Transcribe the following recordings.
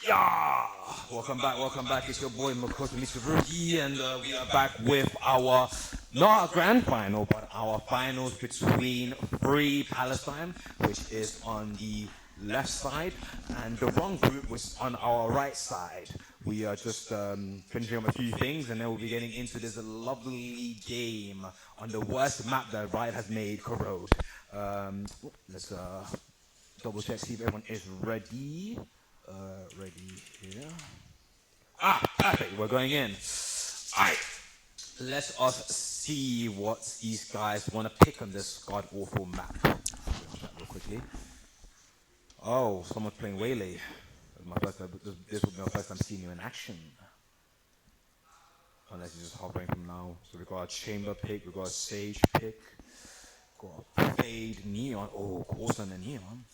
Yeah, welcome back. It's your boy Makoto Mitsurugi, and we are back with our not our grand final, but our finals between Free Palestine, which is on the left side, and the wrong group was on our right side. We are just finishing up a few things, and then we'll be getting into this lovely game on the worst map that Riot has made, Corrode. Let's double check, see if everyone is ready. Ready here. Perfect. We're going in. Alright. Let us see what these guys want to pick on this god awful map. Real quickly. Oh, someone's playing Waylay. This will be my first time seeing you in action. Unless you're just hovering from now. So we've got a chamber pick, we've got a sage pick, got a fade neon. Oh, Corson and neon.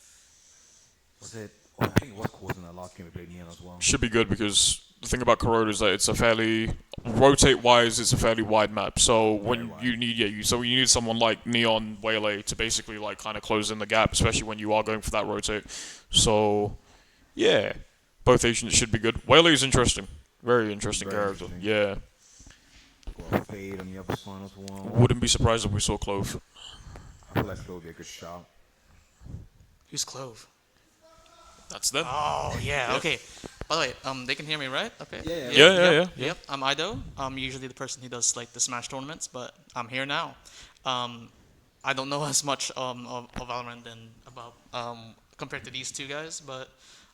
Was it? Oh, I think it was Corson in the last game we played neon as well. Should be good because the thing about Corona is that it's a fairly rotate-wise, it's a fairly wide map. So when you need you need someone like Neon Waylay to basically like kind of close in the gap, especially when you are going for that rotate. So yeah, both agents should be good. Waylay is interesting, very interesting character. Yeah. Got a fade on the other side as well. Wouldn't be surprised if we saw Clove. I feel like Clove would be a good shout. Who's Clove? That's them. Oh, yeah, okay. By the way, they can hear me, right? Okay. Yeah. Yep, I'm Ido. I'm usually the person who does like the Smash tournaments, but I'm here now. I don't know as much of Valorant than about compared to these two guys, but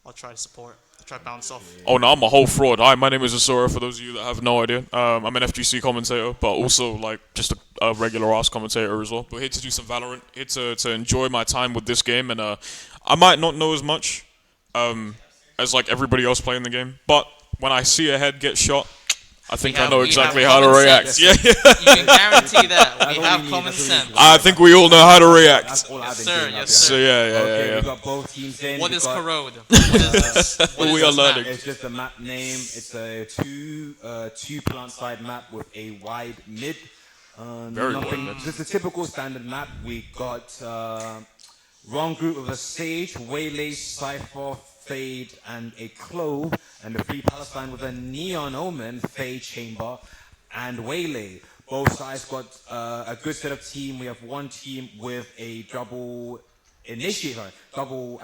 I'll try to support. I'll try to bounce off. Oh no, I'm a whole fraud. Hi, my name is Asura. For those of you that have no idea, I'm an FGC commentator, but also like just a regular ass commentator as well. But here to do some Valorant, here to enjoy my time with this game, and I might not know as much as like everybody else playing the game, but when I see a head get shot, I think I know exactly how to react. Yeah. You can guarantee that. We have common sense. I think we all know how to react. Yes, sir. Yes, So sir. yeah. We got both teams in. What We is got, Corrode? What is this? What is We are this map? learning. It's just a map name. It's a two plant side map with a wide mid. Very wide Nothing. mid. Just a typical standard map. We got wrong group of a Sage, Waylay, Cypher, Fade, and a Clove, and the Free Palestine with a Neon Omen, Fade, Chamber, and Waylay. Both sides got a good set of team. We have one team with a double initiator, double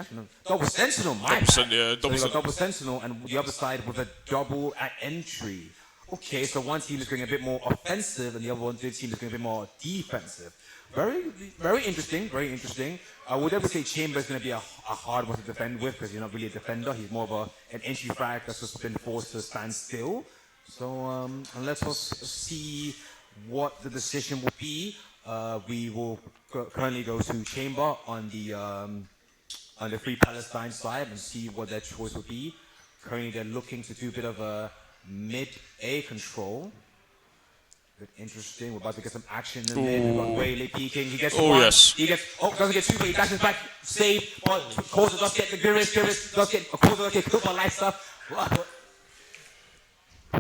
sentinel. My bad. So we got double sentinel, and the other side with a double at entry. Okay, so one team is going a bit more offensive, and the other team is going a bit more defensive. Very interesting, very interesting. I would never say Chamber is going to be a hard one to defend with because he's not really a defender. He's more of an entry frag that's just been forced to stand still. So let us see what the decision will be. We will currently go to Chamber on the Free Palestine side and see what their choice will be. Currently, they're looking to do a bit of a mid-A control. Bit interesting. We're about to get some action in there. We've got Waylay peeking. He gets one. Yes. He gets. Oh, doesn't get two, but he dashes back. Save. But Corsa does get the Girish. Corsa does get killed by light stuff.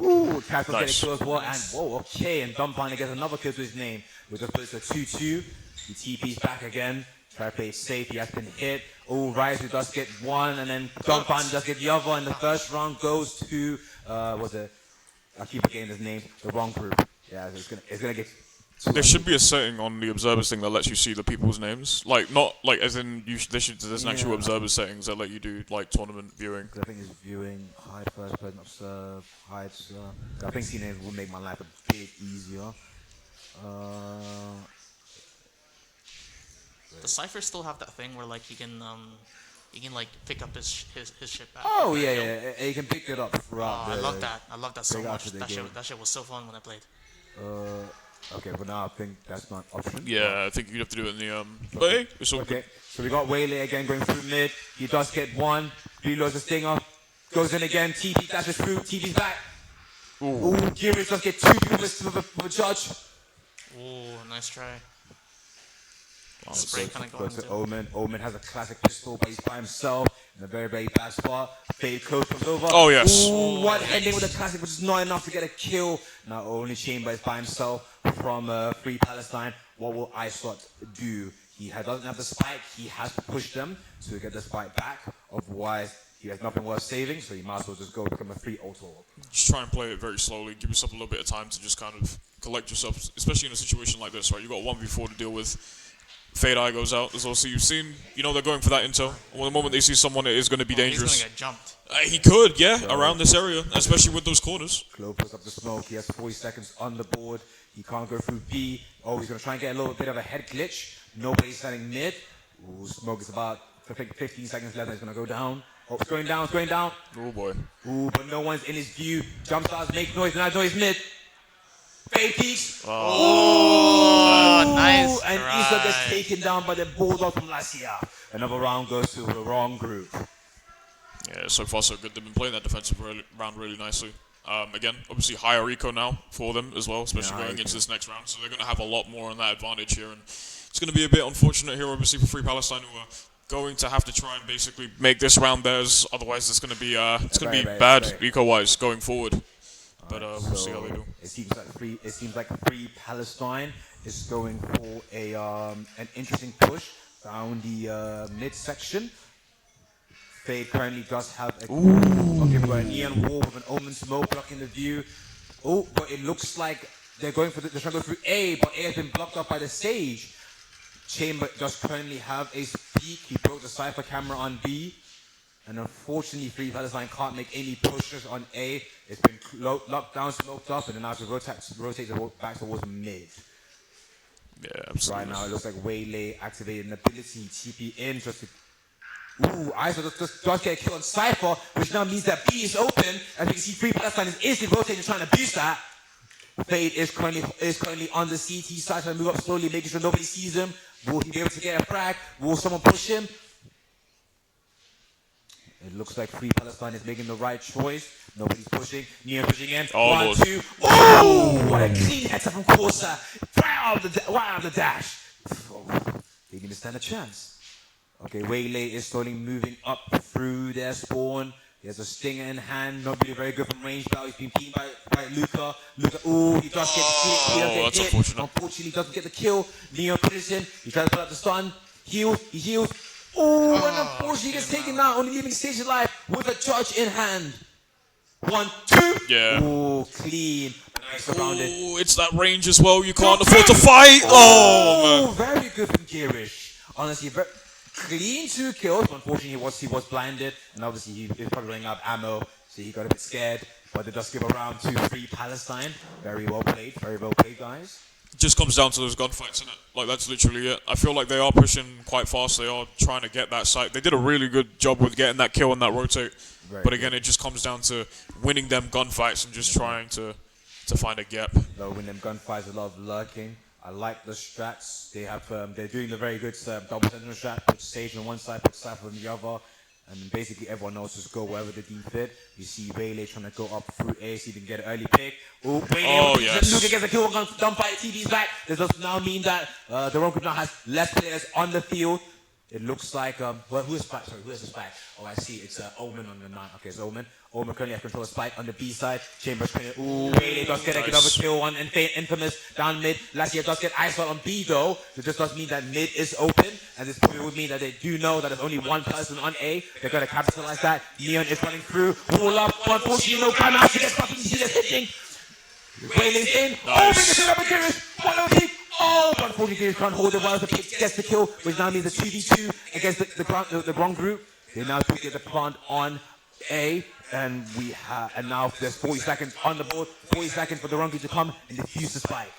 Ooh, Castle getting killed as well. And whoa, okay. And Dumbbinder gets another kill to his name. We just put it to 2-2. He TP's back again. Try to play it safe. He has been hit. Oh, Ryzer does get one, and then Dumbbinder does get the other. And the first round goes to what's it? I keep forgetting his name. The wrong group. Yeah, it's gonna get. There should be a setting on the observers thing that lets you see the people's names, like not like as in there's an actual observer settings that let you do like tournament viewing. I think it's viewing, hide first person, observe, hide. I think seeing names will make my life a bit easier. Does Cypher still have that thing where like he can like pick up his shit back? Oh yeah, he can pick it up throughout. I love that. I love that so much. That game. shit was so fun when I played. Okay, but now I think that's not an option. Yeah, I think you'd have to do it in the But hey, it's all Okay, so we got Waylay again going through mid. He does get one. Reloads the stinger. Goes in again. TP dashes through. TP's back. Ooh, Girish does get two people with a judge. Ooh, nice try. Spray kind of going Goes to Omen. Omen has a classic pistol, but he's by himself in a very, very bad spot. Fade close comes over. Oh, yes. Ooh, one ending with a classic, which is not enough to get a kill. Now only Chamber is by himself from Free Palestine. What will iSlot do? He doesn't have the spike. He has to push them to get the spike back. Otherwise, he has nothing worth saving, so he might as well just go become a free auto. Just try and play it very slowly. Give yourself a little bit of time to just kind of collect yourself, especially in a situation like this, right? You got 1v4 to deal with. Fade Eye goes out as well. So you've seen, they're going for that intel. Well, the moment they see someone, it is going to be dangerous. He's gonna get jumped. He could, yeah, around this area, especially with those corners. Clo puts up the smoke. He has 40 seconds on the board. He can't go through B. Oh, he's going to try and get a little bit of a head glitch. Nobody's standing mid. Ooh, smoke is about, I think, 15 seconds left. He's going to go down. Oh, it's going down, it's going down. Oh, boy. Ooh, but no one's in his view. Jump stars, make noise, and that noise mid. Fade peaks. Oh, nice And try. Issa gets taken down by the Bulldog from Lasia. Another round goes to the wrong group. Yeah, so far so good. They've been playing that defensive round really nicely. Again, obviously higher eco now for them as well, especially going into this next round. So they're going to have a lot more on that advantage here. And it's going to be a bit unfortunate here, obviously, for Free Palestine, who are going to have to try and basically make this round theirs. Otherwise, it's going to be bad eco-wise going forward. But we'll see how they do. It seems like Free Palestine is going for a an interesting push down the mid section. Fade currently does have a neon wall with an Omen smoke blocking the view. Oh, but it looks like they're trying to go through A, but A has been blocked up by the Sage. Chamber does currently have a peek. He broke the Cypher camera on B. And unfortunately, Free Palestine can't make any pushes on A. It's been locked down, smoked up, and then now to rotate back towards mid. Yeah, absolutely. Right now, it looks like Waylay activated an ability, TP in, just to... Ooh, ISO does get a kill on Cypher, which now means that B is open. As you can see, Free Palestine is instantly rotating, trying to boost that. Fade is currently on the CT side, trying to move up slowly, making sure nobody sees him. Will he be able to get a frag? Will someone push him? It looks like Free Palestine is making the right choice. Nobody's pushing. Neon pushing in. Almost. 1, 2. Oh! What a clean heads up from Corsa. Right out of the dash. They didn't stand a chance. Okay, Waylay is slowly moving up through their spawn. He has a stinger in hand. Not really very good from range now. He's been beaten by Luca. Ooh, he does get hit. That's unfortunate. Unfortunately, he doesn't get the kill. Neon puts him. He tries to put out the stun. He heals. Oh, and unfortunately, he gets taken out, only leaving stage alive with a charge in hand. 1, 2. Yeah. Oh, clean. Nice around it. Oh, it's that range as well. You can't afford to fight. Oh, man. Very good from Girish. Honestly, very clean 2 kills. Unfortunately, he was blinded, and obviously he was probably running out of ammo, so he got a bit scared. But they just give a round to Free Palestine. Very well played, guys. Just comes down to those gunfights, innit? Like, that's literally it. I feel like they are pushing quite fast. They are trying to get that site. They did a really good job with getting that kill and that rotate. But again, it just comes down to winning them gunfights and just trying to find a gap. They'll win them gunfights, a lot of lurking. I like the strats. They have, they're doing the very good double sentinel strat. Put Sage on one side, put Cypher on the other. And basically everyone knows just go wherever they deem fit. You see Waylay trying to go up through A, so he can get an early pick. Ooh, Waylay, yes. Luca gets a kill, done by TV's back. This does now mean that the wrong group now has less players on the field. It looks like, well, who is back? Sorry, who is the spike? Oh, I see, it's Omen on the 9. Okay, it's Omen. Omen currently has control of spike on the B side. Chambers trying to, ooh, Waylay does get another kill on Infamous down mid. Last year does get ice on B though. So this does mean that mid is open. And this probably would mean that they do know that there's only one person on A. They're going to capitalize that. Neon is running through. Wall up. Unfortunately, no time out. He gets hitting. Waylay's in. Oh, because another Girish. Oh, but unfortunately, Girish can't hold it while the pick gets the kill, which now means a 2v2 against the wrong group. They now get the plant on A, and now there's 40 seconds on the board, 40 seconds for the wrong group to come and defuse the spike.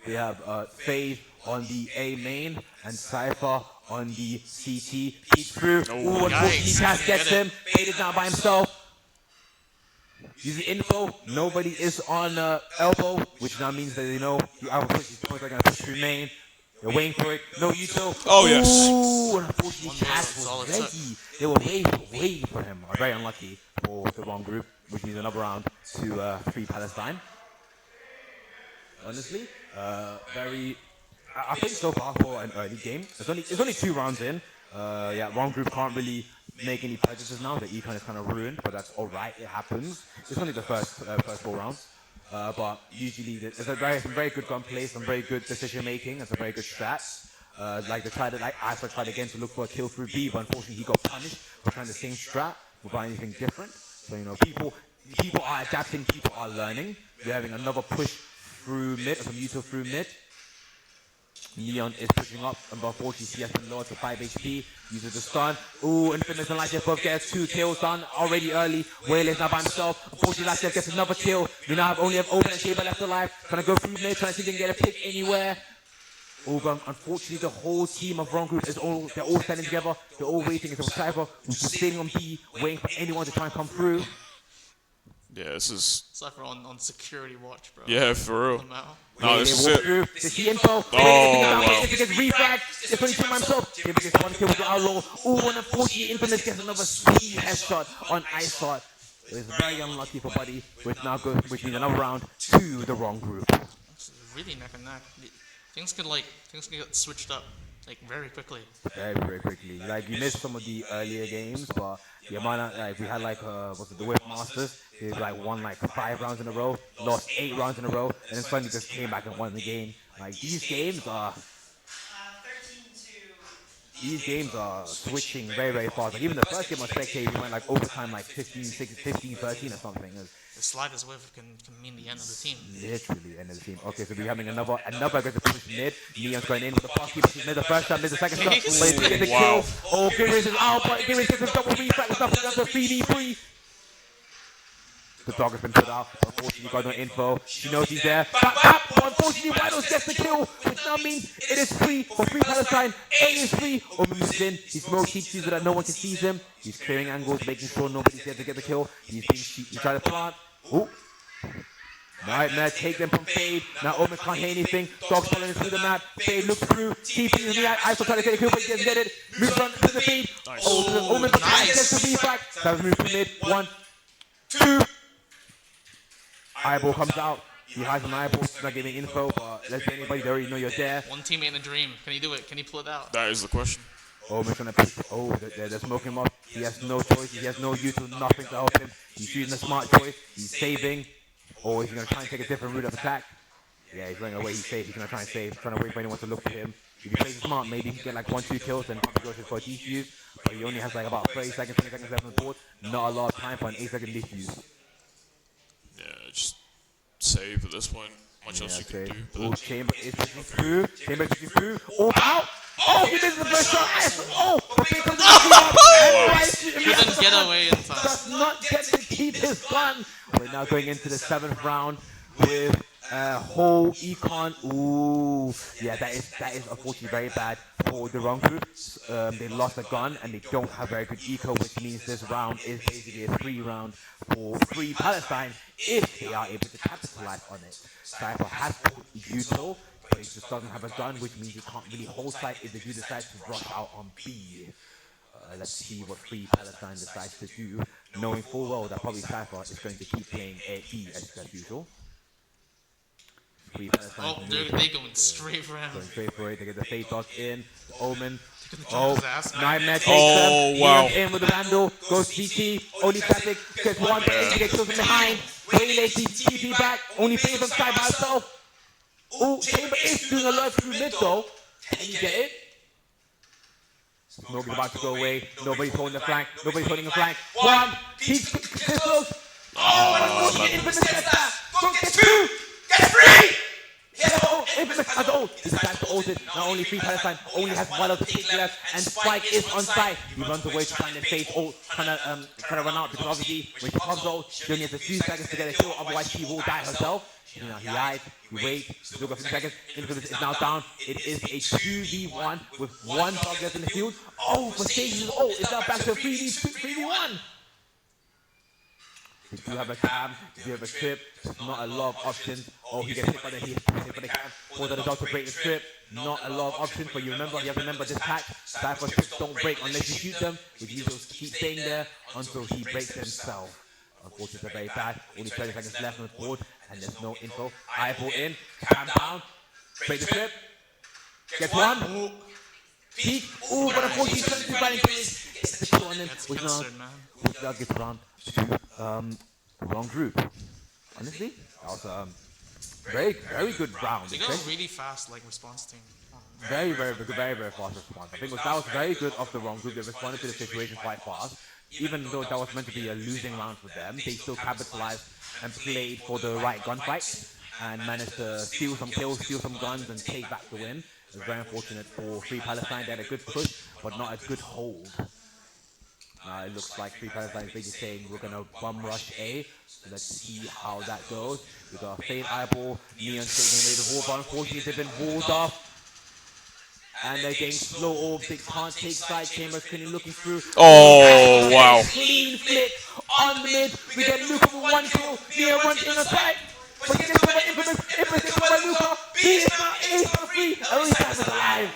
We have Fade on the A main and Cypher on the CT. Peeks through. Ooh, unfortunately, Cass gets him. Fade is down by himself. Using info, nobody is on elbow, which now means that they know the other push is going to push through main. They're waiting for it. No Yuto. Oh, yes. Ooh, and unfortunately, Cass was ready. They were waiting for him. Very unlucky for the wrong group, which means another round to Free Palestine. Honestly, I think so far for an early game. It's only 2 rounds in. Wrong group can't really make any purchases now. The econ is kind of ruined, but that's alright. It happens. It's only the first 4 rounds. But usually there's some very good gunplay, some very good decision making, and some very good strats. Like Asa tried again to look for a kill through B, but unfortunately he got punished for trying the same strat without anything different. So people are adapting, people are learning. We're having another push through mid, some Muto through mid. Neon is pushing up, and unfortunately CS been lowered to 5 HP. Uses the stun. Ooh, Infamous and Lightyear both gets 2 kills done already early. Waylay's now by himself. Unfortunately, Lightyear gets another kill. We now only have Open and Shaber left alive. Trying to go through mid, trying to see if they can get a pick anywhere. Oh, but unfortunately, the whole team of Wrong Group they're all standing together. They're all waiting. It's a Cypher who's just sitting on B, waiting for anyone to try and come through. Yeah, this is... Cypher on security watch, bro. Yeah, for real. No, this is walk it. through. They see info. Oh, wow. It gets refragged. They're 22 by himself. They gets 1 kill with the Outlaw. Ooh, and unfortunately, Infamous gets another sweet headshot on Ice Shot. It's very unlucky for Buddy, which means another round to the Wrong Group. It's really neck and neck. Things can get switched up like very quickly. Very, very quickly. Like we missed some of the earlier games, but the amount of like we had like the Whip Masters. They like won like 5 rounds in a row, lost 8 rounds in a row, and then suddenly just came back and won the game. Like these games are switching very, very fast. Like even the first game on Spectate, we went like overtime like 15, 13 or something. The slightest whiff can mean the end of the team. Literally end of the team. Okay, so we're having another aggressive push mid. Neon's going in with the pass keeper. She's made the first shot, made the second shot. Get the kill. Oh, Girish is out, but Girish gets a double refract. It's nothing. That's a 3v3. The dog has been put out. Unfortunately, got no info. She knows he's there. But unfortunately, Rhinos gets the kill, which now means it is free for Free Palestine. A is free. Or moves in. He smokes, he sees so that no one can see him. He's clearing angles, making sure nobody's there to get the kill. He's trying to plant. Ooh. Nightmare, take them from Fade. Now Omen can't hear anything. Dog's following through the map. Fade looks through. TP in the eye. Ice will try to take a kill, but he doesn't get it. Moves on to the Fade. Nice. Oh, Omen gets the refract. Savage moves to mid. 1, 2. Eyeball comes out. He hides an eyeball. He's not giving info, but let's get anybody. They already know you're there. One teammate in a dream. Can he do it? Can he pull it out? That is the question. Omen's gonna push. Oh, they're smoking him up. He has no choice. He has no use to nothing to help him. He's using a smart choice. He's saving. Or he's gonna try and take a different route of attack. Yeah, he's running away. He's safe. He's gonna try and save. Trying to wait for anyone to look for him. If he plays smart, maybe he can get like 1, 2 kills and goes for a defuse. But he only has like about 30 seconds, 20 seconds left on the board. Not a lot of time for an 8-second defuse. Yeah, just save at this point. Much else you can do. Oh, Chamber is pushing through. Chamber is pushing through. Oh, out! Oh, he misses the first shot. Oh, but here comes the He didn't get away in time. Does not get to keep his gun. We're now going into the 7th round with whole econ. Ooh, yeah, that is unfortunately very bad for the Wrong Group. They lost a gun and they don't have very good eco, which means this round is basically a free round for Free Palestine if they are able to capitalize on it. Cypher has Util, but he just doesn't have a gun, which means he can't really hold site if they do decide to rush out on B. Let's see what Free Palestine decides to do, knowing full well that probably Cypher is going to keep playing A B as usual. Free Palestine. Oh, they're going straight for him. Going straight for it. They get the Fate Dodge in. Omen. Oh, Nightmare takes oh, them. Wow. In with the Vandal. Goes CT. Only Traffic gets 1, but he gets killed from behind. Waylay TP back. Only Fate on side by herself. Oh, Chamber is doing a lot through mid though. Can you get it? Nobody's about to go away. Nobody's holding the flank. Nobody's holding the flank. 1. He's close. Oh, and unfortunately, Infamous gets that. Don't get 2. Get 3. Oh, Infamous has ult. He's trying to ult it. Not only Free Palestine only has 1 to take left, and Spike is on site. He runs away to find the safe ult, trying to run out because obviously when she comes ult, she only has a few seconds to get a kill. Otherwise, she will die herself. You know, he hides, he waits, still got 15 seconds. Infamous is now down. It is a 2v1 with 1 dog left in the field. Oh, for Sage's ult, it's now back to a 3v1. If you have a cam, if you have a trip, not a lot of options. Oh, he gets hit by the cam. For the dog to break the trip, not a lot of options. But you have to remember this pack. Cypher trips don't break unless you shoot them. If you just keep staying there until he breaks himself. Unfortunately, very bad. Only 30 seconds left on the board, and there's no info. Eyeball in, cam down, break the trip, gets 1. Peek. Ooh, but unfortunately, he's trying to run into it. Gets the kill on him, which now gets round to the Wrong Group. Honestly, that was a very, very good round. They got a really fast response team. very fast response. I think that was very good of the wrong group. They responded to the situation quite fast. Even though that was meant to be a losing round for them, they still capitalized and played for the right gunfight and managed to steal some kills, steal some guns, and take back the win. It was very unfortunate for Free Palestine. They had a good push, but not a good hold. It looks like Free Palestine is basically saying we're going to bum rush A. So let's see how that goes. We got a Fade Eyeball, Neon taking away the wall, but unfortunately they've been walled off. And they're getting slow orbs. They can't take side chambers. Kenny looking through. Oh, wow. Clean flip on the mid. We get Luca for 1 kill. Neon runs in the side. But he gets by Infamous gets by Luca. B is not ace for free. And only Cypher's alive.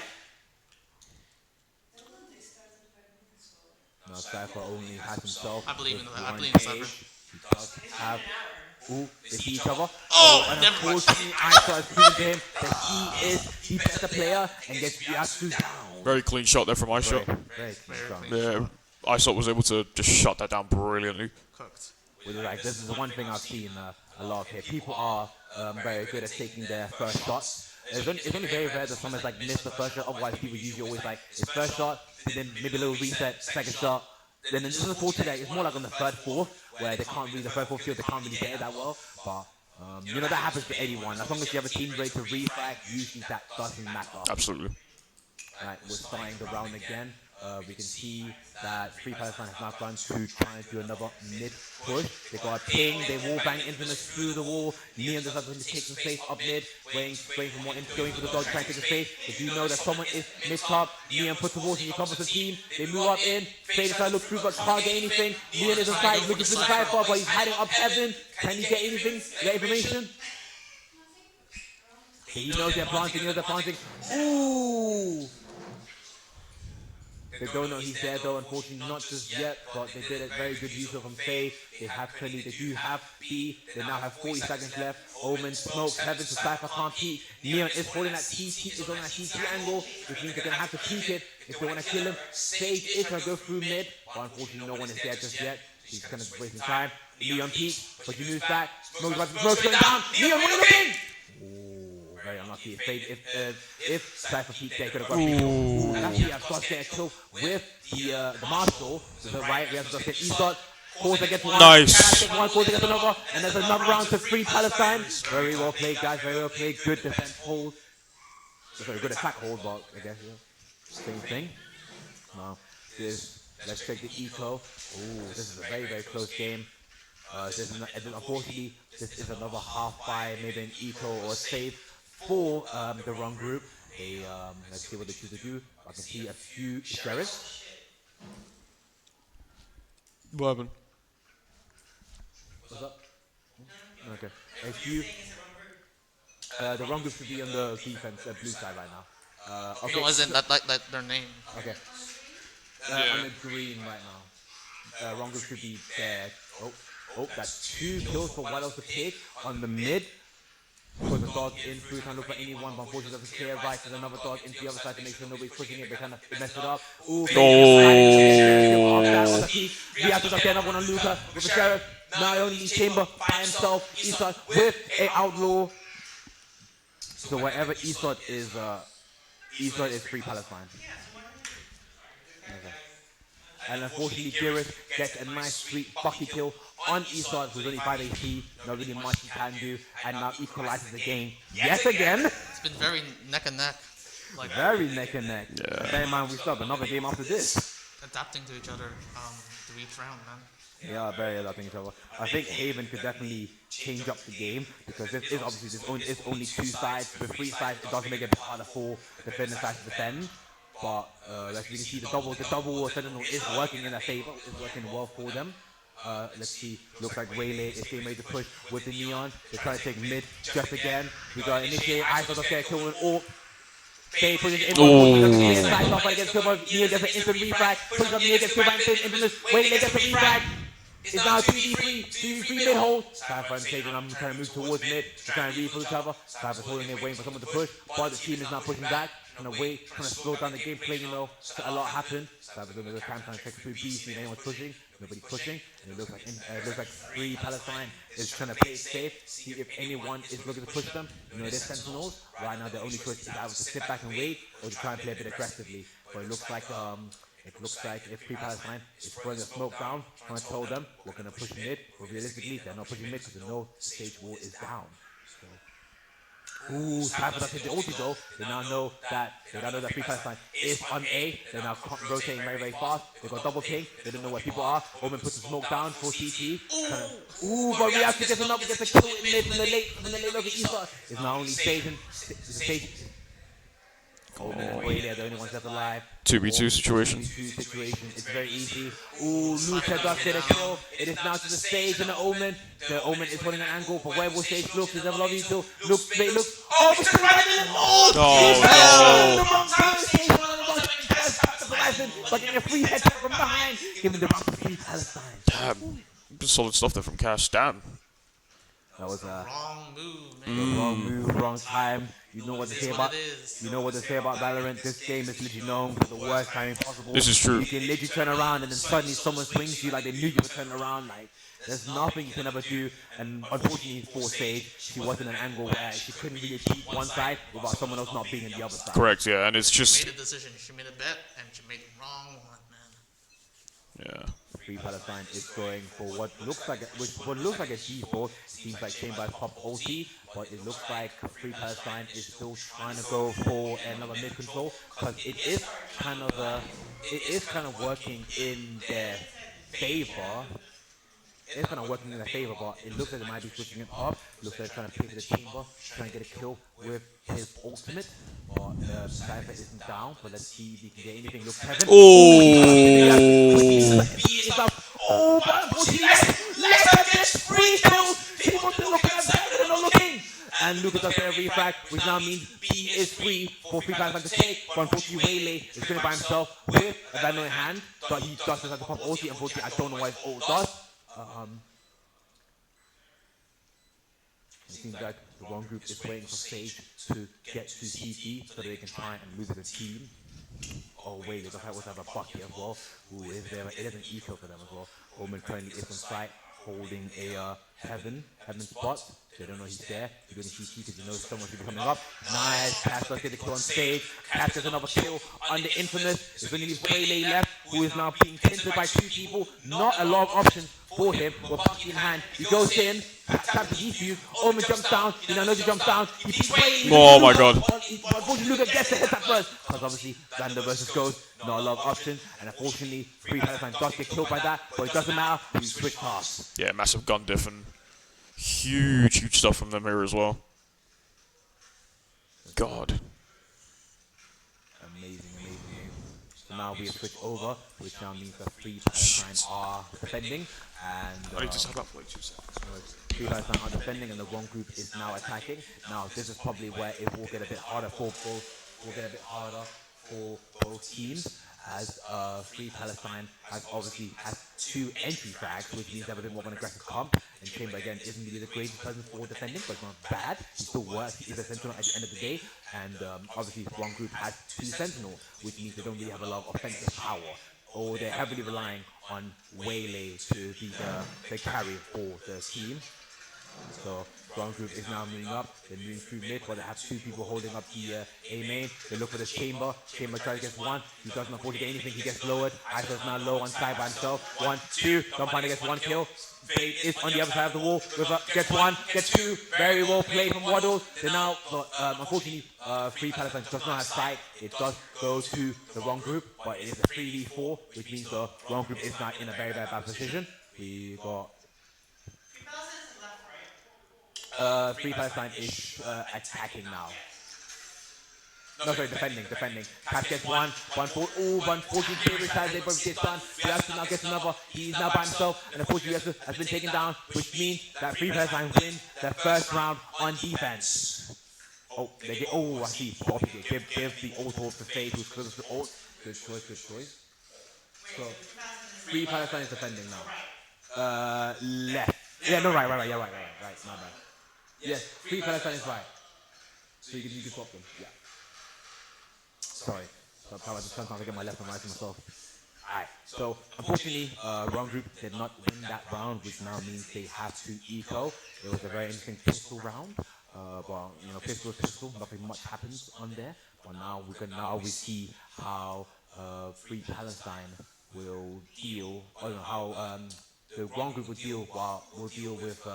No, Cypher only has himself. I believe in that. I one believe in Cypher. cage. He does have. Ooh, they see each other. Oh, and never mind. unfortunately, Isa has proven to him that he is the better player and gets Yasu down. Very clean shot there from iShot. Very strong. Yeah, iShot was able to just shut that down brilliantly. Cooked. Like, this is the one thing I've seen a lot of here. People are very good at taking their first shots. It's only very rare that someone's like missed the first shot. Otherwise, people usually always like it's first shot, then maybe a little reset, second shot. Then this is a fourth today. It's more like on the third, fourth, where they can't really the third, fourth field. They can't really get it that well. But you know that happens to anyone. As long as you have a team ready to reflag, usually that doesn't matter. Absolutely. Right, we're starting the round again. We can see that Free Palestine has now gone to try and do another mid push. They got a ping, they wall bang Infamous through the wall. Neon decides to take some space up mid, spraying from one end, going for the dog, trying to take the space. If you know that someone is mid top, Neon puts the walls in your composite team. They move up in, Fade inside, look through, but can't get anything. Neon is inside, looking through the side bar, but he's hiding up heaven. Can he get anything? Get information? He knows they're planting, Ooh! They don't know he's there though, unfortunately not just yet, but they did a very good use of him. Faye, they have clearly, they do have B, they now have 40 seconds left. Omen smokes, Heaven to Cypher can't peek. Neon is holding that TT, is on that TT angle, which means they're gonna have to peek it if they wanna kill him. Sage is gonna go through mid, but unfortunately no one is there just yet. He's kind of wasting time. Neon peeks, but you moves back, smoke's going down, Neon, what are you looking? Very unlucky. If Cypher peaked there, could have got people. And actually, I've got there kill with the Marshal. To the right, we have got get Esot. Force against one. Nice. One, force against another. And there's another round to Free Palestine. Very well played, guys. Very well played. Good defense hold. Sorry, good attack hold, but I guess, yeah. Same thing. Now, let's check the eco. Ooh, this is a very close game. Unfortunately, this is another half buy, maybe an eco or a save for the wrong group. Let's see what they choose to do. I can see a few sheriffs. What happened? What's up? Okay. A few. The wrong group should be on the defense, blue side right now. Okay. It wasn't that their name. Okay. On the green right now. Wrong group should be there. Oh, that's 2 kills for Wild Elf to pick on the mid. Put the dog in through, trying to look for anyone, but unfortunately doesn't clear right. There's another dog into the other side to make sure nobody's pushing it, but kind of messed it up. Ooh, we have to get another one on Luca with the sheriff. Now only Chamber by himself. Esot with a outlaw. So wherever Esot is Free Palestine. Okay. And unfortunately, Dearest gets a nice sweet bucky kill on Esot, who's only 5 HP, not really much he can do, and now equalizes the game yet again. It's been very neck and neck. Like Very neck and neck. Yeah. Bear in mind, we still have another game after this. adapting to each other through each round, man. Yeah, very adapting each other. I think Haven could definitely change up the game because this is obviously there's only 2 sides. With 3 sides, it does make it harder for defenders to defend. But as you can see, the double Sentinel is working in their favor. It's working well for them. Let's see. Looks like Waylay is getting ready to push with the Neon. They're trying to take mid just again. We got Initiate. Ice doesn't get kill with AWP. They push it in. Side off against Silver. Neon gets an instant refrag. Push up Neon gets Silver Infamous. Waylay gets a refrag. It's now 2v3 mid hold. Cypher and Taken, I'm trying to move towards mid. They're trying to refill each other. Cypher's holding it, waiting for someone to push. But the team is not pushing back. Trying to wait, trying to slow down the gameplay, you know. A lot happened. Cypher's doing a good time trying to check through B, see if anyone's pushing. Nobody's pushing. And it looks like Free Palestine is trying to play it safe, see if anyone is looking to push them. They're Sentinels. Right now, their only choice is either to sit back and wait or to try and play a bit aggressively. But it looks like if Free Palestine is throwing the smoke down, trying to tell them we're going to push mid, but realistically, they're not pushing mid because they know the stage wall is down. So. Ooh, Cypher does hit the ulti though. They now know that Free Palestine is on A. They're now rotating very, very fast. They got double ping. They don't know where people are. Omen puts the smoke down for CT. Ooh, but we have to get another, get the kill in mid from the late look at Eva. Is now only staging. Omen and Boy, they're the only ones left alive. 2v2 situation. 2v2 situation. It's very easy. Ooh, Luca does get a kill. It is now to the stage and the Omen. The Omen is holding an angle for where will stage looks. There's never love you to look. They look. Oh, it's right in the but getting a free headshot from behind. Giving the Free Palestine. Damn. Solid stuff there from Cash. Damn. That was a wrong move, man. wrong move, wrong time. You know what to say about Valorant. This game is literally known for the worst timing possible. This is true. You can literally turn around and then suddenly someone swings you like they knew you would turn around. Like there's nothing you can ever do. And unfortunately for Sage, she was in an angle where she couldn't really beat one side without someone else not being in the other side. Correct, yeah, and it's just. She made a decision. She made a bet, and she made the wrong one, man. Yeah. Free Palestine is going for what looks like a G4. Seems like Chambers pop ulti, but it looks like Free Palestine is still trying to go for another mid control because it is kind of working in their favor. It's kind of working in their favor, but it looks like they might be switching it up. Looks like they're trying to play to the chamber, trying to get a kill with his ultimate. But Cypher isn't down, but let's see if he can get anything. Look, Kevin. Oh, but unfortunately, let's get free kills. People still looking at that, they're not looking. And Lucas does get a refrag, which now means B is free for Free Palestine to take. But unfortunately, Waylay is going by himself with a Vandal in hand. But he does have to pop ulti. Unfortunately, I don't know why his ult does. It seems like the wrong group is waiting for Sage to get to CT so that they can try and lose the team. Oh wait, they also have a bucket as well, who is there. It is an eco for them as well. Omen currently is on site holding a heaven spot. They don't know he's there. He's going to CT because he knows someone should be coming up. Nice. Cash does get the kill on stage. Cash gets another kill on the infamous. There's only Waylay left, who is now being tinted by two people. Not a lot of options for him. With Bucky in hand, he goes in, taps the defuse. Omen jumps down. He now knows he jumps down. He beats Waylay. Oh my god. Unfortunately, Luca gets the hit at first. Because obviously, Vander versus Ghost, not a lot of options. And unfortunately, Free Palestine does get killed by that. But it doesn't matter. We switch pass. Yeah, massive gun diff and huge stuff from them here as well. God. Amazing. So now we have switched over, which now means that Free Palestine are defending. And I just had that for like 2 seconds. Free Palestine are defending, and the wrong group is now attacking. Now this is probably where it will get a bit harder for both teams, as Free Palestine has obviously two entry frags, which means they have a bit more of an aggressive comp. And Chamber again isn't really the greatest person for defending, but it's not bad. He still works. He is a sentinel at the end of the day. And obviously one group has two sentinels, which means they don't really have a lot of offensive power. Or they're heavily relying on Waylay to be the carry for the team. So Ground Group is now moving up. They're moving through mid, but they have two people holding up the A main. They look for the Chamber. Chamber tries to get one. He doesn't afford to get anything. He gets lowered. Iso's now low on side by himself. 1, 2. Dumbfinder gets one kill. Fade is on the other side of the wall. Gets one, gets two. Very well played from Waddles. They now, unfortunately, Free Palestine does not have sight. It does go to the wrong group, but it is a 3v4, which means the wrong group is now in a very, very bad position. We got Free Palestine is attacking now. No, sorry, defending. Cap gets one, 114 clear side, they both get done. Reaction now gets another. He's now by himself, and unfortunately has been taken down, which means that Free Palestine wins the first round on defense. Oh, they get, I see. Give the ult to Fade, who's closest to ult. Good choice. So, Free Palestine is defending now. Left. Yeah, no, right, my bad. Yes, Free Palestine is right. So you can swap them, yeah. Sorry. So I just trying to get my left and right to myself. Alright, so unfortunately, wrong group did not win that round, which now means they have to eco. It was a very interesting pistol round. But you know, pistol is pistol, nothing much happens on there. But now we see how Free Palestine will deal, or how the wrong group will deal with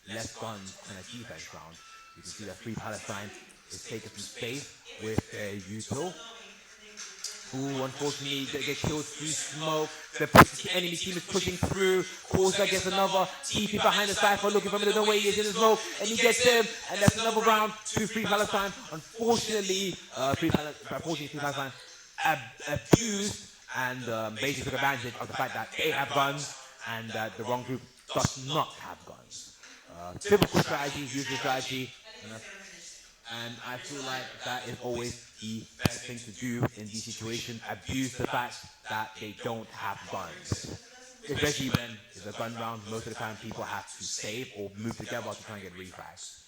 less guns and a defense round. You can see that Free Palestine is taking some space with their util, who unfortunately they get killed through smoke. The enemy team is pushing through. Corsa gets another TP behind the cypher, looking for him. There's no way he is in the smoke, and he gets him. And that's another round to Free Palestine. Unfortunately, Free Palestine abused and basically took advantage of the fact that they have guns and that the wrong group does not have guns. Typical strategy, usual strategy. And I feel like that is always the best thing to do in these situations. Abuse the fact that they don't have guns. Especially when it's a gun round, most of the time people have to save or move together to try and get refrags.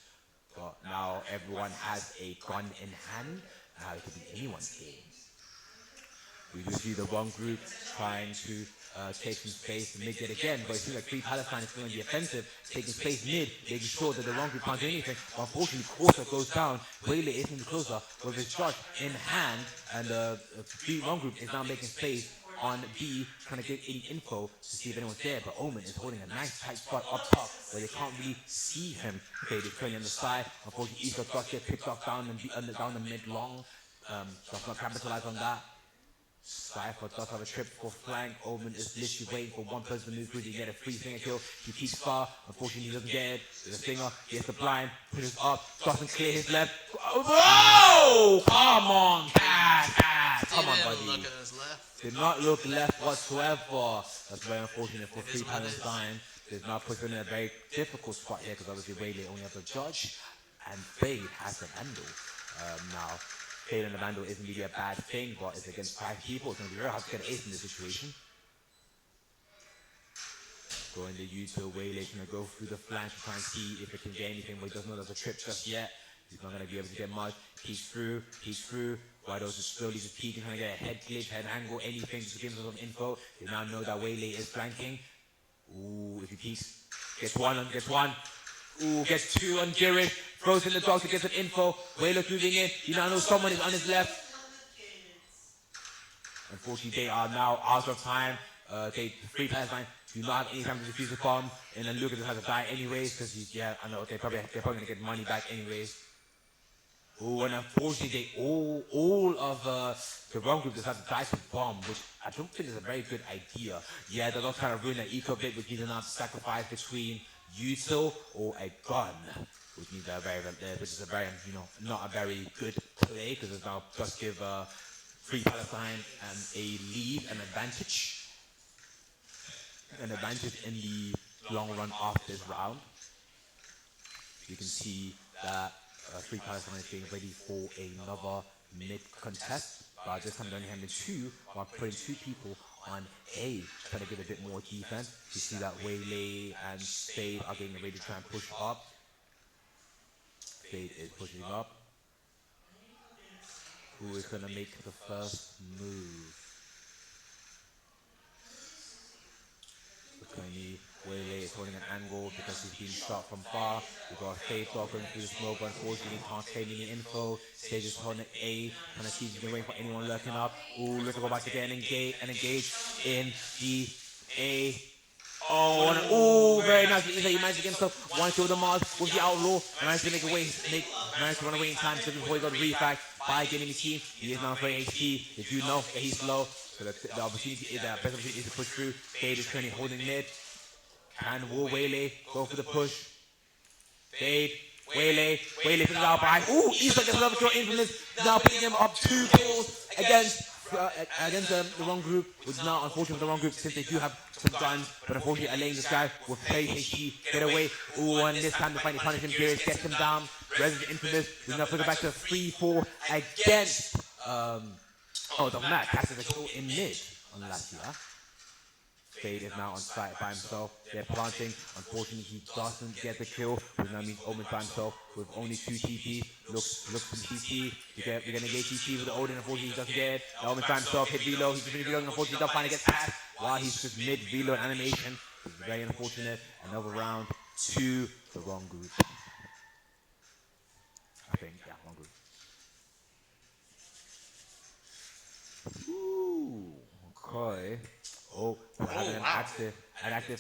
But now everyone has a gun in hand. Now it could be anyone's game. We will see the wrong group trying to take some space mid yet again, but it seems like Free Palestine is still in the offensive, taking space mid, making sure that the wrong group can't do anything. But unfortunately, Corsa goes down. Waylay is moving closer with his shot in hand, and the wrong group is now making space on B, trying to get any info to see if anyone's there. But Omen is holding a nice tight spot up top where they can't really see him. Okay, they're turning on the side. Unfortunately, East does get picked up down the mid long. Does not capitalize on that. Cypher does have a trip for flank. Omen is literally waiting for one person to move through to get a free finger kill. He peeks far. Unfortunately, he doesn't get it. There's a stinger. He gets the blind. Pushes up. Doesn't clear his left. Oh! Come on, cat. Come on, buddy. Look at his left. Did not look left whatsoever. That's very unfortunate for Free Palestine. There's now put in a very difficult spot here because obviously Waylay only has a judge and Fade has an handle. Now, Fade and the Vandal isn't really a bad thing, but it's against 5 people. It's going to be very hard to get an ace in this situation. Going the util, Waylay going to go through the flank to try and see if it can get anything, but he doesn't know there's a trip just yet. He's not going to be able to get much. Peeks through. Widows is slowly just peeking, trying to get a head glitch, head angle, anything to give him some info. They now know that Waylay is flanking. Ooh, if he peeks, gets one. Ooh, gets 2 on Jirid. Throws in the dog to get some info. Waylay's moving in. You now know someone is on his left. Unfortunately, they are now out of time. Free Palestine do not have any time to defuse the bomb. And then Lucas has to die anyways, because I know they're probably going to get money back anyways. Ooh, and unfortunately, all of the wrong group just have to die to bomb, which I don't think is a very good idea. Yeah, they're not trying to ruin an eco bit, which means they're not sacrifice between util or a gun, which means which is a very, not a very good play, because it's now just give Free Palestine a lead, an advantage in the long run of this round. You can see that Free Palestine is getting ready for another mid contest, but this time they're only having 2, while putting 2 people on A, trying to get a bit more defense. You see that Waylay and Spade are getting ready to try and push up. Spade is pushing up. Who is going to make the first move? Currently, Waylay is holding an angle because he's being shot from far. We've got a Fade dog going through the smoke, but unfortunately can't take any info. Stage is holding A, trying to see if he can wait for anyone lurking up. Ooh, let's go back again and engage in the A. Oh, very nice. He managed to get himself one kill the Mars with the Outlaw. Managed to managed to run away in time just before he got the refract by getting his team. He is now very HP. If you know that he's low, so the opportunity is best opportunity is to push through. Fade is currently holding mid. Can Waylay go for the push? Fade, Waylay puts it out by. Ooh, East gets another kill. Infamous now putting him up 2 kills against the wrong group, which is now unfortunate for the wrong group since they do have some guns, but unfortunately allaying this guy with very HP, get away. Ooh, and this time the finally punish him. Gears gets him down. Resident Infamous is now flipping back to 3-4 against the match. That's the kill in mid on the last year. Fade is now on site by himself. They're planting. Unfortunately, he doesn't get the kill, which now means Omen's by himself with only 2 TP. Looks for the CT. We're gonna get CT with the Odin. Unfortunately, he doesn't get it. Now Omen's by himself. Hit reload. He's just reloading. Unfortunately, he finally gets past while he's just mid reload animation. It's very unfortunate. Another round to the wrong group. I think, yeah, wrong group. Ooh, okay. Oh, we're having an active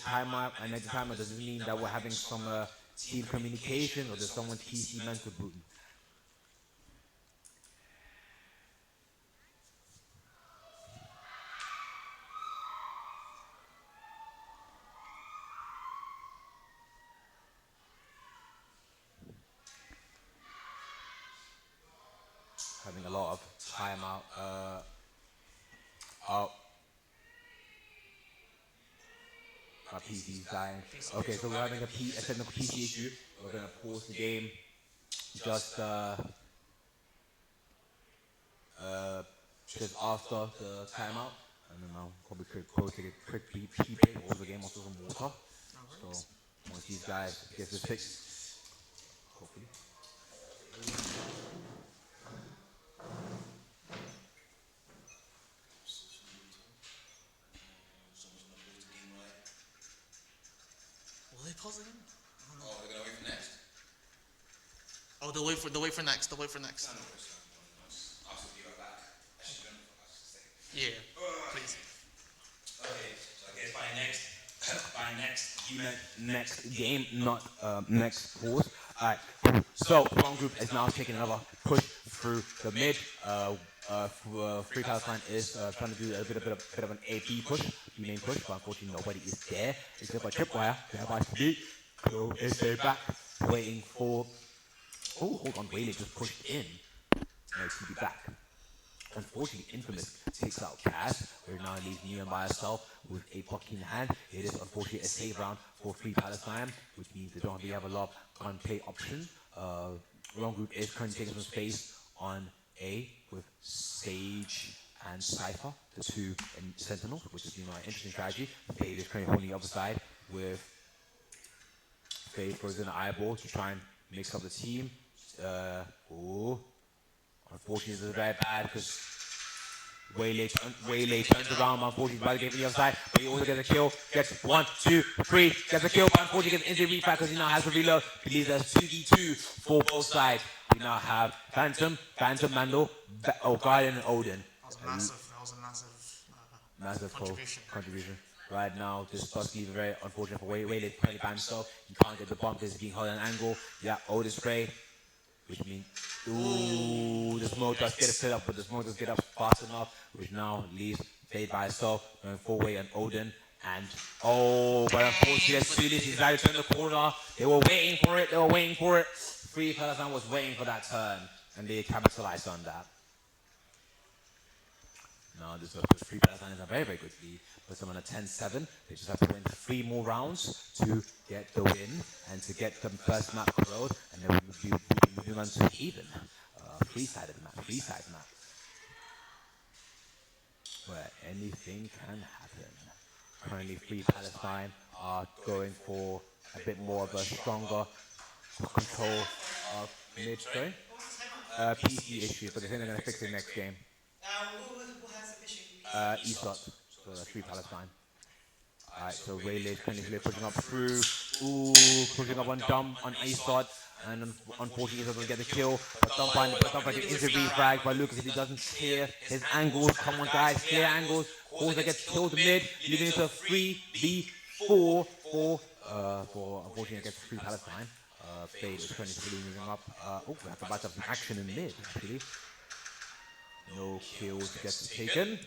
timer. An active timer doesn't mean that we're having some team communication or there's someone's PC mental booting. Having a lot of timeout. Oh. My PC's dying. Okay, so we're having a technical PC issue. We're gonna pause the game just after the timeout. And then I'll probably go take a quick pee break, hold the game, also some water. So once these guys get this fixed, hopefully. Will they pause again? Oh, they're gonna wait for next? Oh, they'll wait for next. They'll wait for next. No, I'll still be right back. I should go for us to say. Yeah, please. Okay, so I guess by next, You meant next game, not next pause. Alright, so the wrong group is now taking another push through the mid. Free Palestine is trying to do a bit of an AP push, B main push, but unfortunately nobody is there except for Tripwire. Thereby Speed. So is they back, waiting for. Oh, hold on, Wayley just pushed in. No, TB back. Unfortunately, Infamous takes out Cass, where now leaves Neon by herself with a puck in hand. It is unfortunately a save round for Free Palestine, which means they don't really have a lot of gunplay options. Wrong group is currently taking some space on A with Sage and Cypher, the two Sentinels, which is an interesting strategy. Fade is currently holding the other side with Fade throws in the eyeball to try and mix up the team. Unfortunately, this is very bad because Waylay turns around. Unfortunately, by the game from the other side, but he also gets a kill. Gets 1, 2, 3, gets a kill. But unfortunately, gets injury repack because he now has to reload. He leaves us 2v2 for both sides. We now have Phantom, Mandel, Guardian, and Odin. That was a massive contribution. Right now, this does leave it very unfortunate for Waylay playing by himself. He can't get the bump. He's being held at an angle. Yeah, Odin spray. Which means, ooh, the smoke does get it filled up, but the smoke does get up fast enough, which now leaves Fade by herself, going 4-way and Odin. And, but unfortunately, as soon as he's ready to turn the corner, they were waiting for it. Free Palestine was waiting for that turn, and they capitalized on that. Now, this Free Palestine is a very, very good lead. Puts them on a 10-7. They just have to win 3 more rounds to get the win and to get the first map on the road. And then we'll be moving on to even. Free-sided map. Where anything can happen. Currently, Free Palestine are going for a bit more of a stronger control of mid-string. PC issue, but they think they're going to fix it next game. E-slot, so that's Free Palestine. Alright, so Waylay currently pushing up through. Pushing up on Dumb on E-slot. And unfortunately, he doesn't get the kill. But Dumb finds an injury frag by Lucas if he doesn't clear his angles. Come on, guys, clear angles. Corsa gets killed mid, leading into a 3v4 for unfortunately against Free Palestine. Fade is currently moving up. We have to batch up some action in mid, actually. No kills gets taken.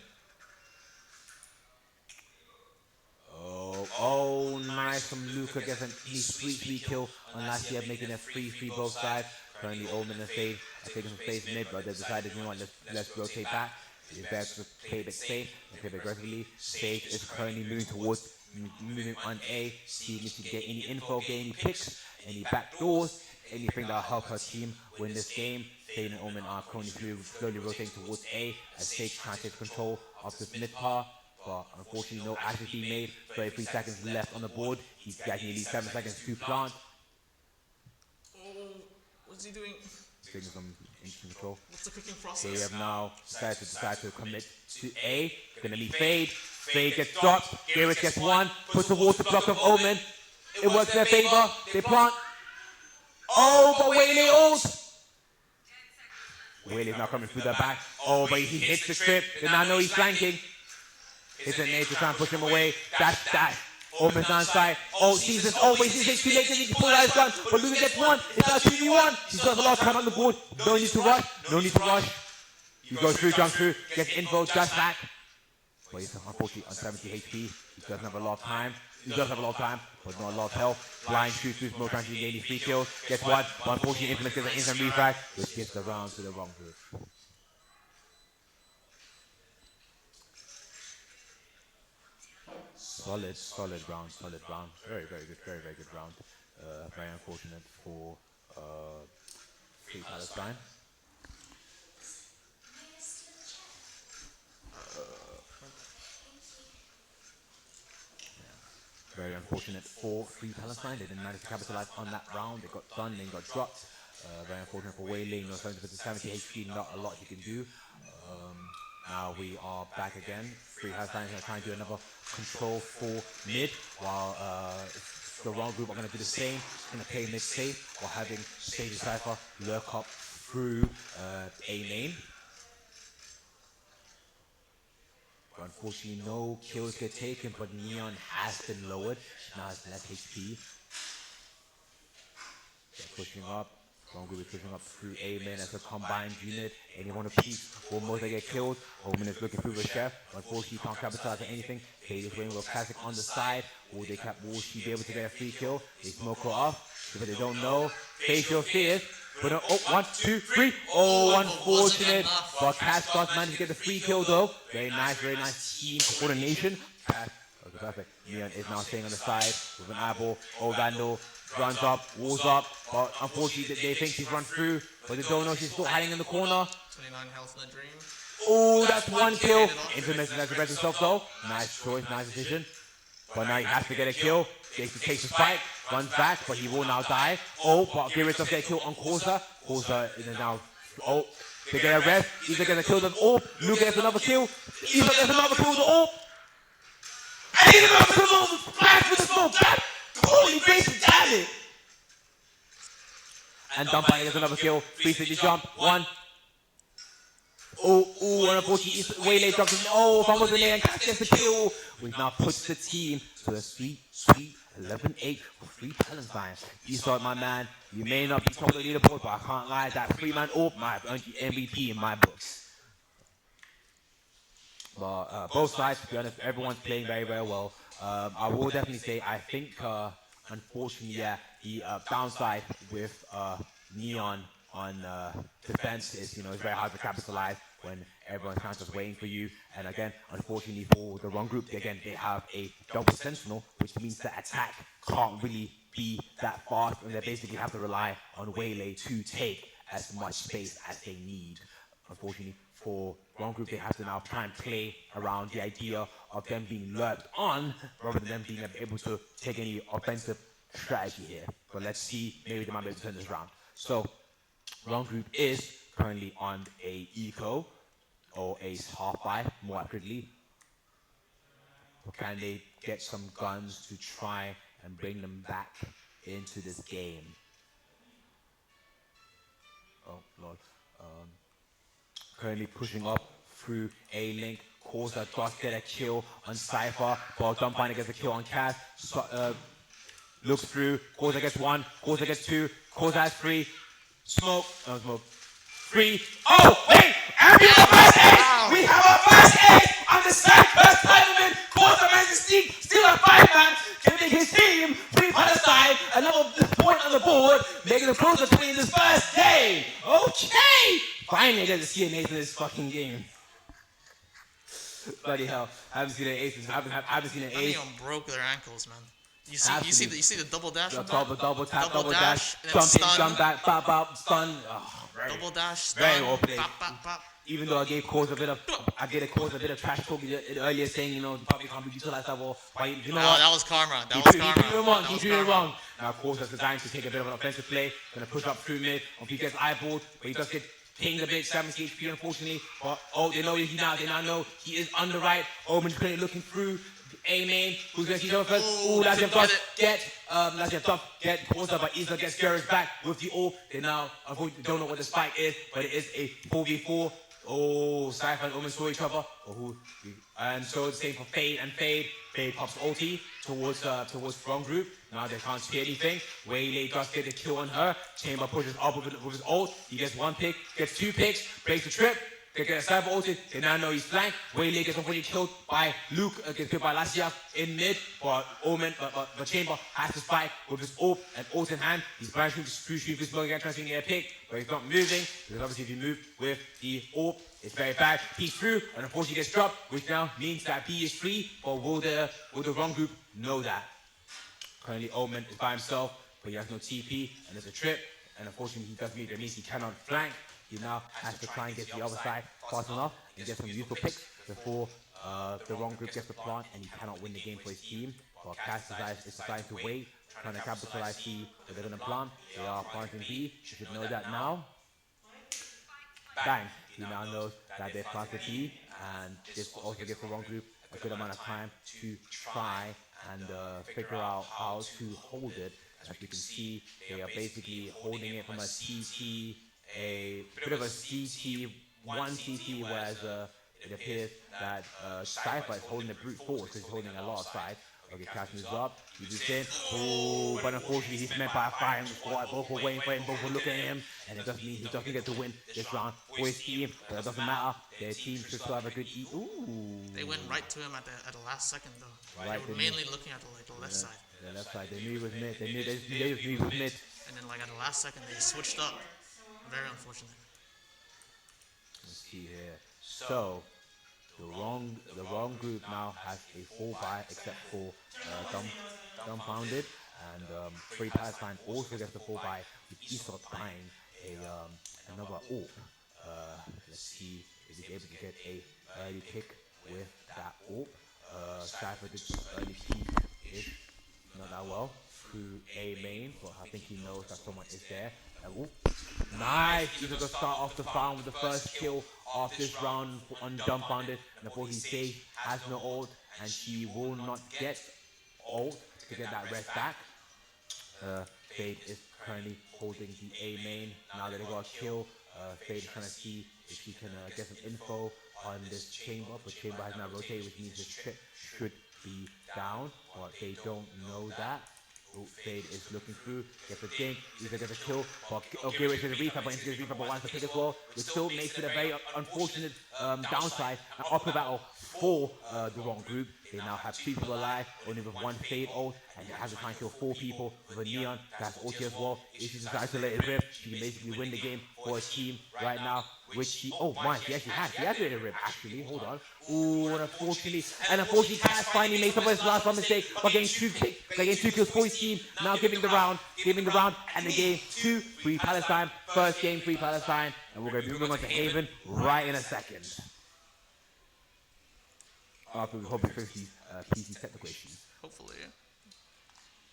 Nice from Luca gets a sweet kill on last year, making it 3-3 both sides. Currently, Omen and Fade are taking some space mid, but they decided, you know what, let's rotate back. It's better to play back safe and play back aggressively. Sage is currently moving on A, seeing if he can get any info, get any picks, any back doors, anything that'll help her team win this game. Fade and Omen are currently slowly rotating towards A as Sage tries to take control of this mid part. but unfortunately no action being made. 33 seconds left on the board. He's getting at least 7 seconds to plant. Oh, what's he doing? Taking some instant control. What's the cooking So process? we have now decided to commit to A. Gonna be Fade. Fade gets dropped. Garrett gets one. Puts the water block of Omen. It works in their favor. They plant. Oh, but Waylay ult. Waylay's now coming through the back. Oh, but he hits the trip. They now know he's flanking. Hits a nade to try and push him away. Dash. Omen's downside. Oh, sees this. Oh, wait, he's too late. He can pull out his gun. But Luca gets one. It's now 2v1. He's got a lot of time on the board. No need to rush. He goes through, jumps through, gets info, just back. But he's unfortunately on 70 HP. He doesn't have a lot of time. But not a lot of health. Blind shoots through smoke, trying to gain 3 kills. Gets one. Unfortunately, Infamous gets an instant refrag, which gives the round to the wrong group. Solid round. Very good round. Very unfortunate for Free Palestine. Very unfortunate for Free Palestine. They didn't manage to capitalize on that round. They got done, then got dropped. Very unfortunate for Waylay. No 70 HP, not a lot you can do. Now we are back again. Free Palestine is going to try and do another control for mid, while the wrong group are going to do the same. Going to play mid safe while having Sage Cypher lurk up through A main. Unfortunately, no kills get taken, but Neon has been lowered. She now has less HP. They're pushing up. Wrong group is pushing up through A main as a combined unit. Anyone who peeks will most likely get killed. Omen is looking through the chef. Unfortunately, can't capitalize on anything. Fade is waiting with Classic on the side. Will she be able to get a free kill? They smoke her off. If they don't know, face your fears. But oh, 1, 2, 3. Oh, unfortunate. But Cass does manage to get the free kill though. Very nice team coordination. Cass, okay, perfect. Neon is now staying on the side with an eyeball. Oh, Vandal runs up, walls up. But unfortunately, they think she's run through. But they don't know she's still hiding in the corner. 29 health in the dream. Oh, that's one kill. Infamous has to rest himself though. Nice choice, nice decision. But now he has to get a kill. Takes the spike, runs back, but he will now die. Oh, but Garrett does get a kill on Corsa. Corsa is now. Oh, they get a rest. Either gonna kill them all. Luke gets another kill. Either gets another kill to all. And he's another kill. Flash with the smoke. Holy gracious, damn it. And Dumpy gets another kill. 360 jump. 1. Oh, and unfortunately, Waylay drops him. Oh, if I wasn't there, and Cass gets the kill. Which now puts the team to a sweet 11-8 for Free Palestine. You saw it, my man. You may not be top of the leaderboard, but I can't lie. That 3-man AWP might have earned you MVP in my books. But both sides, to be honest, everyone's playing very well. I will definitely say, I think, unfortunately, the downside with Neon on defense is, it's very hard to capitalize when everyone's kind of just waiting for you. And again, unfortunately for the wrong group, again, they have a double sentinel, which means the attack can't really be that fast, and they basically have to rely on Waylay to take as much space as they need. Unfortunately for wrong group, they have to now try and play around the idea of them being lurked on rather than them being able to take any offensive strategy here. But let's see, maybe they might be able to turn this around. So wrong group is currently on a eco or a half buy, more accurately. Or can they get some guns to try and bring them back into this game? Oh lord. Currently pushing up through A link. Corsa does get a kill on Cypher, while Dumbbinder gets a kill on Cass. Looks through. Corsa gets 1. Corsa gets 2. Corsa has 3. Smoke. No smoke. 3. Oh, wait! And we have a first ace! We have a first ace on the SideQuest tournament! Corsa managed to sneak, still a 5-man, giving his team Free Palestine another point on the board, making them closer to winning this first game! Okay! Finally, I get to see an ace in this fucking game. Bloody hell. I haven't seen an ace. I haven't seen an ace. Neon broke their ankles, man. You see the double dash? Double tap, double dash, and then jump in, stun. jump back, pop, stun. Oh, Double dash, stun, very well played. pop. even though I gave cause a bit of trash talk earlier, saying you probably can't be utilized that well. But you know what? That was karma. That was karma. He wrong. That He was drew it karma. wrong. Now, of course, that's designed to take a bit of an offensive play. Gonna push up through mid. On he gets eyeballed, but he does get pinged a bit. 70 HP, unfortunately. But they know he now. They now know he is on the right. Omen's currently looking through. A main, who's going to see over first? Ooh, Laziev does get Corsa, but Isla gets Garrus back with the ult. They now, unfortunately, don't know what the spike is, but it is a 4v4. Oh, Cypher and Omen saw each other. And so the same for Fade and Fade. Fade pops ulti towards front group. Now they can't see anything. Waylay does get a kill on her. Chamber pushes up with his ult. He gets one pick, gets two picks, breaks the trip. They get a cyber ulted, they now know he's flanked. Waylay gets unfortunately killed by Luke, gets killed by Laziev in mid. But Omen, but Chamber has to spike with his ult and ult in hand. He's branching to shoot this again, trying to get a pick, but he's not moving. Because obviously if you move with the ult, it's very bad. He's through, and unfortunately gets dropped, which now means that B is free. But will the wrong group know that? Currently Omen is by himself, but he has no TP, and there's a trip. And unfortunately he does meet, that means he cannot flank. He now has to try and get to the other side fast enough and get some useful picks before the wrong group gets the plant, and he cannot win the game for his team. But Cass is deciding to wait, trying to capitalize C, but they're going to plant. They are planting B. You should know that now. Bang! He now knows that they planted B, and this also gives the wrong group a good amount of time to try and figure out how to hold it. As you can see, they are basically holding it from a CT, a bit of a CT, one CT, whereas it appears that Cypher is holding the brute force because he's holding a lot of side. Okay, Cass moves up, he moves in, oh, but unfortunately he's met by a fire in the squad. Both were waiting for him, both were looking at him, and it doesn't mean he doesn't get to win this round for his team, but it doesn't matter. Their team should still have a good eat. Ooh. They went right to him at the last second though. Right, they were mainly looking at the left side. The left side, they knew he was mid, they knew he was mid. And then like at the last second they switched up. Very unfortunate. Let's see here. So the wrong group now has a full buy except for dumbfounded, and Free Palestine also gets the full buy with Esot buying another AWP. Let's see if he's able to get a early pick with that AWP. Cypher did some early peek, not that well, through A main, but I think he knows that someone is there. Nice! He's going to start off the farm with the first kill of this round on dumbfounded. And of course, he says has no ult, and she will not get ult to get that rest back. Fade is currently holding the A main. Now that they got a kill, Fade is trying to see if he can get some info on this Chamber, but Chamber has now rotated, which means his trip should be down, but they don't know that. Fade is looking through, gets a dink, he's gonna get a kill, but Garrus gets a refab, but he's gonna wants to pick as well, which still makes it a very unfortunate downside, an upper battle for the wrong group. They now have 2 people alive, only with 1 Fade ult, and they have to try and kill 4 people with a Neon, that's ulti as well. If she decides to let it rip, she can basically win the game for a team right now, which she, oh my, she actually has let it rip actually, hold on. Ooh, and unfortunately, Cass finally makes up his last one mistake by getting 2 kills for his team, now giving the round, and the game to Free Palestine, first game Free Palestine, and we're going to be moving on to Haven right in a second. After we hopefully fix these PC technical issues. Hopefully.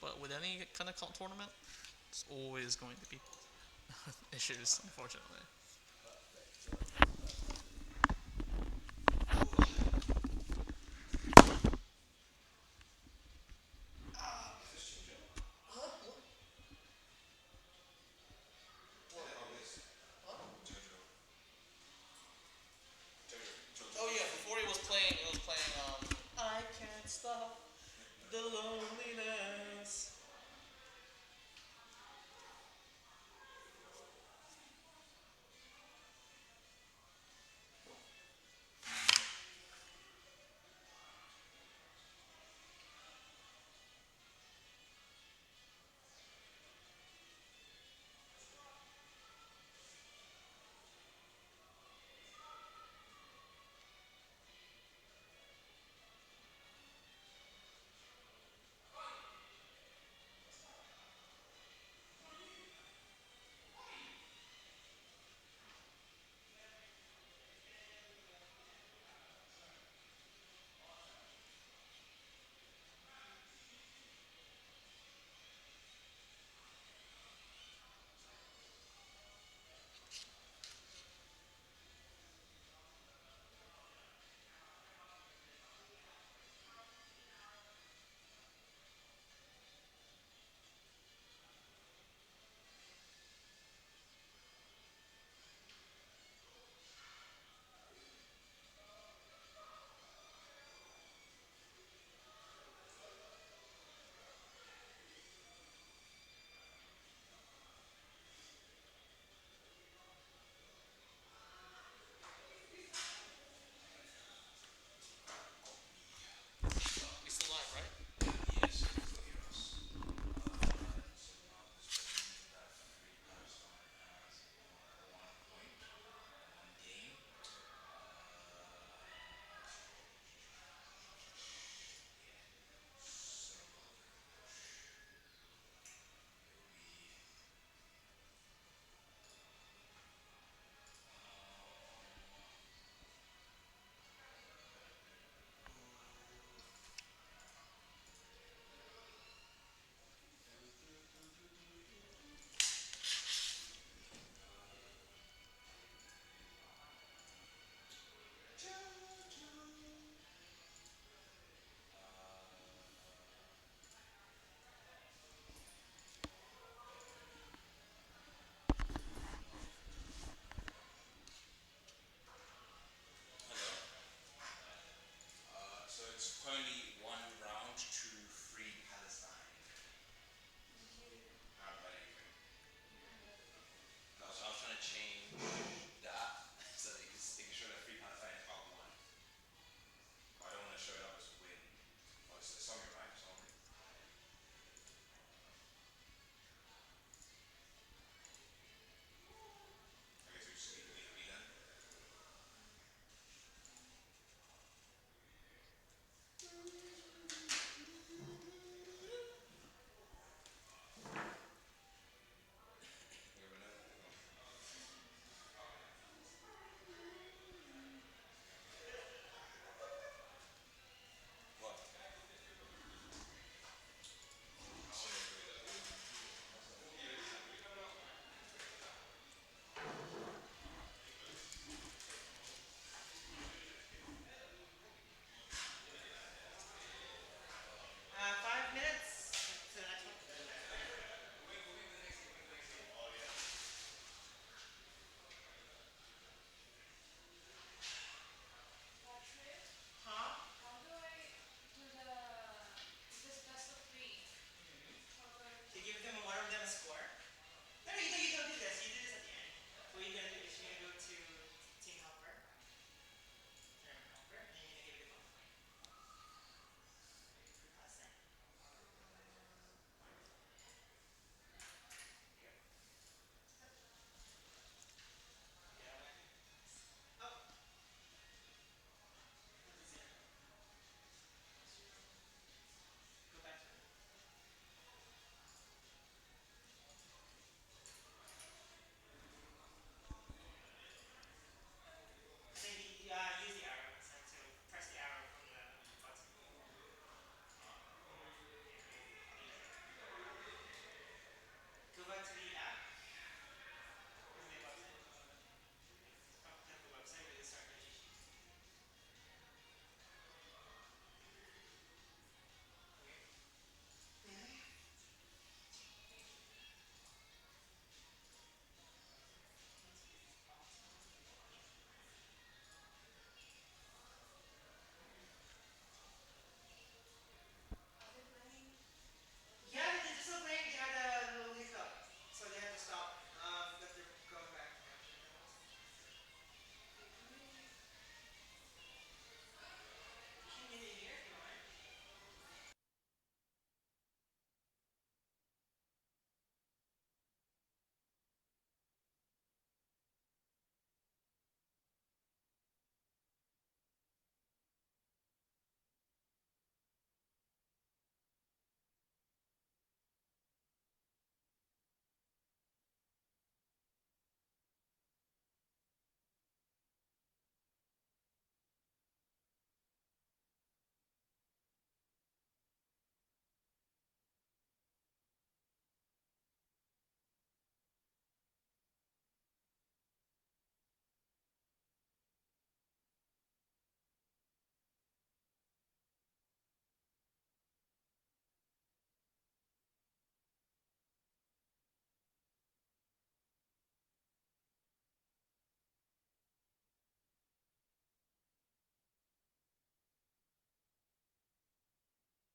But with any kind of tournament, it's always going to be issues, unfortunately. Oh yeah, before he was playing, I can't stop the loneliness.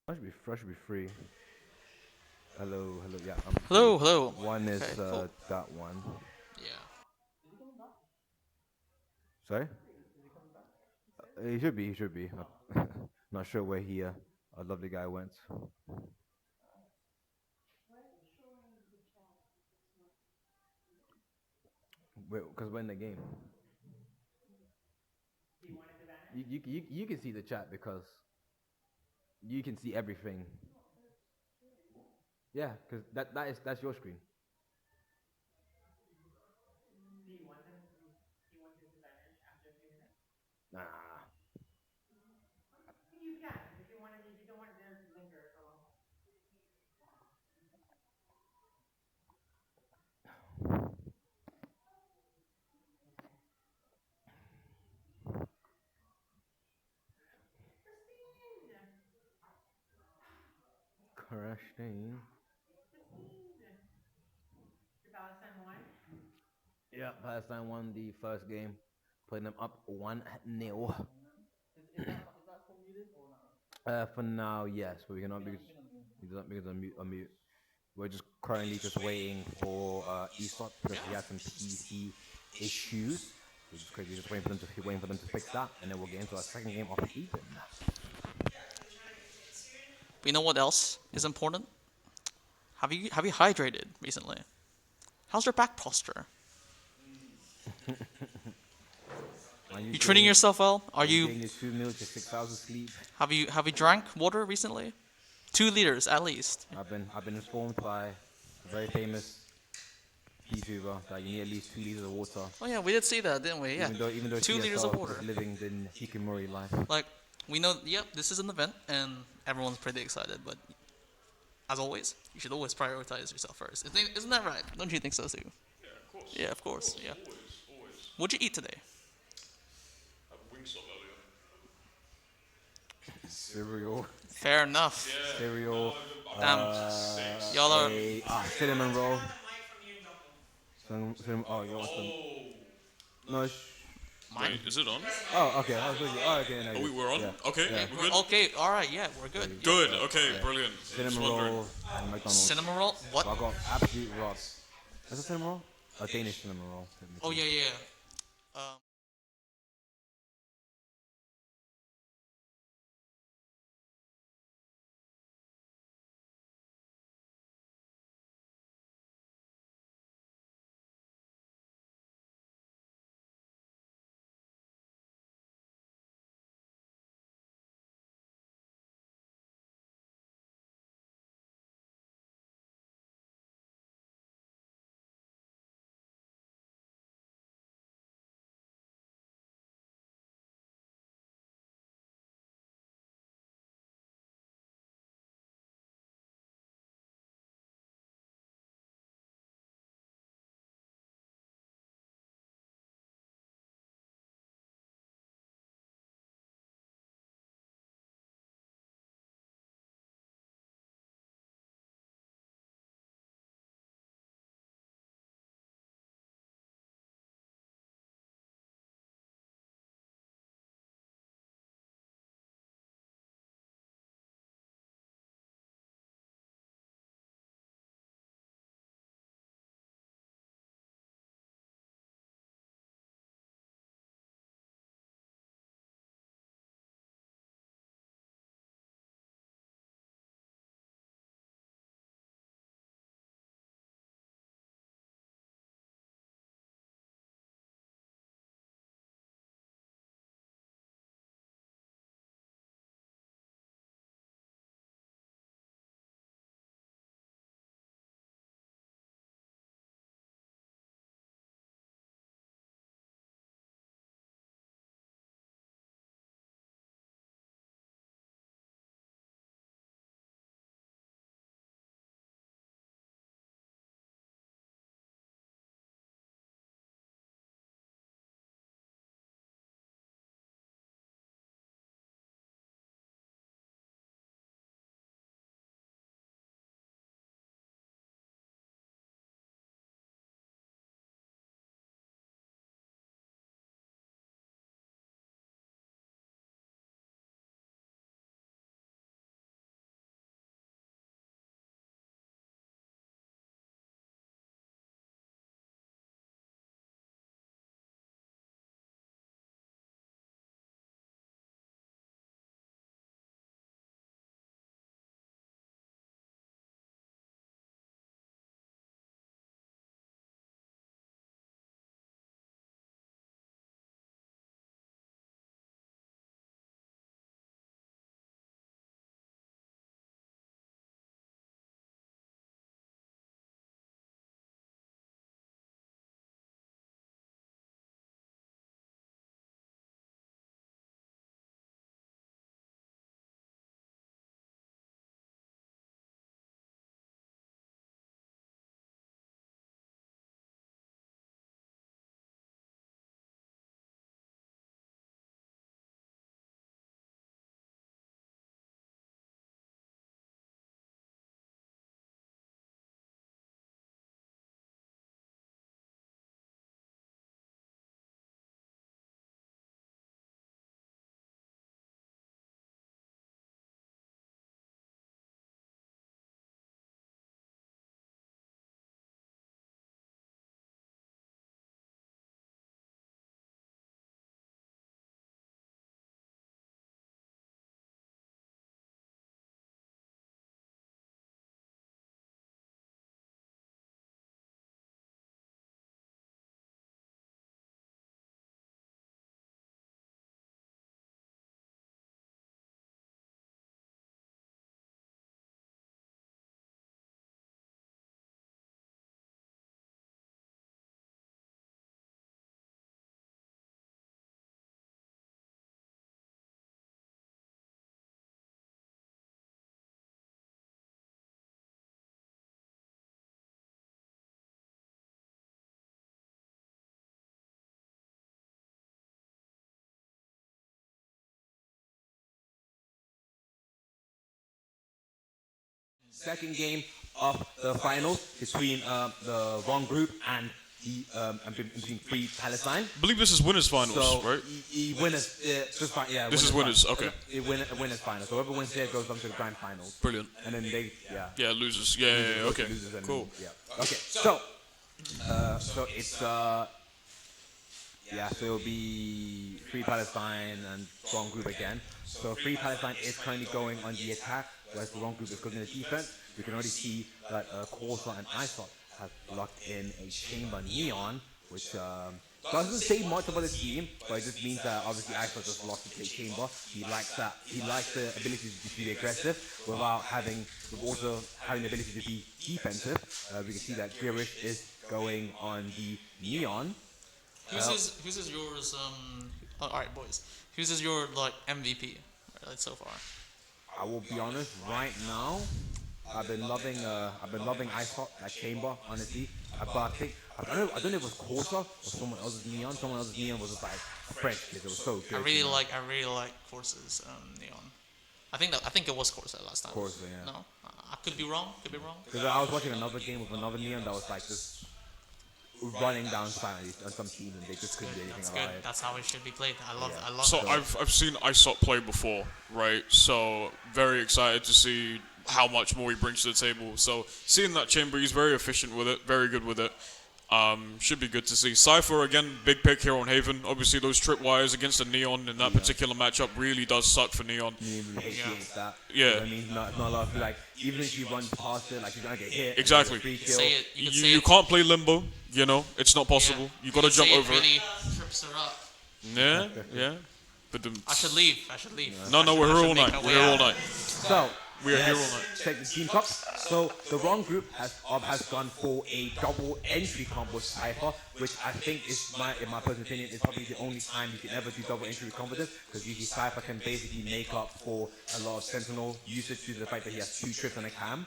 Should be free. Hello, hello. Yeah, I'm free. Hello, hello. One Okay, is cool. that one. Yeah. Sorry? He should be. He should be. Not sure where he, a lovely guy went. Because we're in the game. You can see the chat because you can see everything. Yeah, because that's your screen. Nah. Crashing. Yeah, Palestine won the first game, putting them up 1-0. For now, yes, but we cannot because I'm mute. We're just currently just waiting for Aesop because he had some PC issues. We're just waiting for them to fix that, and then we'll get into our second game of the evening. But you know what else is important? Have you hydrated recently? How's your back posture? Are You treating yourself well? Are you getting your 2 meals, your 6 hours of sleep? have you drank water recently? 2 liters at least. I've been informed by a very famous YouTuber that you need at least 2 liters of water, Oh yeah, we did see that, didn't we? Yeah. even though Two she liters of herself water. is living the hikikomori life. Like we know, yep, this is an event and everyone's pretty excited, but as always, you should always prioritize yourself first. Isn't that right? Don't you think so too? Yeah, of course. Yeah, of course. Yeah. Always. What'd you eat today? Had Wingstop earlier. Cereal, Fair enough. cereal, Damn. Y'all are. cinnamon roll. Oh, you want some? No. Mine? Wait, is it on? Oh, okay. I was thinking. Oh, okay. No, Oh, we were on? Yeah. Okay, Yeah. we're good? Okay, alright, yeah, we're good. Good, okay, brilliant. Cinnamon Just wondering. roll and McDonald's. Cinnamon roll? What? So I got absolute robbed. Is it cinnamon roll? A Danish cinnamon roll. Oh, yeah, yeah. Um, second game of the finals between the wrong group and between Free Palestine. I believe this is winners finals, So right? winners, yeah, This is winners, okay. Winners finals. So whoever wins there goes on to the grand finals. Brilliant. And then they, Yeah, losers. Yeah, okay. losers and Cool. Okay, so it's so it'll be Free Palestine and wrong group again. So Free Palestine is currently going on the attack, whereas the wrong group is going in the defense. You can already see that Corsair and ISOT have locked in a Chamber Neon, which doesn't say much about the team, but it just means that obviously ISOT just lost to play Chamber. He likes that. He likes the ability to be aggressive without also having the ability to be defensive. We can see that Girish is going on the Neon. Whose is yours? All right, boys. Whose is your like MVP so far? I will be honest. Right now, I've been loving ISOT at Chamber. Honestly, but I don't know if it was Corsair or someone else's Neon. Someone else's Neon was just like French because it was so good. I really like Corsair's Neon. I think it was Corsair last time. Corsair, yeah. No, I could be wrong. Because I was watching another game with another Neon that was like just running down silently on some teams and they just couldn't do anything That's about good. it. That's how it should be played. I love So it. I've seen ISOT play before, right? So very excited to see how much more he brings to the table. So seeing that Chamber, he's very efficient with it, very good with it. Should be good to see. Cypher again, big pick here on Haven. Obviously those tripwires against the Neon in that particular matchup really does suck for Neon. That. Yeah. I mean, not a lot of like even if you run past it, like you're gonna get hit. Exactly. You can say it. You can't play limbo, you know, it's not possible. Yeah. You gotta jump over it. Really trips her up. Yeah. But I should leave. No, we're here all night. We're here all night. So We are here all night. check the team cup. So the wrong group has gone for a double entry combo with Cypher, which I think is in my personal opinion, is probably the only time you can ever do double entry with combo this, because usually Cypher can basically make up for a lot of Sentinel usage due to the fact that he has 2 trips on a cam.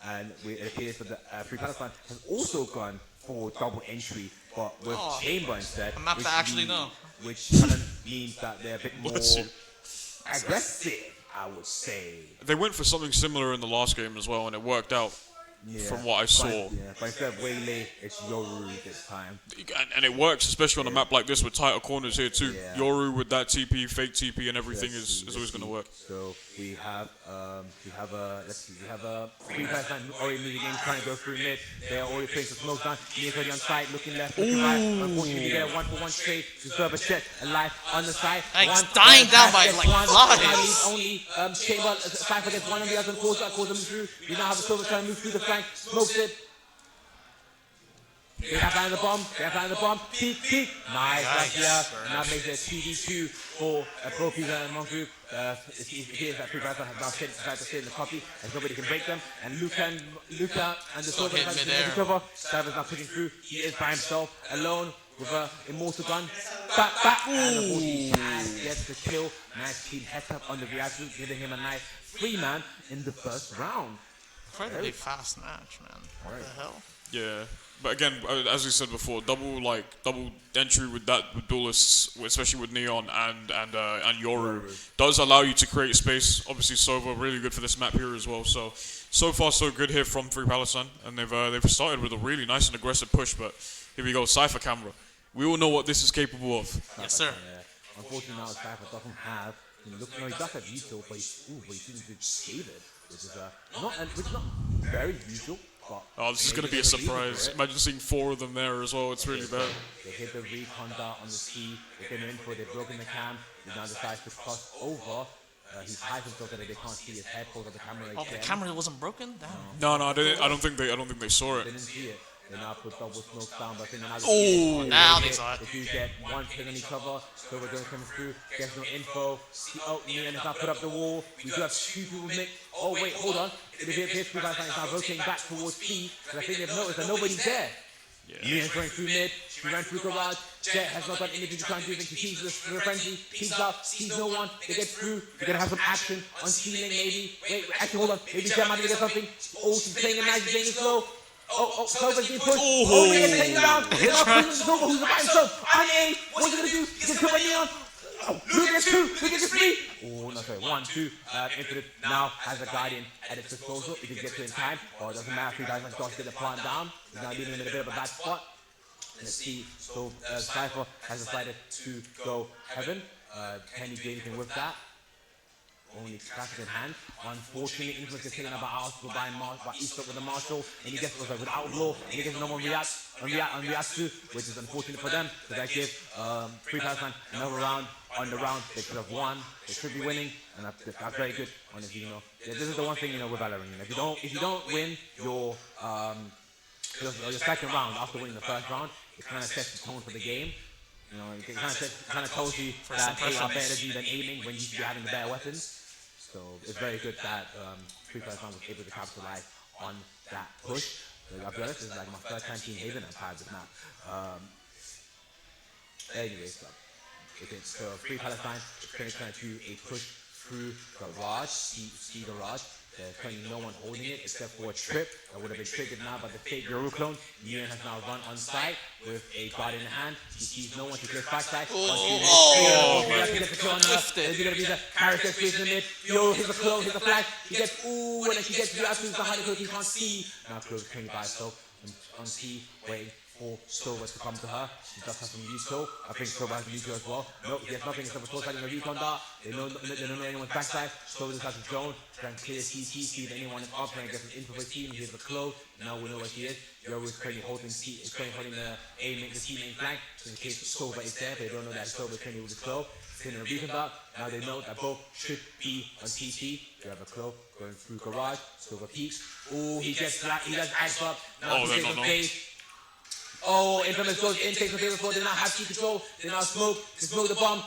And it appears that the Free Palestine has also gone for double entry, but with Chamber instead. A map that actually know. Which kind of means that they're a bit more Bless you. aggressive, I would say. They went for something similar in the last game as well, and it worked out from what I saw. But instead of Waylay, it's Yoru this time. And it works, especially on a map like this with tighter corners here too. Yeah. Yoru with that TP, fake TP, and everything is always going to work. So we have a Free Palestine already moving in, trying to go through mid. They are already playing some smoke down. He is already on side, looking left, looking right. Unfortunately, there 1-for-1 trade to serve a check. Alive on the side. Thanks, dying down by like flies. Only Chamber Cypher gets one on the other, calls them through. We now have a silver trying to move through the flank. Smokes it. They have landed the bomb. Peek. Nice right here. And that makes it a 2v2 for both people in one group. It appears that Free Palestine have now decided to stay in the copy as nobody can break them. And Luca and the Silver trying to make each other. Cypher's not pushing through. He is by himself, alone, with an immortal gun. Back. And unfortunately, Chaz gets the kill. Nice clean heads up on the reaction, giving him a nice 3-man in the first round. Incredibly fast match, man. What the hell? Yeah, but again, as we said before, double entry with duelists, especially with Neon and Yoru, does allow you to create space. Obviously, Sova really good for this map here as well. So far so good here from Free Palestine, and they've started with a really nice and aggressive push. But here we go, Cypher camera. We all know what this is capable of. Yes, sir. Unfortunately, now Cypher doesn't have. He does have usual, but he didn't do David, which is not very usual. Oh, this is going to be a surprise. Imagine seeing 4 of them there as well. It's really bad. They hit the recon dart on the ski. They get an info. They've broken the cam. He now decides to cross over. He's hides himself so that they can't see his head hold of the camera again. Oh, the camera wasn't broken? Damn. No, I don't think they saw it. They didn't see it. They now put double smoke down, but I think Now they saw it. They do get one ping on each other. Silver Jones coming through, gets no info. Neon has now put up the wall. We do have 2 people mid. Oh wait, hold on. It appears Free Palestine is now rotating back towards P, because I think they've noticed that nobody's there. Neon's going through mid. She ran through garage. Jet has not done anything to try and do anything. She sees the frenzy. Peeks up. Sees no one. They get through. They're gonna have some action on ceiling maybe. Wait, actually hold on. Maybe Jet might be get something. Oh, she's playing it nice. She's playing it slow. Silver's being pushed. They get taken down. They're not pushing Silver, who's by himself. On A. What's he gonna do? He gets killed by Neon. Oh, Luke gets 2, Luke gets 3. Oh, no, sorry, 1, 2. Infinite now has a Guardian at its disposal. He can get to it in time. Oh, it doesn't matter. 3 guys must dodge, get the plant down. He's now leaving him in a bit of a bad spot. Let's see. So Cypher has decided to go Heaven. Can he do anything with that? Only classic in hand. Unfortunately, Infamous gets taken out by Arsenal by Easter with the Marshall, and he gets with Outlaw, and he gets no one reacts on Reatsu, which is unfortunate for them, because that gives Free Palestine another round on the round. They could have won, they should be winning, and that's very good, honestly, you know. Yeah, this is the one thing, you know, with Valorant, you know, if you don't win your second round after winning the first round, it kind of sets the tone for the game. You know, it kind of tells you that they are better than aiming when you should be having the better weapons. So it's very good that Free Fire was able to capitalize on that push. I'll be honest, this is like my first time seeing Haven and Pirates now. Anyways, so Free Palestine is currently trying to do a push through Garage, see Garage. There's currently no one holding it except for a trip that would have been triggered now by the fake Yoru clone. Neon has now run on site with a guard in hand. He sees no one to clear backside. Gets the kill on her. There's going to be the character space in the mid. Yoru hits the clone, hits the flag. He gets, and then he gets Reatsu behind the clone. He can't see. Now Close is currently by herself on C, waiting for Silver to come to her. She does have some Yuko. I think Silver has Yuko as well. Nope, he has nothing except for Torch in a recon dart. They don't know anyone's backside. Silver just has a drone. Trying to clear CT, see if anyone is up, trying to get an info team. Here's the close. Now we know where she is. Yoru is currently holding C, is currently holding the A, the C main flank. So in case Silver is there, they don't know that Silver is currently with the Clo. In a recon dart. Now they know that both should be on TT. We have a Clo going through Garage. Silver peeks. Ooh, he gets flat, he does ice up. Now he takes a face. Oh, Infamous goes in, takes the favor for, they now have key control, they now smoke the bomb.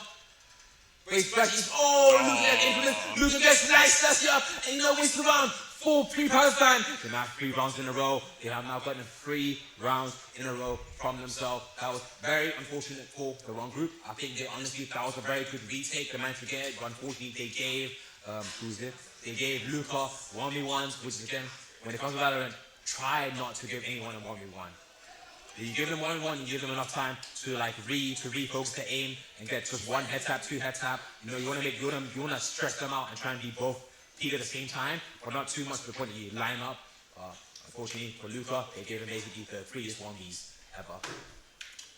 Waste flashes, Luke gets Infamous, Luke gets sliced, that's up, and you know, waste the round. 4-3 Palestine. They now have 3 rounds in a row. They have now gotten 3 rounds in a row from themselves. That was very unfortunate for the wrong group. I think they honestly, that was a very good retake. They managed to get it, but unfortunately they gave, who's it? They gave Luca 1v1s, which again, when it comes to Valorant, try not to give anyone a 1v1. You give them 1v1, you give them enough time to refocus the aim and get just 1 head tap, 2 head tap. You know, you want to stretch them out and try and be both peak at the same time, but not too much to the point that you line up. Unfortunately for Luca, they gave him basically the 3-1 1vs ever.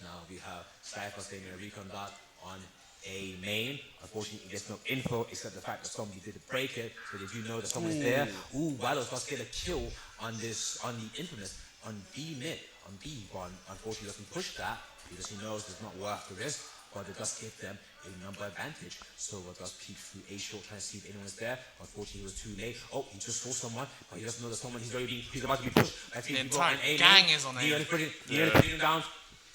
Now we have Cypher staying in a recon dart on a main. Unfortunately, he gets no info except the fact that somebody did break it, so they do know that someone is there. Ooh, Waddles does get a kill on the Infamous on B mid. On B, but unfortunately doesn't push that because he knows it's not worth the risk, but it does give them a number advantage. Silver does peek through A short, trying to see if anyone's there. Unfortunately, he was too late. Oh, he just saw someone, but he doesn't know that someone he's about to be pushed. The entire gang is on A. He only put it down.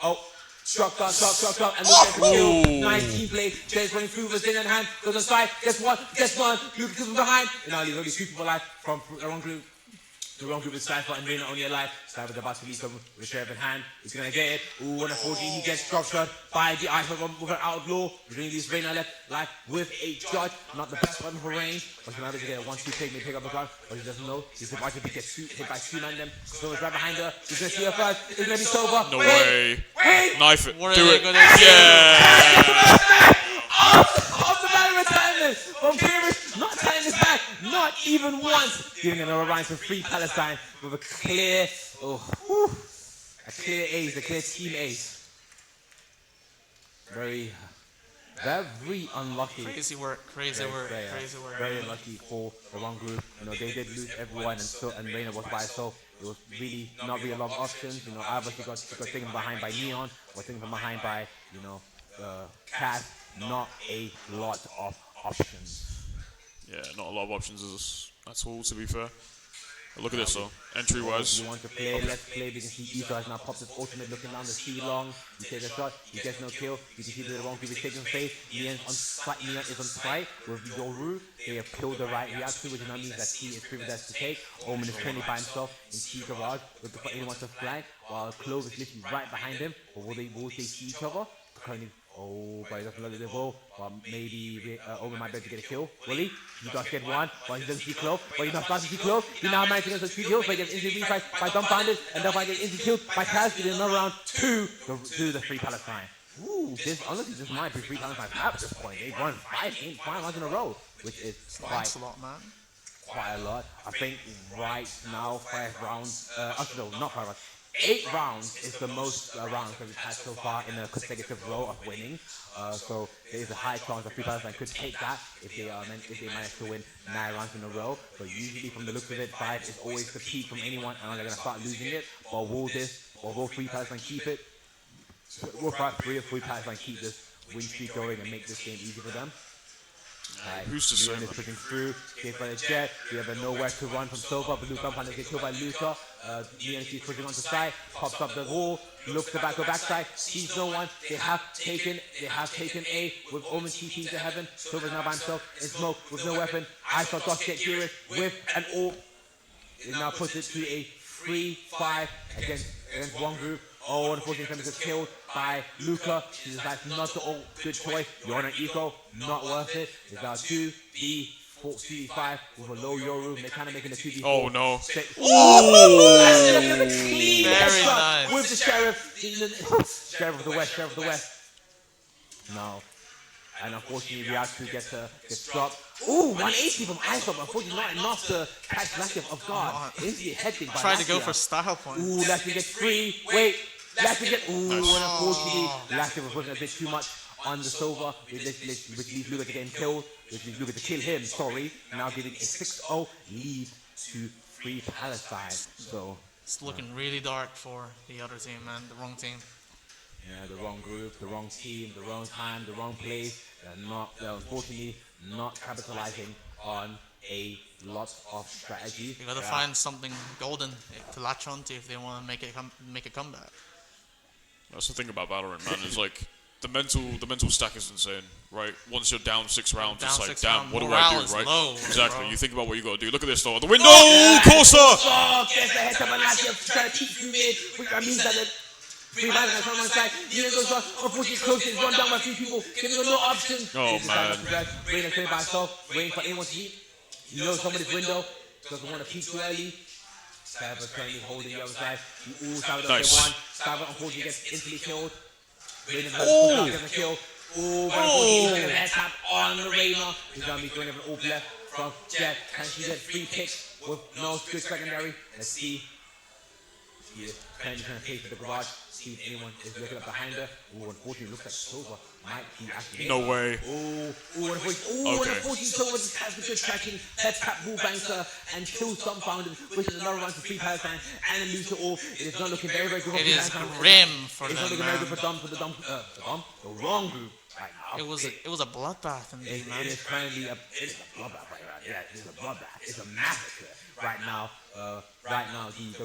Oh, struck, and look at the kill. Nice team play. Jay's running through with his in hand, goes inside, gets one, Lucas is behind. And now he's only 2 people alive from the wrong group. The wrong group is Cypher and Reina only alive. Cypher's about to leave him with a sheriff in hand. He's gonna get it. Ooh, and unfortunately he gets drop shot by the ice with an outlaw. Bringing these Reina left life with a judge. Not the best weapon for range. But he's able to get a 1-2 pick up the gun. But he doesn't know. He's about to get hit by 2 of them. So he's right behind her. He's gonna see her first. It's gonna be Silver. No way. Knife it. What Do it. Yeah. Off the battle retirement from Pyrrhus, not turning his back, not even once. Giving another round for Free Palestine with a clear, ace, a clear team ace. Very unlucky. Crazy work. Very unlucky for the wrong group. You know, they did lose everyone, and Reina was by herself. It was really not really a lot of options. You know, either she got taken behind by Neon or taken behind by, you know, Cat. Not a lot of options. Yeah, not a lot of options at all, to be fair. But look at this though, entry-wise. You want to play, let's play. We can see Eva has now popped his ultimate looking down the sea long. He takes a shot, he gets no kill. You can see that the wrong group is taking face. Neon is on site with Yoru. They have killed the right reaction, which now means that T is privileged to take. Omen is currently by himself in T garage with the anyone to flag, while Clove is literally right behind him. But will they see each other? Currently, but he doesn't let it go. But maybe Omen might be able to get a kill. Will he? He does get one, but he doesn't see Clove. But he's not starting to see Clove. He now manages to get 3 kills, but he gets instantly repriced by dumbfounded, and thereby gets instantly killed by Kaz in another round to the Free Palestine. Ooh, this might be Free Palestine at this point. They've won five rounds in a row, which is Thanks a lot, man. quite a lot. I think right now 5 rounds. Actually, no, not 5 rounds. 8 rounds is the most rounds that we've had so far in a consecutive row of winning. So there is a high chance that Free Palestine could take that if they manage to win 9 rounds in a row. But usually, from the looks of it, 5 is always the peak from anyone, and they're gonna start losing it. But will Free Palestine keep it? Will 3 or 4 Palestine keep this win streak going and make this game easy for them? Who's to say? Leon is pushing through, saved by the jet. We have a nowhere to run from Silva, but Luca Panda gets killed by Luca. Leon is pushing onto side, pops up the wall, looks to go backside, sees no one. They have taken A with Omen TP to heaven. Silva's now by himself in smoke with no weapon. I saw Doss get Gearish with an orb. It now puts it to a 3-5 against one group. Oh, unfortunately, Clemens is killed by Luca. She decides not to good choice. You're on an eco, not worth it. It's now 2v5 with a low Yoru. They're kind of making a 2v4. Oh no. Clean Very headshot nice. with the Sheriff. Sheriff of the West. No. And unfortunately, Ryatsu gets dropped. Ooh, 180 from ISOP. Unfortunately, not enough to catch Lashley off guard. Instantly heading by Tried to go Lashley. for style point. Ooh, Lashley gets free. Wait, Lashley gets. Ooh, and unfortunately, Lashley was pushing a bit too much on the Silva, which leaves Luca to get him killed, which leaves Luca to kill him. Sorry, now giving a 6-0 lead to Free Palestine. So It's looking really dark for the other team, man. The wrong team. yeah, the wrong group, the wrong team, the wrong time, the wrong place. They're unfortunately not capitalizing on a lot of strategy. You gotta find something golden to latch onto if they want to make a comeback. That's the thing about Valorant, man. Is like the mental stack is insane, right? Once you're down 6 rounds, Down it's like, 6 damn, rounds, what do morale I do, is right? low, Exactly. bro. You think about what you got to do. Look at this though. The window, Corsa. Oh, gets the head of Lashley, trying to keep through mid, which means that the Free Palestine on one side, Nina goes on, unfortunately close is run down by 3 people, giving him no option. Oh, man. Waiting playing by himself, waiting for anyone to eat. He knows somebody's window, doesn't want to peek too early. Cyber currently holding the other side. Cyber doesn't get one. Cyber unfortunately gets instantly killed. Raiden doesn't kill. Ooh, but unfortunately he's going to head tap on the Rainer. He's going to be going to an AWP left from Jet. Can she get 3 picks with no good secondary? Let's see. She is currently trying to pay for the garage. See if anyone is looking up behind her. Ooh, unfortunately looks like Silva might be actually. No way. Ooh, unfortunately Silva just has the good tracking. Head tap wall banker and kills Dumbfounded, which is another run for Free Palestine and then lose it all. It is not looking very, very good for It Free is Palestine. grim for It's not them, looking very man. good for the wrong group right now. It was a bloodbath indeed, man. It is currently a bloodbath right now. Yeah, it is a bloodbath. It's a massacre right now. The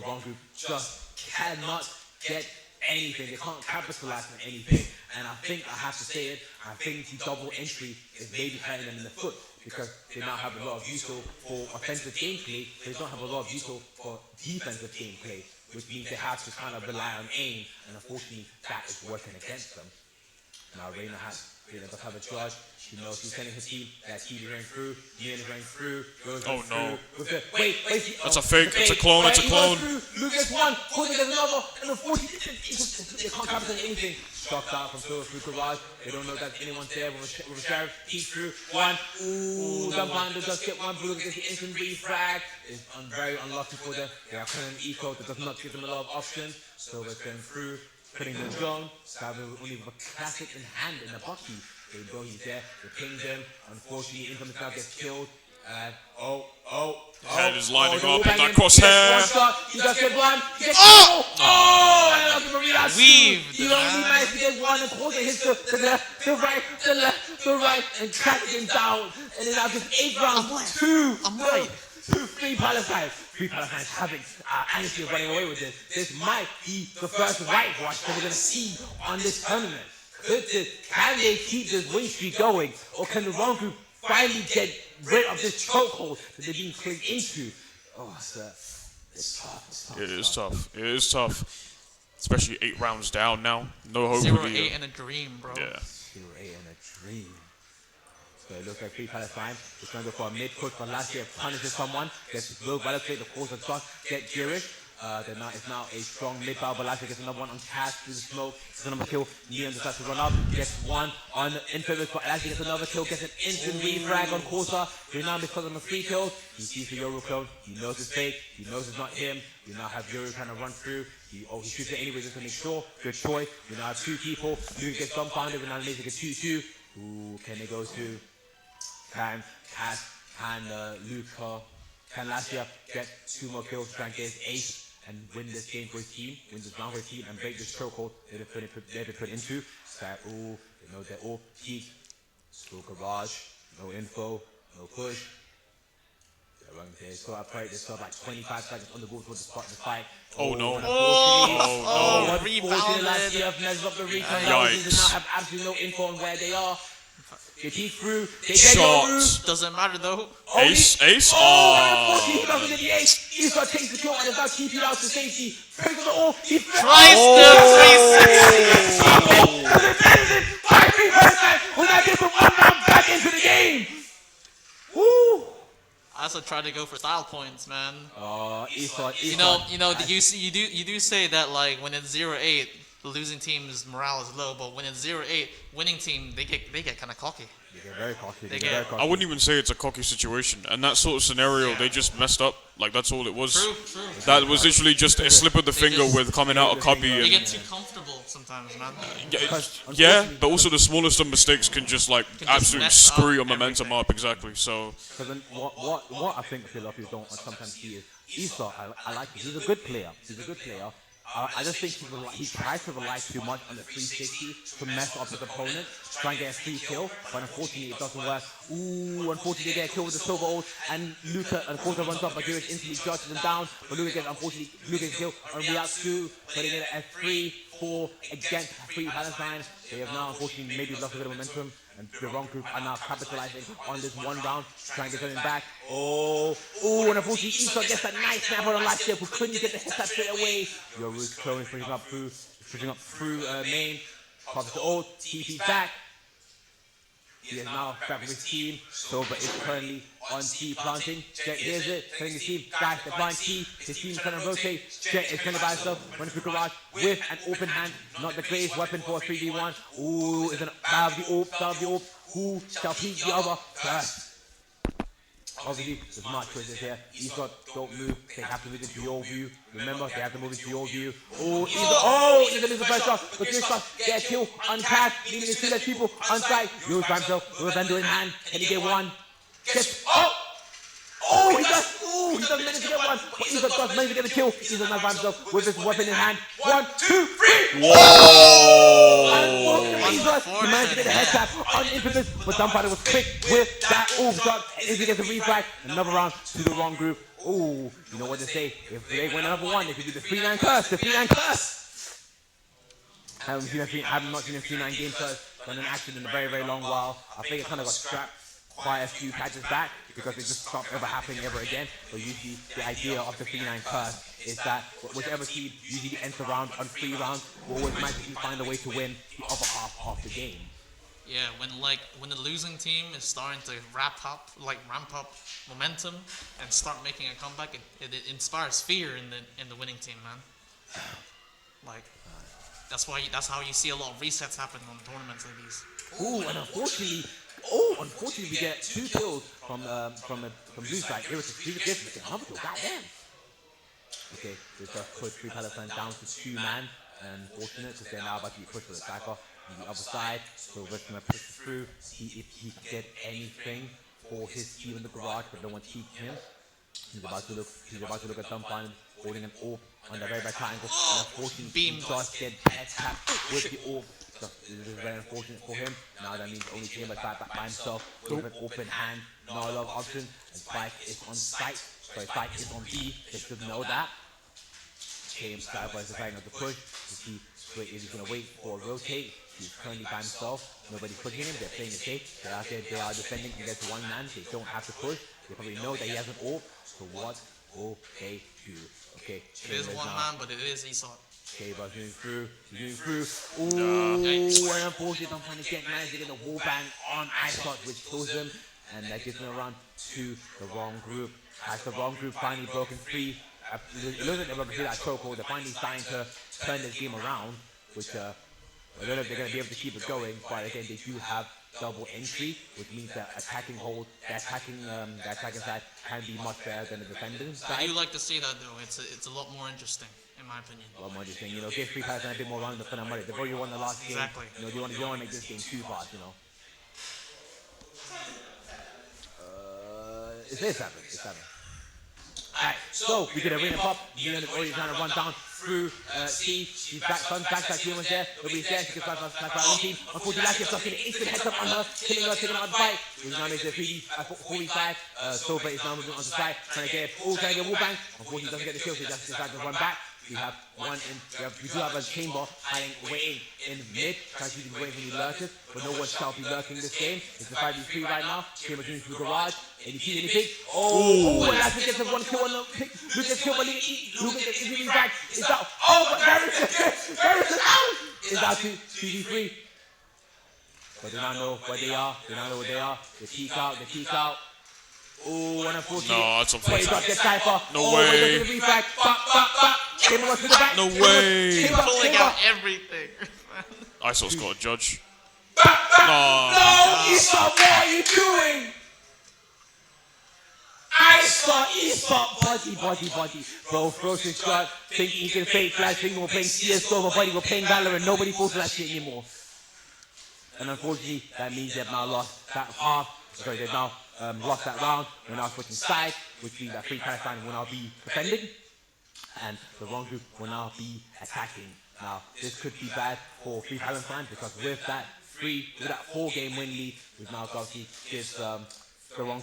wrong group just cannot get anything. They can't capitalize on anything. And I think I have to say it. I think the double entry is maybe hurting them in the foot because they now have a lot of use for offensive gameplay. They don't have a lot of use for defensive gameplay, which means they have to kind of rely on aim. And unfortunately, that is working against them. Now Reina does have a charge. She knows she's sending her team. That team is going through. Ian is going through. Oh no. Wait. That's a fake. It's a clone. It's a clone. Luke gets one. Corey gets another. And unfortunately, they can't capture anything. Shocked out from Silver through garage. They don't know that anyone's there with a sheriff. Peek through. One. Ooh, Dumbbinder does get one. Blue gets the instant refrag. It's very unlucky for them. They are killing eco. That does not give them a lot of options. Silver's going through. Putting the drone, Sabu only with a classic in hand in a bucky. They know he's there, they ping them. Unfortunately, Incoming Cloud gets killed. And Head is lining up on that He crosshair. gets 1 shot, he does get 1, he gets 2. And Lucky Maria Weaved, He only managed to get 1 and Corey hits the left, the right, and tracks him down. And then after 8 rounds, 2. I'm right. 3 Palestine. 3 Palestine having Anarchy running away with this. This might be the first whitewash that we're going to see on this tournament. Can they keep this win streak going? Or can the wrong group finally get rid of this chokehold that they're being put into? Oh, sir. It's tough. It is tough. It is tough. Especially 8 rounds down now. No hope. 0-8 in a dream, bro. Yeah. 0-8 in a dream. So it looks like Free Palestine is going to go for a mid push for last year, punishes someone, gets low validate the course of shot, get Jewish. It's now a strong mid battle, but Lashley gets another one on cast through the smoke. Gets another kill. Neon decides to run up. Gets one on the Infamous, but Lashley gets another kill. Gets an instant refrag on Corsa. We now because of the 3 kills. He sees the Yoru clone. He knows it's fake. He knows it's not him. We now have Yoru kind of run through. He shoots it anyway just to make sure. Good choice. We now have 2 people. Luke gets dumbfounded. We now make it a 2-2. Who can they go to? Can Luca, can Lashley get 2 more kills to try and get his ace and win this game for his team, win this round for his team, and break this chokehold they've been put into. So they're all peaked. School garage, no info, no push. They still have fight. They still have like 25 seconds on the board to start the fight. Oh no! Rebounded. Lashley messes up the recon. Yikes. They now have absolutely no info on where they are. They peek through. They Shot. Doesn't matter though. Ace. Ace. Oh, he doesn't get the ace. He's got to take the kill and is now keeping out to safety. Breaks on the all. He Tries to 5-3 when that gets the 1 round back into the game. Woo. I also try to go for style points, man. You know. You do say that like when it's 0-8, the losing team's morale is low, but when it's 0-8, winning team they get kind of cocky. They get very cocky. I wouldn't even say it's a cocky situation. And that sort of scenario, they just messed up. Like, that's all it was. True. That was literally just a slip of the finger with coming out a copy. They And get too comfortable sometimes, man. yeah, but also the smallest of mistakes can just, like, just absolutely mess screw up your momentum up. Exactly. So, Because then what I think a lot of people don't sometimes see is Esau. I like him. He's a good player. I just think he tries to rely too much on the 360 to mess up his opponent, try and get a free kill, but unfortunately it doesn't work. Unfortunately they get a kill with the silver ult, and Luca unfortunately runs up, but Garrett instantly judges him down, but Luca gets killed on React 2, putting it at 3-4 against Free Palestine. They have now unfortunately maybe lost a bit of momentum, and the wrong group are now capitalizing on this 1 round, trying to get something back. And unfortunately Esau gets that nice snap on the last ship, who couldn't get the headshot straight away. Yoru's clone is pushing up through main, pops the ult, TP back. He is now back with his team. Silver is currently on T planting. Jet hears it, telling his team, guys, they're flying T. His team is trying to rotate. Jet is trying to buy himself, running through garage with an open hand. Not the greatest weapon for a 3v1. Is an out of the orb. Who shall peek the other first? Obviously, the smart choices here. Esau don't move. They have to move into your view. Remember, they have to move into your view. He's gonna lose the first shot. But this shot, get a kill, uncast, leaving the 2 less people on site. Yours by himself, with a vendor in hand. Can he get 1? He doesn't manage to get 1. But Esau does manage to get a kill. He does not by himself with his weapon in hand. 1, 2, 3. He managed to get a head tap on Infamous, but Dumbfighter was quick with that shot. And he gets a reflag, another round to the wrong group. You know what they say. If they win another one, they could do the 3-9 curse. I have not seen a 3-9 game curse done in action in a very, very long while. I think it kind of got scrapped quite a few patches back because it just stopped ever happening ever again. But usually the idea of the 3-9 curse is that whichever seed usually ends the round on 3 rounds will always magically find a way to win the other half of the game. Yeah, when the losing team is starting to ramp up momentum and start making a comeback, it inspires fear in the winning team, man. Like that's how you see a lot of resets happen on tournaments like these. And unfortunately we get 2 kills from blue side. Here it's a difference. Another kill, goddamn. Okay, so it's just put Free Palestine down to 2 man. And fortunate because they're now about to be pushed to the cypher on the other side. So we're gonna push through, see if he can get anything for his team in the garage, but no one keeps him. He's about to look at Dumbfighter holding an orb on the very back triangle. And unfortunately he does get head tapped with the orb. So this is very unfortunate for him. Now that means only Chamber by himself with an open hand, not a lot of options. And Spike is on site. So Spike is on B. They should know that. Skyboy is deciding not to push. If he's going to wait for a rotate. He's currently by himself. Nobody's pushing him. They're playing it safe. They're out there. They are defending against 1 man. They don't have to push. They probably know that he has an orb. So what will they do? Okay. It is 1 man, but it is Esau. K-Buzz moving through. And unfortunately, Dumbfighter managed to get the wallbang on iShot, which kills him. And that gives him a run to the wrong group. As the wrong group finally broken free, it looks like they're about to do that chokehold. They're finally starting to turn this game around, which I don't know if they're going to be able to keep it going, but again, they do have double entry, which means that the attacking side can be much better than the defending I side. do like to see that though. It's a lot more interesting, in my opinion. A lot more interesting, give Free Palestine a bit more run for their money. They've already won the last game. Exactly. They don't want to make this game too fast, It's 7. It's 7. Alright, so we get a ring pop. Leon is already trying to run down through C. She's back humans there. Nobody's there. She gets back by one team. Unfortunately, Lasky is stuck in an instant heads up on her, killing her, taking her out of the fight. Which now makes it 45. Soba is now moving on the side, trying to get wall bang. Unfortunately, doesn't get the kill, so he just decides to run back. We have one in. We do have a chamber waiting in mid, trying to be waiting for the lurkers, but no one shall be lurking this game. It's the 5v3 right now. Chamber going through the garage. Anything? Oh, and Lasky gets the one kill on the pick. Luke gets killed by Luke gets easily back. It's out. Oh, but Garrison out! It's out to 2v3. But they now know where they are. They peek out. Oh, and unfortunately. No, that's unfortunate. Cypher. No way. The reback. Chamber runs to the back. No way. Pulling out everything. ISO's got a judge. No, Esop, what are you doing? Esop, body. Bro, frozen shot, thinking he can fake flash, thinking we're playing CSGO, but buddy, we're playing Valorant, nobody falls for that shit anymore. And unfortunately, that means they've now lost that half. Sorry, they've now lost that round. We're now switching sides, which means that Free Palestine will now be defending, and the wrong group will now be attacking. Now, this could be bad for Free Palestine because with that 4-game win lead, we've now got to give the wrong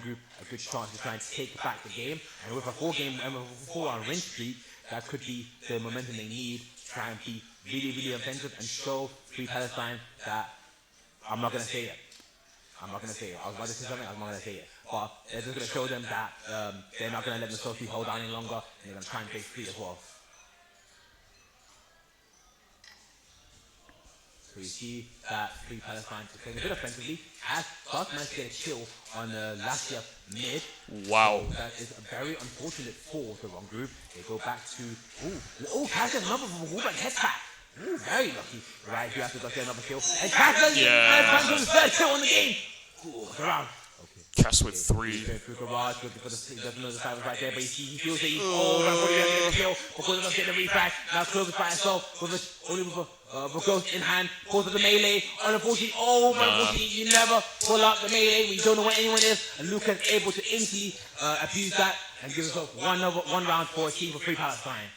group a good chance to try and take back the game. And with a 4-round win streak, that could be the momentum they need to try and be really offensive and show Free Palestine that I'm not going to say it. I was about to say something, I'm not going to say it. But they're just going to show them that they're not going to let themselves be held down any longer, and they're going to try and play free as well. So you see that Free Palestine is playing a bit offensively, as Dark managed to get a kill on last year mid. Wow. So that is very unfortunate for the wrong group. They go back to, Cass has another wallback head tap. Very lucky. Right, you have to get another kill. And Cass does his third kill on the game. Around. Cass with 3. Through garage, looking for he doesn't know the side was right there, but he feels that he's going to kill because of getting the repack. Now Clover's by himself with a ghost in hand, pulls up the melee. Unfortunately, you never pull out the melee when you don't know where anyone is. And Luke is able to instantly abuse that and give himself one round for a team for Free Palestine.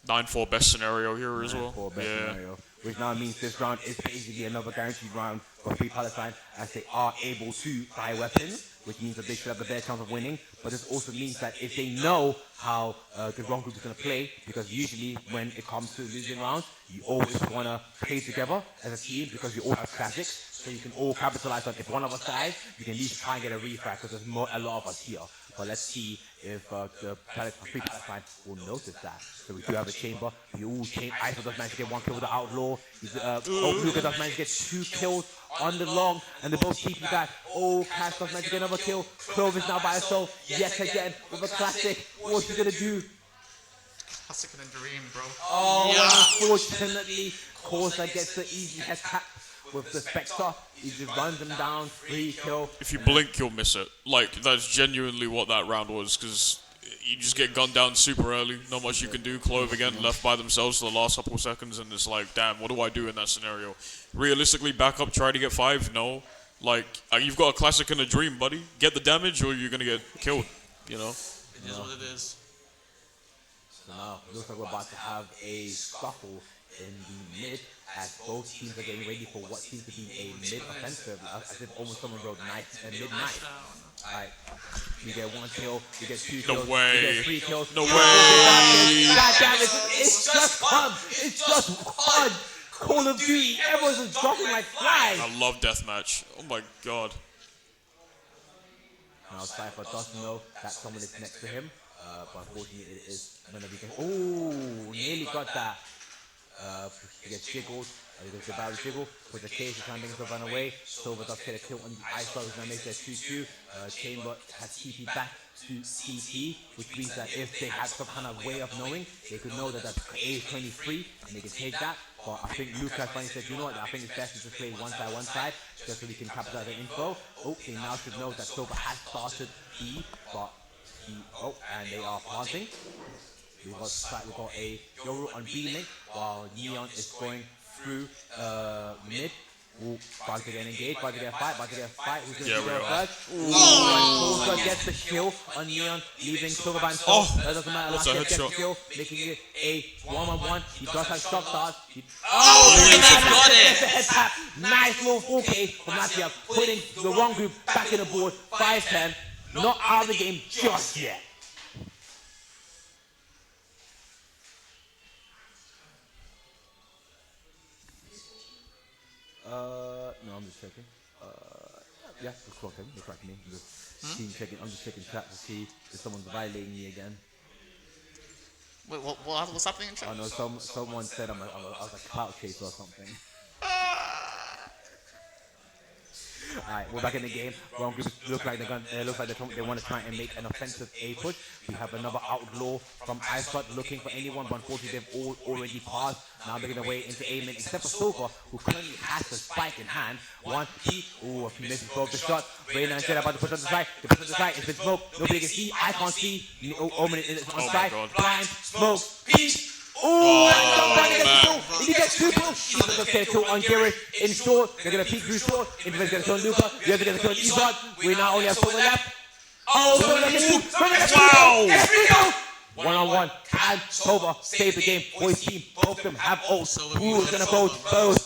9-4 best scenario here as well. Scenario, which now means this round is basically another guaranteed round for Free Palestine as they are able to buy weapons, which means that they should have a better chance of winning. But this also means that if they know how the wrong group is going to play, because usually when it comes to losing rounds, you always want to play together as a team because you all have classics, so you can all capitalize on if one of us dies, you can at least try and get a refract because there's a lot of us here. But let's see if the Free Palestine will notice that. So we do have a chamber. ISO does manage to get one kill with the outlaw. Luca does manage to get 2 kills on the long, and they both keep you back. Cass does manage to get another kill. Clover's now by herself yet again with a classic. What's he gonna do? Classic in a dream, bro. Unfortunately, Corsa gets the easy head tap with the Spectre. He just runs them down, 3 kill. If you blink, you'll miss it. Like, that's genuinely what that round was, because you just get gunned down super early. Not much you can do. Clove again, left by themselves for the last couple of seconds, and it's like, damn, what do I do in that scenario? Realistically, back up, try to get 5? No. Like, you've got a classic and a dream, buddy. Get the damage, or you're going to get killed, It is what it is. So now, it looks like we're about to have a scuffle in the mid, as both teams are getting ready for what seems to be a mid-offensive, as if almost someone wrote mid-knife. Alright, we get 1 kill, we get 2 kills, No way. we get 3 kills. No way. God damn it, it's just fun. It's just fun. Call of Duty, everyone's just dropping like flies. I love deathmatch. Oh my god. Now Cypher does know that someone is next to him, but unfortunately it is going to be... nearly got that. He gets jiggled. He goes to battle jiggle. With the cage, he's trying to make himself run away. Silver does get a kill on the ice. He's going to make that 2-2. Chamber has TP back to CT, which means that if they had some kind of way of knowing, they could know that that's A23 and they could take that. But I think Lucas finally said, you know what, I think it's best to just play one side, just so we can capitalize the info. Oh, they now should know that Silver has started B, but and they are planting. We've got a Yoru on B lane, while Neon is going through mid. Ooh, about to get engaged, about to get a fight, who's going to go first? Ooh, and Tulsa gets the kill on Neon, leaving Silver by himself. That doesn't matter, last gets the kill, making it a 1-on-1. He does have shock stars. Look at that, The head tap. Nice little 4K from Latvia, putting the wrong group back in the board, 5-10. Not out of the game just yet. No, I'm just checking. Yeah, it's close him. Looks like me. I'm just checking chat to see if someone's violating me again. Wait, what's happening in chat? Oh no, someone said I was a clout chaser or something. Alright, we're back in the game. Wrong group looks like they want to try and make an offensive A push. We have another outlaw from iSpot looking for anyone, but unfortunately they've all already passed. Now making their way into A main, except for Silver, who currently has the spike in hand. Ooh, he misses both the shots. Reyna and Jedi about to push on the side. They push on the side, it's been smoke. Nobody can see. I can't see. Omen is on side. Blind, smoke, peace. Ooh, he gets two kills. He's going to get a kill on Garrett in short. They're going to peek through short. Infinite's going to kill Luca. The other going to kill Ebot. We now only have Silver left. Oh, Silver left. Wow. Yes, we go. 1-on-1. Can Silver save the game? Boys team, both of them have ults. Who is going to go both?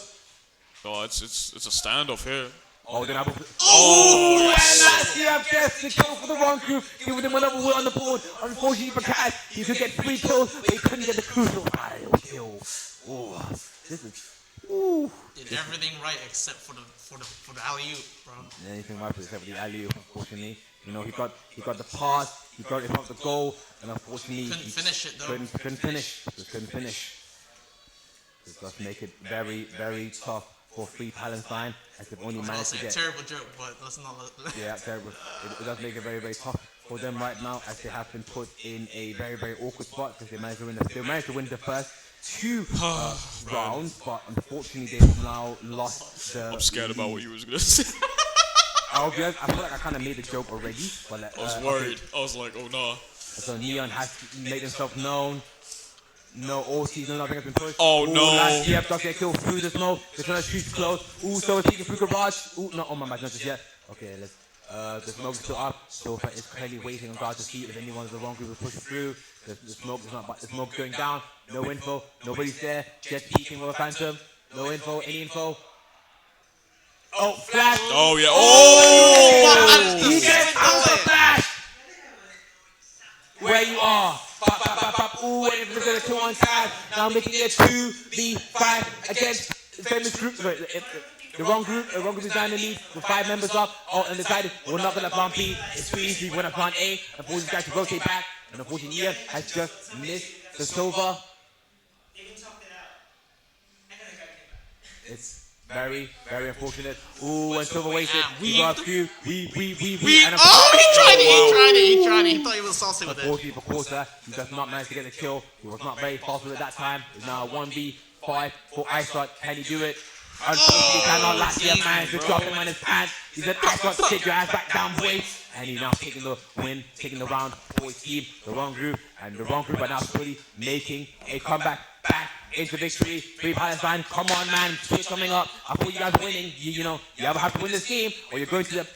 Oh, it's a standoff here. Oh, then and last year I've guessed the kill for the wrong group. He would have went over on the board. Unfortunately for Cat, he could get 3 kills, but he couldn't get the crucial kill. Ooh, this is. Ooh. Did everything right except for the alley-oop, bro. Anything right except for the alley-oop, unfortunately. You know, he got the pass, he got the goal, and unfortunately couldn't finish it though. Couldn't finish. This does make it very, very tough for Free Palestine, as they've only managed to get... a terrible joke, but let's not... Yeah, terrible. It does make it very, very tough for them right now, as they have been put in a very, very awkward spot, because they managed to win the first 2 rounds, but unfortunately they've now lost the... I'm scared about what you was going to say. I feel like I kind of made the joke already, but... I was worried. I was like, oh no. So Neon has made himself known. No, all season, nothing has been pushed. Oh no! Last year, does get killed through the smoke. They're trying to shoot close. Ooh, so is peeking through garage. Ooh, not on my match, not just yet. Okay, let's. The smoke is still up. Sofa is clearly waiting on guard to see if anyone of the wrong group will push through. The smoke is not, but the smoke going down. No info. Nobody's there. Just peeking with a phantom. No info. Any info? Oh, flash! Oh yeah! Oh! He gets out the flash. Where you are? Ooh, and it's going to kill on side. Now making it 2v5 against the famous group. The wrong group is down in the lead with 5 members up. Oh, and decided we're not going to plant B. It's too easy. We're going to plant A. And force these guys to rotate back. And unfortunately, Ian has just missed the silver. It's very, very unfortunate. Ooh, and Silver wasted. We got through. We. And He tried it. He thought he was saucy with it. Unfortunately for Quarter, he does not manage to get the kill. He was not very fast with it that time. It's now 1v5 for iShot. Can he do it? Unfortunately, he cannot. Last year managed to drop him on his pants. He said, iShot, take your ass back down, boy. And he's now taking the win, taking the round for his team. The wrong group. And the wrong group are now slowly making a comeback back into victory. Free Palestine, come on, man. Switch coming up. I thought you guys were winning. You know, you either have to win this game or you're going to the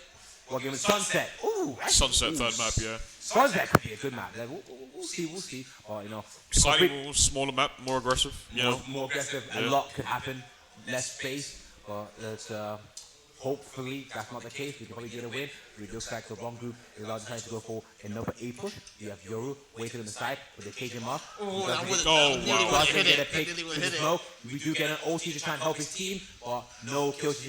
game of Sunset. Ooh, Sunset third map, yeah. Sunset could be a good map. We'll see. You know, Slightly smaller map, more aggressive. You know, more aggressive. A lot could happen. Less space, but it's hopefully that's not the case. We can probably get a win. We look like the wrong group is allowed to try to go for another A push. We have Yoru waiting on the side, but they cage him off. Oh, that wow. We do get an ulti to try and help his team, but no kills to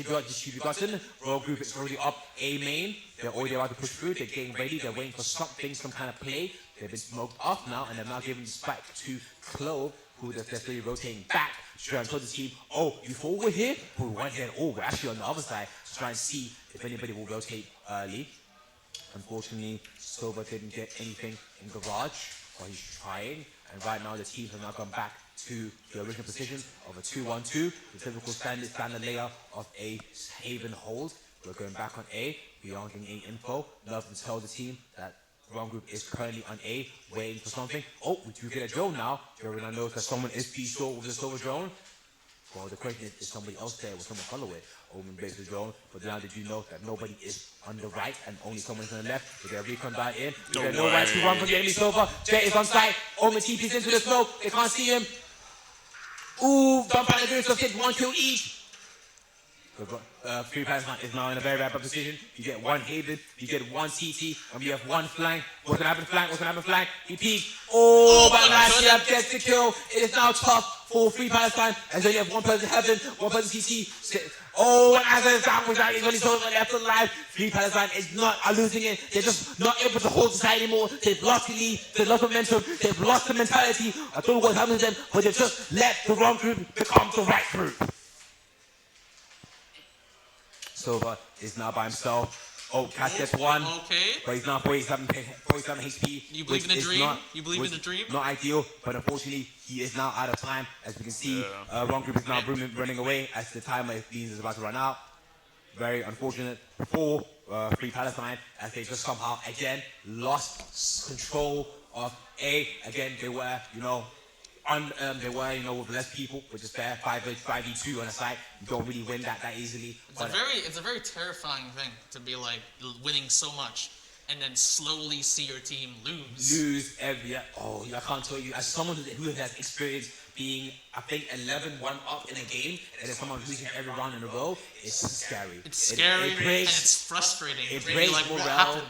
be gotten. Wrong group is already up A main. They're already about to push through. They're getting ready. They're waiting for something, some kind of play. They've been smoked off now, and they're now giving the spike to Clove, who they're slowly rotating back. Trying to tell the team, oh, before we're here, we went here. Oh, we're actually on the other side. To try and see if anybody will rotate early. Unfortunately, Silva didn't get anything in Garage, but he's trying. And right now, the teams have now gone back to the original position of a 2-1-2, the typical standard layer of a Haven hold. We're going back on A. We aren't getting any info. Love to tell the team that wrong group is currently on A, waiting for something. Oh, we do get a drone now. Everyone knows that someone is P-Store with a silver drone. Well, the question is somebody else there? Will someone follow it? Omen breaks the drone, but now did you know that nobody is on the right and only someone's on the left? With their recon die in, with their no right to run from the enemy sofa. Jet is on site. Omen TP's into the smoke. They can't see him. Ooh, Gunpowder doing some hit, 1 kill each. Free Palestine is now in a very bad position. You get 1 Haven, you get 1 CT, and we have 1 flank. What's gonna happen flank? What's gonna happen flank? He peeked. Oh, but Nice gets the kill. It is now tough for Free Palestine as they only have 1 person Heaven, 1 person CT. Oh, and as a sandwich out, he's only so left alive. Free Palestine is not losing it. They're just not able to hold the side anymore. They've lost the lead, they've lost momentum, they've lost the mentality. I don't know what's happening to them, but they've just let the wrong group become the right group. Silva is now by himself. Oh, Cass gets 1. Okay. But he's now 47 HP. You believe in a dream? You believe in a dream? Not ideal, but unfortunately, he is now out of time. As we can see, wrong group is now running away as the timer is about to run out. Very unfortunate for Free Palestine as they just somehow, again, lost control of A. Again, they were, with less people, which is fair. 5v2 on a site, you don't really win that easily. It's a very terrifying thing to be like winning so much and then slowly see your team lose. I can't tell you, as someone who has experienced being, I think, 11-1 up in a game, and then someone losing every round in a row, it's scary. It's scary and it's frustrating. It really breaks like morale.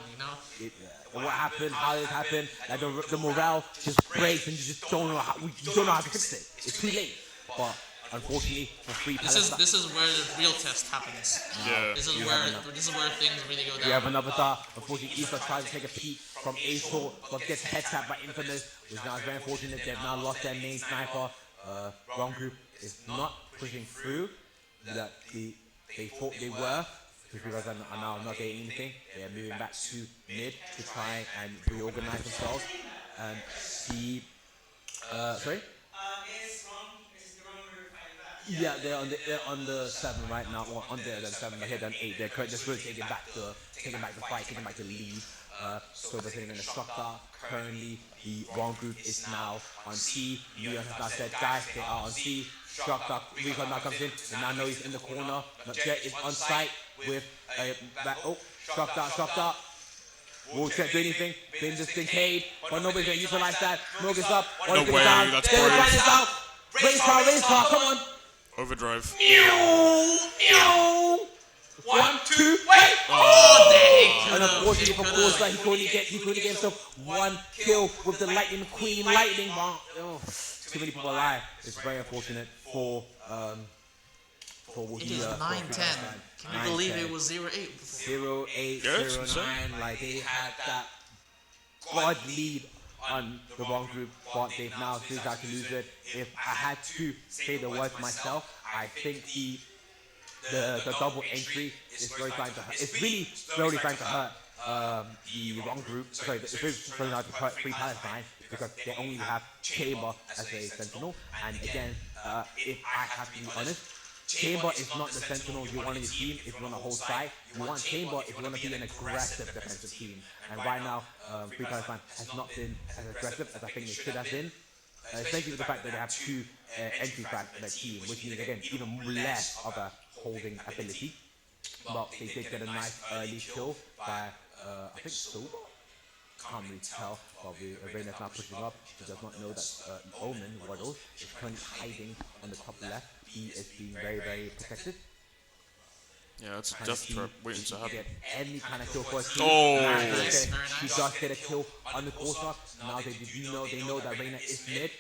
What happened, What happened? How did it happen? Like the morale just breaks, and you just don't know how to fix it. It's too late. But unfortunately, for Free Palestine, this is where the real test happens. Yeah. This is where things really go down. we have another thought. Unfortunately, Issa tries to take a peek from A short, but gets head tapped by Infamous, which now is very unfortunate. They've now lost their main sniper. Wrong group is not pushing through that they thought they were. Because are now not getting anything. They are moving back to mid to try and reorganize themselves and see. Sorry? Yeah, they're on the 7 right now. Well, on the 7, they're on 8. They're just really taking back the fight, taking back the lead. So they're sitting in the structure. Currently, the wrong group is now on C. Leon has now said, guys, they are on C. Structure, Recon now comes in, and now he's in the corner. Jet is on site with Structure. Will Jet do anything? Been just Kincaid, but nobody's gonna utilize that. Smoke is up. No way, that's brave. Out. Race car, come on. Overdrive. Meow. 1, 2, wait! Oh, And unfortunately for Corsa, he could only get himself 1 kill with the Lightning McQueen lightning bomb. Too many people alive. It's very unfortunate for it is 9-10. Can you believe it was 0-8? 0-8, 0-9. Like they had that God lead on the wrong group, but they've now decided to lose it. If I had to say the word myself, I think the double entry is very trying to hurt. It's really slowly trying to hurt the wrong group. Sorry, it's really trying to hurt Free Palestine because they only have Chamber as a sentinel. And again, if I have to be honest, Chamber is not the sentinel you want in your team if you want to hold side. You want Chamber if you want to be an aggressive defensive team. And right now, Free Palestine has not been as aggressive as I think they should have been. Especially with the fact that they have 2 entry frags in their team, which means again even less of a holding ability. But they did get a nice early kill by I think Silva. Can't really tell, but Reina's now pushing up. She does not know that Omen, Waddle, is currently hiding on the top left. He is being very, very protected. Yeah, it's a death trap waiting to happen. Get any kind of kill for a team. Oh! Nice. She does get a kill on the Corsa. Now they know that Reina is mid.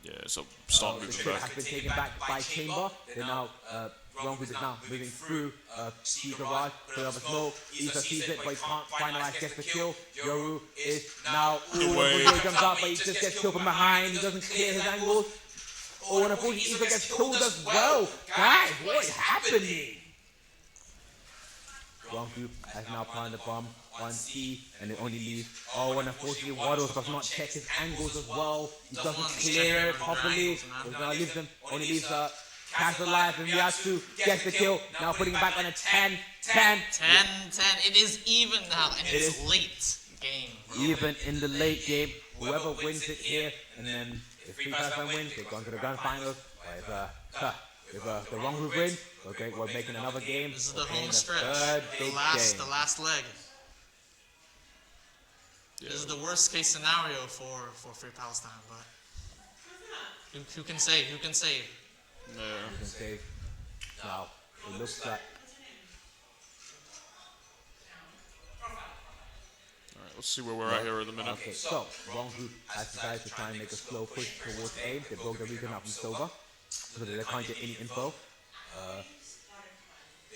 Yeah, so start The moving trip back. has been taken back by Chamber. They're now wrong group is now moving through. See Garage, put up a smoke. Issa sees it, but he can't finalize, gets the kill. Yoru is now Yoru jumps out, but he just gets killed from behind. He doesn't clear his angles. Oh, and unfortunately Issa gets killed as well. Guys, what is happening? Wrong group has now planted the bomb on C, and it only leaves. Oh, and unfortunately, Waddles does not check his angles as well. He doesn't clear it properly. Only leaves Cash alive, and Yasu gets the kill. Now putting it back on a 10. 10. It is even now, and it's late game. Bro. Even in the late game, whoever wins it here, and then if Free Palestine wins, they go on to the grand finals. If the wrong group wins, okay, we're making another game. This is the home stretch. The last leg. Yeah. This is the worst case scenario for Free Palestine, but who can say? Who can say? Yeah. Who can say? Now, it looks like. Alright, let's see where we're at here at the minute. Okay, so, wrong group has decided to try and make a slow push towards A. They broke the region up from Silver, so they can't get any info.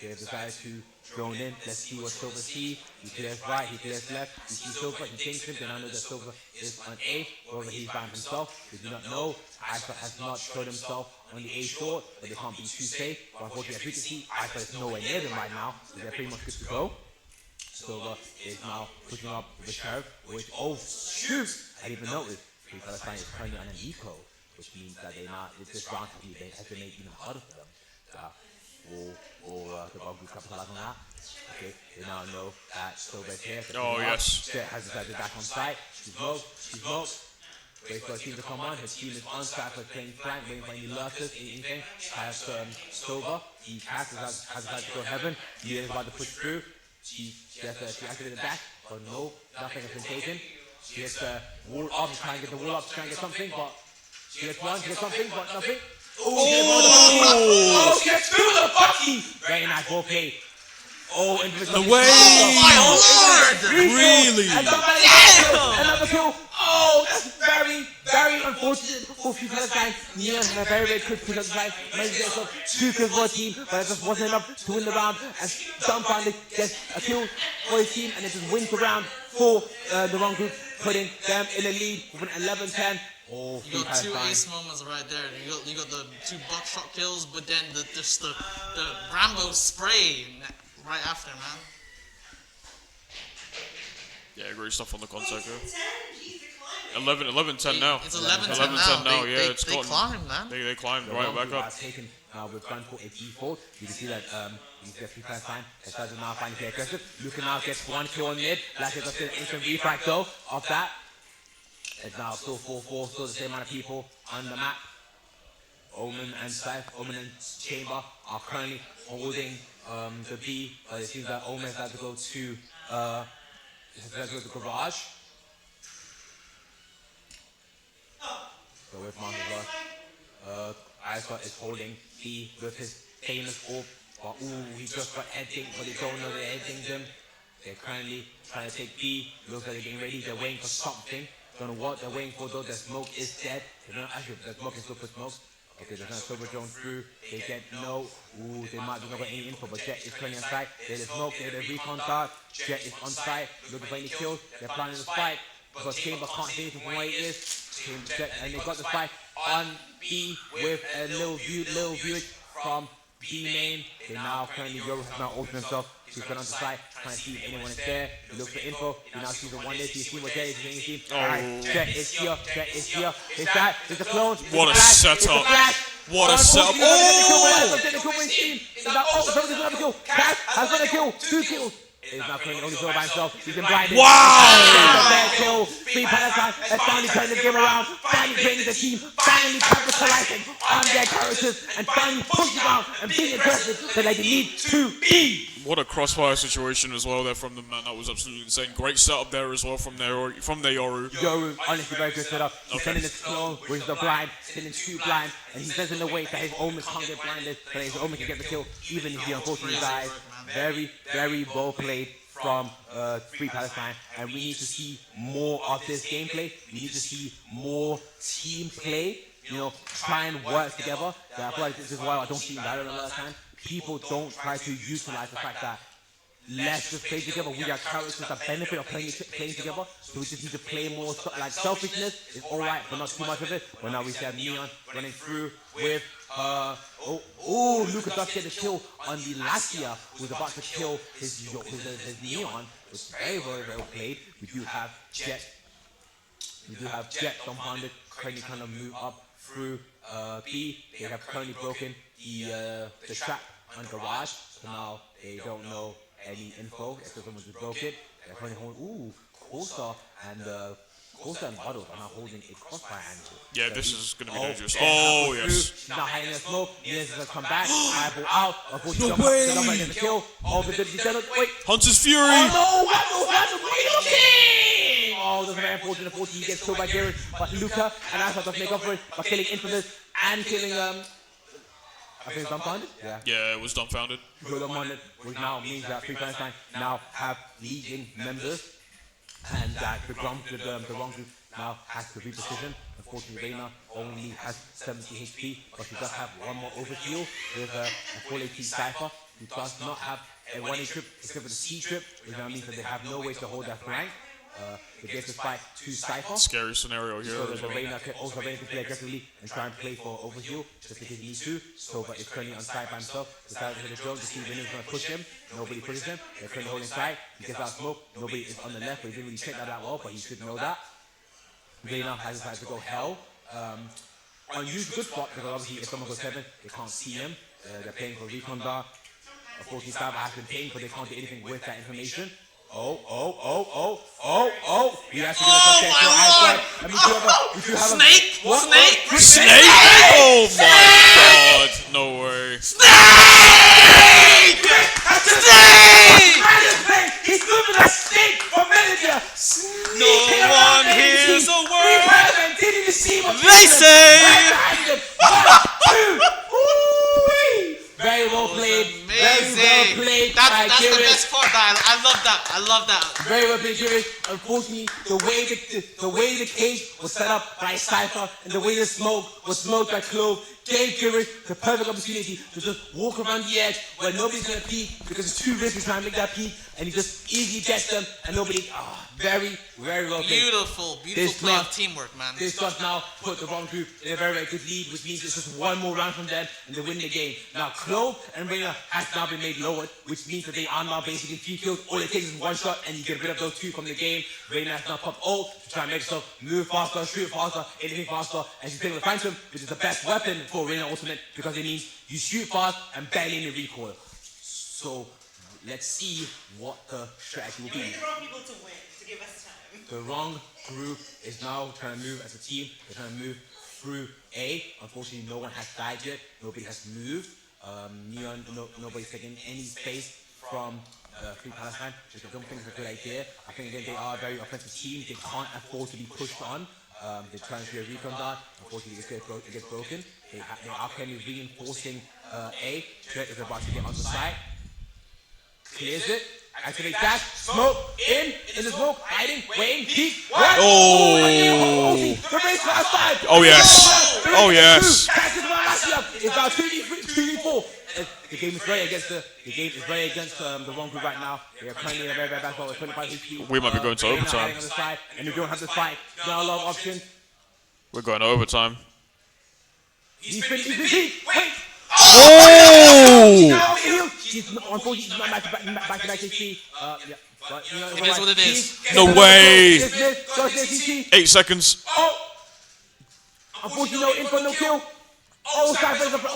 They have decided to drone in. Let's see what Silver sees. He clears right, he clears left. He sees Silver, he thinks him. Then I know that Silver is on A. However, he found himself. They do not know. Iceberg has not showed himself on the A short, but they can't be too safe. But unfortunately, as we can see, Iceberg is nowhere near them right now, so they're pretty much good to go. Silver is now pushing up the sheriff, which, oh shoot! I didn't even notice. Free Palestine is currently on an eco, which means that this round has been made even harder for them. The ball group capitalize on that. Okay, they now know that Silver is here. Oh, yes. Sept has decided to back on site. She smokes. Wait for a team to come on. Her team is on site for playing flank, waiting for any lurkers, anything. Has Silver. He has decided to go heaven. He is about to push through. She activated the dash, but no, nothing has been taken. She has the wall up, trying to get the wall up, trying to get something, but she has one, she has something, but nothing. Oh, she gets through the bucky! Very nice ball play. Oh, individual. The way! Oh my lord! Really? Another kill. Oh, that's very, very unfortunate for Free Palestine. Neon had a very, very quick push up side. Managed to get up 2 kills for a team, but it just wasn't enough to win the round. As Dumb finally gets a kill for his team, and it just wins the round for the wrong group, putting them in the lead with an 11-10. Oh, you got 2 ace moments right there. You got the 2 buckshot kills, but then the Rambo spray right after, man. Yeah, great stuff on the contact here. 11-10 now. It's 11-10 now. They, Yeah, it's they climbed, man. They climbed right back up. Taken with gun for a default. You can see that Free Palestine has started now finally play aggressive. Luca now gets 1 kill on mid. Like it's an instant refract though of that. It's now still 4-4, still the same amount of people on the map. Omen and Scythe, Omen and Chamber are currently holding the B, but it seems that Omen has had to go to the garage. So with Marcus Rush, Iceberg is holding B with his famous orb. But he just got heading, but they don't know they're heading them. They're currently trying to take B. Looks like they're getting ready. They're waiting for something. Don't know what they're waiting for though. The smoke is dead. They don't actually. The smoke is still for smoke. Okay, they're trying to silver drone through. They get no. They might not get any info, but Jet is currently on site. There's the smoke. There's the recon dart. Jet is on site, looking for any kills. They're planning the spike, but Chamber can't see anything from where he is. Jet, and they got the spike on B with a little view from B main. They now currently Euro has now opened himself. He's gone on the site, trying to see if anyone is there. He looks for info. He now sees the one there. He's seen what Jet is. He's seen. Alright, Jet is here. Jet is here. It's that. It's the clone. What a setup. What a setup. Oh! Somebody's another kill. Cash has got a kill. 2 kills. He's now playing only by himself. He's been blinded. Wow! Bad kill. Free Palestine has finally turned the game around. Finally training the team. Finally capitalizing on their characters. And finally pushing out and being aggressive so they need to be. What a crossfire situation as well there from the man. That was absolutely insane. Great setup there as well from their Yoru. Yoru, honestly, very good setup. He's sending his clone with the blind, sending 2 blind, and he says in the way that his Omen can't get blinded, but his Omen can get the kill, even if he unfortunately dies. Very, very well played from Free Palestine, and we need to see more of this gameplay. We need to see more team play. You know, try and work together. I feel like this is why I don't see Valorant a lot of time. People don't try to utilize the fact that let's just play together. We are characters the benefit of playing together. So we just need to play more. Like selfishness is alright, but not too much of it. But now we see Neon running through with Luca does get the kill on the Lassia, who's about to kill his Neon. It's very, very well played. We do have Jet dumbfounded, currently trying to move up through B. They have currently broken the trap on Garage, so now they don't know any info. If someone just broke it, they're currently holding. Costa and Waddle are now holding a crossfire angle. Yeah, this is going to be dangerous. Oh, yes. She's now hiding in the smoke. Yes, going to come back. Eyeball out. Unfortunately, jump up and get the kill. Oh, the good. Wait. Hunter's Fury. Oh, no. Waddle. King. Oh, this is very unfortunate. Unfortunately, he gets killed by Garrett. But Luca and Asha does make up for it by killing Infamous and killing, I think it's dumbfounded? Yeah, it was dumbfounded. Dumbfounded, which now means that Free Palestine now have Legion members. And that the wrong group now has to reposition. Unfortunately, Reina only has 70 HP, but she does have one more overheal with a full AP Cypher, who does not have a 1A trip except for the C trip, which now means that they have no way to hold their flank. They get to fight 2 Cypher. Scary scenario here. So that the Reina can also play aggressively and try and play for overheal just in case he needs to. So, but it's currently on side by himself. Decided to hit a drone to see if anyone's going to push him. Nobody pushes him. They're currently holding side. He gets out smoke. Nobody is on the left, but he didn't really check that out well, but he should know that. Reina has decided to go hell. Unusual good spot because obviously if someone goes 7, they can't see him. They're playing for Recon Dar. Unfortunately, Cyber has been paying, but they can't do anything with that information. Oh. We actually get a touchdown. I mean, we do have Snake? What? Snake? Oh my god. No way. Snake! He's moving a snake from manager. No one hears a word Didn't see what they say. Very well played. Amazing. Very well played. That's the best part. I love that. Very well played, Juric. Unfortunately, the way the cage was set up by Cypher and the way the smoke was smoked by Clove gave Juric the perfect opportunity to just walk around the edge where nobody's going to peek because it's too risky trying to make that peek, and he just easily gets them and nobody. Very, very well played. Beautiful play of teamwork, man. This does now put the wrong group in a very, very good lead, which means it's just one more round from them and they win the game. Now, Clove and Reina has now been made lowered, which means that they are now basically 3 kills. All it takes is 1 shot and you get rid of those 2 from the game. Reina has now popped ult to try and make herself move faster, shoot faster, anything faster, and she's taking the Phantom, which is the best weapon for Reina Ultimate because it means you shoot fast and barely any recoil. So, let's see what the strategy will be. We need the wrong people to win to give us time. The wrong group is now trying to move as a team. They're trying to move through A. Unfortunately, no one has died yet. Nobody has moved. Neon, nobody's taking any space from Free Palestine, which I don't think is a good idea. I think again, they are a very offensive team. They can't afford to be pushed on. They're trying to do a recon dart. Unfortunately, it gets broken. They are currently reinforcing A. Threat is about to get on the side. Clears it. Activate dash, smoke, in the smoke, hiding, waiting, peek, what? Oh. The race to outside. Oh yes. Oh yes. It's now 2v4. The game is very against the wrong group right now. They are currently in a very bad battle with 25 HP. We might be going to overtime. On the side, and we don't have to fight. There are a lot of options. We're going to overtime. He's busy. Wait. Oh! Unfortunately, he's not back to back HP. Yeah. But, you know, It is what it is. No way. 8 8 seconds. Oh! Unfortunately, no info, no kill. Oh,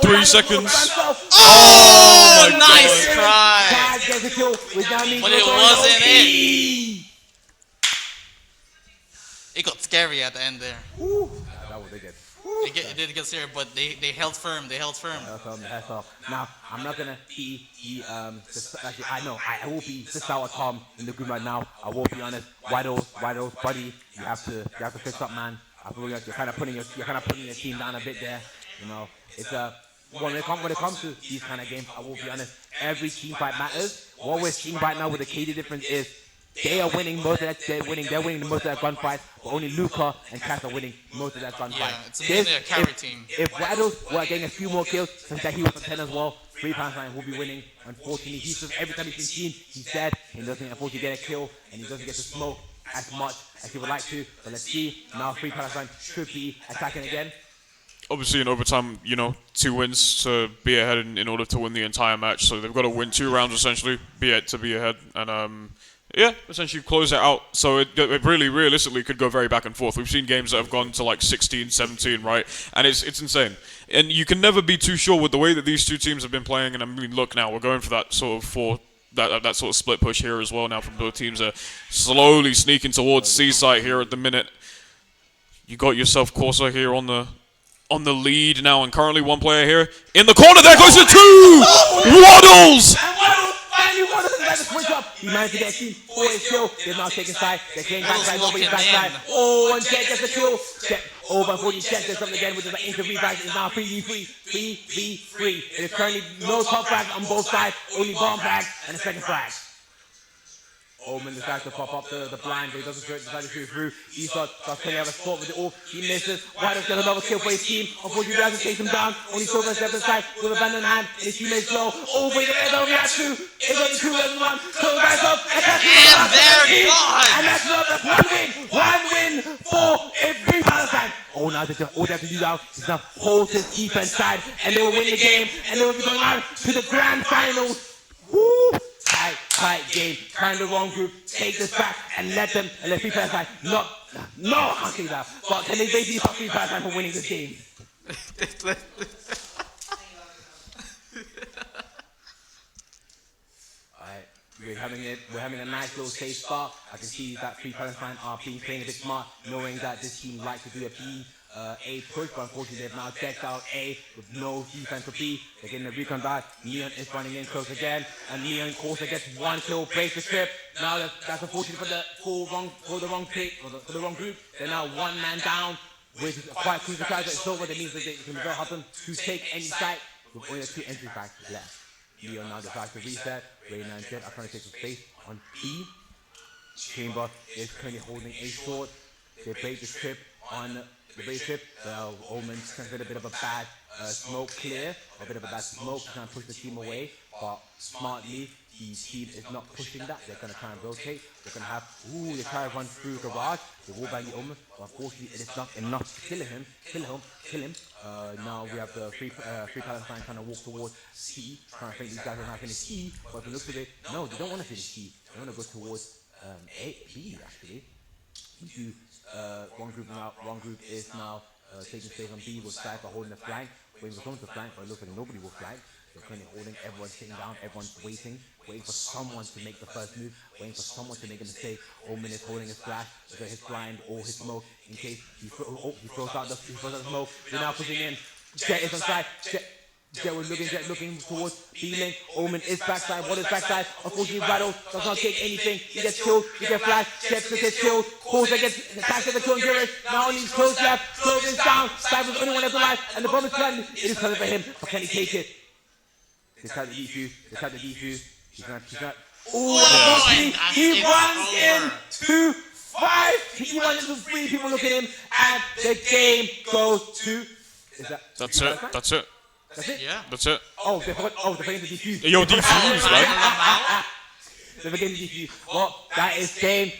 3 seconds. Oh, my nice God. try. Gets a kill, which now means But it wasn't it. It got scary at the end there. That was good. It did get scary, but they held firm. Now, I'm not gonna be actually, I know I will be the sour Tom in the group right now. I will be honest. Waddles, buddy, you have to fix up, man. I feel like you're kind of putting your team down a bit there. You know, it's when it comes to these kind of games, I will be honest. Every team fight matters. What we're seeing right now with the KD difference is They are winning most of that. They're winning most of their gunfights. But only Luca and Cass are winning most of their gunfights. Yeah, it's mainly a carry team. If Waddles were getting a few more kills, since that he was on 10 as well, Free Palestine will be winning. Unfortunately, he's just every time he's been seen, he's dead. He doesn't unfortunately get a kill, and he doesn't get to smoke as much as he would like to. But let's see. Now Free Palestine should be attacking again. Obviously, in overtime, 2 wins to be ahead in order to win the entire match. So they've got to win 2 rounds essentially, to be ahead, and essentially close it out. So it really, realistically, could go very back and forth. We've seen games that have gone to like 16, 17, right? And it's insane. And you can never be too sure with the way that these 2 teams have been playing. And I mean, look now, we're going for that sort of that sort of split push here as well now. From both teams are slowly sneaking towards C-site here at the minute. You got yourself Corsa here on the lead now, and currently 1 player here in the corner. There goes the 2 Waddles. Switch up. He managed to get a team for his kill. They're now taking side. They're playing backside, nobody's backside. Oh, and Jet gets the kill. Jet over 40. Jet does something again, which is an interview back. It's now 3v3. 3v3. It is currently no top frags on both sides. Only bomb frags and a second frag. Omen decides to pop up the blind, but he doesn't decide to shoot through. Esau starts playing out a spot with it all. He misses. White gets another kill for his team. Unfortunately, he has to take him down. Only Silver steps aside with a abandoned hand. His teammates low. Oh, wait, they don't react to. It's only 2 versus 1. Silver guys up. And they're gone. And that's not one win. 1 win for Free Palestine. Oh, now all they have to do now is now hold his defense side, and they will win the game, and they will be going on to the grand finals. Woo! Tight game. Trying the wrong group. Take this back and let Free Palestine no, I can't say that. But can they basically stop Free Palestine for winning this game? Alright, we're having a nice little safe start. I can see that Free Palestine are playing a bit smart, knowing that this team likes to do a push, but unfortunately they've now decked out A with no defense for B. They're getting a recon back. Neon is running in close again, and Neon also gets 1 kill, breaks the trip. Now that's unfortunate for the wrong group. They're now 1 man down, which is quite crucial. It's over. That means that it can be very hard to take any site with only 2 entry packs left. Neon now decides to reset. Reyna and Jet are trying to take some space on B. Chamber is currently holding A short. They break the trip on the base trip. Omen's trying to get a bit of a bad smoke clear, a bit of a bad smoke, trying to push the team away, but smartly, the team is not pushing that. They're going to try and rotate. They're going to have, they try to run through garage. They will bang the Omen, but unfortunately, it is not enough to kill him. Now we have the Free Palestine trying to walk towards C, trying to think these guys are not going to finish C, but if you look at it, no, they don't want to finish C. They want to go towards B, actually. One group is now taking space on B with Cypher holding the flank, waiting for someone to flank, but it looks like nobody will flank. They're currently holding, everyone's sitting down, everyone's waiting for someone to make the first move, waiting for someone to make a mistake. Omen is holding his flash, his blind or his smoke in case he throws out the smoke. They're now pushing in. Jet is on side. Jet looking towards B-Link. Omen is backside. What is backside? Unfortunately, Rattle does not take anything. He gets killed. He gets flashed. Jet gets killed. Corsa gets attacked at the kill and Girish. Now only close left. Close is down. Cypher's the only one left alive. And the bomb is planted. It is coming for him. But can he take it? They tried the defuse. He's not. Oh, he runs into 5. He runs into 3 people. Look at him. And the game goes to. That's it. That's it? Yeah. That's it. Oh, they're forgetting to defuse. Yo, defuse, right? They're forgetting to defuse. Well, that is game.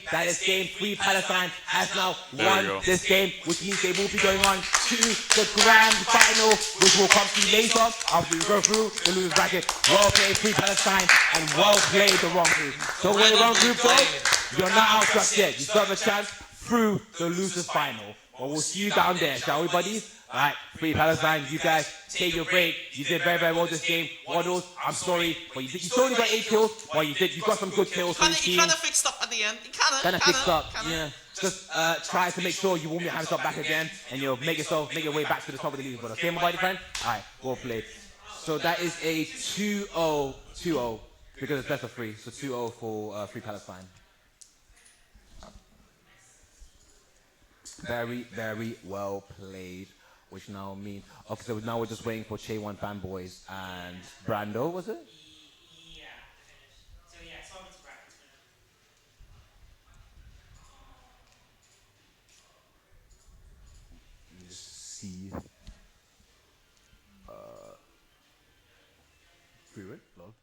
Free Palestine has now won this game, which means they will be going on to the grand final, which will come to later after we go through the losers bracket. Well played, Free Palestine, and well played the wrong group. So when the wrong group goes, you're not outstruck yet. You still have a chance through the losers final. Well, we'll see you down there, shall we, buddies? Alright, Free Palestine, you guys take your break. You did very, very well this game. Waddles, I'm sorry, but you still only got 8 kills. Well, you got some good kills for the team. He kind of fixed up at the end. He kind of fixed up, yeah. Just try to make sure you won't be having stuff back again, and you'll make your way back to the top of the leaderboard. Okay, my buddy friend? Alright, well played. So that is a 2-0, because it's best of 3. So 2-0 for Free Palestine. Very, very well played. Which now means, okay, so now we're just waiting for Che1 fanboys and Brando, was it? Yeah, so yeah, so it's practice. receive free win log.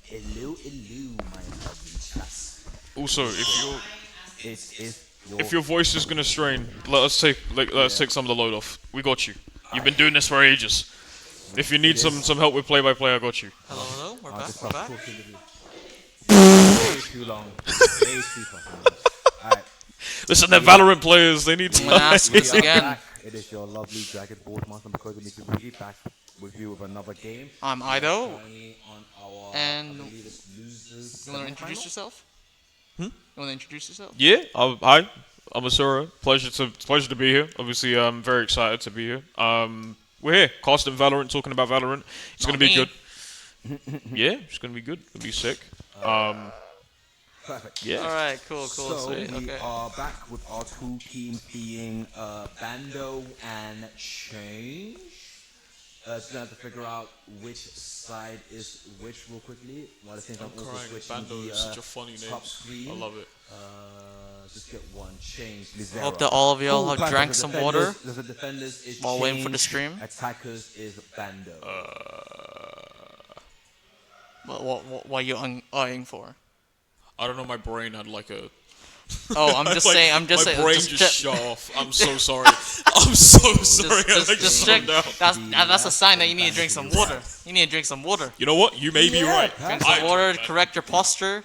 Hello, my lovely chats. Also, It's if your voice is gonna strain, let's take some of the load off. We got you. You've been doing this for ages. If you need some help with play-by-play, I got you. Hello, hello. We're I'll back. just We're stop back. talking with you. Way too long. Way too fucking long. Alright. Listen, they're Valorant players. They need I'm gonna time. ask this We are again. back. It is your lovely Dragon Board Master because we need to be back with you with another game. I'm Ido. Currently on our, And I believe it's losers. You want to introduce yourself? You want to introduce yourself? Yeah. Hi. I'm Asura. Pleasure to be here. Obviously, I'm very excited to be here. We're here, casting Valorant, talking about Valorant. It's gonna be good. Yeah, it's gonna be good. It'll be sick. Perfect. Yeah. All right. Cool. So Sweet. we Okay. are back with our two teams being Bando and Change. Just gonna have to figure out which side is which real quickly. While at the same time also switching Bando the is such a funny name. top screen. I love it. Just get one Change. Hope that all of y'all Cool, have perfect. drank The some defenders- water The defenders is while waiting for the Change, stream. Attackers is Bando. What are you eyeing for? I don't know. My brain had like a. Oh, I'm just saying. I'm just my saying. brain just shut off. I'm so sorry. I'm so sorry. I like Just slowed check. down. That's a sign that you need to drink some water. You need to drink some water. You know what? You may be right. Drink some water to correct your posture.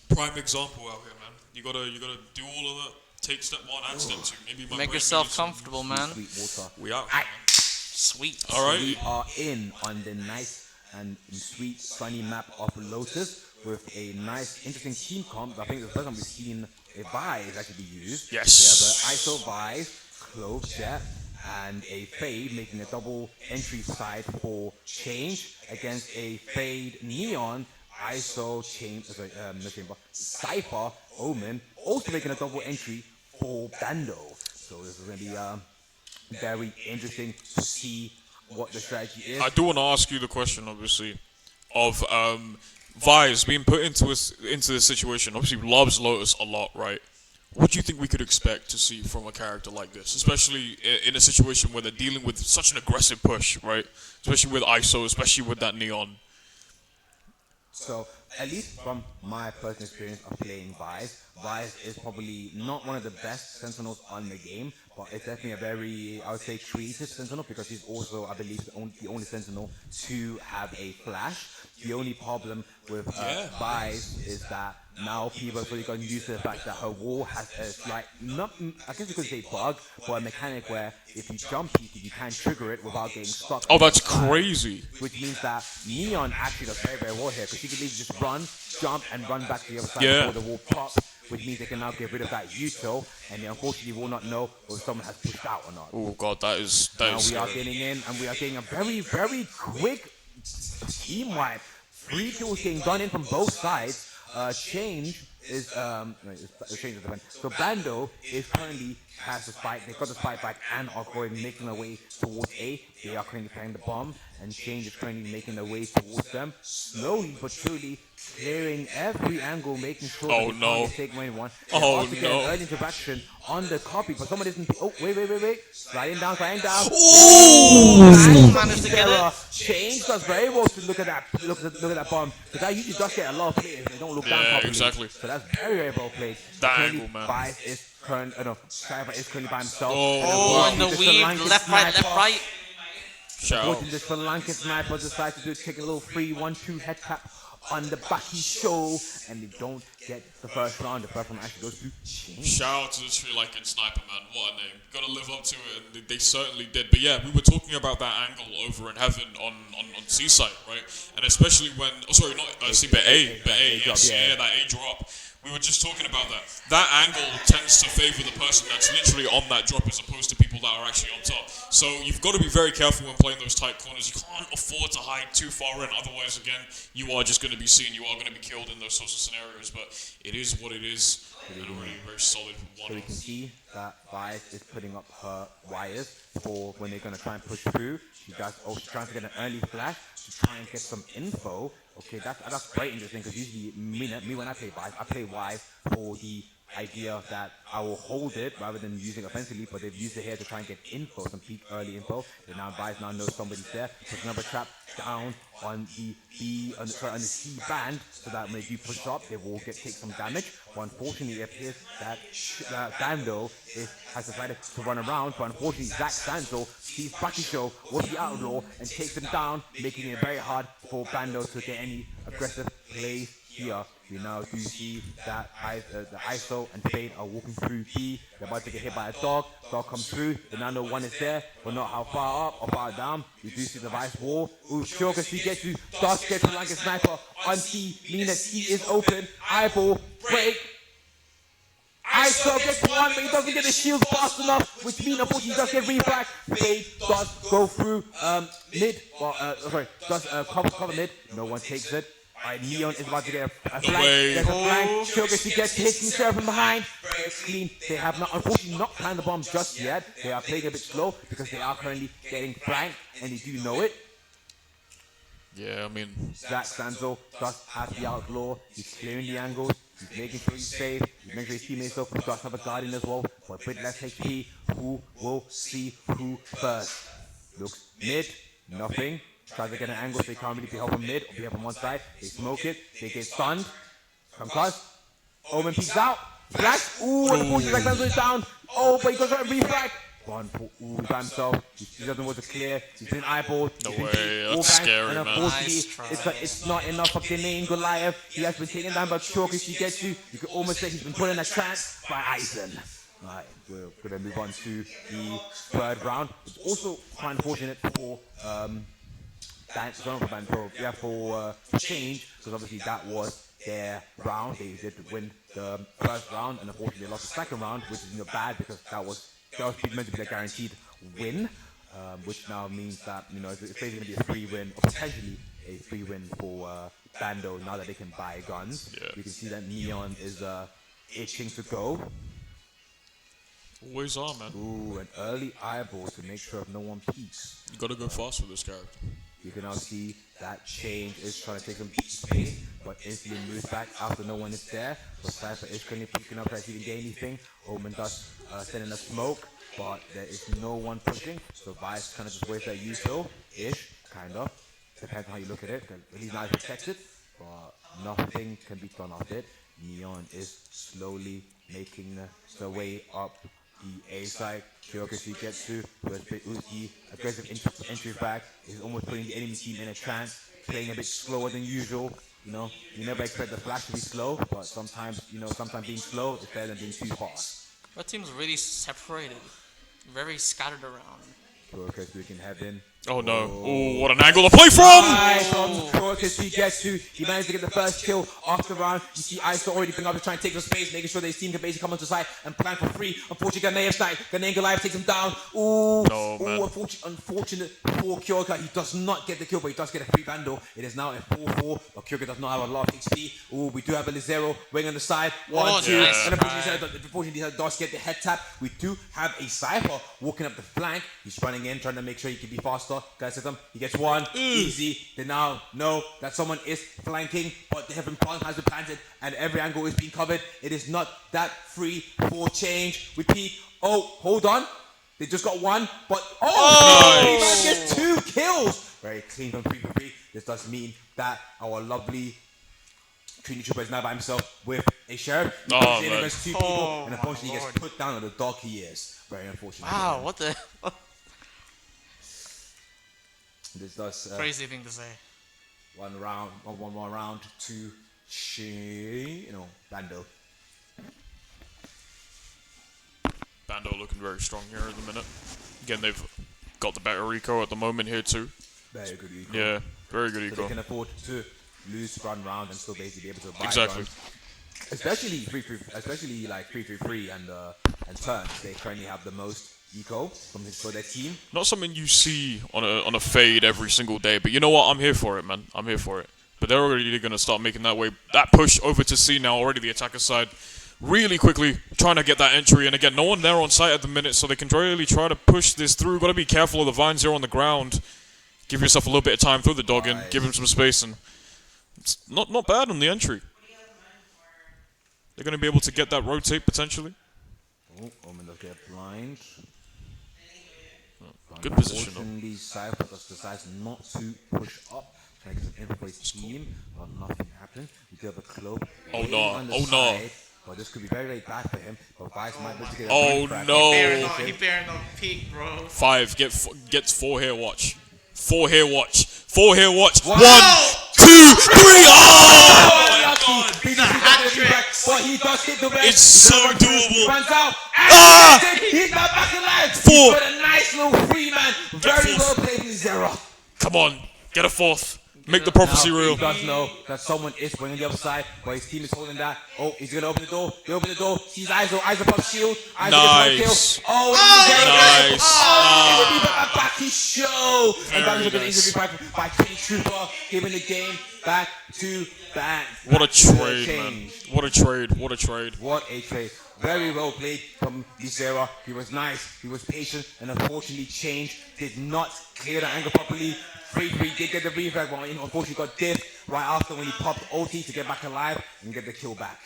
Prime example out here, man. You gotta do all of that. Take step one and step two. Maybe my Make brain yourself needs some- comfortable, man. Sweet water. We out. Sweet. All right. We are in on the nice and sweet sunny map of Lotus with a nice, interesting team comp. I think it's the first time we've seen a Vice actually be used. Yes. We have an ISO Vice, Clove Jet, and a Fade making a double entry side for Change against a Fade Neon. ISO Change, not Chamber, Cypher, Omen, also making a double entry for Bando. So this is going to be very interesting to see what the strategy is. I do want to ask you the question, obviously, of Vice being put into this situation. Obviously, loves Lotus a lot, right? What do you think we could expect to see from a character like this, especially in a situation where they're dealing with such an aggressive push, right? Especially with ISO, especially with that Neon. So, at least from my personal experience of playing Vice, Vice is probably not one of the best Sentinels on the game, but it's definitely a very, I would say, creative Sentinel because he's also, I believe, the only Sentinel to have a flash. The only problem with Vice is that now people are really getting used to the fact that her wall has a slight, not, I guess you could say bug, but a mechanic where if you jump you can trigger it without getting stuck. Oh, that's crazy. Which means that Neon actually does very, very well here because she can literally just run, jump, and run back to the other side before the wall pops, which means they can now get rid of that util, and they unfortunately will not know if someone has pushed out or not. Oh god, that is Now we are scary. getting in, and we are getting a very, very quick team wipe. 3 kills getting done in from both sides. Change is Change is the one. So Bando is currently has the spike. They got the spike back and are going making their way towards A. They are currently playing the bomb, and Change is currently making their way towards them, slowly but surely clearing every angle, making sure that they can't take anyone. Oh Get an early interaction on the copy, but someone isn't. Oh wait! Sliding down. Ooh! Managed to get it. Change does very well to look at that bomb, because that usually does get a lot of players. They don't look down properly. Exactly. So that's very, very well played. That Currently, angle, man. Vice is Cypher is currently by himself. Oh, and the weave, left, right. Shout out. Watching this Sri Lankan sniper decide to take a little free 1-2 head tap on the backy show, and they don't get the first round. The first one actually goes to Change. Shout out to the Sri Lankan sniper, man. What a name. Gotta live up to it, and they certainly did. But yeah, we were talking about that angle over in heaven on Seaside, right? And especially when, but A, yes, yeah, that A drop. We were just talking about that. That angle tends to favor the person that's literally on that drop as opposed to people that are actually on top. So you've got to be very careful when playing those tight corners. You can't afford to hide too far in, otherwise, again, you are just going to be seen. You are going to be killed in those sorts of scenarios. But it is what it is. And a really very solid So we can see that Vice is putting up her wires for when they're going to try and push through. She's trying to get an early flash to try and get some info. Okay, that's very interesting because usually me when I play Vice, I play Vice for the idea that I will hold it rather than using offensively, but they've used it here to try and get info, some peak early info. They now Vice now knows somebody's there. Puts another trap down on the on the C band, so that when they do push up, they will take some damage. But unfortunately, it appears that Bando has decided to run around, but unfortunately, Zach Sanzo sees Bucky Show with the Outlaw and takes him down, making it very hard for Bando to get any aggressive plays here. We now do see that the ISO and Fade are walking through B. They're about to get hit by a dog. Dog comes through. The Nano one is there, but not how far up or far down. We do see the Vice wall. Ooh, Shogun, he gets to Dark gets to like a sniper on C, meaning that C is open. Eyeball, break. ISO gets one, but he doesn't get the shield fast enough, which means unfortunately he does get reback. Fade does go through mid, does cover mid. No one takes it. Alright, Neon is about to get a flank. There's a flank. Shogun, he gets hit himself from behind. Very clean. They have not, unfortunately, not planned the bomb just yet. They are playing a bit slow because they are currently getting flanked, and they do know it. Yeah, I mean, Zach Sanzo does have the Outlaw. He's clearing the angles. He's making sure he's safe. He's making sure his teammates up. He does have a Guardian as well, but with less HP. Who will see who first? Looks mid. Nothing. Tries to get an angle so they can't really be helping mid or be up on one side. They smoke it. They get stunned. Concuss. Omen peeks out. Flash. Ooh, unfortunately, Zach Sanzo is down. Oh, but he goes right refrag. Ooh, by himself. He doesn't want to clear. He's been eyeballed. no way. That's scary, and man. unfortunately, it's not enough for Ghanaian Goliath. He has been taken down by Chalk as he gets you. You could almost say he's been put in a trance by Eisen. Alright, we're going to move on to the third round. It's also quite unfortunate for Change, because obviously that was their round. They did win the first round, and unfortunately they lost the second round, which is bad because that was meant to be a guaranteed win, which now means that it's basically going to be a free win, or potentially a free win for Bando now that they can buy guns. Yeah. You can see that Neon is itching to go. Always are, man. Ooh, an early eyeball to make sure no one peeks. You gotta go fast with this character. You can now see that Change is trying to take some space, but instantly moves back after no one is there. But Cypher is currently picking up as he can get anything. Omen does send in a smoke, but there is no one pushing. So Vice kind of just waits that Yuso-ish, kind of. Depends on how you look at it, because he's not protected, but nothing can be done off it. Neon is slowly making the way up the A side. Kyokushi gets to with the aggressive entry back. Is almost putting the enemy team in a trance, playing a bit slower than usual. You never expect the flash to be slow, but sometimes being slow is better than being too fast. Our team's really separated, very scattered around. Kyokushi can have in. Oh no. Oh, what an angle to play from! Kyokushi gets to. He managed to get the first kill off the round. You see ISO already picking up to try and take some space, making sure that his team can basically come onto the side and plan for free. Unfortunately, Ghanaian side. Ghanaian Goliath takes him down. Ooh. No, man. Unfortunate for Kyoka. He does not get the kill, but he does get a free bando. It is now a 4-4, but Kyoka does not have a lot of HP. Ooh, we do have a Lizero wing on the side. 1, 2. Nice And unfortunately, does get the head tap. We do have a Cypher walking up the flank. He's running in, trying to make sure he can be faster. Guys, he gets one. Easy. They now know that someone is flanking, but the heaven plant has been planted, and every angle is being covered. It is not that free for Change. We peek. Oh, hold on. They just got one, but he gets 2 kills. Very clean from 3-3. This does mean that our lovely Trini Trooper is now by himself with a sheriff. He goes in against 2 people, and unfortunately he gets put down on the dog he is. Very unfortunate. Wow, what the This does crazy thing to say. one more round to Bando. Bando looking very strong here at the minute. Again, they've got the better eco at the moment here too. Very good eco. Yeah, very good So eco. they can afford to lose one round and still basically be able to buy Exactly. guns. Especially 3-3-3 and turns. They currently have the most eco for their team. Not something you see on a fade every single day, but you know what? I'm here for it, man. I'm here for it. But they're already going to start making that push over to C now. Already the attacker side, really quickly trying to get that entry. And again, no one there on site at the minute, so they can really try to push this through. Got to be careful of the vines here on the ground. Give yourself a little bit of time, throw the dog in, give him some space, and it's not bad on the entry. They're going to be able to get that rotate potentially. Oh, Omen does get blind. Good position, though. Unfortunately, SideQuest decides not to push up. Trying to get some info for his team, but nothing happened. We do have a cloak. Oh, waiting no. on the Oh, no. side, but this could be very, very bad for him. But Vice might be able to get a Oh, refrag. no. He bearing on peak, bro. 5 gets 4 here. Watch. 4 here. Watch. 4 here. Watch. Wow. 1, 2, 3. Oh! But he does hit the red. It's so doable. Runs out. Ah! He's not back alive. 4. He's got a nice little free man. Very well fourth. played in Zero. Come on. Get a 4th. Make the prophecy Now, real. He does know that someone is swinging the other side, but his team is holding that. Oh, he's gonna open the door. They open the door. Sees Iso. Iso pops shield. Iso Nice. gets one kill. Oh, Nice. Oh, it's a back his show. And that was a good nice. injury by King Trooper, giving the game back to back. What a back to the trade, man. change. What a trade. What a trade. What a trade. Very well played from Zera. He was nice. He was patient, and unfortunately, Change did not clear the angle properly. 3-3 did get the refrag, but unfortunately got diff right after when he popped OT to get back alive and get the kill back.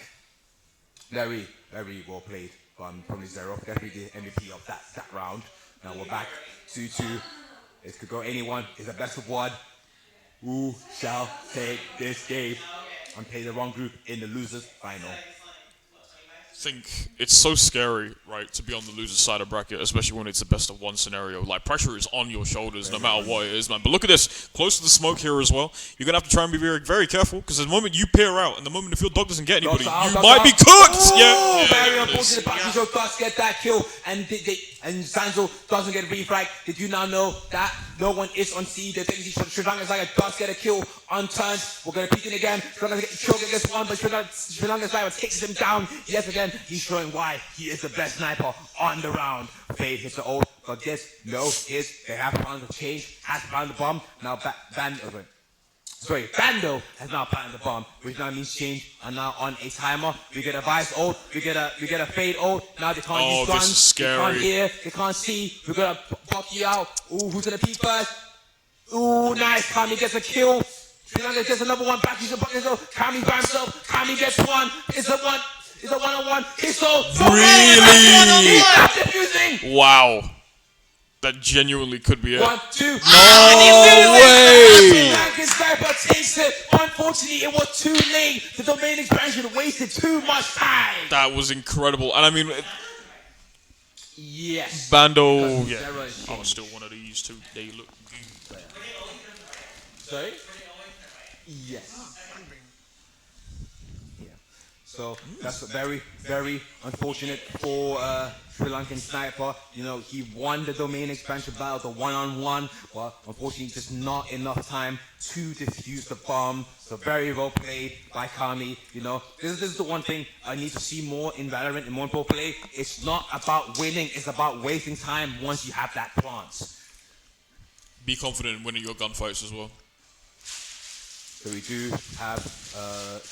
Very, very well played from Zero. Definitely the MVP of that round. Now we're back 2-2. It could go anyone. It's a best of one. Who shall take this game and play the wrong group in the losers final? I think it's so scary, right, to be on the loser's side of bracket, especially when it's a best of one scenario. Like, pressure is on your shoulders no matter what it is, man. But look at this. Close to the smoke here as well. You're going to have to try and be very, very careful, because the moment you peer out and the moment if your dog doesn't get anybody, you might be cooked! Yeah. Very unfortunate. Bakuzo does get that kill, and Sanzo doesn't get refrag. Did you now know that no one is on C? The thing is, Sri Lanka does get a kill unturned. We're going to peek in again. Sri Lanka gets killed against one, but Sri Lanka sniper takes him down. Yes, again, he's showing why he is the best sniper on the round. Fade hits the ult, but this, no, they have found the change, has found the bomb. Now Bando has now planted the bomb, which now means Change are now on a timer. We get a Vice ult, we get a Fade ult. Now they can't use guns, this is scary. they can't hear, they can't see. We're gonna pop you out. Ooh, who's gonna peek first? Ooh, nice. Kami gets a kill. Sri Lanka gets another one back. He's a bucket. Kami by himself. Kami gets one. It's a one-on-one. It's so Really? Defusing. Wow. That genuinely could be it. 1, 2. No way! Lankan sniper takes it. Unfortunately, it was too late. The domain expansion wasted too much time. That was incredible. And I mean, Yes. Bando, Because yeah. Zero is I was still one of these two. They look good. Sorry? Yes. Yeah. So that's very, very unfortunate for Sri Lankan sniper. You know, he won the domain expansion battle, the one-on-one, but unfortunately just not enough time to defuse the bomb. So very well played by Kami. You know, this is the one thing I need to see more in Valorant and more pro play. It's not about winning, it's about wasting time once you have that plant. Be confident in winning your gunfights as well. So we do have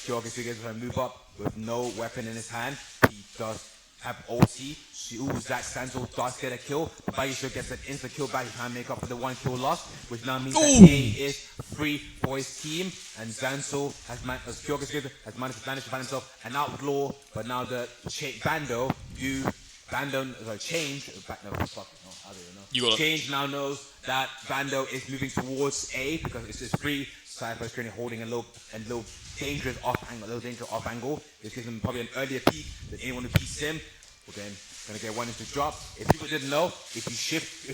Georgis figures to move up with no weapon in his hand. He does have OT. Zach Sanzo does get a kill. But Bagisho gets an instant kill back. He can't make up for the 1 kill loss, which now means that A is free for his team. And Zanzo has managed to find himself an outlaw. But now the Change now knows that Bando is moving towards A because it's his free. Cypher is currently holding a low dangerous off angle. This gives him probably an earlier peek than anyone who peeks him. We're gonna get one into drop. If people didn't know, if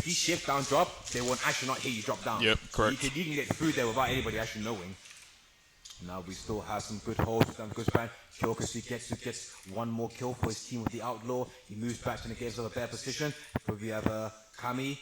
you shift down drop, they won't actually not hear you drop down. Yep, correct. You can get through there without anybody actually knowing. Now we still have some good holds, some good span. Kyokusu gets one more kill for his team with the outlaw. He moves back and gives us a better position. But we have Kami,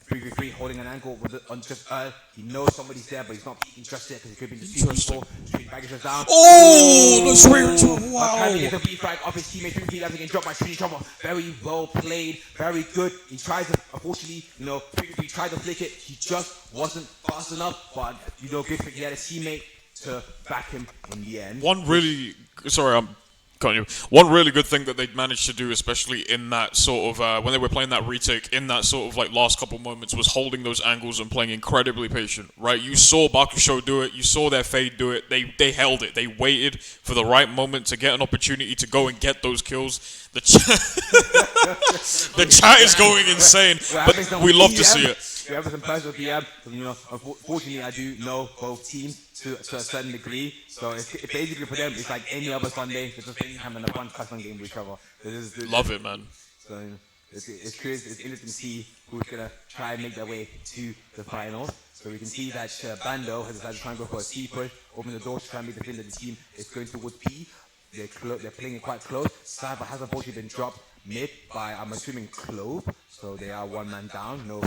3v3 holding an angle with on just he knows somebody's there, but he's not peeking just yet because he could be in the two people. Street baggage is down. Oh, the straight wow. Kami gets a refrag off his teammate. 3v3 doesn't get dropped by Street Trouble. Very well played, very good. He tried to, unfortunately, 3v3 tried to flick it. He just wasn't fast enough, but good thing he had a teammate to back him in the end. One really, sorry, One really good thing that they managed to do, especially in that sort of when they were playing that retake, in that sort of like last couple moments, was holding those angles and playing incredibly patient. Right, you saw Bakusho do it, you saw their Fade do it. They held it. They waited for the right moment to get an opportunity to go and get those kills. The the chat is going insane, but we love to see it. We have some personal PM. You know, unfortunately, I do know both teams to a certain degree. So it's basically for them, it's like any other Sunday. They're just having a fun custom game with each other. Love it, man. So it's curious. It's interesting to see who's gonna try and make their way to the finals. So we can see that Bando has decided to try and go for a C push, open the door to try and make the feel that the team is going towards B. They're playing it quite close. Cyber has unfortunately been dropped mid by, I'm assuming, Clove. So they are one man down. No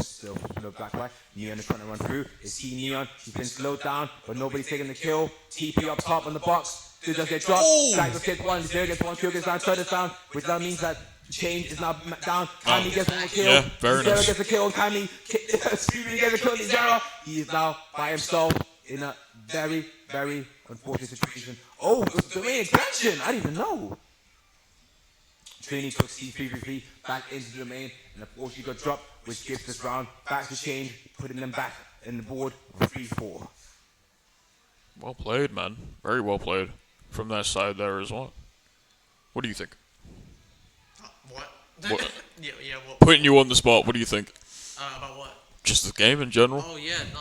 black white. Neon is trying to run through. It's see Neon. He's been slowed down, but nobody's taking the kill. TP up top on the box. Still just get dropped. Black just gets one. Zero gets one. Kill gets down. Third is down. Which now means that Change is now down. Kami gets one kill. Yeah, very Zero nice. gets a kill. Kami gets a kill. Zero. He is now by himself in a very, very unfortunate situation. Oh, it was the main expansion. I didn't even know. Trini took C333 back into the domain, and unfortunately got dropped, which gives this round back to Change, putting them back in the board 3-4. Well played, man. Very well played from that side there as well. What do you think? What? What? yeah, what? Putting you on the spot, what do you think? About what? Just the game in general? Oh yeah, no.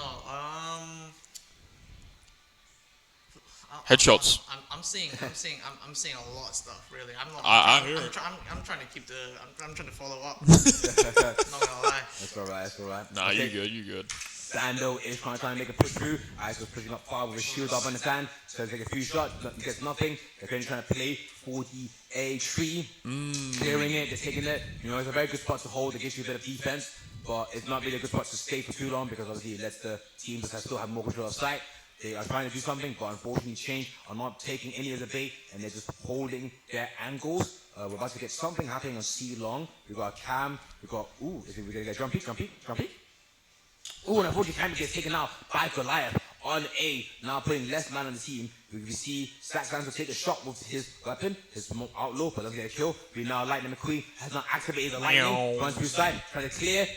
Headshots. I'm seeing a lot of stuff. Really, I hear it. I'm trying to keep the. I'm trying to follow up. Not gonna lie. That's alright. Nah, Okay. you good. Sando is trying to make a push through. Ice was pushing up far with his shield up on the sand. So take a few shots, but gets nothing. They're currently trying to play for the A tree. Clearing it, they're taking it. You know, it's a very good spot to hold. It gives you a bit of defense, but it's not really a good spot to stay for too long because obviously it lets the teams that still have more control of sight. They are trying to do something, but unfortunately Change are not taking any of the bait, and they're just holding their angles. We're about to get something happening on C long. We've got Cam, we've got, is it, we're gonna get Jumpy? Ooh, and unfortunately Cam gets taken out by Goliath on A, now putting less man on the team. We can see Saxlands will take a shot with his weapon, his outlaw, but doesn't get a kill. We now Lightning McQueen has not activated the lightning, runs through side, trying to clear,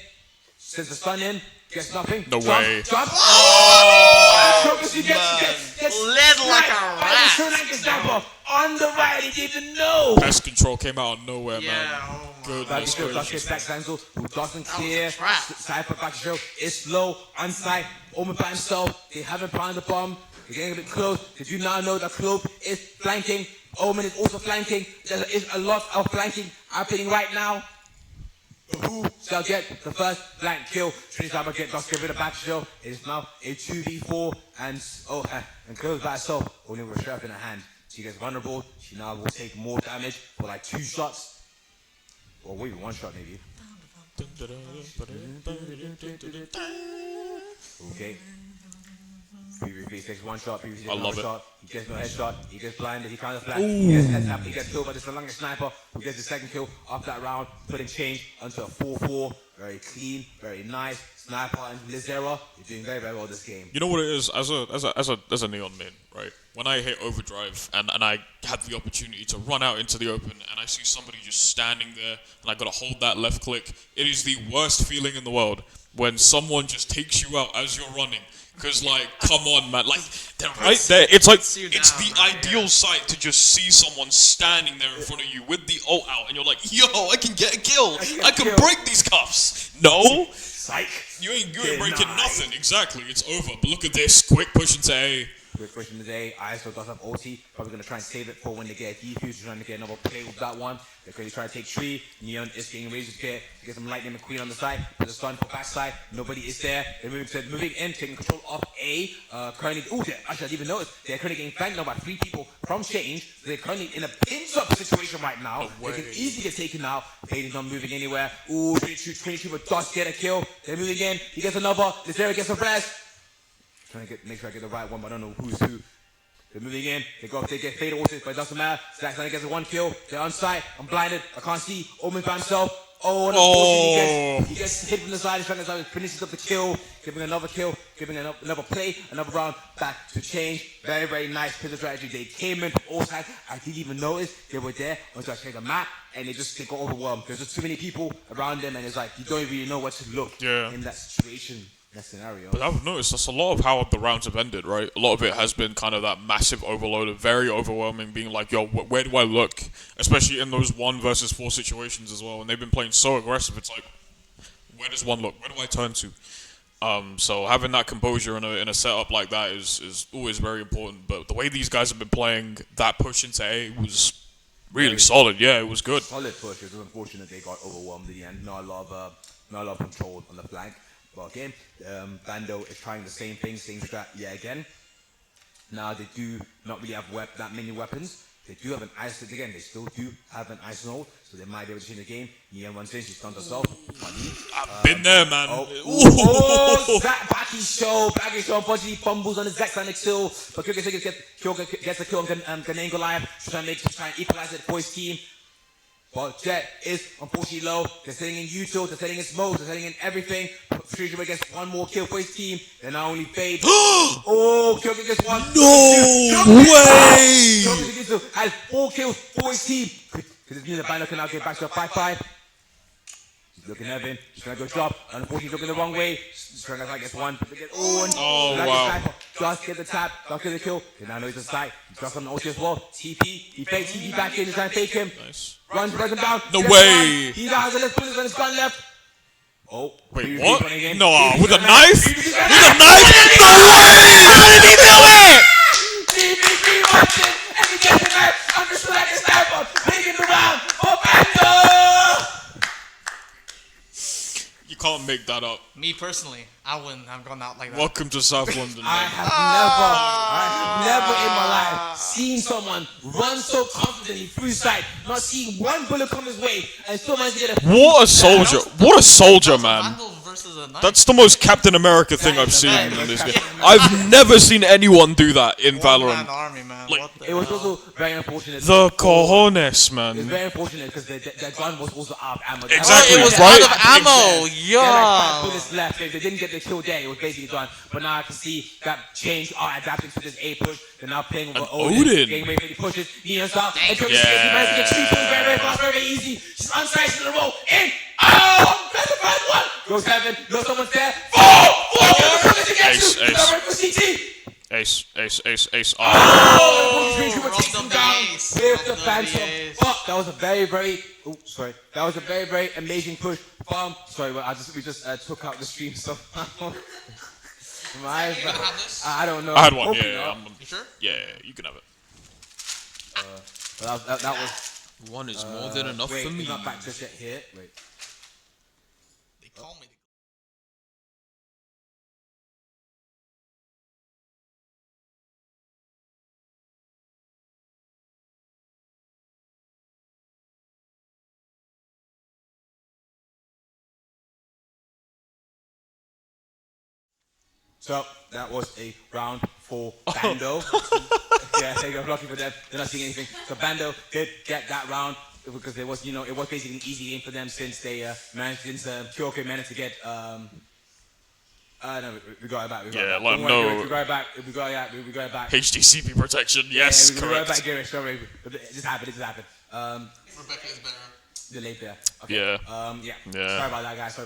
sends the stun in, gets nothing. No way. Jump. Led like a rat. On the right, he didn't even know. Best control came out of nowhere, Yeah. man. Oh my. Goodness gracious. Back Sanzo, who doesn't clear. was a trap. Cypher back to show. It's slow, on site, Omen by himself. They haven't planted the bomb. They're getting a bit close. Did you now know that Clove is flanking? Omen is also flanking. There is a lot of flanking happening right now. Who shall get the first flank kill? Trinity does get rid of back show. It is now a 2v4 and Clove by herself, only with a sheriff in her hand. She gets vulnerable. She now will take more damage for like 2 shots. Or maybe 1 shot maybe. Okay. He takes 1 shot, previously I love it. shot. He gets no headshot, he gets blinded, he counter flash, he gets headshot, he gets killed by this Salanga sniper, who gets the second kill off that round, putting Change onto a 4-4. Very clean, very nice. Sniper and Lizera, you're doing very, very well this game. You know what it is? As a Neon main, right? When I hit overdrive and I had the opportunity to run out into the open and I see somebody just standing there and I gotta hold that left click, it is the worst feeling in the world when someone just takes you out as you're running. Cause like, come on, man, like they're right there. It's like you it's down, the right? ideal sight to just see someone standing there in front of you with the ult out, and you're like, yo, I can get a kill. I can break these cuffs. No, Psych! you ain't Denied. breaking nothing. Exactly, it's over. But look at this, quick push into A. Quick question today. ISO does have OT. Probably going to try and save it for when they get a defuse. Trying to get another play with that one. They're going to try to take 3. Neon is getting ready to get some Lightning McQueen on the side. There's a stun for backside. Nobody is there. They're moving in, taking control of A. Currently, actually, I didn't even notice. They're currently getting flanked now by 3 people from Change. They're currently in a pinch-up situation right now. They can easily get taken out. Payton's not moving anywhere. Ooh, 22 but does get a kill. They're moving in. He gets another. Lizera gets a flash. Trying to make sure I get the right one, but I don't know who's who. They're moving in. They get faded horses, but it doesn't matter. Zaxxon gets a 1 kill. They're on site. I'm blinded. I can't see. Omen by himself. Oh, and unfortunately he gets hit from the side. He's trying to finish up the kill. Giving another kill. giving another play, another round back to change. Very, very nice pistol strategy. They came in from all sides. I didn't even notice they were there until I checked the map, and they got overwhelmed. There's just too many people around them, and it's like you don't really know what to look in that situation. That scenario. But I've noticed that's a lot of how the rounds have ended, right? A lot of it has been kind of that massive overload, of very overwhelming, being like, yo, where do I look? Especially in those 1 versus 4 situations as well. And they've been playing so aggressive, it's like, where does one look? Where do I turn to? So having that composure in a setup like that is always very important. But the way these guys have been playing, that push into A was really solid. Yeah, it was good. Solid push. It was unfortunate they got overwhelmed in the end. Not a lot of control on the flank. But again, Bando is trying the same thing, same strat yet again. Now they do not really have that many weapons. They do have an ice again. They still do have an ice node, so they might be able to change the game. Nian runs in, she's stunned herself. I've been there, man. Zach Backy show, Pudgy fumbles on the Zack Sonic still, but Kyoga gets a kill on Ghanaian Goliath, trying to equalize it for his team. But Jet is unfortunately low. They're sitting in util, they're sitting in smokes, they're sitting in everything. Future gets one more kill for his team. They're not only Fade. Kyoga gets one. No way! Kyoga has 4 kills for his team. Because it's the Bando can now get back to a 5-5. She's looking at Evan. She's trying to go drop. Unfortunately, she's looking the wrong way. She's trying to get one. Oh, wow. Just get the tap. Just get the kill. They now know he's a side. He's just on the ulti as well. TP. He fakes TP back in. He's trying to fake him. Nice. Runs him down. No way. He now has a left bullet on his gun left. Wait, what? No, with a knife? With a knife? No way! How did he do it? TP runs in and he gets the knife. I'm just like a sniper. Taking the round for Bando. You can't make that up. Me personally, I wouldn't have gone out like that. Welcome to South London. I have never in my life seen someone run so confidently through sight, not seeing one bullet come his way, and still managed to get a. What a soldier! What a soldier, man! Vandal versus a knife. That's the most Captain America thing I've seen in this game. I've never seen anyone do that in Valorant. Army, man. Like, What the It was hell? also very unfortunate. The cojones, It's man. very unfortunate because their gun was also out of ammo. Exactly, It was right? out of ammo. They had like 5 Yeah. bullets left. If they didn't get the kill there, it was basically done. But now I can see that change are adapting to this A push. They're now playing with Odin. Getting ready for the pushes. Neon style. And Kyoga Yeah. managed to get 3 kills very, very fast, very, very easy. She's unsized in a row. In. Oh! That's the first one. Goes 7. No, someone's there. 4 kills to get Ace, to. ace. Now ready for CT. Ace. With the phantom. Oh, that was a very, very. Oh, sorry. That was a very, very amazing push from. Sorry, well, we just took out the stream stuff. You gonna have this? I don't know. I had one, Hopefully yeah. not. You sure? Yeah, you can have it. But that was. One is more than enough Wait, for me. he's not back just yet here. Wait. They call me. So that was a round for Bando. Yeah, they got lucky for them. They're not seeing anything. So Bando did get that round because it was, it was basically an easy game for them since they Kyoke managed to get no, we got it back. We got Yeah, it back. like, Don't worry, no. We got it back. We got it back. HDCP protection, yes, yeah, we got it back. correct. Garrett, sorry. It just happened. Rebecca is better. The late there. Okay. Yeah. Yeah. Yeah. Sorry about that, guys.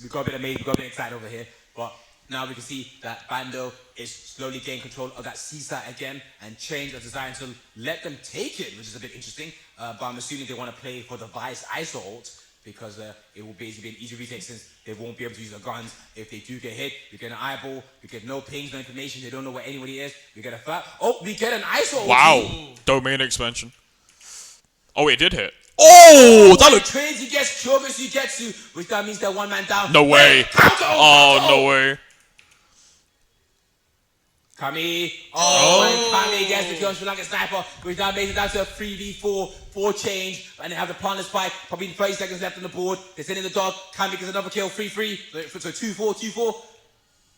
We got a bit amazed. We got a bit excited over here, but now we can see that Bando is slowly gaining control of that C site again and change the design to let them take it, which is a bit interesting. But I'm assuming they want to play for the Vice ISO ult because it will basically be an easy retake since they won't be able to use their guns. If they do get hit, we get an eyeball, we get no pings, no information, they don't know where anybody is, we get a flat. Oh, we get an ISO ult. Wow. Domain expansion. Oh, it did hit. Oh, that looked. Trains he gets, Kyogas he gets to, which that means they're one man down. No way. Counter, Oh, no way. Kami. Oh, Kami gets the kill like a sniper, which now makes it down to a 3v4, 4 change, and they have the planner spike, probably 30 seconds left on the board. They're sitting in the dog. Kami gets another kill, 3-3, so 2-4.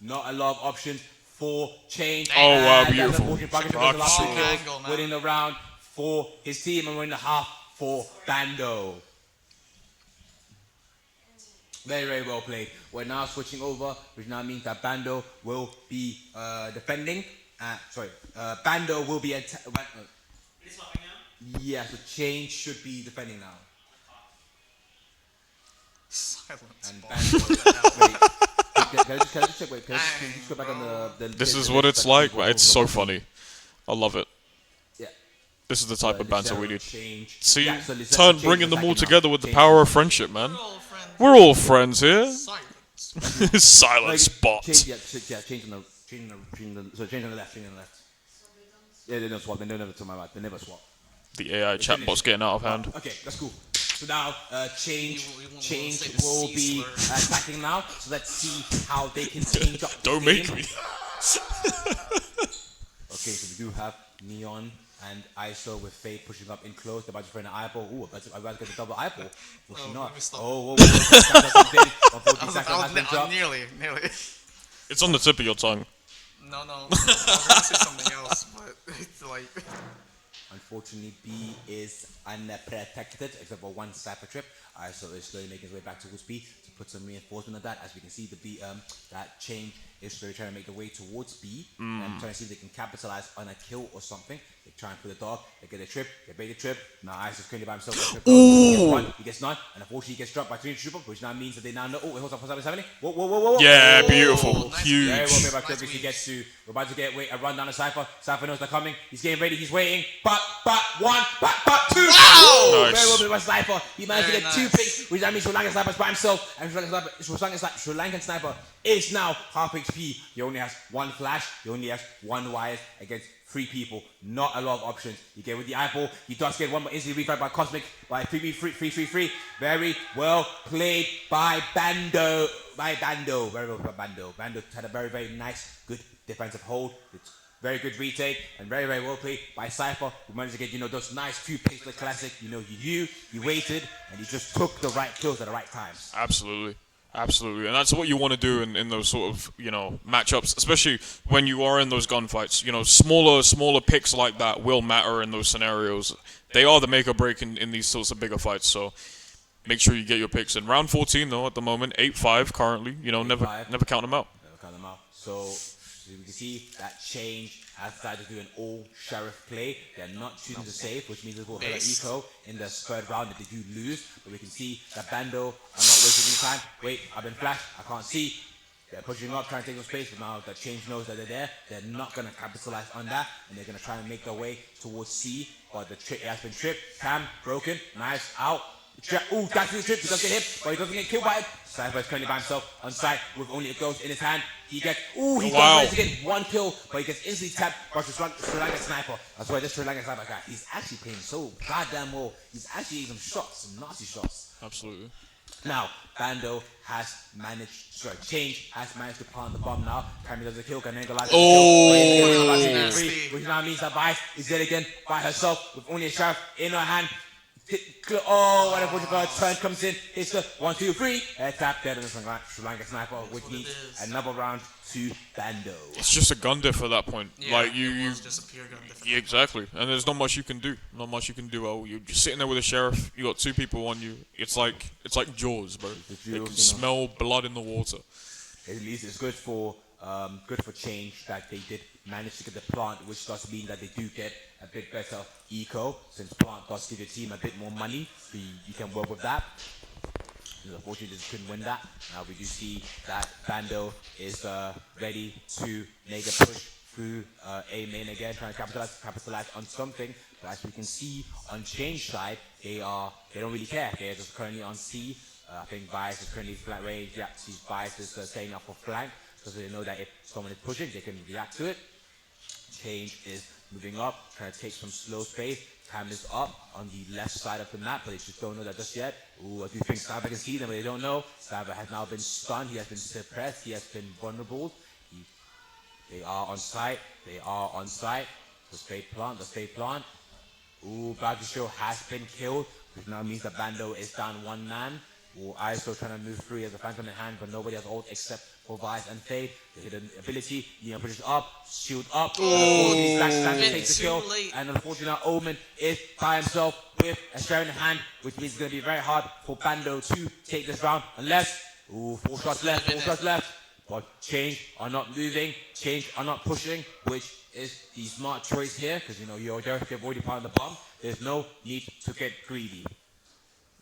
Not a lot of options for change. Oh, wow, And that's beautiful. unfortunate. Baggage goes the last two Oh, kills, angle, man. winning the round for his team and winning the half for Bando. Very, very well played. We're now switching over, which now means that Bando will be defending. Bando will be Is swapping now? yeah, so Change should be defending now. Silence. And Ball. Bando, wait. Can I just check? Wait, can I just go back on the This is the what list it's that like, people but it's will so funny. I love it. Yeah. This is the type of banter we need. Change. See, Yeah, so Lisette Change bringing them all attacking now. together with the Change. power of friendship, man. We're all friends. We're all friends here. Silence. Silence, bot. Change on the left. Yeah, they don't swap. They don't never to my right. They never swap. The AI chatbot's getting out of hand. Okay, that's cool. So now, Change You won't Change say the will C be slur. attacking now. So let's see how they can change up. the Don't game. make me. Okay, so we do have Neon and ISO with Fate pushing up in close. They're about to throw an eyeball. Ooh, I'm about to get the double eyeball. Was she not? let me stop. Oh, something. Unfortunately, has been dropped. Nearly. It's on the tip of your tongue. No. I was gonna say something else, but it's like. Unfortunately, B is unprotected except for one sniper trip. ISO is slowly making his way back towards B to put some reinforcement of that. As we can see, the B that Change is slowly trying to make the way towards B and trying to see if they can capitalize on a kill or something. They try and put the dog, they get a trip, they bait the trip. Now ISO's currently by himself. He gets one, he gets none, and unfortunately he gets dropped by 3 trooper, which now means that they now know. Oh, wait, what's happening? Whoa. Yeah, Oh, beautiful. nice. Huge. very well made by Nice Clippers. He read. gets to. We're about to get a run down the Cypher. Cypher knows they're coming. He's getting ready. He's waiting. But one. Two. Ooh, Nice. very well made by Cypher. He managed Very to get 2 nice. picks, which that means Sri Lankan Sniper's by himself. And Sri Lankan Sniper is now half HP. He only has 1 flash. He only has 1 wires against 3 people. Not a lot of options. You get with the eyeball. He does get 1 more easily refied by Cosmic by 3v3. Very well played by Bando. Very well by Bando. Bando had a very, very nice, good defensive hold. It's very good retake and very, very well played by Cypher, who managed to get, those nice 2 picks like classic. You waited, and you just took the right kills at the right times. Absolutely. And that's what you want to do in those sort of, matchups, especially when you are in those gunfights. Smaller picks like that will matter in those scenarios. They are the make or break in these sorts of bigger fights, so make sure you get your picks in. Round 14, though, at the moment, 8-5 currently. Never count them out. Count them out. So we can see that Change has decided to do an all Sheriff play. They're not choosing to save, which means it will hurt Eco in the 3rd round if they do lose. But we can see that Bando are not wasting any time. Wait, I've been flashed. I can't see. They're pushing up, trying to take some space, but now that Change knows that they're there, they're not going to capitalize on that, and they're going to try and make their way towards C. But the trick has been tripped. Cam broken. Nice out. Ooh, that's the trip. He does get hit, but he doesn't get killed by it. Cypher is currently by himself on site with only a ghost in his hand. He gets, does to get 1 kill, but he gets instantly tapped by Sri Lankan Sniper. That's why this Sri Lankan Sniper guy, he's actually playing so goddamn well. He's actually getting some shots, some nasty shots. Absolutely. Now, Bando has managed, Change has managed to plant the bomb now. Cammy does a kill, can Angle which now means that Vice is dead again by herself with only a sheriff in her hand. Oh, and unfortunately, turn comes in. It's the 1, 2, 3. Tap dead on the Sri Lankan Sniper, which means another round to Bando. It's just a gun diff at that point. Yeah, Like it was just a pure gun difference. Yeah, exactly. And there's not much you can do. You're just sitting there with a sheriff. You got 2 people on you. It's like Jaws, bro. You can smell blood in the water. At least it's good for Change that they did manage to get the plant, which does mean that they do get a bit better eco, since plant does give your team a bit more money. So you can work with that. Unfortunately, they just couldn't win that. Now we do see that Bando is ready to make a push through A main again, trying to capitalize on something. But as we can see on Change side, they don't really care. They're just currently on C. I think Bias is currently flat range. Yeah, see Bias is staying up for flank, because they know that if someone is pushing, they can react to it. Change is moving up, trying to take some slow space. Cam is up on the left side of the map, but they just don't know that just yet. Ooh, I do think Cyber can see them, but they don't know. Cyber has now been stunned. He has been suppressed. He has been vulnerable. They are on site. The spade plant. Ooh, Bagisho has been killed, which now means that Bando is down 1 man. Ooh, ISO trying to move free as a phantom in hand, but nobody has ult except for Vice and Fade. They hit an ability, pushes up, shield up. These takes the kill, and unfortunately Omen is by himself with a share in hand, which means it's going to be very hard for Bando to take this round, unless Ooh, 4 shots left, 4 shots left. But Change are not moving, Change are not pushing, which is the smart choice here, because you know you're directly avoiding part of the bomb. There's no need to get greedy.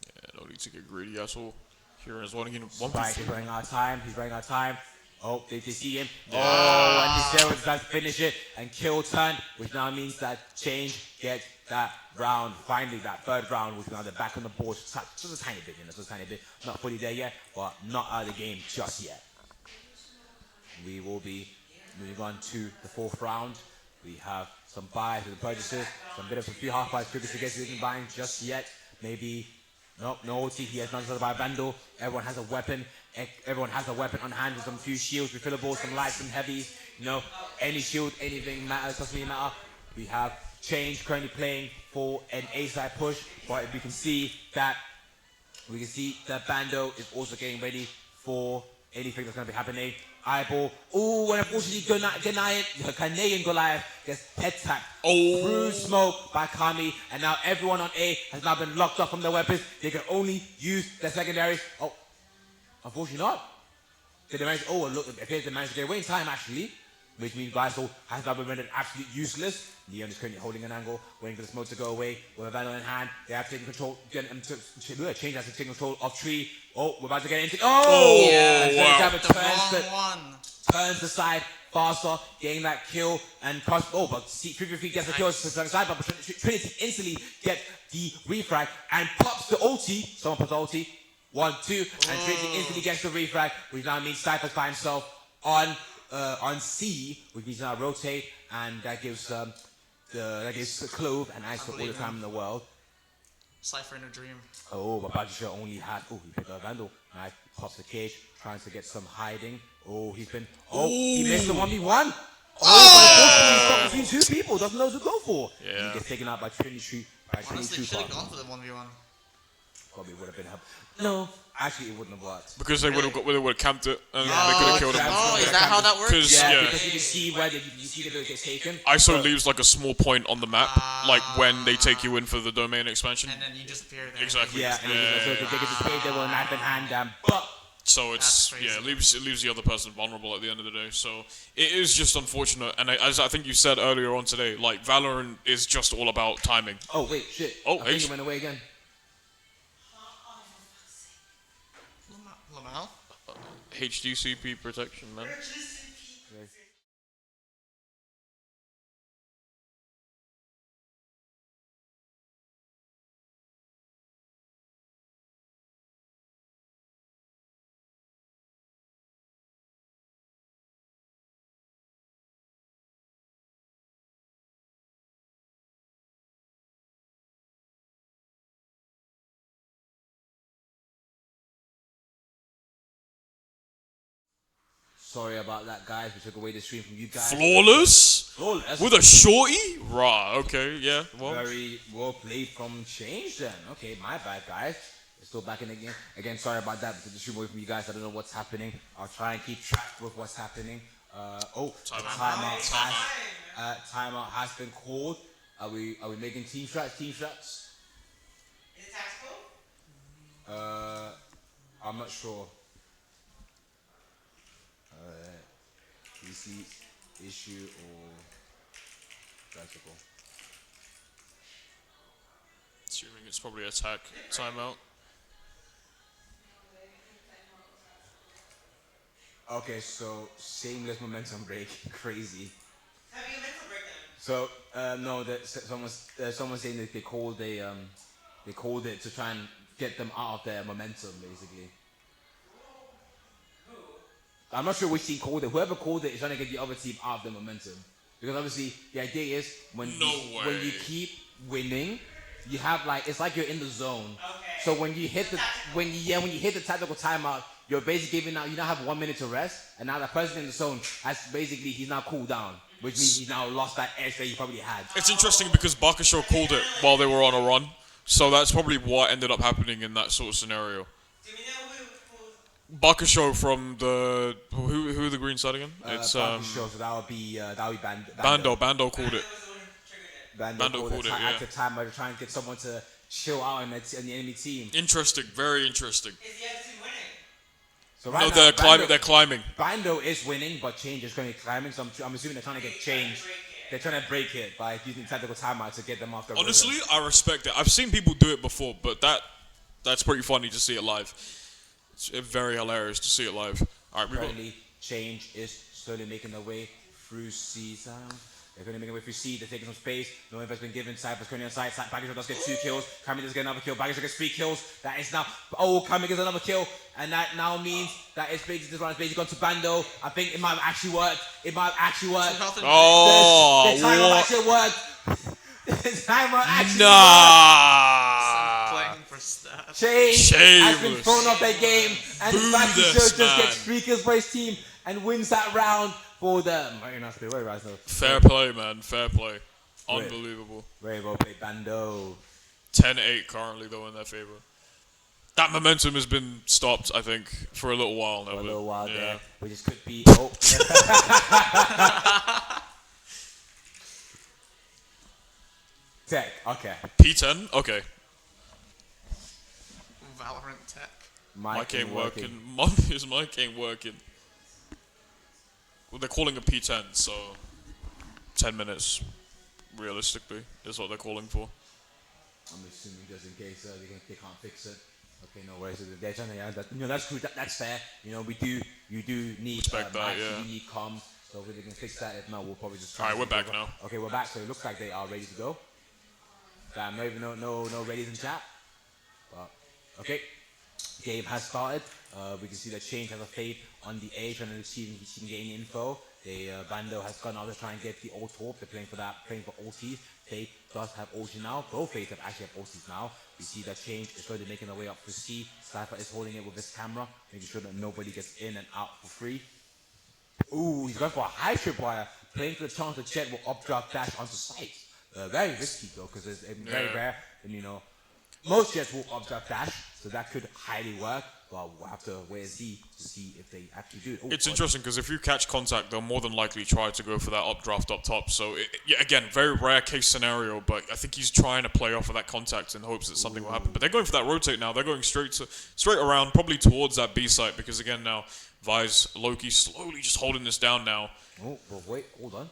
Yeah, no need to get greedy at all. Here is one again. Right, he's running out of time, he's running out of time. Oh, they see him. Yeah. Oh, and the Zero decides to finish it and kill turn, which now means that Change gets that round, finally that third round, which now they're back on the board. Just a tiny bit, just a tiny bit. Not fully there yet, but not out of the game just yet. We will be moving on to the 4th round. We have some buys and purchases, some bit of a few half buys previously guess we isn't buying just yet. Maybe no ulti. He has none to buy Vandal. Everyone has a weapon. Everyone has a weapon on hand with some few shields, refillables, some lights, some heavies. You know, any shield, anything matters, doesn't really matter. We have Change currently playing for an A-side push, but we can see that Bando is also getting ready for anything that's going to be happening. Eyeball. Ooh, and unfortunately, Canadian Goliath gets head tapped through smoke by Kami, and now everyone on A has now been locked off from their weapons. They can only use their secondaries. Oh, unfortunately not. Look, it appears they managed to get away in time actually, which means Glycol has now been rendered absolutely useless. Leon is currently holding an angle, waiting for the smoke to go away. With a Vandal in hand, they have taken control. Change has to take control of Tree. Oh, we're about to get into. Oh! Wow. Turns the side faster, getting that kill and cross. Oh, but Trinity gets the kill to the side, but Trinity instantly gets the refrag and pops the ulti. Someone pops the ulti. 1, 2, and Trinity instantly gets the refrag, which now means Cypher's by himself on C, which means now rotate, and that gives Clove and Ice all the time in the world. Cypher in a dream. Oh, but Bajisha only had. Oh, he picked up Vandal. Nice, pops the cage, trying to get some hiding. Oh, he missed the 1v1. Oh, but unfortunately, he's stuck between 2 people. Doesn't know who to go for. Yeah. He gets taken out by Trinity. Honestly, should have gone for the 1v1. Probably would have been helpful. No, actually, it wouldn't have worked. Because they would have camped it and they could have killed him. Oh, is that how that works? Because you can see where you see the get taken. ISO leaves like a small point on the map, like when they take you in for the domain expansion. And then you disappear there. Exactly. Yeah, and so they get disappeared, they will knife in hand, but so it's it leaves the other person vulnerable at the end of the day. So it is just unfortunate, and as I think you said earlier on today, like Valorant is just all about timing. Oh wait, shit. Oh, I think he went away again. Lamal? HDCP protection, man. Sorry about that, guys. We took away the stream from you guys. Flawless? Flawless. With a shorty? Rah, okay, yeah, well. Very well played from Change then. Okay, my bad, guys. We're still back in again. Again, sorry about that. We took the stream away from you guys. I don't know what's happening. I'll try and keep track with what's happening. Timeout has been called. Are we making team strats? Team strats? Is it tactical? I'm not sure. PC issue or tactical? Assuming it's probably attack timeout. Okay, so shameless momentum break, crazy. Having a mental breakdown. So no, someone's saying that they called it to try and get them out of their momentum, basically. I'm not sure which team called it. Whoever called it is trying to get the other team out of their momentum. Because obviously the idea is when you keep winning, you have it's like you're in the zone. Okay. So when you hit the tactical timeout, you're basically you now have 1 minute to rest, and now the person in the zone he's now cooled down, which means he's now lost that edge that he probably had. It's interesting because Bakasho called it while they were on a run, so that's probably what ended up happening in that sort of scenario. Do we know who Bakasho from the who are the green side again? It's So that would be Bando. Bando called it. was the one who triggered it? Bando called it. yeah. At the time, I was trying to get someone to chill out in the enemy team. Interesting, very interesting. Is the other team winning? So right No, now, they're climbing. Bando, They're climbing. Bando is winning, but Change is currently climbing. So I'm assuming they're trying to get Change. They're trying to break it by using tactical timeout to get them off the Honestly, rhythm. I respect it. I've seen people do it before, but that's pretty funny to see it live. It's very hilarious to see it live. All right, we got. Currently, Change is slowly making their way through C sound. They're going to make their way through C. They're taking some space. No invest been given. Cypher's currently on side. Baggage does get 2 kills. Kami does get another kill. Baggage gets 3 kills. That is now. Oh, Kami gets another kill. And that now means that it's basically this round is basically gone to Bando. I think it might have actually worked. It might have actually worked. Oh, the timer what? actually worked. The timer actually Nah. Playing for stats. Change has been Shameless. thrown off their game, and Boo the fact that this, just gets man. 3 kills for his team and wins that round for them. Very nice play, very nice. Fair play, man. Fair play. Unbelievable. Very well played, Bando. 10-8 currently though in their favor. That momentum has been stopped, I think, for a little while now. For a little while yeah. there, which is could be. Oh. Tech, okay. P10. Okay. Valorant tech. Mic ain't working. His mic ain't working. Well, they're calling a P10, so 10 minutes, realistically, is what they're calling for. I'm assuming just in case they can't fix it. Okay, no worries. They're trying to, yeah, that's good. That's fair. You do need Respect that, yeah. You need comms. So if they can fix that, if not, we'll probably just. All right, we're back now. Okay, we're back. So it looks like they are ready to go. Damn, no readies in chat. But okay, game has started. We can see that Change has a fade on the A, trying to see if he can gain info. Bando has gone out to try and get the ult orb. They're playing for ultis. Fade does have ulti now. Both Fades have actually have ultis now. We see that Change is slowly making their way up to C. Cypher is holding it with his camera, making sure that nobody gets in and out for free. Ooh, he's going for a high tripwire, playing for the chance that Jet will up-drop dash onto site. Very risky though, because it's very rare, and most Jets will up-drop dash, so that could highly work. But we'll have to wait and see to see if they actually do it. Oh, It's interesting because if you catch contact, they'll more than likely try to go for that updraft up top. So, yeah, again, very rare case scenario, but I think he's trying to play off of that contact in hopes that something will happen. But they're going for that rotate now. They're going straight around, probably towards that B site, because again now, Vi's, Loki slowly just holding this down now. Oh, but wait, hold on.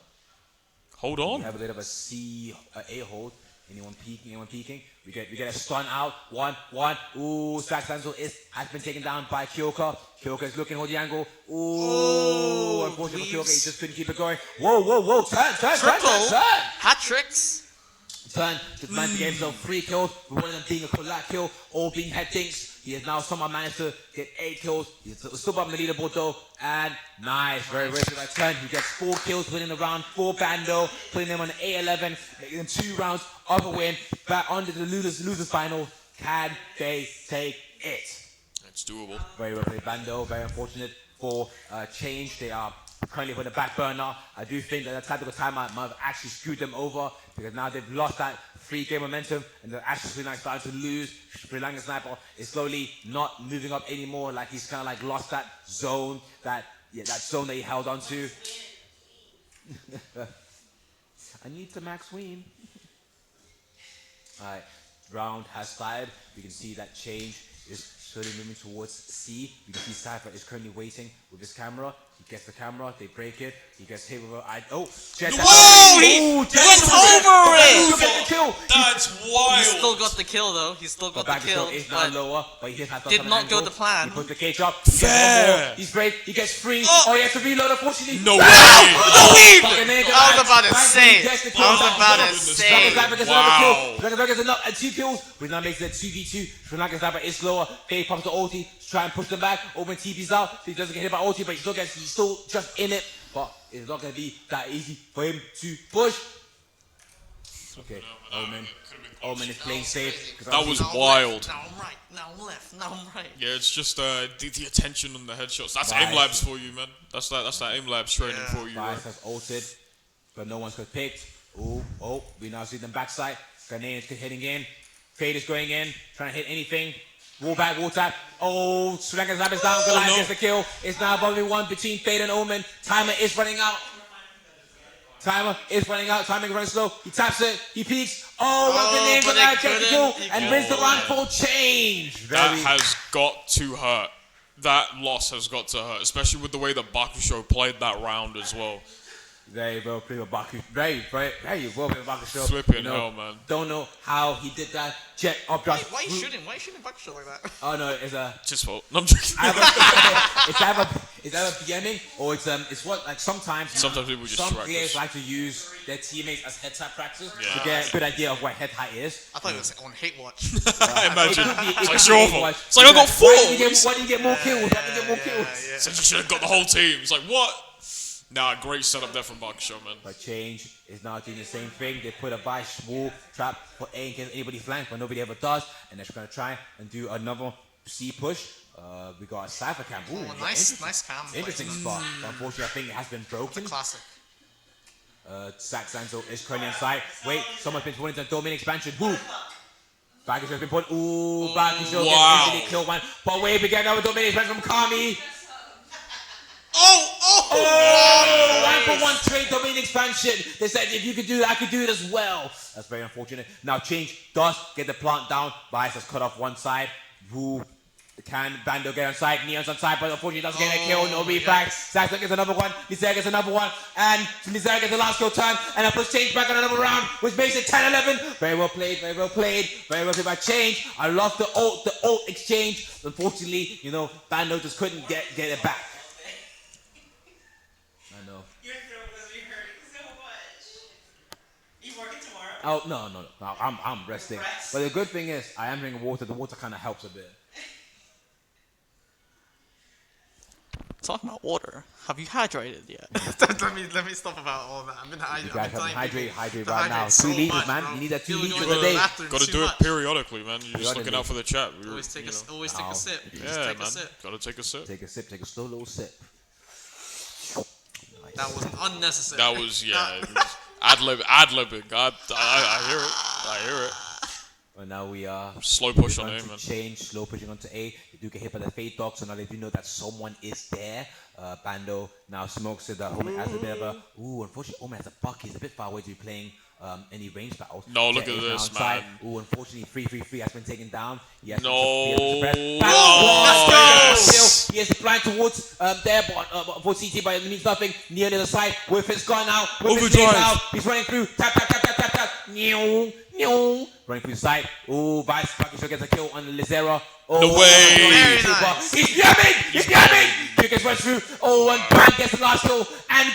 Hold on. We have a bit of A hold. Anyone peeking? We get a stun out. One. Ooh, Stack Sanzo has been taken down by Kyoka. Kyoka is looking for the angle. Ooh, unfortunately for Kyoka, he just couldn't keep it going. Whoa. Turn. Hat tricks. Turn to manage to get himself 3 kills, with one of them being a collab kill, all being head dinks. He has now somehow managed to get 8 kills. He's still up on the leaderboard though, and nice, very risky by turn. He gets 4 kills, winning the round for Bando, putting them on A11, making them 2 rounds of a win. Back onto the losers final. Can they take it? It's doable. Very well played, Bando. Very unfortunate for Change. They are currently on the back burner. I do think that tactical timeout might have actually screwed them over, because now they've lost that 3-game momentum, and they're actually starting to lose. Sri Lankan Sniper is slowly not moving up anymore. Like he's kind of like lost that zone, that zone that he held on to. I need to max win. Alright, round has started. We can see that Change is slowly moving towards C. You can see Cypher is currently waiting with his camera. He gets the camera, they break it. He gets hit with Jet. Whoa! He went over it! Look at the kill! That's wild. He still got the kill though. He still got the kill, Is now but lower, but he just has to did have an not go angle. the plan. He puts the cage up. Fair. He's great. He gets free. Oh. He has to reload, unfortunately. No way. I was about to say. Wow. Dragon gets enough and 2 kills, which now makes it 2v2. Sri Lankan Sniper is slower. Fade pumps the ulti to try and push them back. Open TP's out, so he doesn't get hit by ulti, but he's still just in it. But it's not going to be that easy for him to push. Okay, Omen is playing safe. That was wild. Now I'm right. Now I'm left. Now I'm right. Yeah, it's just the attention on the headshots. That's aim labs for you, man. That's that aim labs training for you. Vice has ulted, but no one's got picked. Oh, we now see them backside. Grenade is hitting in. Fade is going in, trying to hit anything. Wall back, wall tap. Oh, Sri Lankan Sniper is down. Goliath gets the kill. It's now above 1 between Fade and Omen. Timer is running out. Timing running slow. He taps it. He peeks. Oh, Goliath gets the kill and wins the round for Change. That has got to hurt. that loss has got to hurt, especially with the way that Bakusho played that round as well. Very well played with Baku. Very well played with Bakusho. Flipping hell, man. Don't know how he did that. Jet up Why, just. why you shooting? Why you shooting Bakusho like that? Oh no, it's a. It's his fault. No, I'm joking. It's either BMing or it's what like sometimes people just some track players us. like to use their teammates as head tap practice to Yeah. get a good idea of what head height is. I thought it was on Hate Watch. Imagine. It's It's your fault. It's like I got four. Why did you get more kills? Why did you get more kills? Said you should have got the whole team. It's like, what? Nah, great setup there from Bakusho, man. But Change is now doing the same thing. They put a vice wall trap for A in case anybody flanks, but nobody ever does. And they're just gonna try and do another C push. We got a Cypher Cam. Ooh, Nice cam. interesting spot. But unfortunately, I think it has been broken. Classic. Sack Sanzo is currently on site. Wait, someone's been put into domain expansion. Woo! Bakusho has been put. Ooh, Bakusho Wow. gets easily killed one. But wait, we get another domain expansion from Kami. Oh! 1-for-1 trade domain expansion. They said if you could do it, I could do it as well. That's very unfortunate. Now Change does get the plant down. Bias has cut off one side. Who can Bando get on side? Neon's on side, but unfortunately doesn't get a kill. No reflex. Zack gets another one. Lizelle gets another one. And Lizelle gets the last kill turn. And I push Change back on another round, which makes it 10-11. Very well played, very well played. Very well played by Change. I love the ult exchange. Unfortunately, Bando just couldn't get it back. I know. Your throat must be hurting so much. You working tomorrow? Oh no. I'm resting. But the good thing is I am drinking water. The water kind of helps a bit. Talking about water, have you hydrated yet? let me stop about all that. I've been You guys have to hydrate to right now. hydrate 2 so liters, much, man. bro. You need that 2 Feel liters you a day. Got to do it periodically, man. You're just looking out for the chat. Always take a sip. Yeah, Take man. a sip. Got to take a sip. Take a sip. Take a slow little sip. Nice. That was unnecessary. That was, yeah. It was ad-libbing. I hear it. I hear it. But now we are Slow push on going A, to man. change, slow pushing onto A. They do get hit by the Fade Dog, so now they do know that someone is there. Bando now smokes it. That Omen has a bit of a. Unfortunately, Omen has a buck. He's a bit far away to be playing any range battles. No, look Jet at is now this, inside. man. Unfortunately, 3-3-3 has been taken down. Yes, No. He is flying towards there, but for CT, but it means nothing. Neon is aside with his gun out. With his name out. He's running through. Tap. Running through the side. Oh, Vice Bakusho gets a kill on Lizera. Oh, No way. Very nice. He's yamming! Kyrgyz runs through. Oh, and Bang gets the last kill. And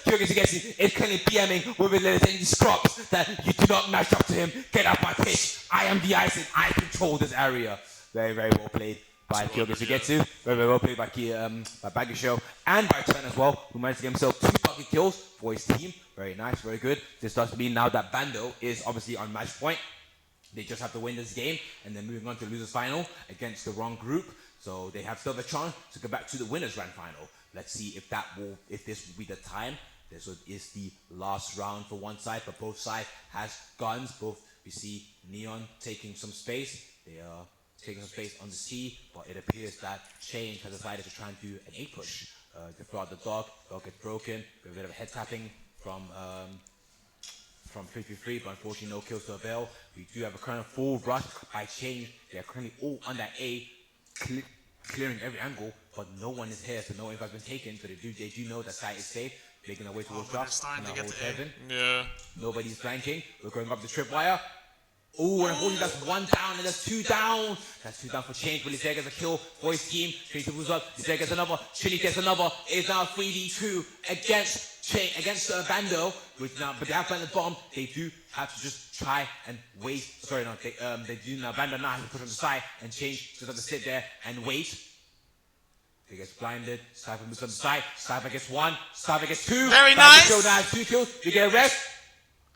Kyrgyz is currently BMing with his little scrubs that you do not match up to him. Get out my pitch. I am the ice and I control this area. Very, very well played by Kyrgyz to get to. Very, very well played by Bakusho and by Turn as well, who managed to get himself 2 bucket kills for his team. Very nice, very good. This does mean now that Bando is obviously on match point. They just have to win this game and then moving on to losers final against the wrong group. So they have still have a chance to go back to the winners grand final. Let's see if this will be the time. This is the last round for one side, but both sides has guns. Both we see Neon taking some space. They are taking some space on the C, but it appears that Change has decided to try and do an A push. They throw out the dog gets broken, a bit of a head tapping from 3-3-3, but unfortunately no kills to avail. We do have a current full rush by Change. They are currently all on that A, clearing every angle, but no one is here, so no info has been taken. So they do know that site is safe, making their way towards but they're drop. starting to Now get hold to A. heaven. Yeah. Nobody's flanking. We're going up the tripwire. Oh, and unfortunately that's 1 down and that's 2 down. That's 2 down for Change. Willie Zay gets a kill for his team. Change moves up. Zay gets another. Chili gets another. It is now 3v2 against Bando. Which now, but they have planted the bomb. They do have to just try and wait. Sorry, no, they do now. Bando now has to push on the side and Change just have to sit there and wait. He gets blinded. Cypher moves on the side. Cypher gets 1. Cypher gets 2. Very Bando nice. still now has 2 kills. We get a rest.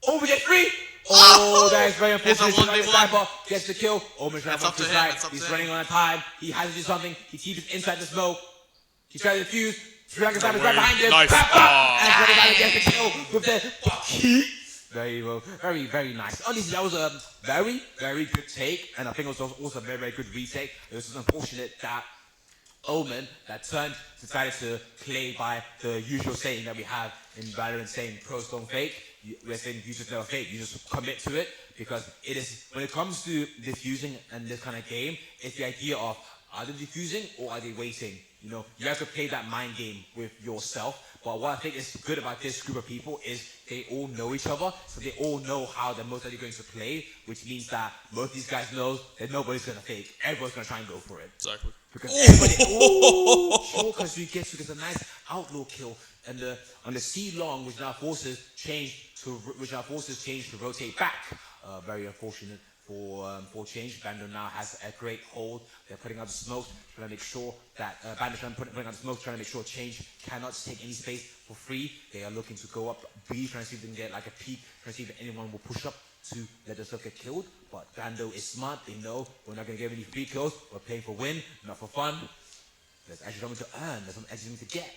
Oh, we get 3. Oh, that is very unfortunate. It's a 1v1. Cypher gets the kill. Omen's It's up up to his him, side. it's up to He's him. running on time. He has to do something. He keeps inside the smoke. He's trying to defuse. Frank Cypher's right behind him. Nice. Tap, Oh. and Frank gets the kill with the bucky. Very well. Very, very nice. Honestly, that was a very, very good take. And I think it was also a very, very good retake. It was just unfortunate that Omen, that Turn, decided to play by the usual saying that we have in Valorant, saying pros don't fake. We're saying you just never fake, you just commit to it, because it is, when it comes to diffusing and this kind of game, it's the idea of Are they defusing or are they waiting? You know, you have to play that mind game with yourself. But what I think is good about this group of people is they all know each other, so they all know how they're most likely going to play, which means that most of these guys know that nobody's going to fake. Everyone's going to try and go for it. Exactly. Because everybody, because we get a nice outlaw kill, and on the C long, which now forces change to rotate back. Very unfortunate for change. Bando now has a great hold. They're putting out the smoke, trying to make sure that Bando's putting out the smoke, trying to make sure change cannot take any space for free. They are looking to go up B, trying to see if they can get like a peek, trying to see if anyone will push up to let us get killed. But Bando is smart. They know we're not going to get any free kills. We're playing for win, not for fun. There's actually something to earn. There's something actually to get.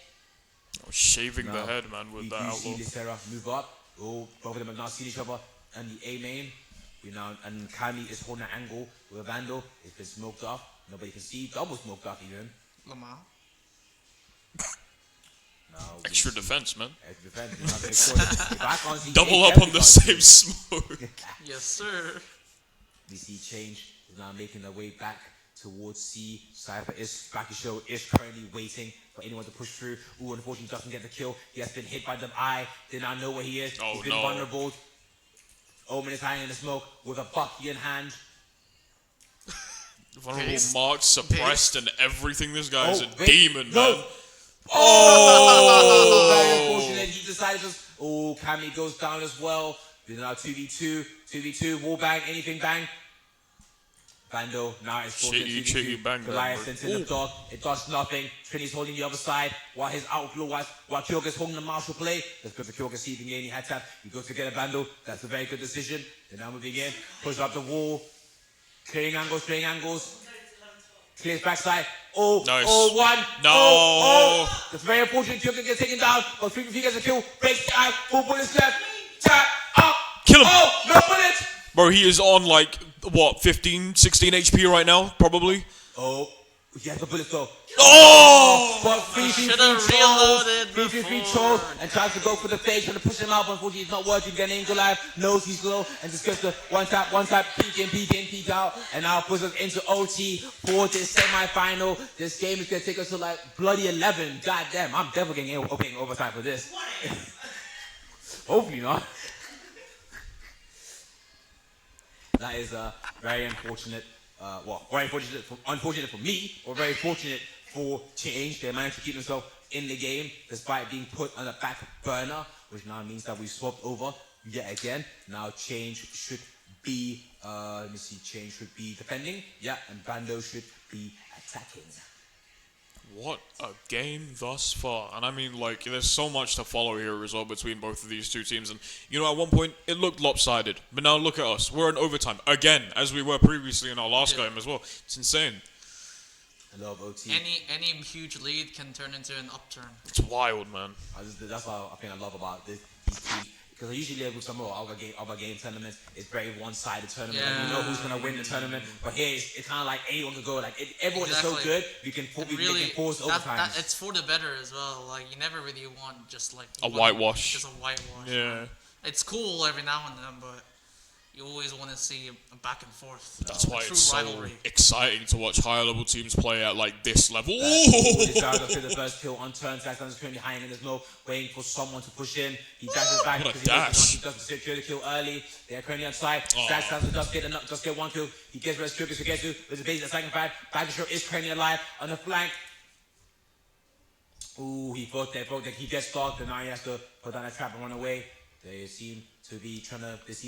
Oh, shaving Now, the head, man, with we that do outlaw. see Lissera move up. Oh, both of them have now seen each other and the A main. And Kami is holding an angle with a Vandal. It's been smoked off. Nobody can see. Double smoked off even. Lamar. Now Extra defense, man. Extra defense. You know, make sure that if I can't see Double Jake, up on the everybody same can see. smoke. Yes, sir. We see change is now making their way back towards C. Cypher Bakisho is currently waiting for anyone to push through. Ooh, unfortunately doesn't get the kill. He has been hit by the eye. They now know where he is. Oh, He's been no. vulnerable. Omen is hiding in the smoke with a bucky in hand. Vulnerable, Pace. marked, suppressed, and everything. This guy is a wait, demon, no. man. Oh, very unfortunate. He decided to. Oh, Kami goes down as well. We're now 2v2, wall bang, anything bang. Bando now is forced Chitty, into chitty, 2v2. bang, bang, Goliath bro. sends in the dog. It does nothing. Trini's holding the other side while his outlaw, while Kyoga's holding the martial play. Let's go to Kyoga, see if he can get any head tap. He goes to get a Bando. That's a very good decision. They're now moving in. Push up the wall. Clearing angles. Clears backside. Oh, Nice. oh, one. No. Oh. That's very unfortunate. Kyoga gets taken down. But 3v3 gets a kill. Breaks the eye. 4 bullets left. Tap. Up. Kill him. Oh, no bullets. Bro, he is on like, what, 15, 16 HP right now, probably? Oh, he has the bullets though. Oh! But 3v3 Should've trolls, reloaded 3v3 before. trolls, and tries to go for the fade, trying to push him out, but unfortunately it's not working. Getting Goliath knows he's low, and just gets the one tap, peek out, and now pushes us into OT for this semi-final. This game is gonna take us to like bloody 11. God damn, I'm definitely getting overtime for this. Hopefully not. That is very unfortunate. Very unfortunate for me, or very fortunate for Change. They managed to keep themselves in the game despite being put on the back burner, which now means that we swapped over yet again. Now Change should be, Change should be defending, yeah, and Bando should be attacking. What a game thus far. And I mean, like, there's so much to follow here as well between both of these two teams. And, you know, at one point, it looked lopsided. But now look at us. We're in overtime. Again, as we were previously in our last game as well. It's insane. I love OT. Any huge lead can turn into an upturn. It's wild, man. That's what I think I love about these teams. Because usually with some other game tournaments, it's very one-sided tournament. Yeah. Like, you know who's gonna win the tournament. But here, it's kind of like anyone can go. Like everyone is so Exactly. good, we can force overtime. It's for the better as well. Like you never really want just like A whitewash. Just a whitewash. Yeah. It's cool every now and then, but you always want to see a back and forth. That's why true it's so rivalry. exciting to watch higher level teams play at, like, this level. This guy goes for the first kill on turn. Saxon is currently hiding in the smoke, waiting for someone to push in. He dashes back What a because he dash. doesn't secure the kill early. They are currently on side. Oh. Saxon does get one kill. He gets where his triggers to get to. There's a base at second five. Bagashore is currently alive on the flank. Ooh, he thought that he gets stalked, and now he has to put down a trap and run away. They seem to be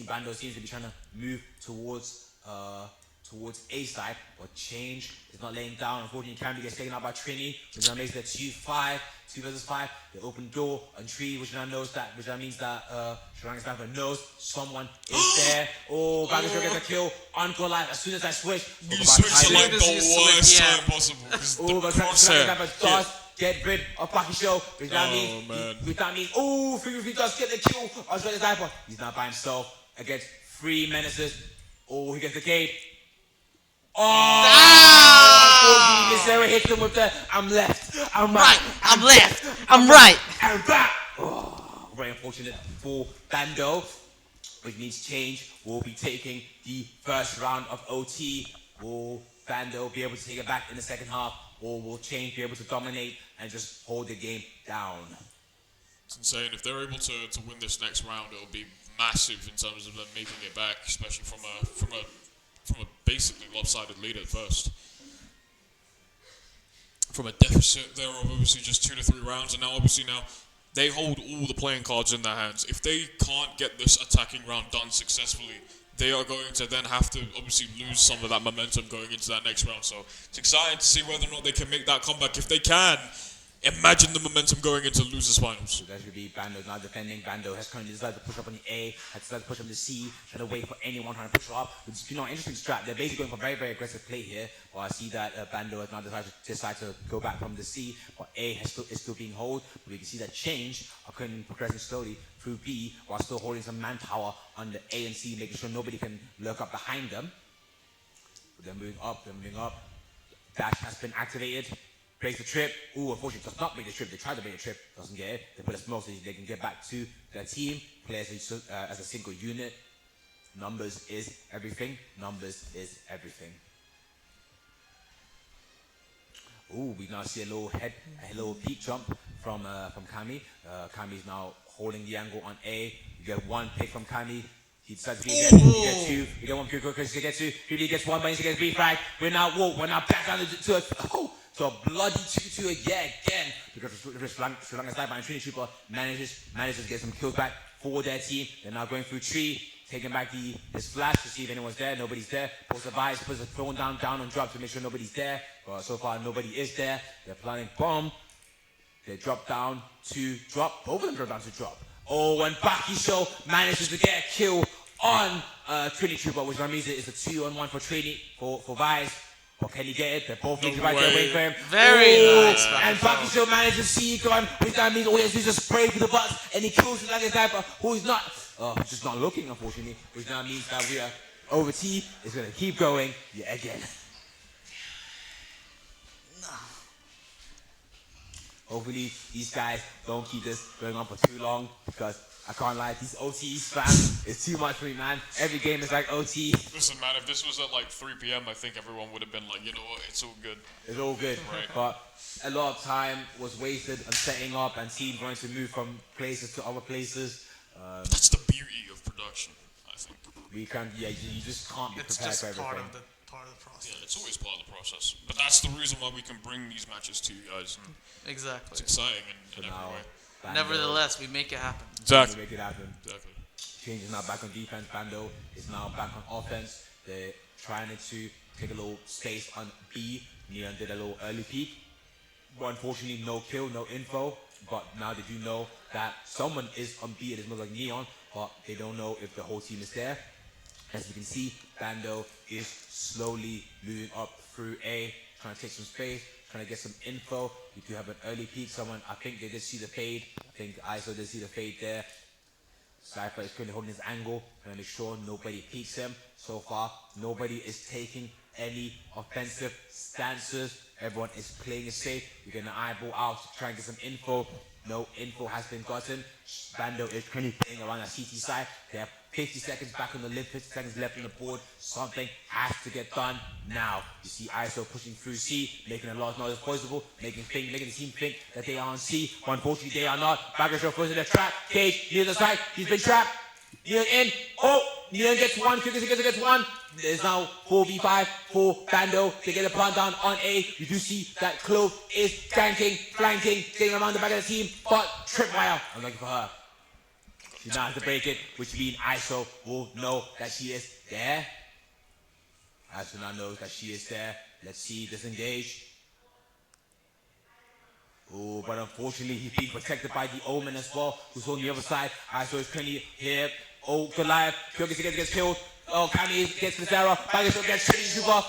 Bando seems to be trying to move towards A side, but Change is not laying down. Unfortunately, Camby gets taken out by Trini, which now makes it 2-5, 2 versus 5. The open door on Tree, which now means that Sharanga Sniper knows someone is there. Oh, Bagashore gets a kill on Goliath. As soon as I switch, You switch to, like, the As soon as you worst switch, yeah. time possible. It's oh, the but Sharanga crosshair. Sniper Yeah. does get rid of Bakisho, which now means, man. oh, 3v3 does get the kill on Sharanga Sniper. He's now by himself against 3 menaces. Oh, he gets the cave. Oh, this Sarah hits him with the I'm left, I'm right, I'm left, I'm right. I'm back. Oh, very unfortunate for Bando, which means Change will be taking the first round of OT. Oh, Bando be able to take it back in the second half, or will Change be able to dominate and just hold the game down? It's insane. If they're able to win this next round, it'll be massive in terms of them making it back, especially from a basically lopsided lead at first. From a deficit there of obviously just 2 to 3 rounds, and now obviously now they hold all the playing cards in their hands. If they can't get this attacking round done successfully, they are going to then have to obviously lose some of that momentum going into that next round. So it's exciting to see whether or not they can make that comeback. If they can, imagine the momentum going into losers finals. So that should be Bando now defending. Bando has currently decided to push up on the A, has decided to push up on the C, trying to wait for anyone trying to push up. It's interesting strat. They're basically going for very, very aggressive play here. But I see that Bando has now decided to go back from the C, but A is still being held. But we can see that Change are currently progressing slowly through B while still holding some manpower on the A and C, making sure nobody can lurk up behind them. But they're moving up. Dash has been activated. Breaks the trip. Ooh, unfortunately, does not make the trip. They tried to make the trip, doesn't get it. They put a smoke so they can get back to their team, play as a single unit. Numbers is everything. Ooh, we now see a little peak jump from Kami. Kami's now holding the angle on A. You get one pick from Kami. He decides to be there. You get two. You get one pick because he gets two. He gets one, but he gets refragged. We're now back down to a bloody 2-2 again. Because Sri Lanka's sniper and Trinity Trooper manages to get some kills back for their team. They're now going through tree, taking back his flash to see if anyone's there. Nobody's there. Post a buys, puts a phone down and drop to make sure nobody's there. But so far nobody is there. They're planning bomb. They drop down to drop. Both of them drop down to drop. Oh, and Baki Show manages to get a kill on Trinity Trooper, which means it is a 2-on-1 for Trini for Vice. Or can he get it? They're both making right their way for him. Very nice. And Baki Show manages to see it gone, which that means all he has to do is just spray through the butts, and he kills the Lanka sniper, who is not, just not looking, unfortunately, which now means that we are over T is going to keep going yet again. Hopefully, these guys don't keep this going on for too long, because I can't lie, these OT spam is too much for me, man. Every game is like OT. Listen, man, if this was at like 3 p.m., I think everyone would have been like, you know what, it's all good. It's all good, Right. But a lot of time was wasted on setting up and teams going to move from places to other places. That's the beauty of production, I think. You just can't be It's prepared just for everything. part of the process. Yeah, it's always part of the process. But that's the reason why we can bring these matches to you guys. And Exactly. it's exciting in every Now, way. Bando, Nevertheless, we make it happen. we Exactly. make it happen. Exactly. Change is now back on defense. Bando is now back on offense. They're trying to take a little space on B. Neon did a little early peek. But unfortunately, no kill, no info. But now they do know that someone is on B. It is most like Neon, but they don't know if the whole team is there. As you can see, Bando is slowly moving up through A, trying to take some space, trying to get some info. We do have an early peek. I think they did see the fade. I think ISO did see the fade there. Cypher is currently holding his angle, trying to make sure nobody peeks him. So far, nobody is taking any offensive stances. Everyone is playing it safe. We're going to eyeball out to try and get some info. No info has been gotten. Bando is currently playing around the CT side. They have 50 seconds back on the list, 50 seconds left on the board. Something has to get done now. You see ISO pushing through C, making a lot of noise possible, making the team think that they are on C, but unfortunately they are not. Baggage first in the trap. Cage near the side. He's been trapped. Neon in. Oh, Neon gets one. Quickly gets one. There's now 4v5 for Bando. They get a plant down on A. You do see that Clove is flanking, getting around the back of the team, but tripwire. I'm looking for her. She now has to break it, which means ISO will know that she is there. ISO now knows that she is there. Let's see, disengage. Oh, but unfortunately he's being protected by the Omen as well, who's on the other side. ISO is currently here. Oh, Goliath. Kyogi gets killed. Oh, Kami gets Lazara. Bagasho gets Trinity Super.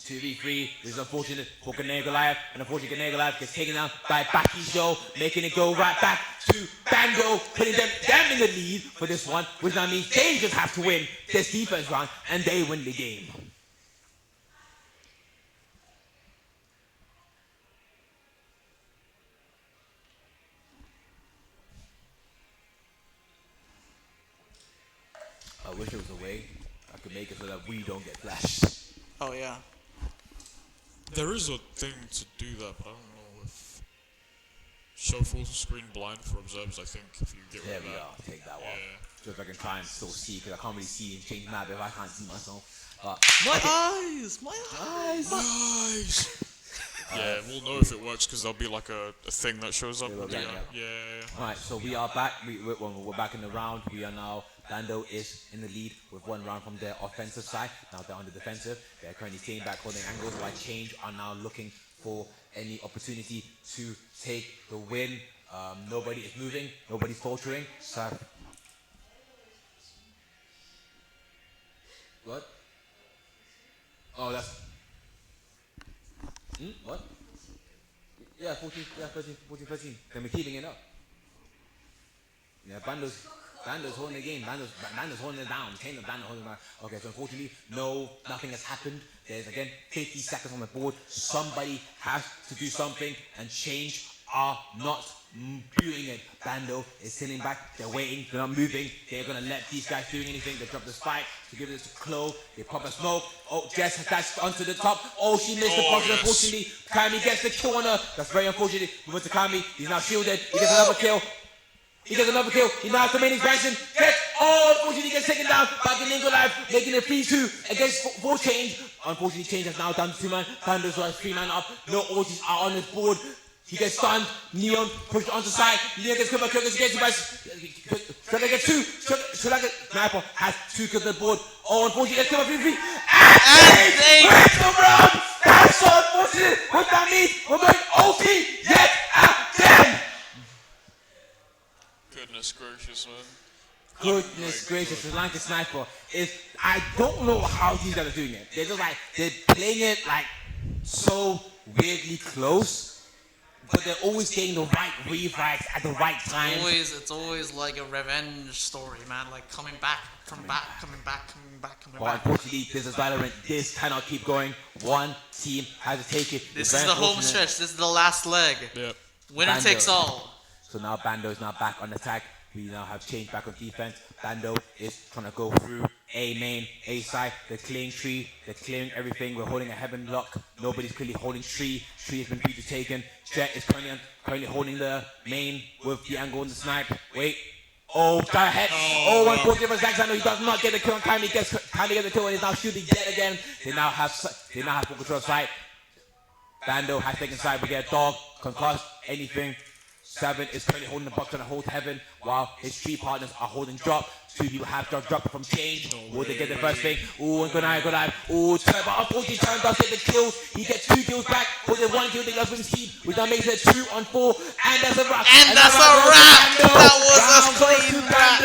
2v3 is unfortunate for Gane Goliath, and unfortunately Gane Goliath gets taken out by Baki Show, making it go right back to Bando, putting them in the lead for this one, which now means they just have to win this defense round, and they win the game. I wish there was a way I could make it so that we don't get flashed. Oh yeah. There is a thing to do that, but I don't know if show full screen blind for observers. I think if you get rid There of we that. go. Take that one. Yeah. Just so I can try and still see, because I can't really see and change map if I can't see myself. But My eyes! My eyes! Nice. Yeah, we'll know if it works because there'll be like a thing that shows up. will, Yeah, yeah. yeah. Alright, so we are back. We're back in the round. We are now. Bando is in the lead with one round from their offensive side. Now they're on the defensive. They're currently staying back, holding angles. While Change are now looking for any opportunity to take the win. Nobody is moving. Nobody's faltering. So what? Oh, that's. What? Yeah, 14, yeah, 13, 14, 13. Then we're keeping it up. Yeah, Bando's holding the game. Bando's holding it down. Chain of Bando holding it down. Okay, so unfortunately, nothing has happened. There's again 50 seconds on the board. Somebody has to do something, and Change are not doing it. Bando is sitting back. They're waiting. They're not moving. They're gonna let these guys doing anything. They drop the spike to give it to Chloe. They pop a smoke. Oh, Jess dashed onto the top. Oh, she missed the pocket. Yes. Unfortunately, Kami gets the kill on her. That's very unfortunate. We went to Kami. He's now shielded. He gets another kill. He gets another kill. He now has the main expansion. Unfortunately, he gets taken down by Galingo Live, making it 3-2 against 4 Change. Unfortunately, Change has now down to 2 man. Thunder's right, 3 man up. No orgies are on his board. He gets stunned. Neon pushed onto side. Neon gets killed by Kirkus. Gets by. Should I get 2? Should I get. Sniper has 2 kills on the board. Oh, unfortunately, gets killed by 3-3. And they break the round. That's so unfortunate. What that means, we're going OT yet again. Goodness gracious, man. Goodness gracious, the Lanka Sniper is. I don't know how these guys are doing it. They're just like, they're playing it like so weirdly close, but they're always getting the right rewrites at the right time. It's always like a revenge story, man. Like coming back. But unfortunately, this is Valorant. This cannot keep going. One team has to take it. This is the home stretch. This is the last leg. Yep. Winner Bando. takes all. So now Bando is now back on attack. We now have Change back on defense. Bando is trying to go through A main, A side. They're clearing tree. They're clearing everything. We're holding a heaven lock. Nobody's clearly holding tree. Tree has been beat to taken. Jet is currently holding the main with the angle and the snipe. Wait. Oh, got ahead. Oh, unfortunately for Zack Sando, he does not get the kill on Kylie. Gets the kill and is now shooting yet again. They now have full control of side. Bando has taken side. We get a dog, concussed, anything. 7 is currently holding the box and hold heaven, while his 3 partners are holding drop. 2 people have drop from Change. Will they get the first thing? Ooh, and good night. Ooh, Turn, but unfortunately Turn does get the kills. He gets 2 kills back, but the 1 kill they lost with his team, which now makes it 2 on 4, and that's a wrap. And that's a wrap. That was a clean wrap.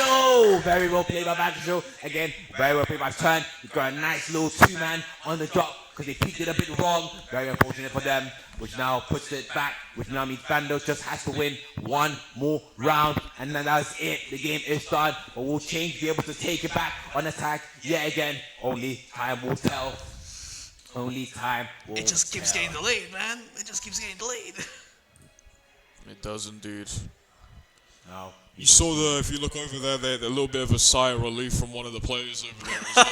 Very well played by Banjo. Again, very well played by Turn. He's got a nice little 2-man on the drop, because they peaked it a bit wrong. Very unfortunate for them, which now puts it back, which now means Bando just has to win 1 more round, and then that's it. The game is done, but will Change be able to take it back on attack yet again? Only time will tell. Only time will tell. It just keeps getting delayed, man. It just keeps getting delayed. It does indeed. No. You saw if you look over there, a little bit of a sigh of relief from one of the players over there as well.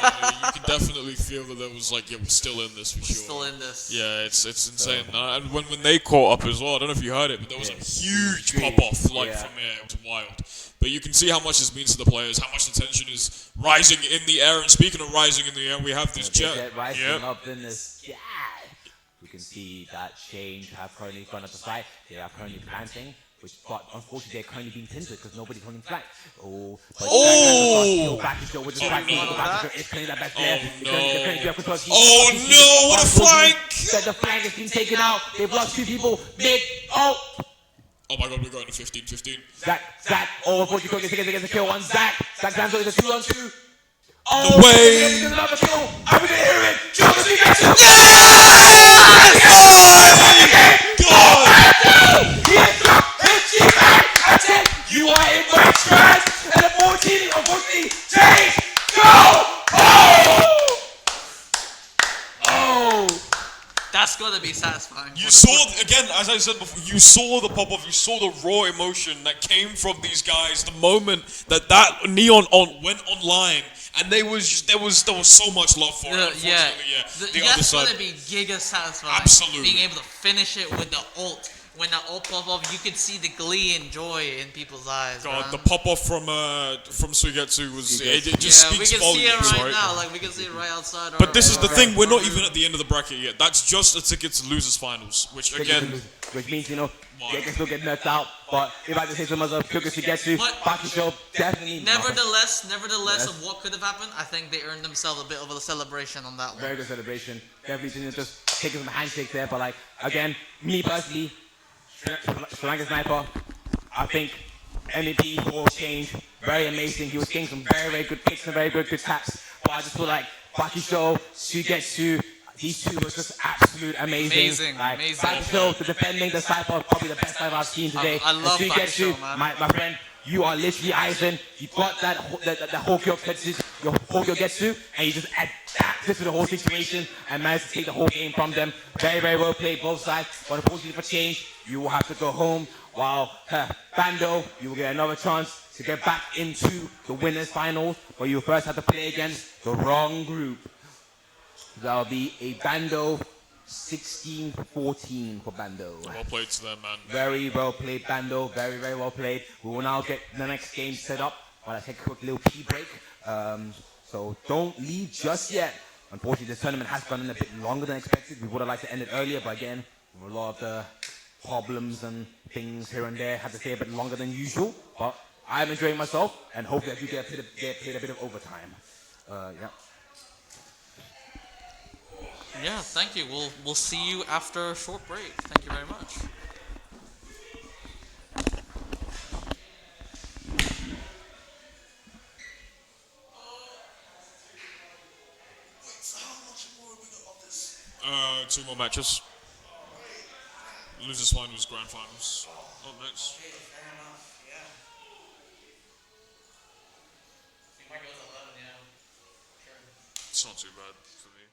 You can definitely feel that there was like, yeah, we're still in this for sure. Still in this. Yeah, it's insane. And when they caught up as well, I don't know if you heard it, but there was a huge pop-off from there. It was wild. But you can see how much this means to the players, how much the tension is rising in the air. And speaking of rising in the air, we have this jet. Rising up in the sky. You can see that Change have currently gone up the side. They are currently planting. But unfortunately, they're currently being tinted because nobody's holding flag. Oh! Back to show with the flag. It's playing that back there. Oh no! What a flank! The flag has been taken out. They've lost 2 people. Oh my god, we're going to 15-15. Zack. Oh, unfortunately, Kirkus gets a kill on Zack. Zack Danzo is a 2-on-2. Oh, no way! Another kill. I'm gonna hear it. Jonas, he gets it. You are in my trash, and the 14, unfortunately, Change, go! Oh! That's gonna be sad. satisfying. You saw again, as I said before, you saw the pop off. You saw the raw emotion that came from these guys. The moment that Neon went online, and there was so much love for it. Unfortunately, the other That's side. gonna be giga satisfying. Absolutely. Being able to finish it with the ult. When the ult pop off, you could see the glee and joy in people's eyes. God, bruh. the pop off from Suigetsu was it just Yeah, we speaks can see it volumes, right now. Like we can see it right outside. But this is the thing, we're not even at the end of the bracket yet. That's just a ticket to losers finals, which again, Which means, they can still get knocked out. But if I just say some other quickest to get to, But- Bakisho definitely. Nevertheless Yes. of what could have happened, I think they earned themselves a bit of a celebration on that one. Very good celebration. Definitely didn't just taking some handshakes there, but like again, me personally, Sri Lanka sniper, I think MVP for change, very amazing. He was getting some very good picks and very good taps. But I just feel like Bakisho, Sugetsu, these two was just absolute amazing. Amazing. Bakisho, the defending the sniper, probably the best sniper I've seen today. I love And Sugetsu, Bakisho, man. my friend. You are literally Aizen. You got that Hokyo Ketsu, your Hokyo Getsu, and you just adapted to the whole situation and managed to take the whole game from them. Very well played both sides. But unfortunately for change, you will have to go home. While Bando, you will get another chance to get back into the winners finals, but you first have to play against the wrong group. That'll be a Bando 16-14 for Bando. well played to them, man. Very well played, Bando. Very well played. We will now get the next game set up while I take a quick little pee break. So don't leave just yet. Unfortunately, this tournament has gone in a bit longer than expected. We would have liked to end it earlier, but again, with a lot of the problems and things here and there, had to stay a bit longer than usual. But I'm enjoying myself, and hopefully I do get paid a bit of overtime. Yeah. Yeah, thank you. We'll see you after a short break. Thank you very much. Two more matches. Losers finals, grand finals. Up next. It's not too bad for me.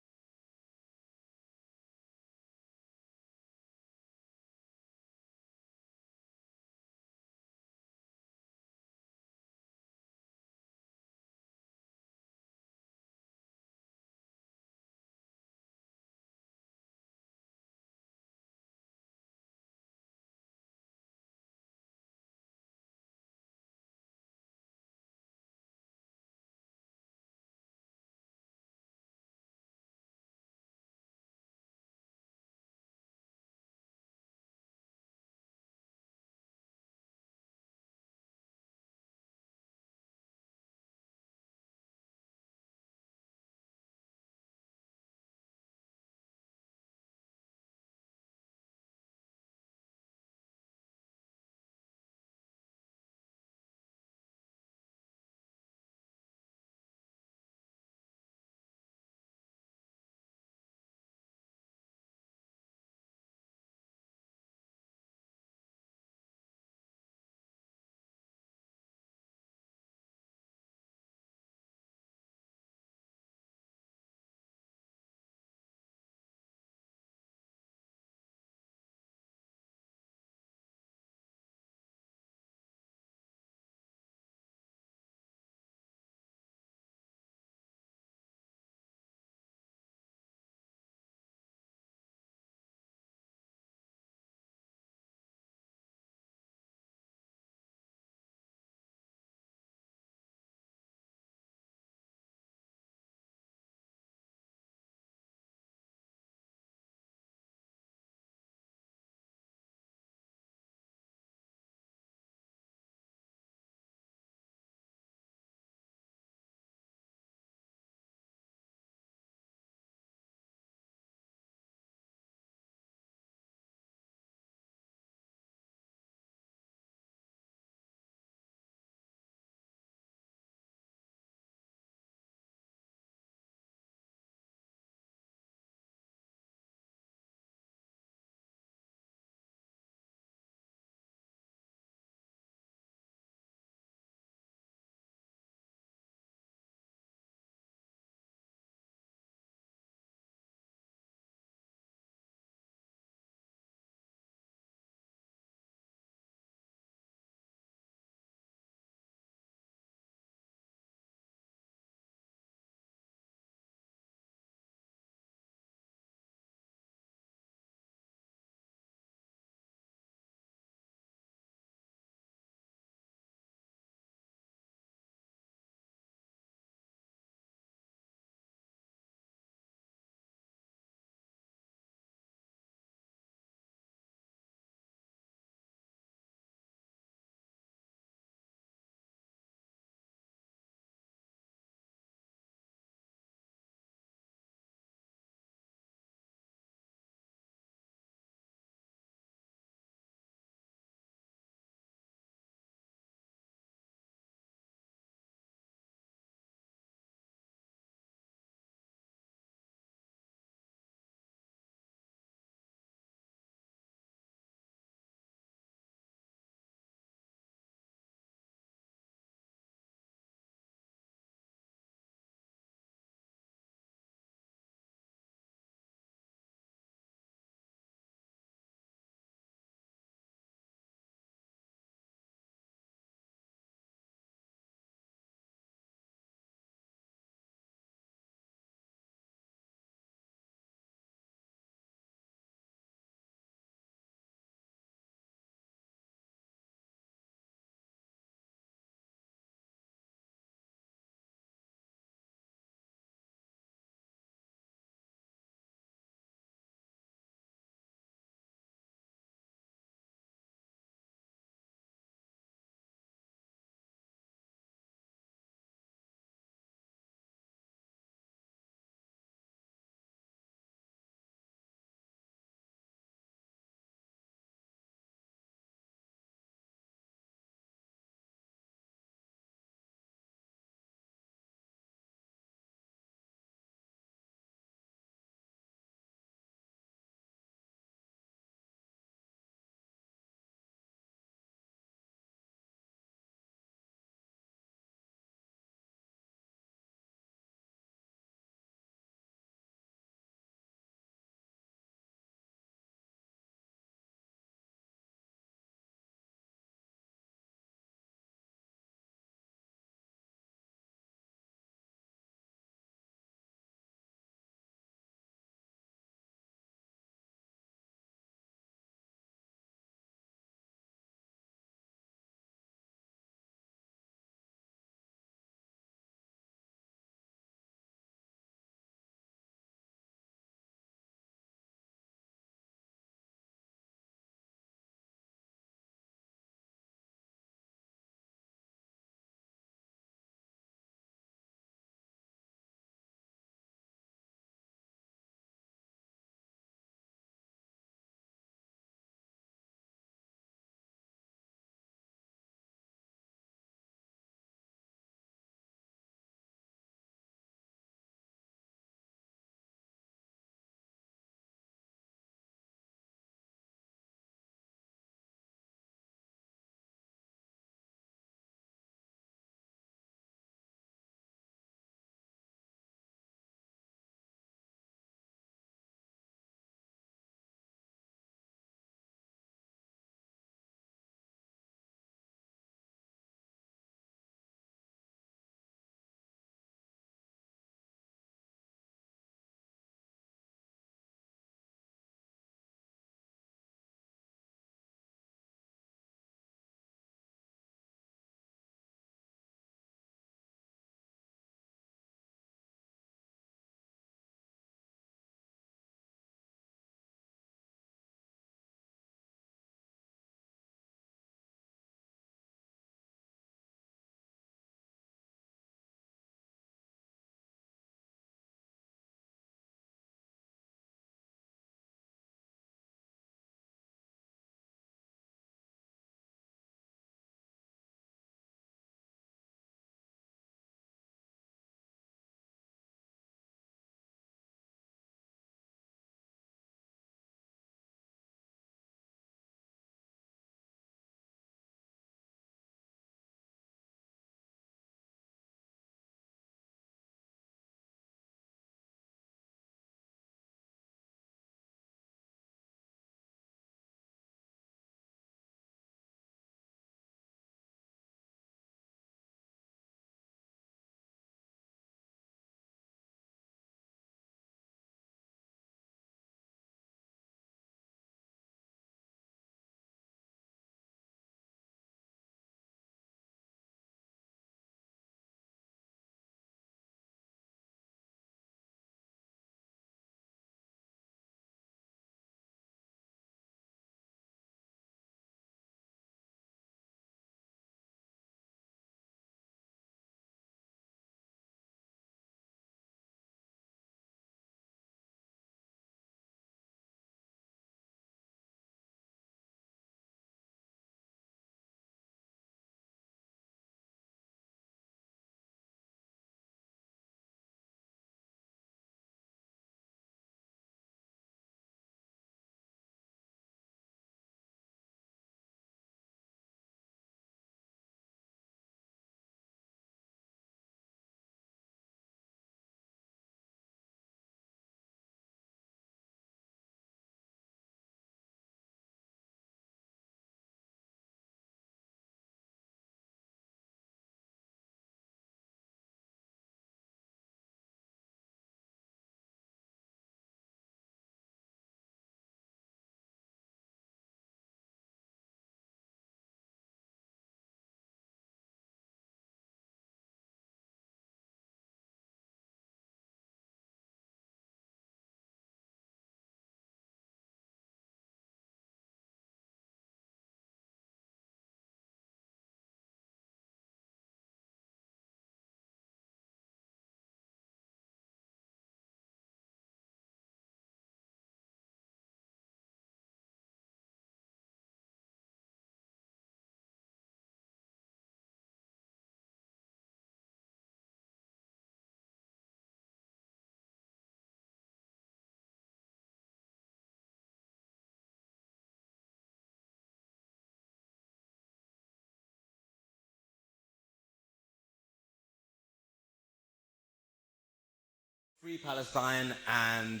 Free Palestine and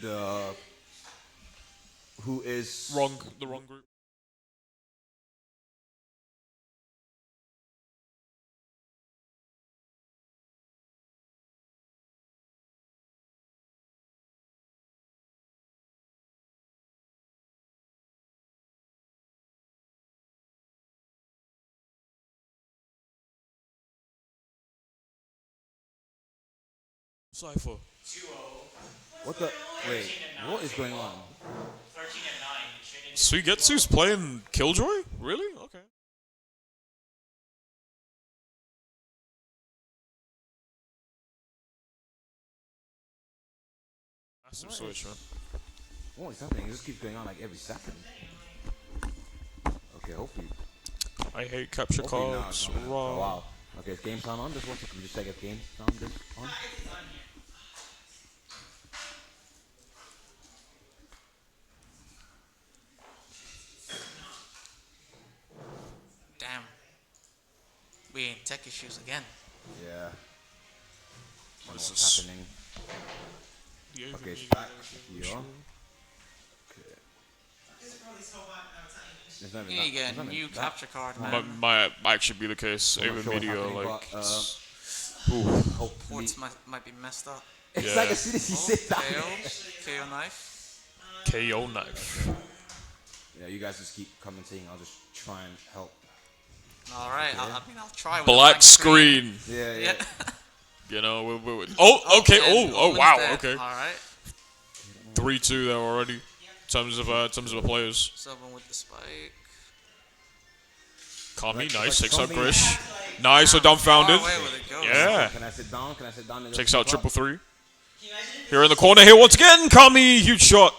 who is The wrong group. Cypher. 2-0. what the wait? What is going on? 13 and 9. Suigetsu's playing Killjoy? Really? Okay. Massive switch, man. What is happening? It just keeps going on like every second. Okay, hopefully. I hate capture Hopefully now cards. it's not gonna- Raw. Oh, wow. Okay, is game sound on? Just one second. We just check if game sound is on. Damn. We in tech issues again. Yeah. What What's is this? happening? The Okay, it's overview back of the here. show. Okay. It's probably so hot outside. There's not even You that- get there's a not new even that. capture card, Might, man. might actually be the case. I'm not Ava sure what's Media, happening, like. but, Ooh. Hopefully. Ports might be messed up. It's Yeah. like as soon as you sit down. KO knife. KO knife. Yeah, you guys just keep commenting. I'll just try and help. All right. I'll try. With Black the screen. Yeah, Yeah. You know, oh, okay. and Oh, Omen's wow. dead. Okay. All right. 3-2 there already. In terms of the players. Someone with the spike. Kami, Like- nice. like Takes out something- Grish. Nice, so dumbfounded. Far away with it goes. Yeah. Can I sit down? Can I sit down? And Takes just out keep up? triple three. Can you imagine if Here in the corner, here once again. Kami, huge shot.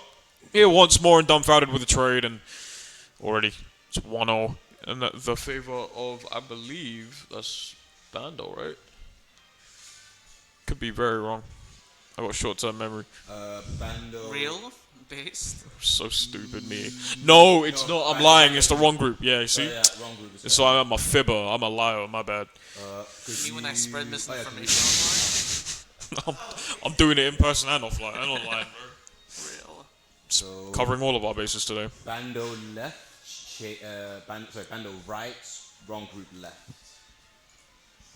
Here once more and dumbfounded with the trade. And already it's 1-0. In the favor of, I believe, that's Bando, right? Could be very wrong. I got short-term memory. Bando. Real based. So stupid, me. No, it's not. I'm lying. It's the wrong group. Yeah, you see? Yeah, wrong group. So I'm a fibber. I'm a liar. My bad. Me when I spread Oh, misinformation I'm doing it in person and offline and online, bro. online. Real. So Covering all of our bases today. Bando left. Bando right. Wrong group left.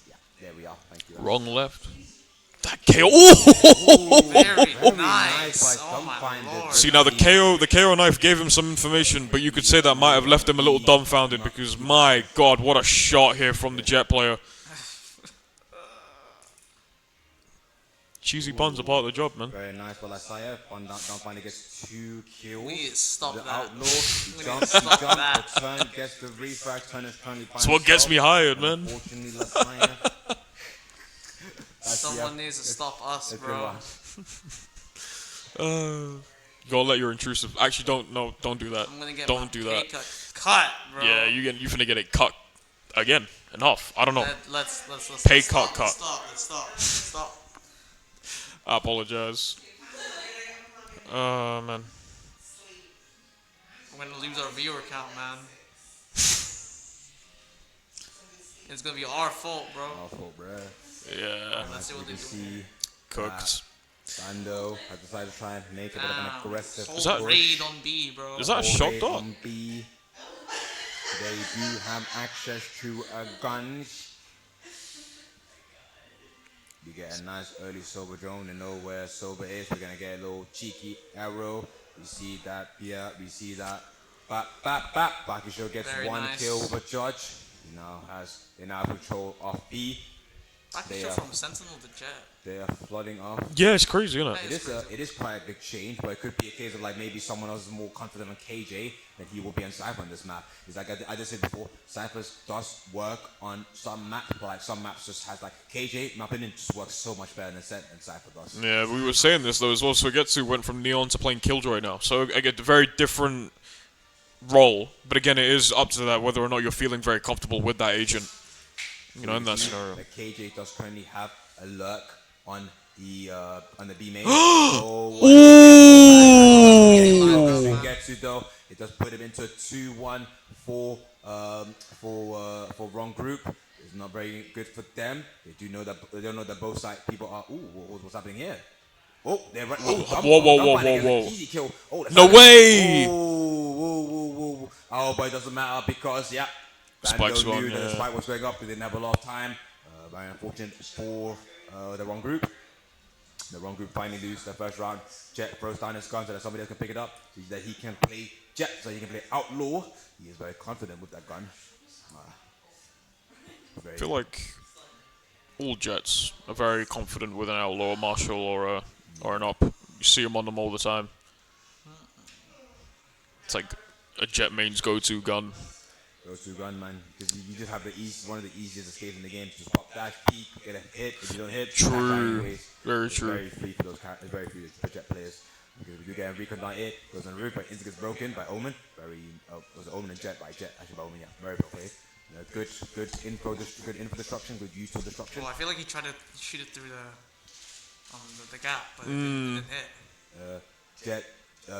Yeah, there we are. Thank you. Wrong left. That KO. Oh! Very, nice nice. by Oh my dumbfounded. lord. See now the KO knife gave him some information, but you could say that might have left him a little dumbfounded because my God, what a shot here from the Jet player. Cheesy puns are part of the job, man. Very nice by Lasaya. Finally gets 2 kills. We need to stop The that. outlaw. We He need jumps, to he stop jumps, that. the turn, gets the refrag, turn is currently That's what gets me hired, man. Unfortunately, Lasaya. Someone needs to stop us, bro. Gotta let your intrusive. Actually, don't do that. I'm gonna get Don't my do pay that. cut, bro. Yeah, you finna get it cut again. Enough. I don't know. Let's Pay stop, cut. Let's stop. I apologize. Man. We're gonna lose our viewer count, man. It's gonna be our fault, bro. Awful, bruh. Yeah. Let's see what they You do. see Cooked. Bando has decided to try and make a bit of an aggressive Whole Is that- raid on B, bro. Is that a shot raid dot? on B. They do have access to guns. We get a nice early Sober drone to know where Sober is. We're gonna get a little cheeky arrow. We see that here. We see that. Bap. Bakisho gets Very one nice. kill with Judge. They now have control of B. Back They show are- from Sentinel to Jet. They are flooding off. Yeah, it's crazy, isn't it? It is quite a big change, but it could be a case of like maybe someone else is more confident on KJ that he will be on Cypher on this map. It's like I just said before, Cypher does work on some maps, but like some maps just has like KJ, in my opinion, just works so much better than Cypher does. Yeah, we were saying this though as well. Suigetsu went from Neon to playing Killjoy now, so I get a very different role. But again, it is up to that whether or not you're feeling very comfortable with that agent. You know, in that scenario. Like KJ does currently have a lurk on the B main. So Ooh! gets to though, it does put him into a 2-1 for wrong group. It's not very good for them. They don't know that both side people are. Ooh, what's happening here? Oh, they're right. Whoa. Easy kill. Oh, No way! Whoa. Oh, but it doesn't matter because, yeah, Spike's Bando knew gone, that the yeah. spike was going up. They didn't have a lot of time. Very unfortunate for the wrong group. The wrong group finally lose the first round. Jet throws down his gun so that somebody else can pick it up. So that he can play Jet, so he can play Outlaw. He is very confident with that gun. I feel like all Jets are very confident with an Outlaw, Marshall, or an Op. You see them on them all the time. It's like a Jet main's go-to gun. Goes to gun, man, because you just have one of the easiest escapes in the game. Just pop dash, peek, get a hit. If you don't hit, True. Very Very true. Very free for those characters. Very free for Jet players. Because if you get a recon down it, goes on the roof, but instant gets broken by Omen. Was it Omen and Jet by Jet? Actually, by Omen, yeah. Very well played. Good info destruction. Good use for destruction. Well, I feel like he tried to shoot it through the gap, but it didn't hit. Jet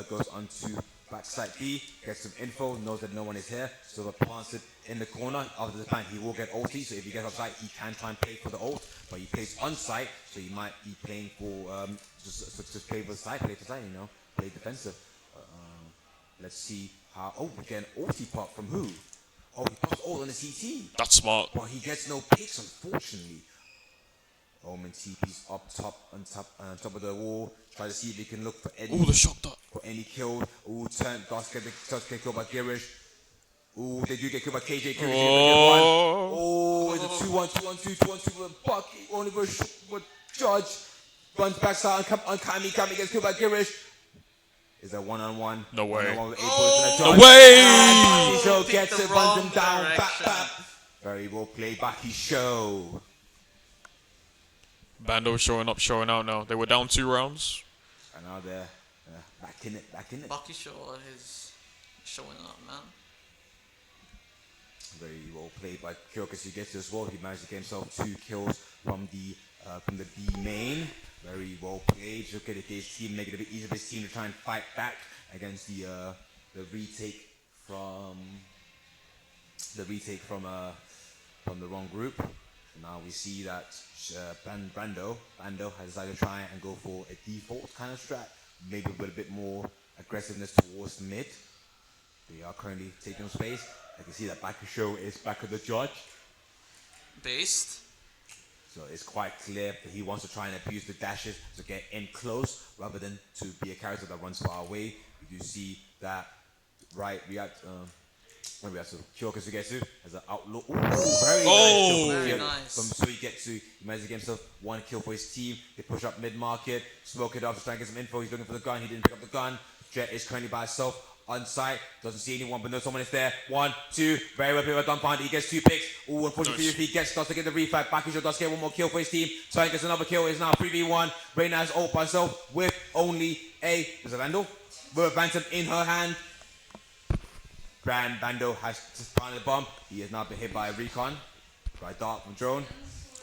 goes onto backside B, gets some info, knows that no one is here, so the plants it in the corner. After the plant, he will get ulti, so if he gets outside, he can try and play for the ult, but he plays on site, so he might be playing for, just play for the side, play defensive. Let's see how, we get an ulti pop from who? Oh, he pops ult on the CT. That's smart. But he gets no picks, unfortunately. Omen TP's up top, on top of the wall. Try to see if he can look for any. Ooh, the shock dart. For any kill. Ooh, does get killed by Girish. Ooh, they do get killed by KJ. Oh, it's a 2-1-2-1-2 with Bucky. Only with Judge. Runs backside on Kami. Kami gets killed by Girish. Is that one-on-one? No way. No way! Baki Show gets it, runs him down. Back. Very well played, Baki Show. Bando showing out now. They were down 2 rounds. And now they're back in it. Bucky Shaw is showing up, man. Very well played by Kyokus. He gets as well. He managed to get himself 2 kills from the B main. Very well played. Look at his team, make it a bit easier for his team to try and fight back against the retake from the wrong group. Now we see that Bando has decided to try and go for a default kind of strat, maybe with a bit more aggressiveness towards the mid. They are currently taking space. I can see that Bakusho is back at the judge. Based. So it's quite clear that he wants to try and abuse the dashes to get in close rather than to be a character that runs far away. We do see that Kyoka Sugetsu as an outlaw. Very nice. From Suigetsu, he managed to get himself 1 kill for his team. They push up mid-market, smoke it up to try and get some info. He's looking for the gun. He didn't pick up the gun. Jet is currently by himself on site. Doesn't see anyone, but knows someone is there. 1, 2. Very well played by Don Pandi. He gets 2 picks. Ooh, unfortunately, if he starts to get the refight, Bakusho does get 1 more kill for his team. So he gets another kill. It's now 3v1. Reina has ult by herself with only there's a Vandal. With a Phantom in her hand. Bando has just planted the bomb. He has now been hit by a recon. By Dart from drone.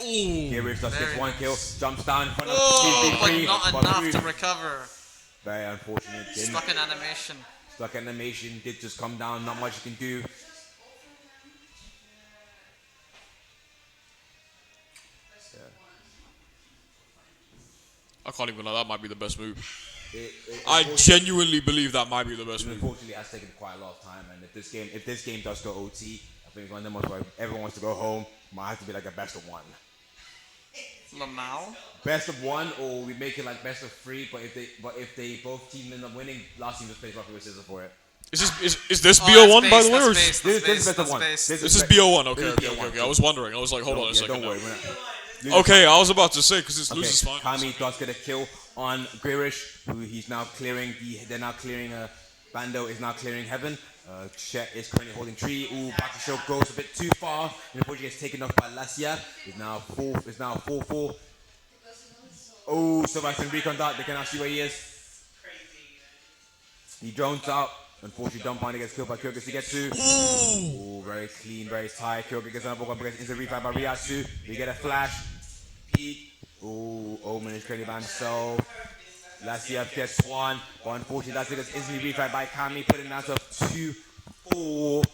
Girish just gets 1 kill. Jumps down in front of But 3v3. not enough to recover. Very unfortunate. Stuck in animation. Stuck animation. Did just come down. Not much you can do. I can't even lie, that might be the best move. I genuinely believe that might be the best move. Unfortunately, it has taken quite a lot of time, and if this game does go OT, I think it's one of them ones where everyone wants to go home. Might have to be like a best of 1. Lamau? Best of 1, or we make it like best of 3. But if they both teams end up winning, last team just plays rock paper scissors for it. Is this BO1 by the way? Or this is best of 1. This is BO1. Okay. I was wondering. I was like, hold on a second. Don't worry. Okay, I was about to say because it's loses fine. Kami does get a kill on Girish, who he's now clearing. They're now clearing. Bando is now clearing heaven. Chet is currently holding tree. Ooh, Bakisho goes a bit too far. And unfortunately gets taken off by Lasia. Is now 4-4. Oh, so back in recon dart. They can now see where he is. He drones out. Unfortunately, Dumpani gets killed by Kyoga Sugetsu. Ooh, very clean, very tight. Kyoga gets another one because instant refight by Ryatsu. We get a flash. Peek. Ooh, Omen is currently by himself. Lasia gets 1. But unfortunately, Lasia gets instantly refight by Kami, putting down to 2-4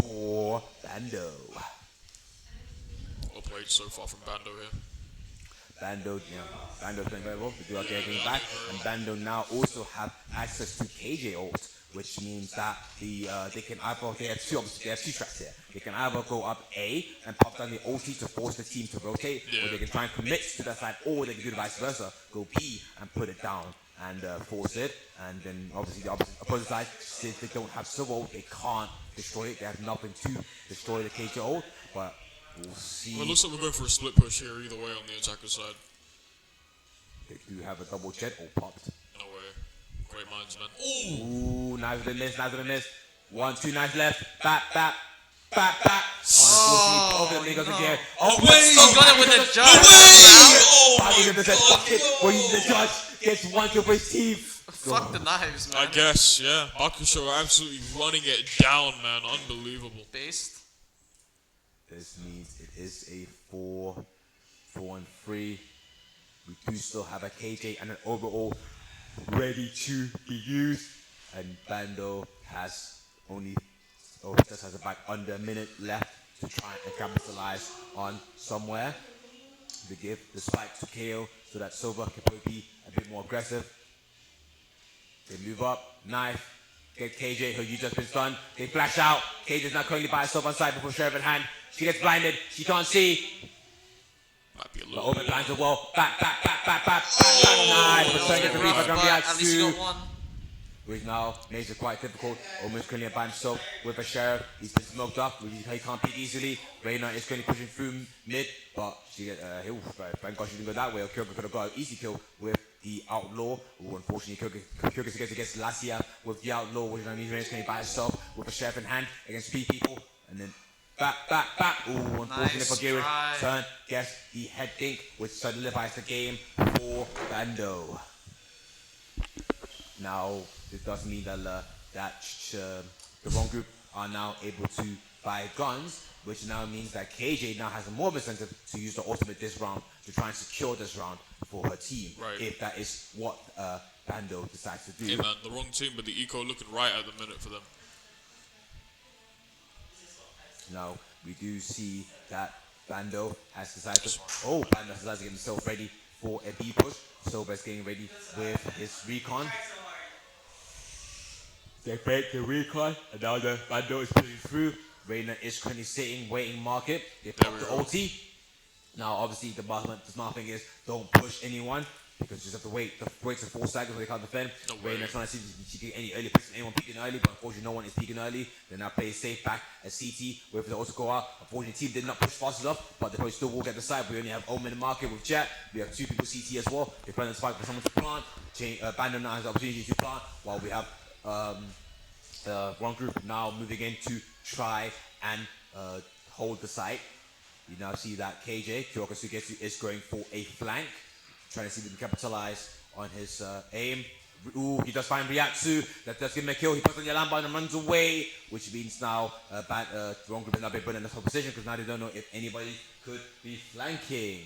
for Bando. Well played so far from Bando here. Bando, Bando's playing very well. We do our getting back, and Bando now also have access to KJ ult, which means that they can either they have two tracks here. They can either go up A and pop down the ulti to force the team to rotate, or they can try and commit to that side, or they can do the vice versa, go B and put it down and force it, and then obviously the opposite side, since they don't have silver ult, they can't destroy it. They have nothing to destroy the KJ ult, but we'll see. Well, it looks like we're going for a split push here either way on the attacker side. They do have a double jet ult popped. No way. Great minds, man. Ooh, nice with the miss. 1, 2 knives left. Back. Oh, Unfortunately, both of them no. again. Still got it with the judge. Oh Finally, my the bucket where the judge gets one kill for his team. Fuck the knives, man. I guess, yeah. Bakusho are absolutely running it down, man. Unbelievable. Based. This means it is a 4-3. We do still have a KJ and an overall ready to be used. And Bando has just has about under a minute left to try and capitalize on somewhere. They give the spike to KO so that Silva can probably be a bit more aggressive. They move up, knife, get KJ, who you just been stunned. They flash out. KJ's now currently by herself on side before Sheriff in hand. She gets blinded. She can't see. Might be a But little open bit. blinds the wall. Back. Nice. Return gets the Reaper from the At least you got one. which now makes it quite difficult. Almost currently by himself with a Sheriff. He's been smoked up. He can't peek easily. Reina is currently pushing through mid, but she get thank God she didn't go that way. Or Kyoga could have got an easy kill with the Outlaw. Unfortunately, Kyoga gets against Lassia with the Outlaw, which means Reina's currently by herself with a Sheriff in hand against 3 people. And then back. Ooh, unfortunately Nice for Girish. try. Turn gets the head dink, which solidifies the game for Bando. Now, this does mean that the wrong group are now able to buy guns, which now means that KJ now has more of an incentive to use the ultimate this round to try and secure this round for her team, Right. if that is what Bando decides to do. Hey, man, the wrong team, but the eco looking right at the minute for them. Now, we do see that Bando has decided to get himself ready for a B push. Silver's getting ready with his recon. They break the recon, and now the Bando is pulling through. Reina is currently sitting, waiting market. They pop the ulti. Now, obviously, the smart thing is don't push anyone, because you just have to wait to 4 seconds so they can't defend. No way. Reina trying to see if she can get any early picks, anyone peeking early, but unfortunately, no one is peeking early. They now play safe back at CT, wait for the ulti to go out. Unfortunately, the team did not push fast enough, but they probably still will get the side. We only have Omen in the market with Jet. We have 2 people CT as well. They're playing the spike for someone to plant. Bando now has the opportunity to plant, while we have one group now moving in to try and hold the site. You now see that KJ, Kyoka Sugetsu, is going for a flank, trying to see if he can capitalize on his aim. Ooh, he does find Ryatsu. That does give him a kill. He puts on the alarm button and runs away, which means now the wrong group is now being put in this whole position, because now they don't know if anybody could be flanking.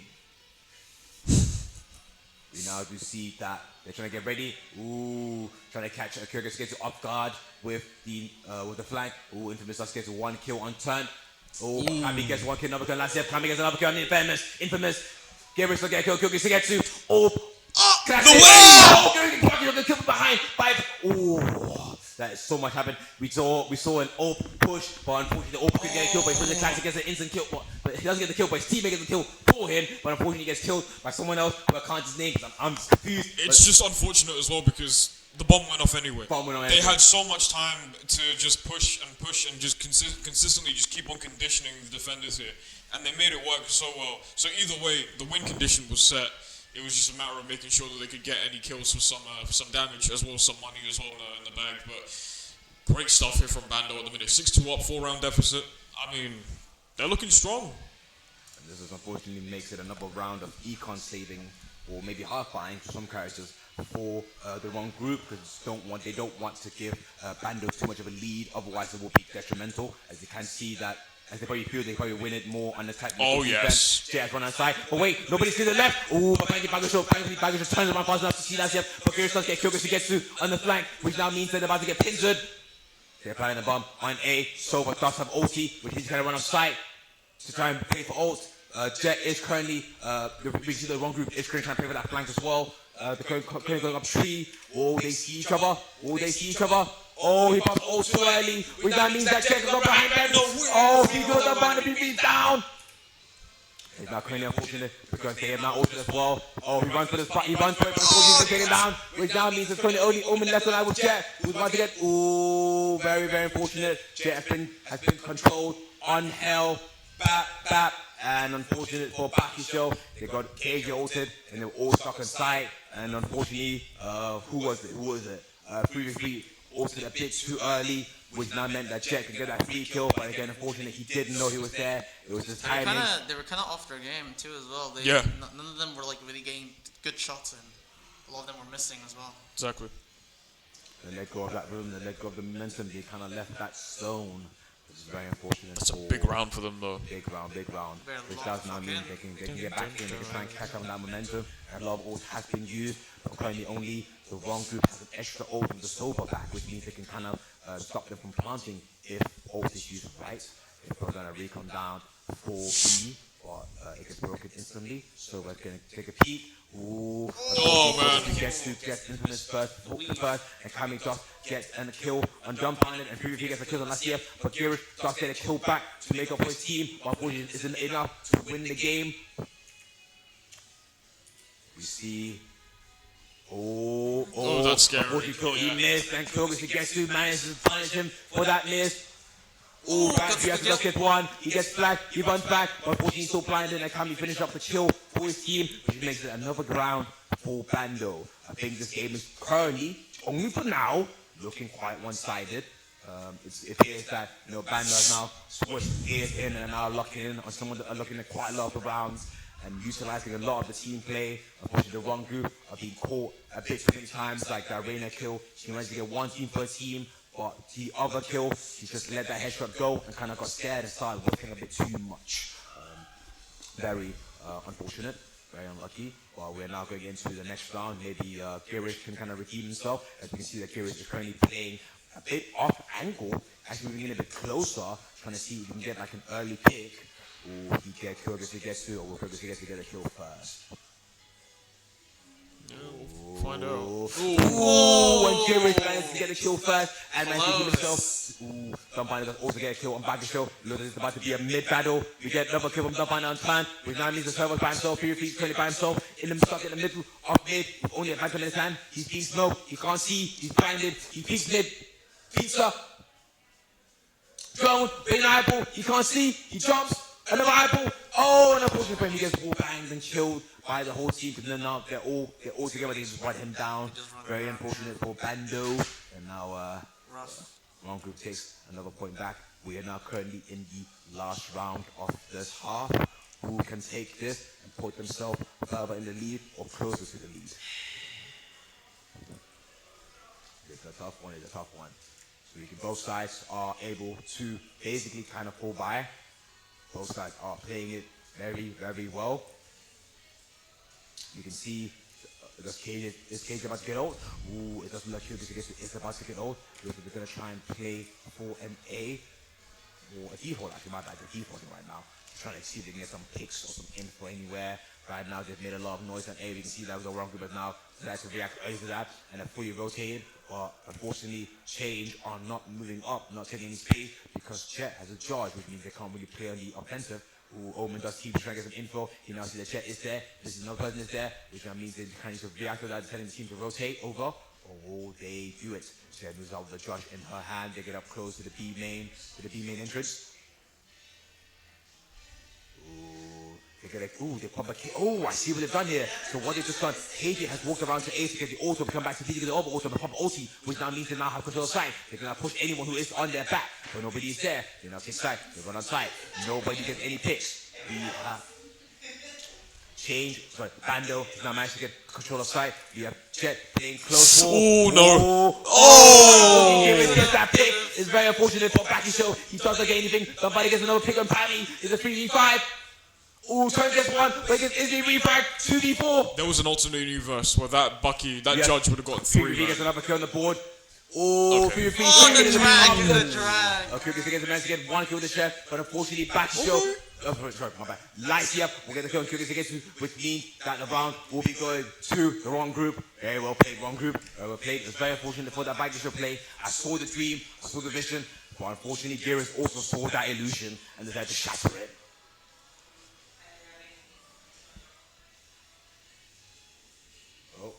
We now do see that they're trying to get ready. Ooh, trying to catch Kyrgyz gets off guard with the flank. Ooh, Infamous does gets 1 kill on turn. Oh, Kami gets 1 kill, another kill. Last year, Kami gets another kill on Infamous. Girish will get a kill. Kyrgyz gets 2. Oh, classic. Oh, Kyrgyz kill from behind. 5. Ooh, that is so much happened. We saw an AWP push, but unfortunately the AWP couldn't get a kill. But the classic gets an instant kill. But he doesn't get the kill, but his teammate gets the kill for him. But unfortunately he gets killed by someone else who I can't his name because I'm just confused. It's just unfortunate as well because the bomb went off anyway. They had so much time to just push and just consistently just keep on conditioning the defenders here. And they made it work so well. So either way, the win condition was set. It was just a matter of making sure that they could get any kills for some damage as well as some money as well in the bag. But great stuff here from Bando at the minute. 6-2 up, 4-round deficit. I mean, they're looking strong. And this is unfortunately makes it another round of econ saving, or maybe half buying for some characters for the wrong group, because they don't want to give Bando too much of a lead. Otherwise, it will be detrimental, as they can see that. As they probably feel they probably win it more on the attack. Oh, yes. Jay has one on side. But wait, nobody's to the left. Ooh, but Baggage turns around fast enough to see that yet. But Girish does get Kyoga Sugetsu on the flank, which now means they're about to get pincered. They're applying the bomb on A. Sova does have ulti, which he's going to run off site to try and pay for ult. Jet is currently, the wrong group is currently trying to play for that flank as well. The currently going up tree. Oh, they see each other. Oh, he pops all too early, which that means that Jet got behind them. Oh, he goes up on the PvP down. It's now currently unfortunate because they have now altered as well. Oh, he runs for the spot. He runs for it, but he's taken down, which now means it's currently only Omen left alive with Jet, who's about to get. Ooh, very, very unfortunate. Jet has been controlled on hell. Bap. And unfortunate for Baki show, they got KJ altered and they were all stuck on site. And unfortunately, who was it? Previously altered a bit too early, which now meant that Jet could get that free kill. But again, unfortunately, he didn't know he was there. It was just timing. They were kind of off their game too as well. None of them were like really getting good shots, and a lot of them were missing as well. Exactly. They let go of that room, they let go of the momentum. They kind of left that zone. Which is very unfortunate. That's a big round for them, though. Big round. Which does now mean they can get back in, they can try and catch up on that momentum. And a lot of ult has been used, but currently only the wrong group has an extra ult from the Sober back, which means they can kind of stop them from planting if ult is used right. If we're gonna recon down 4B, but it gets broken instantly. So we're gonna take a peek. Ooh, man. Gets infamous first, and Kami just gets a kill on jump on it, and previously gets a kill on last year, but Girish does get a kill back to make up for his team, but unfortunately it isn't enough to win the game. We see, that's scary. Unfortunately, he missed, and Kyrgyz gets to manage to punish him for that miss. Ooh, he has to just get one. He gets flagged. He runs back. But unfortunately, he's so blinded and can't finish up the kill for his team, which makes it another ground for Bando. I think this game is currently, only for now, looking quite one-sided. It appears that Bando has now switched gears in and are locking in on someone that are looking at quite a lot of the rounds and utilizing a lot of the team play. Unfortunately, the wrong group are being caught a bit too many times, like that Reina kill. She managed to get one team per team. But the other kill, he just let that headshot go and kind of got scared and started whipping a bit too much. Very unfortunate, very unlucky. But we're now going into the next round. Maybe Girish can kind of redeem himself. As we can see that Girish is currently playing a bit off angle, actually moving in a bit closer, trying to see if he can get like an early pick. Or he get Kyrgyz to get to, or will Kyrgyz get to get a kill first. Find out. Ooh, when Girish managed to get a kill first and managed to heal himself. Ooh, Dumbbinder does also get a kill on Baggy Show. Looks like it's about to be a mid battle. We get another kill from Dumbbinder on time, which now means the server's by himself. Fury currently by himself, stuck in the middle of mid, with only a phantom in his hand. He's being smoked, he can't see, he's blinded, he peeks mid. Pizza. Drone, big eyeball, he can't see, he jumps. Another eyeball. Oh, and unfortunately he gets wall banged and killed by the whole team, because now they're all together. They just run him down. Very unfortunate for Bando. And now wrong group takes another point back. We are now currently in the last round of this half. Who can take this and put themselves further in the lead or closer to the lead? It's a tough one. So both sides are able to basically kind of pull by. Both sides are playing it very, very well. You can see this cage about to get old. Ooh, it doesn't look good because it's about to get old. They're going to try and play for an A or a default. Actually, my bad, they're defaulting right now. Trying to see if they can get some picks or some info anywhere. Right now, they've made a lot of noise on A. We can see that was the wrong group, but now that's to react early to that and have fully rotated. But unfortunately, Change are not moving up, not taking any space because Jet has a charge, which means they can't really play on the offensive. Ooh, Omen does keep trying to get some info. He now sees that Jet is there. This is another person is there, which means they kind of react to that, telling the team to rotate over. Or they do it. Jet moves out with the judge in her hand. They get up close to the B main entrance. They pop a kick. Oh, I see what they've done here. So what they've just done, KJ has walked around to A to get the auto, come back to B to get the other auto, and pop ulti, which now means they now have control of side. They can now push anyone who is on their back. But nobody is there. They now take side. They run on side. Nobody gets any picks. We have Bando has now managed to get control of side. We have Jet playing close. Oh, no. He gets that pick. It's very unfortunate for Backy Show. He doesn't get anything. Somebody gets another pick on Pammy. It's a 3v5. Ooh, Turn gets one, but gets Izzy refrag, 2v4. There was an alternate universe where that judge would have gotten 3. He gets another kill on the board. Ooh, okay. 3v3. The drag. Okay, gets a man to get one kill with the chef, but unfortunately, Backy Show sorry, my bad. Lights up. We'll get the kill and kill this against you, which means that the round will be going to the wrong group. Very well played, wrong group. Very well played. It's very unfortunate for that bike to play. I saw the dream, I saw the vision, but unfortunately, Geras also saw that illusion and decided to shatter it. Oh.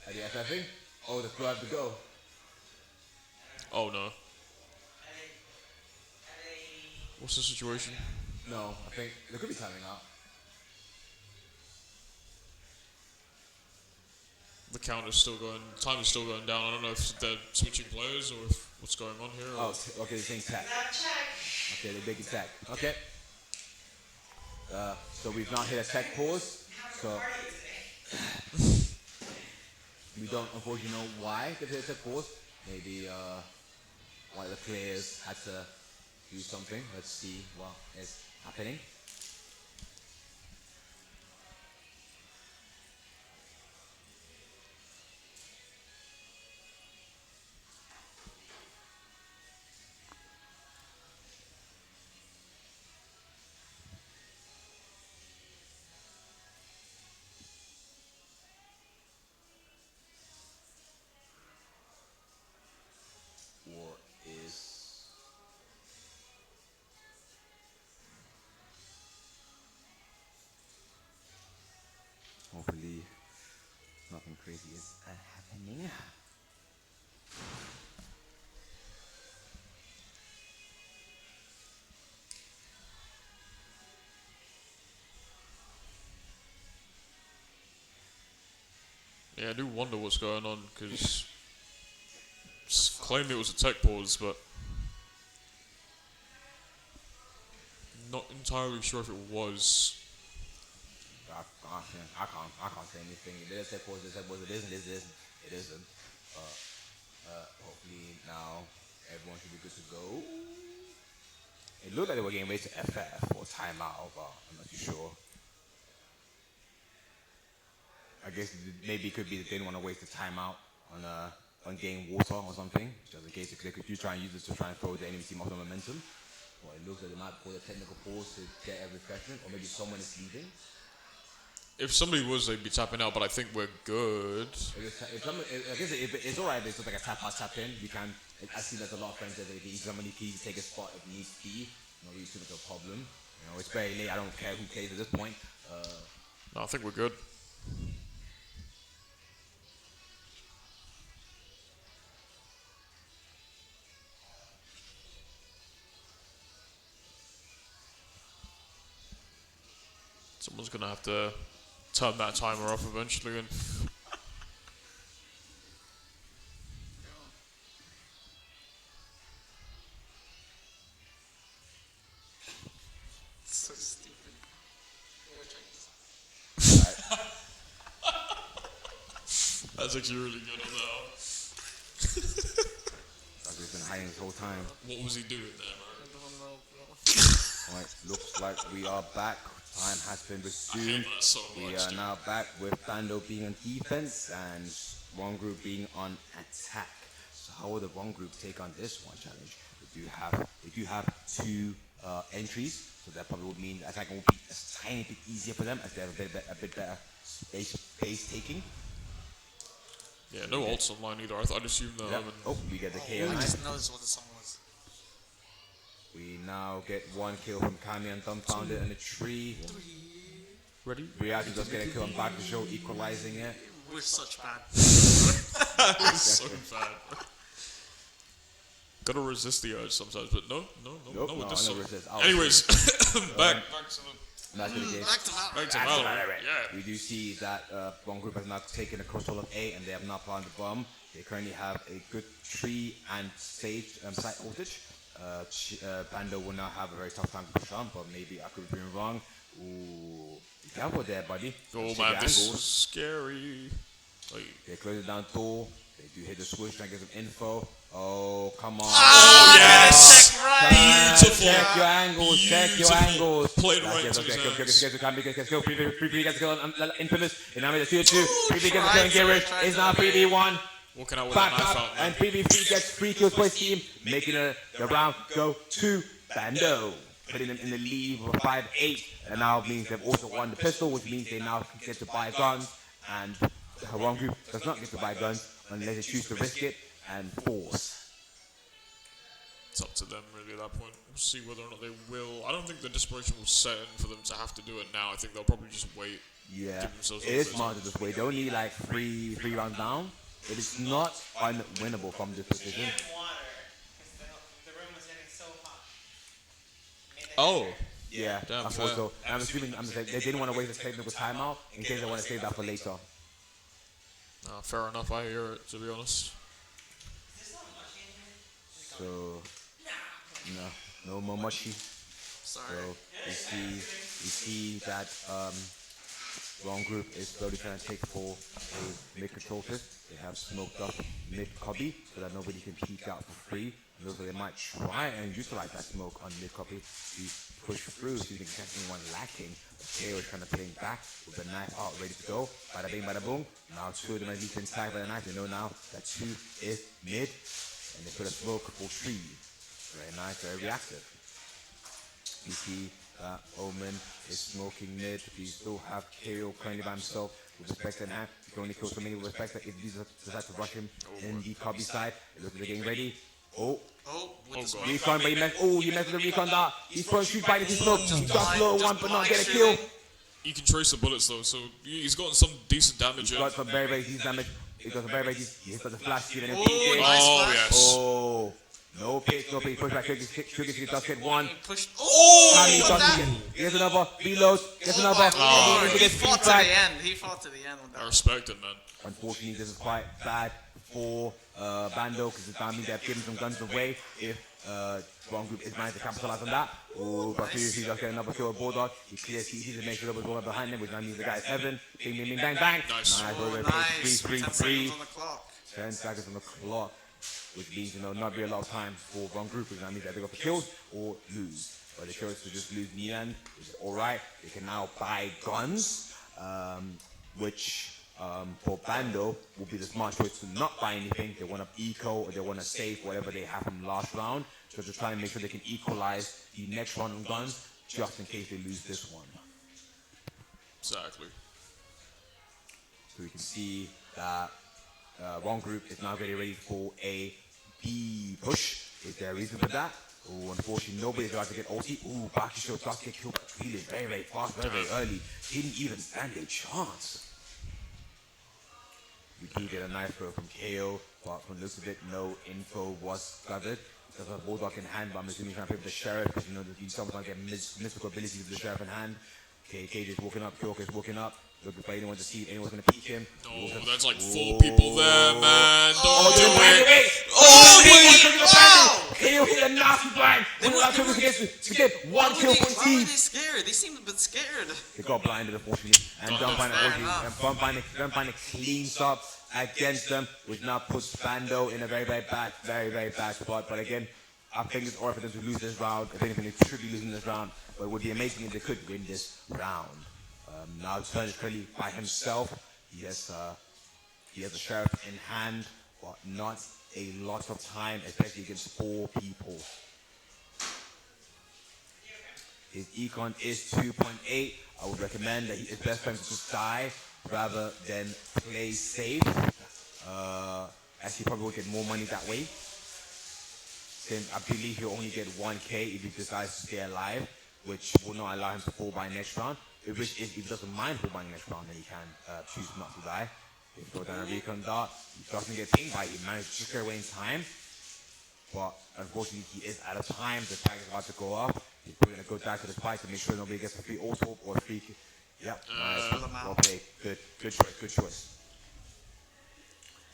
Are the FFing? Oh, the club have to go. Oh no. What's the situation? No, I think there could be timing out. The count is still going. Time is still going down. I don't know if they're switching players or if what's going on here. Oh, okay, they're saying tech. Okay, they're big tech. Okay. So we've not hit a tech pause. So we don't unfortunately know why they've hit a tech pause. Maybe one of the players had to do something. Let's see what is happening. What is hopefully nothing crazy is happening. Yeah, I do wonder what's going on because claimed it was a tech pause, but not entirely sure if it was. I can't say anything. It is tech pause. It isn't. It isn't. Hopefully now everyone should be good to go. It looked like they were getting ready to FF or timeout, but I'm not too sure. I guess maybe it could be that they didn't want to waste the timeout on getting water or something, just in case they could try and use it to try and throw the enemy team off the momentum. Or it looks like they might call a technical pause to get a refreshment, or maybe someone is leaving. If somebody was, they'd be tapping out, but I think we're good. If it's alright, if it's like a tap out, tap in, we can. I see there's a lot of friends that if somebody needs to take a spot if needs to be, not really too much of a problem. You know, it's very late. I don't care who plays at this point. No, I think we're good. Someone's gonna have to turn that timer off eventually. And So stupid. that's actually really good on that. I've just been hiding this whole time. What was he doing there, man? I don't know, bro. Alright, looks like we are back. Time has been resumed. that so We much, are dude. now back with Bando being on defense and one group being on attack. So how will the one group take on this one challenge? They do have two entries, so that probably would mean attacking will be a tiny bit easier for them as they have a bit better space taking. Yeah, no ults online either. I'd assume that. Yep. Oh, we get the I KO. just noticed what the song was. We now get one kill from Kami and Dumbfounded in a tree. Ready? We actually just get a kill on back to show equalizing it. We're such bad. It's so bad. Gotta resist the urge sometimes, but no, Nope, with no, this I song. never resist. I'll Anyways, back to the Back to the game. Back to Valorant. back to That's Valorant. Valorant. Yeah. We do see that one group has now taken a control of A and they have not planted the bomb. They currently have a good tree and sage site voltage. Bando will now have a very tough time to push on, but maybe I could be wrong. Ooh, be careful there, buddy. Oh Check man, your this angles. is scary. Like, They close it down door. They do hit the switch, trying to get some info. Oh, come on. oh yes! Beautiful. Check your angles, check your Beautiful. angles. Played That's right it, to okay, his go, hands. gets go. Pre gets go on Infamous. And now it's 2-2. Pre gets go and Garrett. It's now 3v1. Walking out with Back a knife up, out, man. and PvP gets 3 kills for his team, making the round go to Bando. putting them in the lead with 5-8. And now means they've also won the pistol, which means they now get to buy guns. And the wrong group does not get to buy guns unless they choose to risk it and force. It's up to them really at that point. We'll see whether or not they will. I don't think the desperation will set in for them to have to do it now. I think they'll probably just wait. Yeah, Give themselves a it is little bit. smart to this way. They only need like three rounds down. It is not unwinnable from this position. And water, because the room was getting so hot. Made the Oh. hair. Yeah, Damn, I thought so. And I'm assuming they didn't want to waste a technical timeout in case they want to save that for later. Fair enough, I hear it, to be honest. Is this not mushy in here? So, no more mushy. Sorry. So we see that wrong group is slowly trying to take for a mid control test. They have smoked up mid copy so that nobody can peek out for free. And also they might try and utilize that smoke on mid copy to push through so you can catch anyone lacking. KO is kind of playing back with the knife out ready to go. Bada bing, bada boom. Now two of them at least inside by the knife. They know now that two is mid. And they put a smoke for three. Very nice, very reactive. You see that Omen is smoking mid. We still have KO currently by himself with respect in hand. He can only kill so many with respect that if he decides to rush him in the copy side. It looks like they're getting ready. Oh, With the God. smoke. recon, but he messed with the recon dart. He's throwing shoot by the smoke. Just low one, but not get a kill. You can trace the bullets though, so he's gotten some decent damage. He's got some very decent damage. He got some very decent. He hits the flash, Steven, and Ooh, PK. nice Oh, flash. yes. Oh, no pitch, push back. Sugar does get one. He pushed. Tommy Oh, does that. it. Gets another. Reloads. Gets another. Oh, And he gets fought to feedback. the end. He fought to the end with I that. respect it, man. Unfortunately, this is quite bad for Bando because it's means they've given some guns away. If wrong group is managed to capitalize on that, but seriously, does get another kill with Bulldog. He clears, he sees to make sure there was one behind him, which now means the guy is Heaven. Bing, bing, bing, bang, bang. Nice. Oh, Nice. nice. 10 seconds on the clock. 10 seconds on the clock, which means, not be a lot of time for wrong group, which now means that they got the kills or lose. But they chose to just lose in the end, which is alright. They can now buy guns, which for Bando will be the smart choice to not buy anything. They want to eco or they want to save whatever they have from last round. So to try and make sure they can equalize the next round on guns, just in case they lose this one. Exactly. So we can see that wrong group is now getting ready for a B push. Is there a reason for that? Oh, unfortunately, nobody's about to get ulti. Ooh, Bakisho does get killed by Tweeling very fast, very early. Didn't even stand a chance. We do get a nice throw from KO, but from the looks of it, no info was gathered. There's a Bulldog in hand, but I'm assuming he's trying to pick up the Sheriff, because you sometimes get mystical abilities with the Sheriff in hand. KK is walking up, Kyoka is walking up, looking for anyone to see if anyone's going to peek him. No, that's like 4 people there, man. Don't do it. Oh, Wow! KO hit a nasty blind. They were to get one kill for Why were team. they scared? They seemed a bit scared. They got blinded, unfortunately, and Dumbbinder cleans up against them, which now puts Bando in a very bad spot. But again, I think it's alright for them to lose this round. If anything, they should be losing this round, but it would be amazing if they could win this round. Now Turn is currently by himself. He has a Sheriff in hand, but not a lot of time, especially against 4 people. His econ is 2.8. I would recommend that his best friend to just die rather than play safe, as he probably will get more money that way. Since I believe he'll only get 1k if he decides to stay alive, which will not allow him to fall by next round. Which if he doesn't mind fall by next round, then he can choose not to die. If he goes down a recon dart, he doesn't get pinged by it. He managed to get away in time. But unfortunately, he is out of time. The tag is about to go up. He's probably going to go back to the spike to make sure nobody gets a free auto or a free. Yep, nice. Well played. Good choice.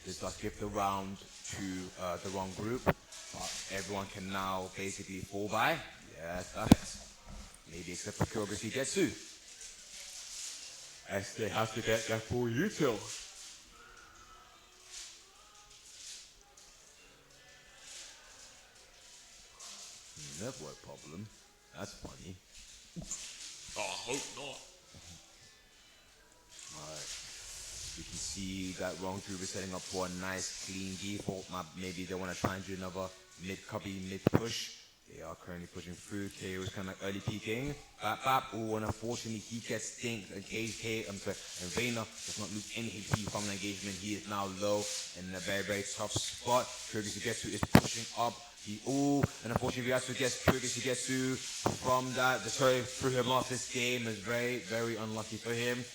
This does give the round to the wrong group. But everyone can now basically fall by. Yes, that's it. Maybe except for Kyoga Getsu. As they have to get their full util. Network problem. That's funny. Hope not. Alright. You can see that wrong group is setting up for a nice clean default map. Maybe they want to try and do another mid copy, mid push. They are currently pushing through. KO is kind of like early peeking. Bap bap. Oh, and unfortunately he gets stinked. Engaged K. I'm sorry. And Vayner does not lose any HP from the engagement. He is now low in a very, very tough spot. Kurogisugetsu is pushing up. And unfortunately Kurogisugetsu from that. The story threw him off this game is very, very unlucky for him.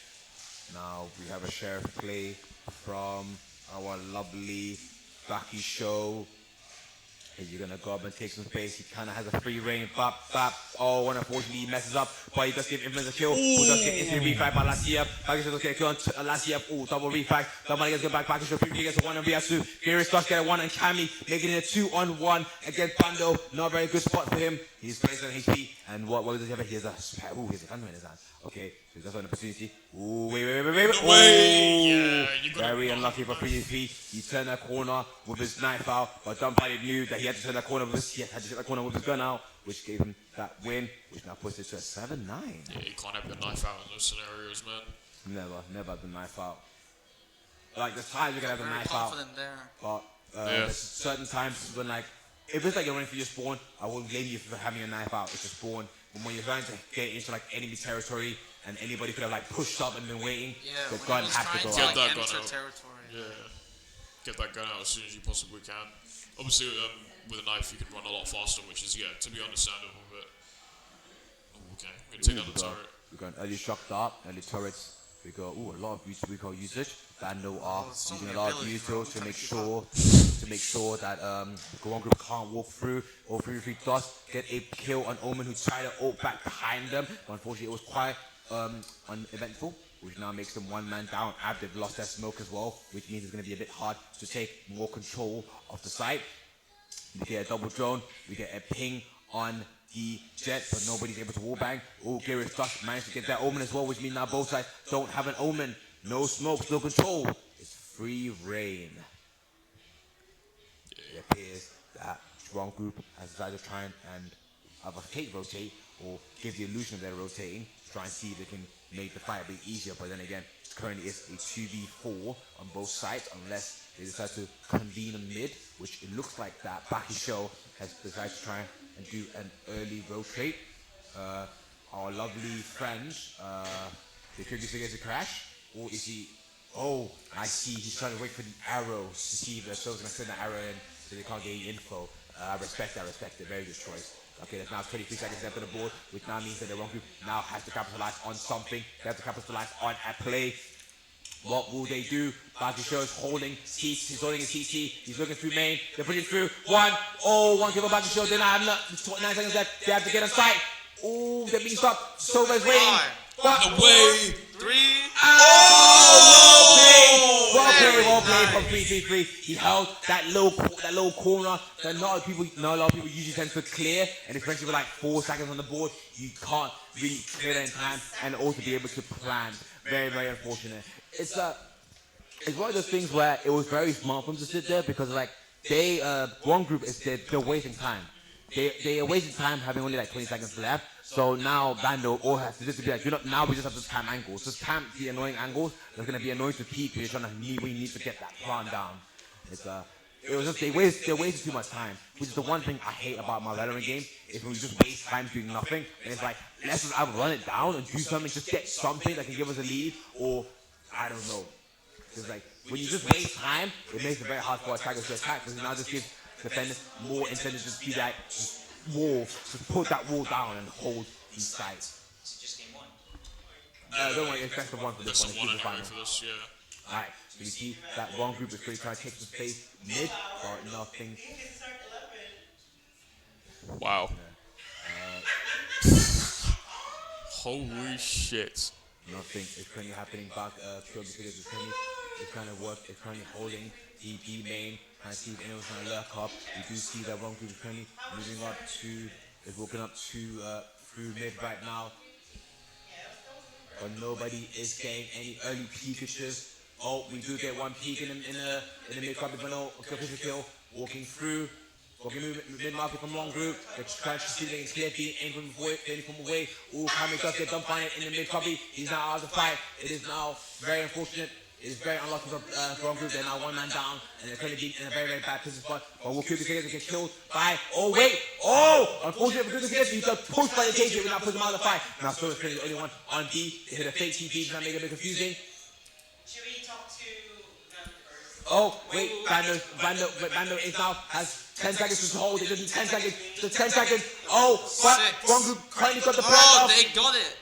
Now we have a sheriff play from our lovely Baki Show. You're gonna go up and take some space. He kind of has a free reign. Bap, bap. Oh, and unfortunately he messes up. But he does give Influence a kill. Who does get instant refact by Lasiev. Bakisho does get a kill on Lasiev. Oh, double refact. Somebody gets back. Bakisho 3 gets a 1 on Viasu. Garrus does get a 1 on Kami, making it a 2-on-1 against Bando. Not a very good spot for him. He's placed on HP. And what does he have? He has a Phantom in his hand. Okay, so that's an opportunity. Ooh, wait. Yeah, you got very unlucky for PvP. He turned that corner with his knife out, but Dumbfighter knew that he had to turn that corner with his gun out, which gave him that win, which now puts it to a 7-9. Yeah, you can't have your knife out in those scenarios, man. Never have the knife out. Like, there's times you can have the knife out, but there's certain times when, like, if it's like you're running for your spawn, I won't blame you for having your knife out. It's a spawn. But when you're trying to get into like enemy territory and anybody could have like pushed up and been waiting, the gun has to go Get out. that gun out. Yeah. Get that gun out as soon as you possibly can. Obviously, with a knife you can run a lot faster, which is to be understandable. But okay, we're gonna take down the turret. We got an early shock dart, early turrets. We got a lot of recall usage. Bando are using a lot of util to make sure that the one group can't walk through. All 3 dots get a kill on Omen, who tried to ult back behind them. But unfortunately, it was quite uneventful, which now makes them 1 man down. They've lost their smoke as well, which means it's going to be a bit hard to take more control of the site. We get a double drone. We get a ping on the jet, but nobody's able to wallbang. Oh, Garrus does manage to get that Omen as well, which means now both sides don't have an Omen. No smokes, no control. It's free reign. It appears that wrong group has decided to try and either fake rotate or give the illusion of they're rotating to try and see if they can make the fight a bit easier. But then again, it currently is a 2v4 on both sides unless they decide to convene on mid, which it looks like that Baki Show has decided to try and do an early rotate. Our lovely friends, they could be to crash, or is he? Oh, I see. He's trying to wait for the arrow to see if the show's gonna send the arrow in, so they can't get any info. I respect it. Very good choice. Okay, there's now 23 seconds left on the board, which now means that the wrong group now has to capitalize on something. They have to capitalize on a play. What will they do? Baki Show is holding CC. He's holding his CC. He's looking through main. They're pushing through. One kill for Baki Show. Then I have 9 seconds left. They have to get on site. Oh, they're being stopped. Sova's waiting. Away. 3. Well played from 3-3-3. He held that low corner that not a lot of people usually tend to clear, and especially with like 4 seconds on the board, you can't really clear that in time and also be able to plan. Very, very unfortunate. It's one of those things where it was very smart for them to sit there because like one group is they're wasting time. They are wasting time having only like 20 seconds left. So now Bando all has to just be like, now we just have to spam angles. Just spam the annoying angles. That's gonna be annoying to people. You're trying to we need to get that plan down. It was just they wasted too much time, which is the one thing I hate about my Valorant game. Is when we just waste time doing nothing, and it's like let's just either run it down and do something, just get something that can give us a lead, or I don't know. It's like when you just waste time, it makes it very hard for attackers to attack because it now just gives defenders more incentive to be that wall, to put that wall down and hold these sides. It's just game 1. Don't worry, it's best of 1 for this one. It's the final. For this, yeah. Alright, so you see that one group is really trying to take some space mid, but nothing. Wow. Holy shit. Nothing is currently happening back. It's kind of work. It's currently holding DP main. Trying to see if anyone's going to lurk up. We do see that one group is currently moving up to, is walking up to through mid right now. But nobody is getting any early peekages. Oh, we do get one peek in the mid copy, but no official kill. Walking through mid-market from one group. They're trying to see if they can clear B, aim from away. Ooh, Kami does get dumped on it in the mid copy. He's now out of the fight. It is now very unfortunate It's very unlucky for wrong group. They're now one man down, and they're currently in a very, very bad position spot. But will Cupid get killed by? Oh wait! Oh! Unfortunately for Cupid, he got pushed by the KJ. We now put him out of the fight. Now Solo is currently the only one on D. They hit a fake TP, trying to make it a bit confusing. Should we talk to them first? Oh wait, Vando is now has 10 seconds to hold. It doesn't 10 seconds. Just 10 seconds. Oh, but wrong group currently got the plan up. they got it.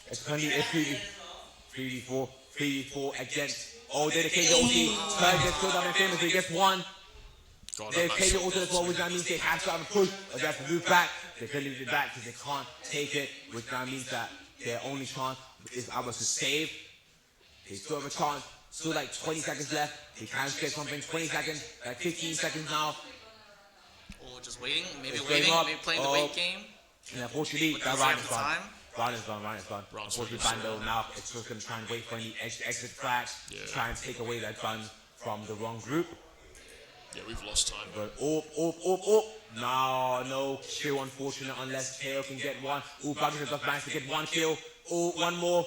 It's currently a 3v4 against. Oh, they're the KJ ulti. Turn gets killed out in famous, he gets one. There's KJ ulti as well, which that means they have to have a push, or they have to move back. They couldn't move back because they can't take it, which that means that their only chance is ours to save. They still have a chance, still like 20 seconds left. They can get something, 20 seconds, like 15 seconds now. Oh, just waiting, maybe It's waiting, going up. maybe playing the wait game. And unfortunately, But that does round he is have the gone. time? Round is gone. Unfortunately, Bando now it's just going to try and wait for any exit frags, try and take away that gun from the wrong group. Yeah, we've lost time. But no kill, unfortunate, unless KO can get one. Buggers just managed to get one kill. One more.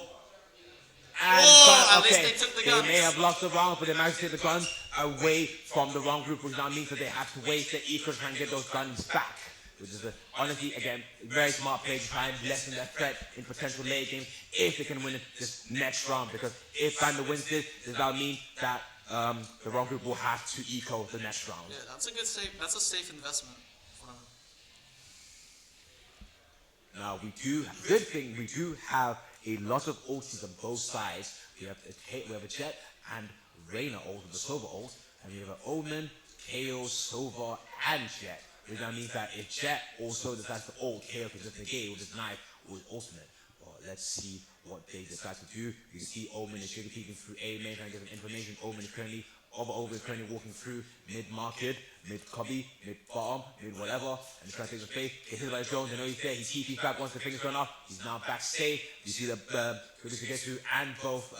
And at least they took the guns. may have lost the round, but they managed to take the guns away from the wrong group, which now means that they have to waste their eco to try and get those guns back. Which is, honestly, again, very smart play to try and lessen their threat in potential late games if they can win this next round. Because if Bando wins this, does that mean that the wrong group will have to eco the next round? Yeah, that's a good safe. That's a safe investment for them. Now good thing we do have a lot of ultis on both sides. We have a Jet and Reyna ult with the Sova ult, and we have an Omen, KO, Sova, and Jet. Which now means that if Jet also decides to ult, KO can just negate with his knife or his ultimate. But let's see what they decide to do. You can see Omen is really peeking through A main, trying to get some information. Omen is currently walking through mid-market, mid-cubby, mid-bottom, mid-whatever, and he's trying to take the face. Gets hit by the drones, they know he's there. He's TP back once the finger's gone off. He's now back safe. You see the Kugetsu and both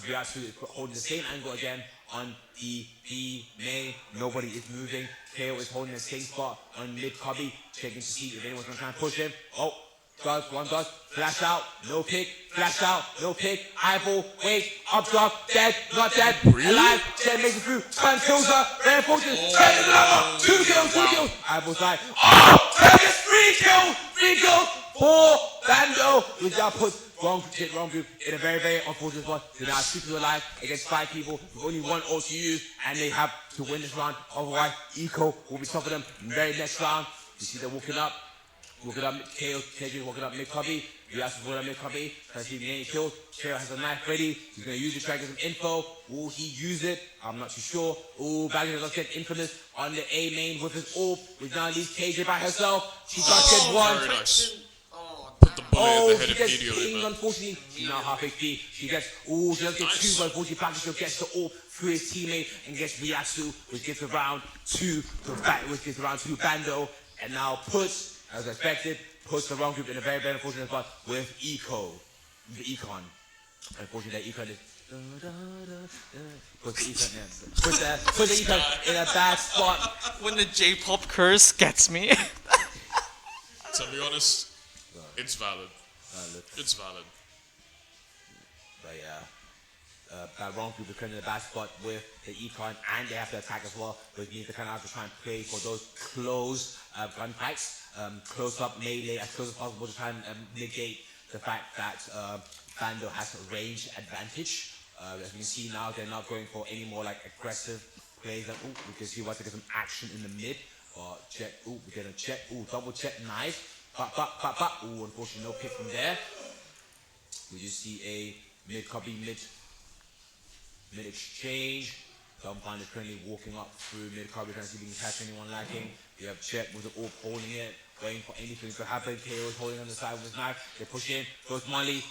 Ryatsu holding the same angle again on the B main. Nobody is moving. KO is holding the same spot on mid-cubby, checking to see if anyone's going to try and push him. Oh, one does, flash out, no pick, flash out, no pick, eyeball, wait, up drop, dead, not dead, alive, Jen makes it through, Span kills her, very unfortunate, Jen is another, two kills, eyeball's like, oh, Jen is three kills for Bando, which now puts wrong group in a very, very unfortunate spot. They're now 2 people alive against 5 people with only one ult to use, and they have to win this round, otherwise Eco will be top of them in the very next round. You see they're walking up, KJ walking up mid-cubby, Ryatsu's walking up mid-cubby, trying to see if he get any kills. KO has a knife ready, he's going to use it to try to get some info. Will he use it? I'm not too sure. Bagger does get infamous on the A main with his orb, which now leaves KJ by herself. She does get one. Very nice. Put the bullet in the head she gets immediately, pinged, man. unfortunately. She's now half HP. She does get 2, but unfortunately Bagger still gets the orb through his teammate and gets Ryatsu, which gets around to Bando, and now puts, as expected, puts the wrong group in a very, very unfortunate spot with Econ. Unfortunately, that Econ is puts the Econ in a bad spot. When the J-pop curse gets me. To be honest, it's valid. It's valid. But yeah, that wrong group is currently in a bad spot with the Econ, and they have to attack as well, which means they kind of have to try and play for those close gunfights. Close up melee as close as possible to try and negate the fact that Bando has a range advantage. As you can see now, they're not going for any more like aggressive plays. Like, we can see why to get some action in the mid. Check, we get a check, double check, knife. Unfortunately no pick from there. We just see a mid-copy, mid exchange. Dumbfind is currently walking up through mid-copy, trying to see if he can catch anyone lacking. We have Check with the orb holding it, waiting for anything to happen. KO is holding on the side with his knife. They push in, goes Molly.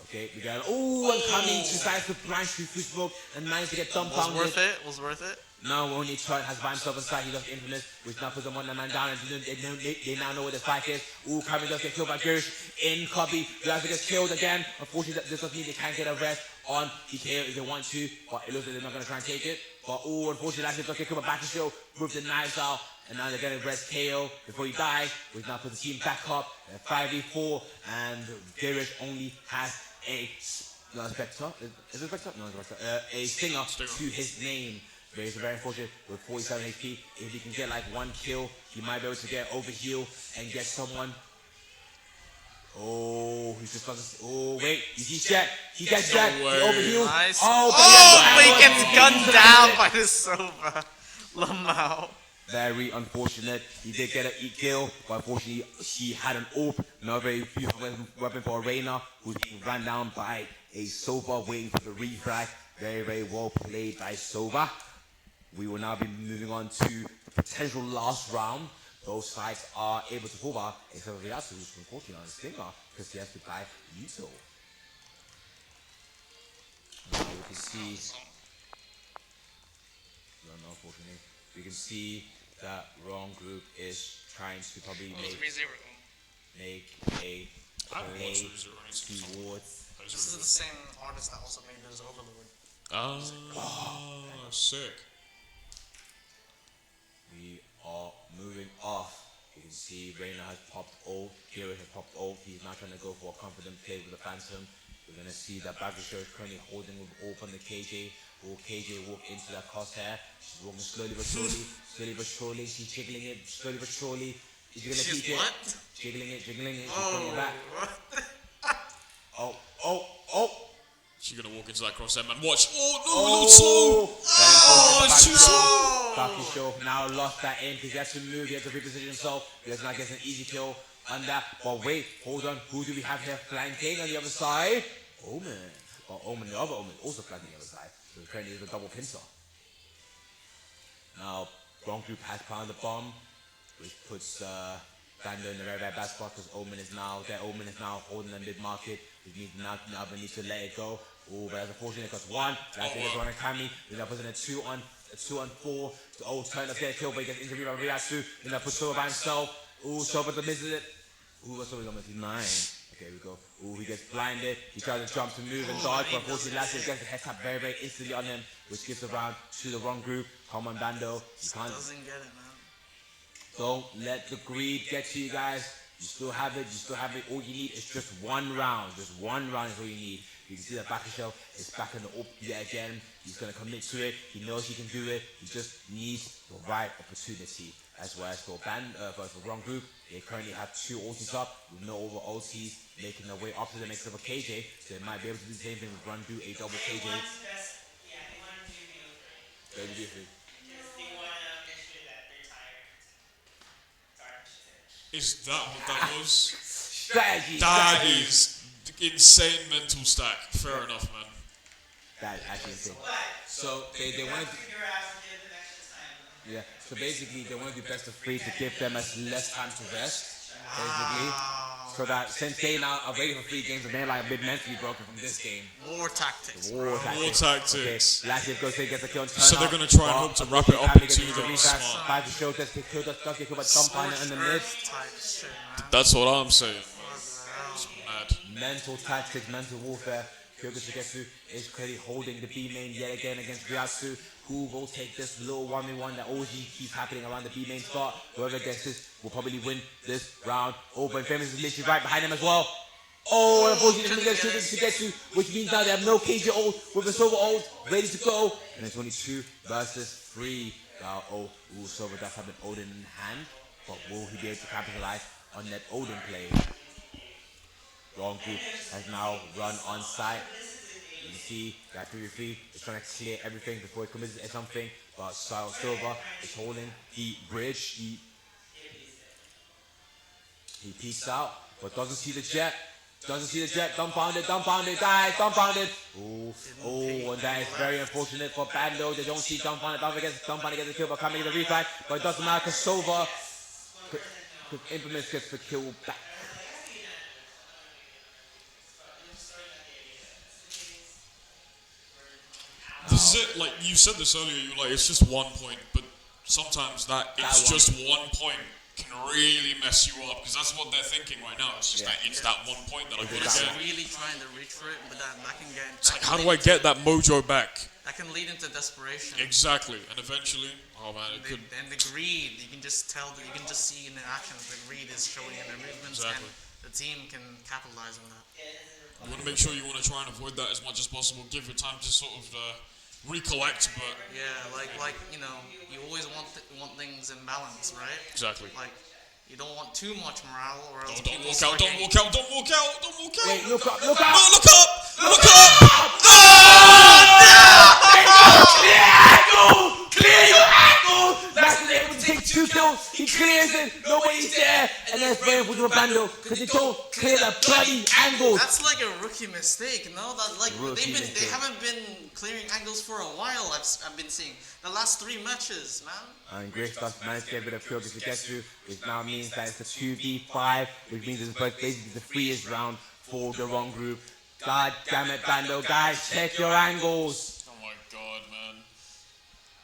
Okay, we got and coming to side to blind through smoke and managed to get dumbfounded. Was worth it. No, only Troy has by himself inside. He lost infamous, which now puts him one man down, and they now know what the fight is. Kami does get killed by Girish in Cubby. Ryatsu gets killed again. Unfortunately, this does mean they can't get a rest on the KO if they want to, but it looks like they're not going to try and take it. But unfortunately, that's just okay. Come back to show with the knives out, and now they're getting rest KO before he dies, which now puts the team back up at 5v4, and Garish only has a Spectre. Is it Spectre? No, it's Spectre. A Stinger to his name. Very, very unfortunate with 47 HP. If he can get like one kill, he might be able to get overheal and get someone. Oh, he's just got this. Oh, wait. You see Jet? He gets Jet. He overheals. Nice. Oh, But he gets gunned down by the Sova. Lamau. Very unfortunate. He did get a kill, but unfortunately, he had an AWP. Not a very beautiful weapon for Arena, who's being run down by a Sova waiting for the refrag. Very, very well played by Sova. We will now be moving on to the potential last round. Both sides are able to pull out, except for Riyatsu, who's unfortunately on a Stinger, because he has to buy Yuto. Now we can see, unfortunately, we can see that wrong group is trying to probably make a play towards. This is the same artist that also made this Overlord. Oh, sick. We are moving off. You can see Reina has popped ult, Kira has popped ult. He's now trying to go for a confident play with the Phantom. We're going to see that Bakusho is currently holding with ult on the KJ. Will KJ walk into that crosshair? She's walking slowly but surely. Slowly but surely. She's jiggling it slowly but surely. Is she going to peek it? Jiggling it. She's putting it back. Oh. She's gonna walk into that crosshair, man. Watch. Oh, no, not slow. Oh, it's too slow. Bakusho now lost that aim because he has to move. He has to reposition himself. Because now gets an easy kill on that. But wait, hold on. Who do we have here flanking on the other side? Omen. But Omen, the other Omen, also flanking the other side. So currently there's a double pincer. Now, wrong group has planted the bomb, which puts Bando in the very, very bad spot because Omen is now holding the mid-market. We need now we need to let it go. Oh, but that's unfortunate because one, that's one on Kami. Then that puts in a 2 on 4. Oh, turn up, get a kill, but he gets interviewed by Riyatsu. Then that puts Soba by himself. Oh, Soba misses it. Ooh, what's Soba's almost 9. Okay, we go. Ooh, he gets blinded. He tries to jump to move and dodge, but unfortunately, Lassie gets the head tap very, very instantly on him, which gives the round to the wrong group. Come on, Bando. You can't. Doesn't get it, man. Don't let the greed get to you guys. You still have it. All you need is just one round. Just one round is all you need. You can see that Bakusho is back in the up yet again. He's going to commit to it. He knows he can do it. He just needs the right opportunity. As well as for the wrong group, they currently have 2 ultis up with no over ultis, making their way up to the next level KJ. So they might be able to do the same thing with run do a double KJ. They want to do Very different. because they want to make sure that they're tired. Is that what that was? Strategy. That is insane mental stack. Fair enough, man. That is actually insane. But So they want to. figure out to give them extra time. Yeah, so basically they want to do best of 3 to give them as less time to rest, basically. So that since they now are ready for 3 games and they're like a bit mentally broken from this game. War tactics. War War tactics. Okay, last year goes gets a kill on So they're turn gonna try and hope to wrap it up into the smart. Five to show does get killed, does get killed by some partner in the mid. Type shit, man. That's what I'm saying. It's mad. Mental tactics, mental warfare. Kyogo Shigetsu is clearly holding the B main yet again against Riyatsu, who will take this little 1v1 that always keeps happening around the B main spot. Whoever gets this will probably win this round. Oh, but Famous is literally right behind him as well. Oh, and unfortunately, Shigetsu, which means now they have no KJ ult with the Silver ult ready to go. And it's only 2 versus 3. Silver does have an Odin in hand, but will he be able to capitalize on that Odin play? Wrong group has now run on site. You can see that 3v3 is trying to clear everything before it commits to something. But Silver is holding the bridge. He peeks out, but doesn't see the jet. Dumbfounded, dies, dumbfounded. Oh, and that is very unfortunate for Bando. They don't see dumbfounded gets the kill, but coming to the refight. But it doesn't matter because Silver Infamous gets the kill back. This is it. Like you said this earlier, you were like it's just 1 point, but sometimes it's just 1 point can really mess you up because that's what they're thinking right now. It's just that 1 point that I gotta get. Really trying to reach for it, but that back and getting. It's like, how do I get that mojo back? that can lead into desperation. Exactly, and eventually, oh man, it could. And the greed, you can just tell that you can just see in their actions the greed is showing in their movements, Exactly. and the team can capitalize on that. You want to make sure you want to try and avoid that as much as possible. Give it time to sort of recollect, but Yeah, like you know, you always want things in balance, right? exactly. Like you don't want too much morale, or else Don't people walk start out! Don't getting- walk out! Don't walk out! Don't walk out! Wait, look up, look No, up! look up! Look up! Clear your angle! Max is able to take 2 kills. He clears it. Nobody's there. And then it's playing with Bando because they don't clear the bloody angles. That's like a rookie mistake, no? That like Rookie they mistake. haven't been clearing angles for a while. I've been seeing the last 3 matches, man. And Great Stuff managed to get a bit of progress to get through, which now means that it's a 2v5, which means it's basically the freest round for the wrong group. God damn it, Bando, guys, check your angles. Oh my god, man!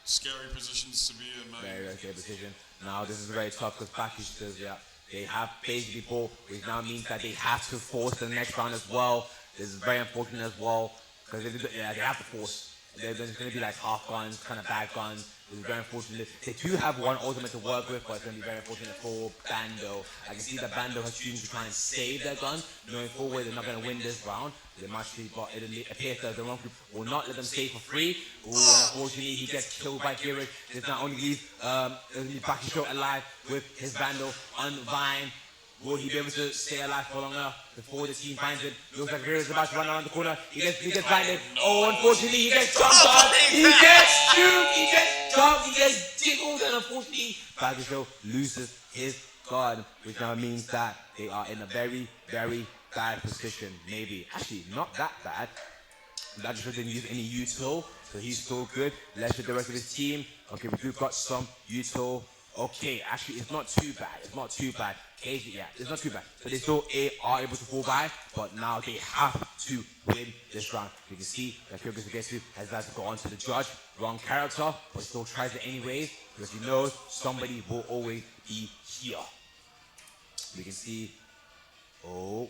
Scary positions to be in, man. Very, very good decision. Now this is very tough because package does, yeah. They have basically ball, which now means that they have to force the next round as well. This is very important as well because they have to force. There's going to be like half guns, kind of bad guns. This is very unfortunate. They do have one ultimate to work with, but it's going to be very unfortunate for Bando. I can see that Bando has chosen to try and save their gun, knowing full well they're not going to win this round. They might actually, but it appears that the wrong group will not let them stay for free. Ooh, and unfortunately, he gets killed by Girish. This not only leaves Baki Show alive with his Bando on Vine. Will he be able to stay alive for long enough before the team finds it? Looks like Girish is about to run around the corner. He gets blinded. Oh, unfortunately, he gets jumped on. He gets shoot. He gets jumped. He gets jiggled. And unfortunately, Baki Show loses his gun, which now means that they are in a very, very bad position. Maybe. Actually, not that bad. Baki Show didn't use any util, so he's still good. Let's with the rest of his team. Okay, we do got some util. Okay, actually, it's not too bad. It's not too bad. Yeah, it's not too bad. But they still are able to fall by, but now they have to win this round. You can see that Kyrgyz Sugetsu has had to go on to the judge. Wrong character, but still tries it anyways, because he knows somebody will always be here. We can see, KO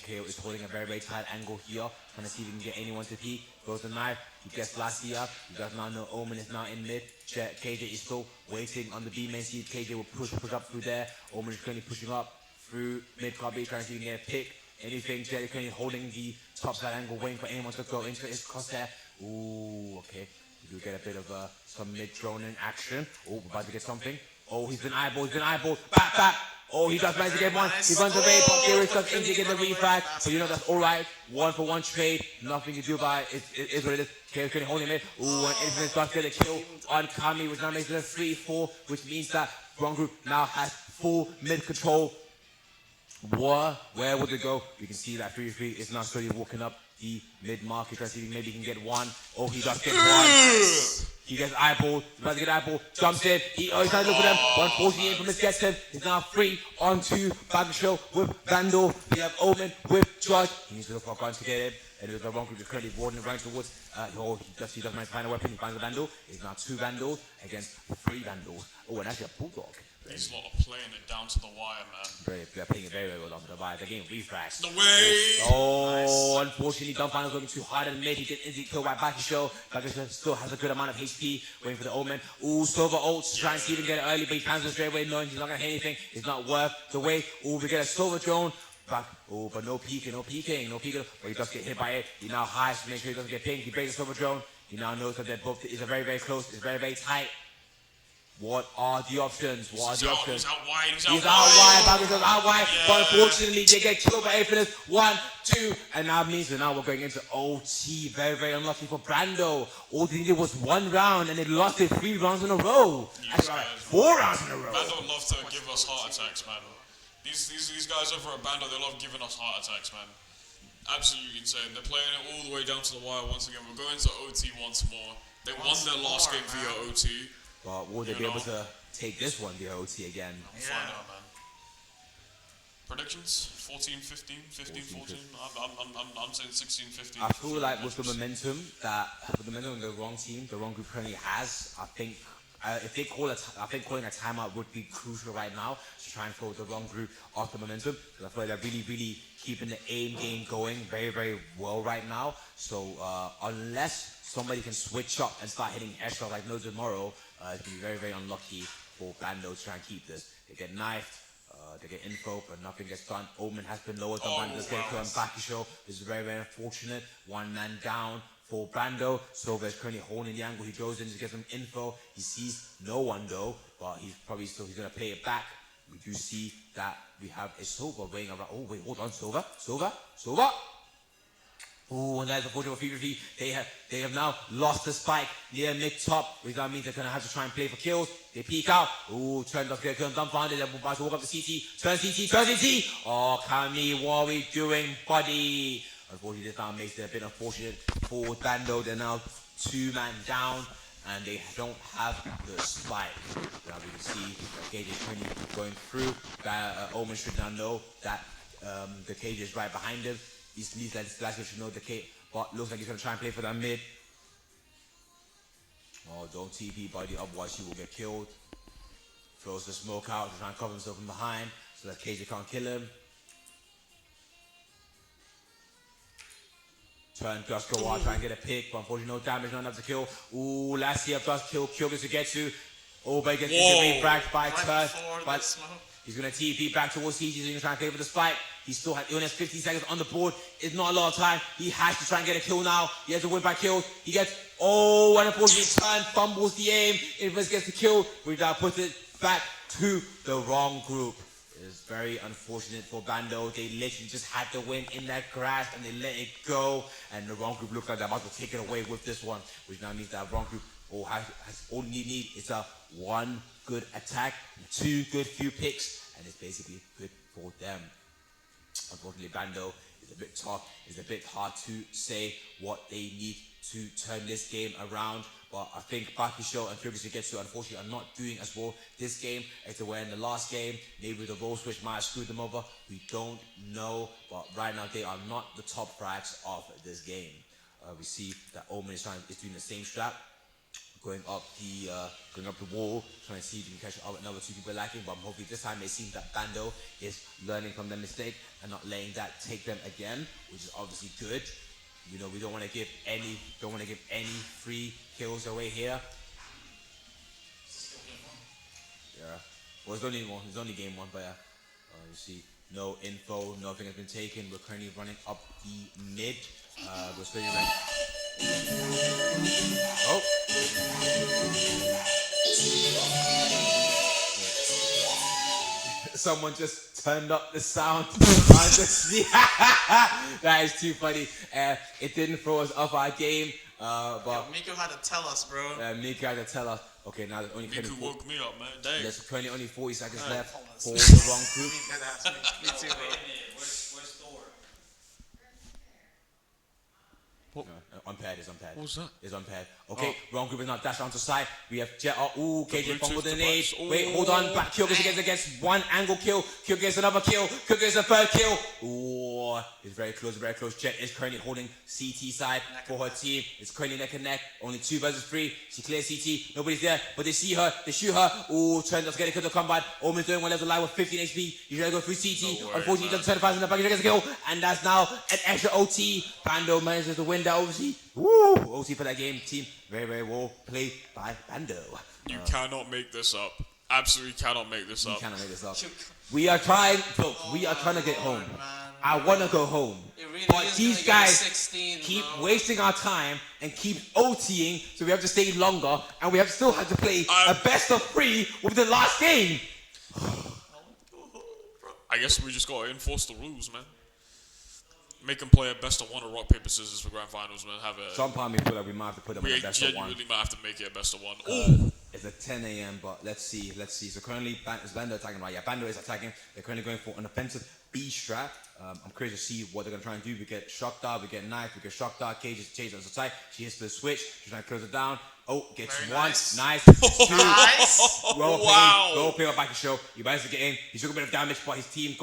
is holding a very, very tight angle here. Trying to see if he can get anyone to peek. Throws the knife. He gets Lassie up. You guys now know Omen is now in mid. KJ is still waiting on the B main seed. KJ will push up through there. Omen is currently pushing up through mid cubby, trying to see if he can get a pick. Anything. Jet is currently holding the top side angle, waiting for anyone to go into his crosshair. Ooh, okay. You do get a bit of some mid drone in action. Oh, we're about to get something. Oh, he's been eyeballed. Back. Oh, he does manage to get one. He runs away, but Girish does in to get the refrag. But you know that's alright. 1-for-1 trade. Nothing to do about it. It is what it is. Girish can hold him in. Ooh, and Infinite does get a kill on Kami, which now makes it a 3-4, which means that Wrong Group now has full mid control. Where would it go? We can see that 3-3 is now slowly walking up the mid market. Trying to see if maybe he can get one. Oh, he does get one. He gets eyeballed. He's about to get eyeballed. Jumps in. He's trying to look for them. 140 infamous gets him. He's now free onto Baggio with Vandal. We have Omen with Judge. He needs to look for a gun to get him. And there's a wrong group is currently warding around towards. He does manage to find a weapon. He finds a Vandal. It's now 2 Vandals against 3 Vandals. Oh, and actually a Bulldog. These lot are playing it down to the wire, man. They're playing it very, very well down to the wire. They're getting refrags. The way! Oh, unfortunately, Dumbfinder's looking too hard and mid. He gets easily killed by Bakisho. Bakisho still has a good amount of HP, waiting for the Omen. Ooh, Silver ults, trying to see if he can get it early, but he cancels straight away, knowing he's not going to hit anything. It's not worth the wait. Ooh, we get a Silver drone. Back. Oh, but no peeking. But he does get hit by it. He now hides to make sure he doesn't get pinged. He breaks the Silver drone. He now knows that they're both is very, very close. It's very, very tight. What are the options? He's out wide. He's out wide. Bakisho's out wide. Yeah. But unfortunately, they get killed by Infinite. 1, 2, and that means that now we're going into OT. Very, very unlucky for Brando. All they needed was 1 round, and they lost it 3 rounds in a row. Actually, 4 rounds in a row. Bando love to give us heart attacks, man. These guys over at Bando, they love giving us heart attacks, man. Absolutely insane. They're playing it all the way down to the wire once again. We're going to OT once more. They won their last game via OT. But will they be able to take this one via OT again? We'll find out, man. Predictions? 14, 15, 15, 14? I'm saying 16, 15. I feel like with the momentum that the wrong team, the wrong group currently has, I think if they call I think calling a timeout would be crucial right now to try and throw the wrong group off the momentum. Because I feel like they're really keeping the aim game going very well right now. So unless somebody can switch up and start hitting headshots like no tomorrow, it's going to be very unlucky for Bando to try and keep this. They get knifed. They get info, but nothing gets done. Omen has been lowered. Bando's getting killed on Bakisho. This is very unfortunate. One man down for Bando. Silva is currently holding the angle. He goes in to get some info. He sees no one though, but he's probably still going to play it back. We do see that we have a Silva weighing around. Oh wait, hold on, Silva. Ooh, and that's unfortunate for PvP. They have now lost the spike near mid top, which that means they're gonna have to try and play for kills. They peek out. Ooh, turn up, get dumbfounded. They're about to walk up to CT. Turn CT. Oh, Kami, what are we doing, buddy? Unfortunately, this time makes it a bit unfortunate for Bando. They're now 2-man down, and they don't have the spike. Now we can see the cage is currently going through. Omen should now know that the cage is right behind him. These last guys should know the cage, but looks like he's gonna try and play for that mid. Oh, don't TP, buddy, otherwise he will get killed. Throws the smoke out to try and cover himself from behind, so that KJ can't kill him. Turn Dust go out, try and get a pick, but unfortunately no damage, not enough to kill. Ooh, last year Dust kill gets to get to. Oh, but he gets fragged by Turn, but he's gonna TP back towards CG, so he's gonna try and play for the spike. He still has 15 seconds on the board. It's not a lot of time. He has to try and get a kill now. He has to win by kills. He gets, and unfortunately Turn fumbles the aim. Infamous gets the kill, which now puts it back to the wrong group. It's very unfortunate for Bando. They literally just had to win in that crash and they let it go. And the wrong group looks like they're about to take it away with this one, which now means that wrong group has all need is a 1 good attack, 2 good few picks, and it's basically good for them. Unfortunately, Bando is a bit tough. It's a bit hard to say what they need to turn this game around. But I think Bakisho and Kyrgyzstan unfortunately are not doing as well this game as they were in the last game. Maybe the role switch might have screwed them over. We don't know. But right now they are not the top frags of this game. We see that Omen is doing the same strat. Going up the wall, trying to see if you can catch another 2 people lacking, but hopefully this time it seems that Bando is learning from their mistake and not letting that take them again, which is obviously good. You know, we don't want to give any free kills away here. Yeah. Well, it's only game 1, but yeah. You see, no info, nothing has been taken. We're currently running up the mid. We're still running. Oh. Someone just turned up the sound. That is too funny. It didn't throw us off our game, but Miku had to tell us, bro. Miku had to tell us. Okay, now there's only Miku woke me up, man. Dang. There's currently only 40 seconds left for the wrong group. Me too, bro. Where's Thor? What? Unpaired is unpaired. What was that? Is unpaired. Okay, wrong group is not dashed onto side. We have Jet. Ooh, KJ fumbled the Bluetooth nade. device. Wait, hold on. Back. Kill gets 1 angle kill. Kill gets another kill. Kill gets a 3rd kill. Ooh, it's very close, very close. Jet is currently holding CT side for her team. It's currently neck and neck. Only 2 versus 3. She clears CT. Nobody's there, but they see her. They shoot her. Ooh, turns up, getting killed to combat. Omen's doing 1 level alive with 15 HP. He's trying to go through CT. Unfortunately, he doesn't turn fast in the back. He gets a kill. And that's now an extra OT. Bando manages to win that OT. Woo! OT for that game, team. Very well played by Bando. You cannot make this up. Absolutely cannot make this You up. cannot make this up. We are trying, folks. We are trying to get home. I want to go home, Really but is these gonna get guys 16, keep bro. wasting our time and keep OTing, so we have to stay longer, and we have still had to play a best of 3 with the last game. I guess we just gotta enforce the rules, man. Make them play a best of 1 or rock, paper, scissors for grand finals, man. Have a. Some part of me feel like we might have to put them We on a best of 1. genuinely might have to make it a best of 1. Ooh! It's at 10 a.m., but let's see. So currently, is Bando attacking right? Yeah, Bando is attacking. They're currently going for an offensive B strat. I'm curious to see what they're going to try and do. We get shock dart, we get knife, we get shock dart. Cage is chased on the side. She hits the switch. She's trying to close it down. Oh, gets Very 1. nice. Nice. 2. Nice. Well played by Bakisho. He managed to get in. He took a bit of damage, but his team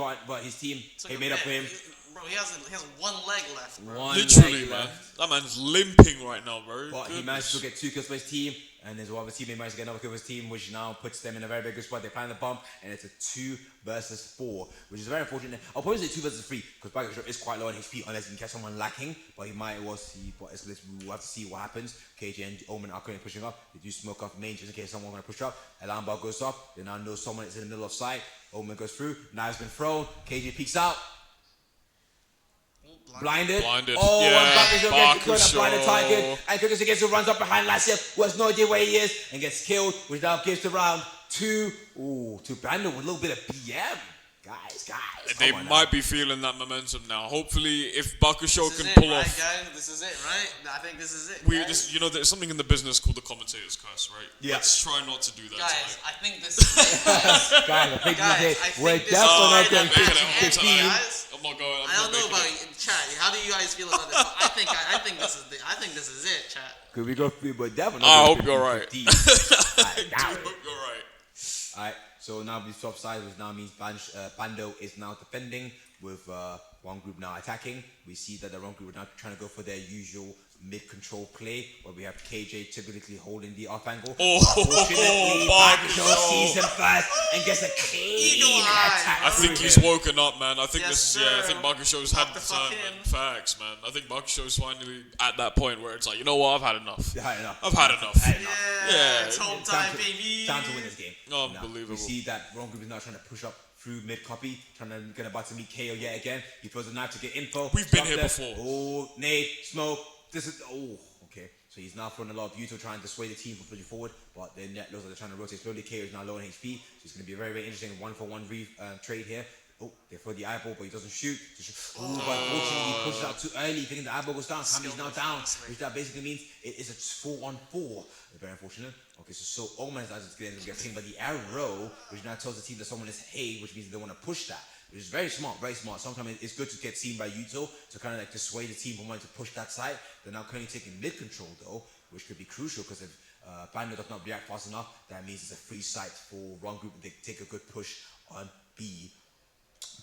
he made up for him. Bro, he has 1 leg left, bro. One Literally, leg man. left. That man's limping right now, bro. But he managed to get 2 kills for his team. and his other teammate managed to get another kill with his team, which now puts them in a very, very good spot. They plan the bomb, and it's a 2 versus 4, which is very unfortunate. I'll probably say 2 versus 3, because Bagashop is quite low on HP, unless he can catch someone lacking, but he might well see, but we'll have to see what happens. KJ and Omen are currently pushing up. They do smoke off main just in case someone's going to push up. Alarm bell goes off. They now know someone is in the middle of sight. Omen goes through. Knife's been thrown. KJ peeks out. Blinded. Oh, yeah. and Bagashop blinded target. And Kyrgyz gets runs up behind Lasiev, who has no idea where he is, and gets killed, which now gives the round to Bando with a little bit of BM. Guys. They might be feeling that momentum now. Hopefully, if Bakusho can This is pull it, off. right, guys? This is it, right? I think this is it. There's something in the business called the commentator's curse, right? Yeah. Let's try not to do that Guys, tonight. I think this is it. Guys, I think Guys, this is I it. think We're this is definitely it. going Match 15. ending, guys. I'm not going. I don't know about you, chat. How do you guys feel about this? But I think this is it, chat. Could we go through, but definitely. I hope you're right. I hope you're right. Alright, so now we swap sides, which now means Bando is now defending with one group now attacking. We see that the wrong group are now trying to go for their usual mid-control play, where we have KJ typically holding the off angle. Unfortunately, Bakusho sees him first and gets a clean attack. I think he's woken up, man. I think I think Bakusho's had the time, man. Facts, man. I think Bakusho's finally at that point where it's like, you know what, I've had enough. I've had enough. Yeah, it's home time, baby. Time to win this game. Unbelievable. We see that wrong group is now trying to push up through mid copy, trying to get about to meet KO yet again. He throws a knife to get info. We've been here before. Oh, nade, smoke. This is okay. So he's now throwing a lot of Yuto trying to sway the team from pushing forward, but their net looks like they're trying to rotate slowly. KO is now low on HP, so it's going to be a very, very interesting 1-for-1 trade here. Oh, they throw the eyeball, but he doesn't shoot. But unfortunately, he pushes out too early, thinking the eyeball goes down. Kami's now down, which that basically means it is a 4-on-4. Very unfortunate. Okay, so Omen is going to get pinged by the arrow, which now tells the team that someone is hey, which means they want to push that. Which is very smart, very smart. Sometimes it's good to get seen by Yuto to kind of like dissuade the team from wanting to push that side. They're now currently taking mid control though, which could be crucial because if Bando does not react fast enough, that means it's a free site for wrong group. They take a good push on B.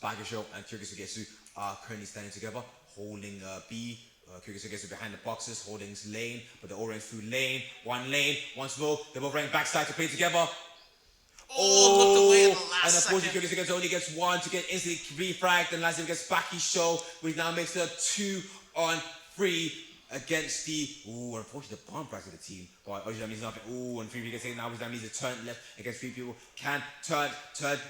Bakusho and Kyrgyz are currently standing together, holding B. Kyrgyz behind the boxes, holding his lane, but they're all running through lane, one smoke. They're both running backside to play together. Looked away in the And last of course, second. Kyrgyz only gets one to get instantly refragged, and Lazio gets Bakusho, which now makes it a 2-on-3 against the unfortunately the bomb frags of the team. But obviously that means nothing. And 3 people get taken now, which that means a turn left against 3 people. Can turn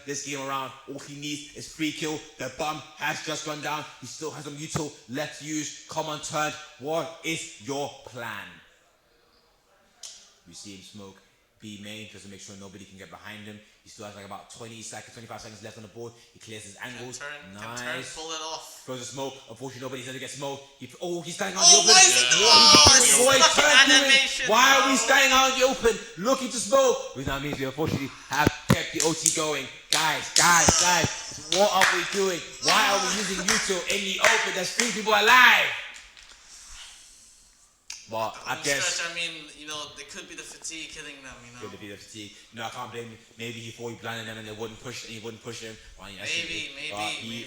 this game around. All he needs is free kill. The bomb has just gone down. He still has some util left to use. Come on, turn. What is your plan? We see him smoke B main just to make sure nobody can get behind him. He still has like about 25 seconds left on the board. He clears his angles. Nice. Pull it off. Throws a smoke. Unfortunately, nobody's going to get smoked. He's standing out in the open. Why are we standing out in the open looking to smoke? Which now means we unfortunately have kept the OT going. Guys. What are we doing? Why are we using Yuto in the open? There's 3 people alive. But I guess I mean, it could be the fatigue hitting them, could be the fatigue. I can't blame him. Maybe he thought he blinded them and they wouldn't push him. Well, Maybe.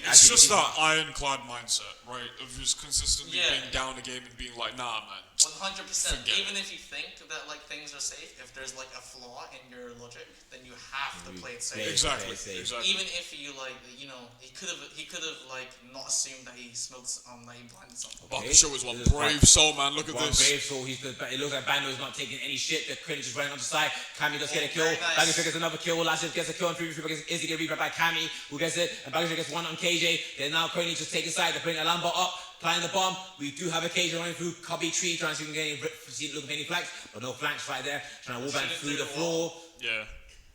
It's just that ironclad mindset, right? Of just consistently being down a game and being like, nah, man. 100%. Even if you think that things are safe, if there's a flaw in your logic, then you have to play it safe. Exactly. Even if you he could have not assumed that he smoked that he blinded something. Bakusho is one brave soul, man. Look at this. Brave soul. It looks like Bando is not taking any shit. The Krillian just running on the side. Kami does get a kill. Bakusho gets another kill. Lasiev gets a kill on 3 people against Izzy. Get reviewed by Kami, who gets it, and Bakusho gets one on KJ. They're now currently just taking side. They're putting Alamba up. Planting the bomb. We do have a KJ running through Cubby Tree, trying to see if we can look at any flanks, but no flanks right there. Trying to wall back through the floor. Yeah.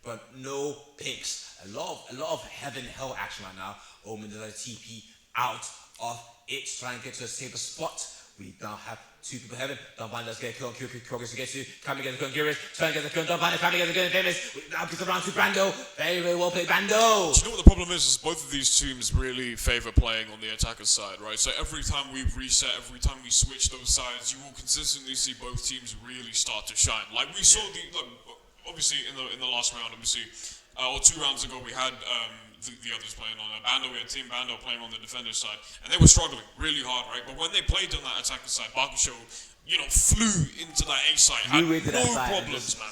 But no picks. A lot of heaven hell action right now. Omen does a TP out of it, trying to get to a safer spot. We now have 2 people heaven. Dunban does get a kill on Kyrgyz gets to. Kami gets a kill on Kyrgyz. Turn gets a kill on Dunban. Kami gets a kill on Famous. Now gets around to Bando. Very, very well played, Bando. Do you know what the problem is both of these teams really favour playing on the attacker's side, right? So every time we reset, every time we switch those sides, you will consistently see both teams really start to shine. Like we saw obviously in the last round, obviously, or 2 rounds ago, we had the others playing on Bando. We had Team Bando playing on the defender's side, and they were struggling really hard, right? But when they played on that attacker side, Bakusho flew into that A site. Had Flew into that no site. problems, man.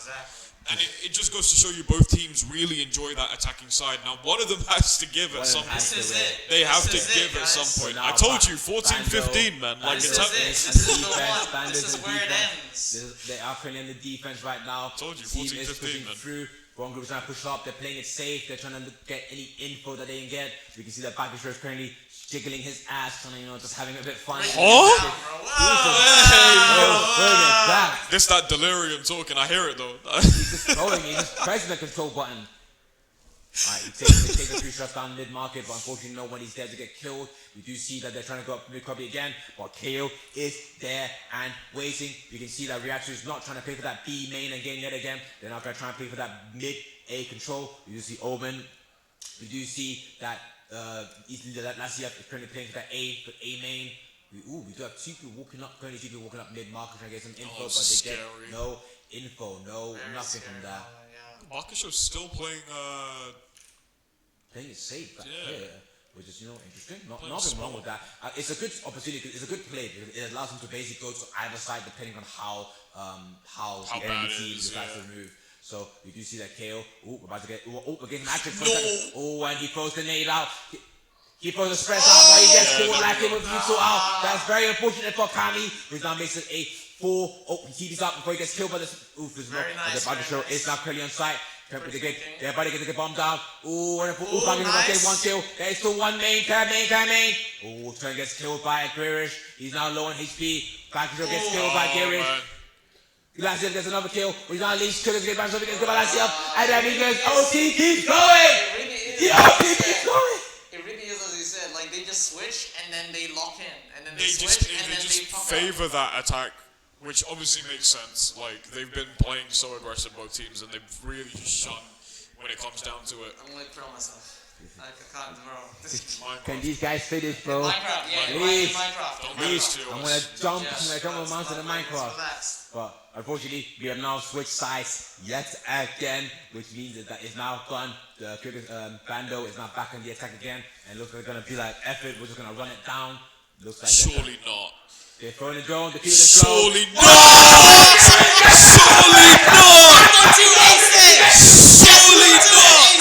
And it just goes to show you both teams really enjoy that attacking side. Now, one of them has to give at some point. This is it. They have to This is give it, at some guys. point. Now, I told you, Bando- 14-15, man. Like, This it's is happening. it. This is the Defense, one. This is where it ends. They are currently in the defense right now. Told you, Team 14-15, is pushing man. through. Wrong group's trying to push up. They're playing it safe. They're trying to get any info that they can get. You can see that Bakisher is currently jiggling his ass, trying to, just having a bit fun. This that delirium talking. I hear it though. He's just throwing. He's just pressing the control button. Alright, he takes the 3 shots down mid-market, but unfortunately no one is there to get killed. We do see that they're trying to go up mid-copy again, but KO is there and waiting. You can see that Reactor is not trying to play for that B main and gain yet again. They're not going to try and play for that mid-A control. You do see Omen. We do see that Nasia is currently playing for that A main. We do have 2 people walking up, currently 2 people walking up mid-market trying to get some info, but they get no info, nothing from that. Bakisho's still playing Playing it safe back Yeah. here, which is interesting. Nothing wrong with that. It's a good opportunity. It's a good play because it allows him to basically go to either side depending on how the bad enemy it team is, decides yeah. to move. So we do see that KO. We're about to get. We're getting active. And he throws the nade out. He throws the spread out, but he gets caught like it with Yusu out. That's very unfortunate for Kami, who's now makes it a 4. He TDs up before he gets killed by this. There's no. Very nice, The Bakisho very nice. is now currently on site. Everybody gets to get bombed down. And Kami nice. gets 1 kill. There's still 1 main. Turn gets killed by Girish. He's now low on HP. Bakisho gets killed by Girish. Glacier gets another kill. He's now least killers get back so he gets by Glacier. And then he goes, OT keeps going! The OT keeps going! It really is as you said, like they just switch and then they lock in and then they switch just and then they pump favor that attack, which obviously makes sense. Like they've been playing so aggressive both teams, and they've really just shun when it comes down to it. I'm gonna throw myself. Like I can't, bro. This is Can these guys finish, bro? Minecraft, yeah, Please. Minecraft. Don't be Please. I'm gonna jump on the mountain in Minecraft. Relax. But unfortunately, we have now switched sides yet again, which means that it's now gone. The Bando is now back on the attack again, and looks like it's gonna be like effort. We're just gonna run it down. Looks like Surely not. they're throwing the drone. They're the drone. Surely not! Surely not! Surely not!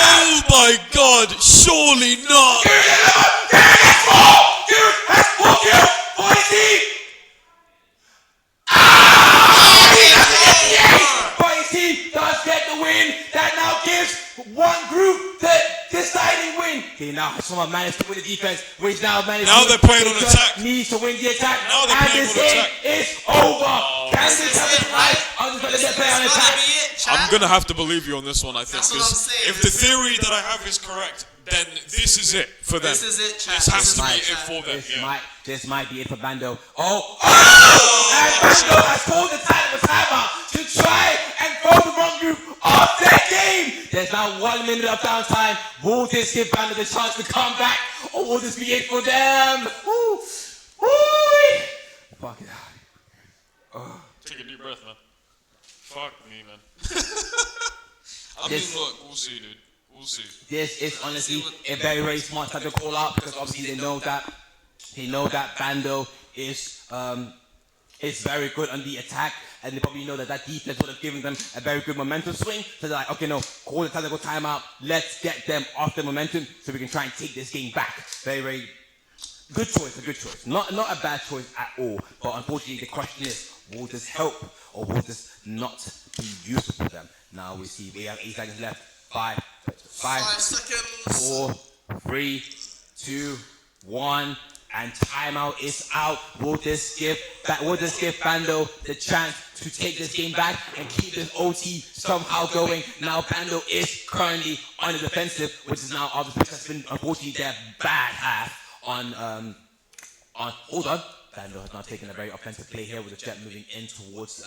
Oh my God! Surely not! But his team does get the win. That now gives one group the deciding win. He now someone managed to win the defense, which now managed Now to they're playing on because attack. Needs to win the attack. Now they're and playing this on game attack. is over. Can This they is tell it, us right? I'm just gonna This get play on is attack. gonna be it, chat. I'm gonna have to believe you on this one, I think. That's what I'm 'Cause saying. if the theory that I have is correct, then this is it for them. This is it, chat. This has This to is be it, it chat. for them. Yeah. This might be it for Bando. And Bando has called the timeout to try and throw the wrong group off their game. There's now 1 minute of downtime. Will this give Bando the chance to come back, or will this be it for them? Woo. Woo. Fuck it out. Take a deep breath, man. Fuck me, man. I mean, This- look, we'll see, dude. We'll see. This is honestly a very, very smart time to call out because obviously they know that Bando is very good on the attack, and they probably know that defense would have given them a very good momentum swing. So they're like, okay, no, call the tactical timeout. Let's get them off the momentum so we can try and take this game back. Very, very good choice, a good choice. Not a bad choice at all. But unfortunately, the question is, will this help or will this not be useful for them? Now we see we have 8 seconds left. 5 seconds. 4, 3, 2, 1, and timeout is out. Will this give Bando the chance to take this game back and keep this OT somehow going? Now Bando is currently on the defensive, which is now obviously has been unfortunately their bad half on hold on. Bando has now taken a very offensive play here with the Jet moving in towards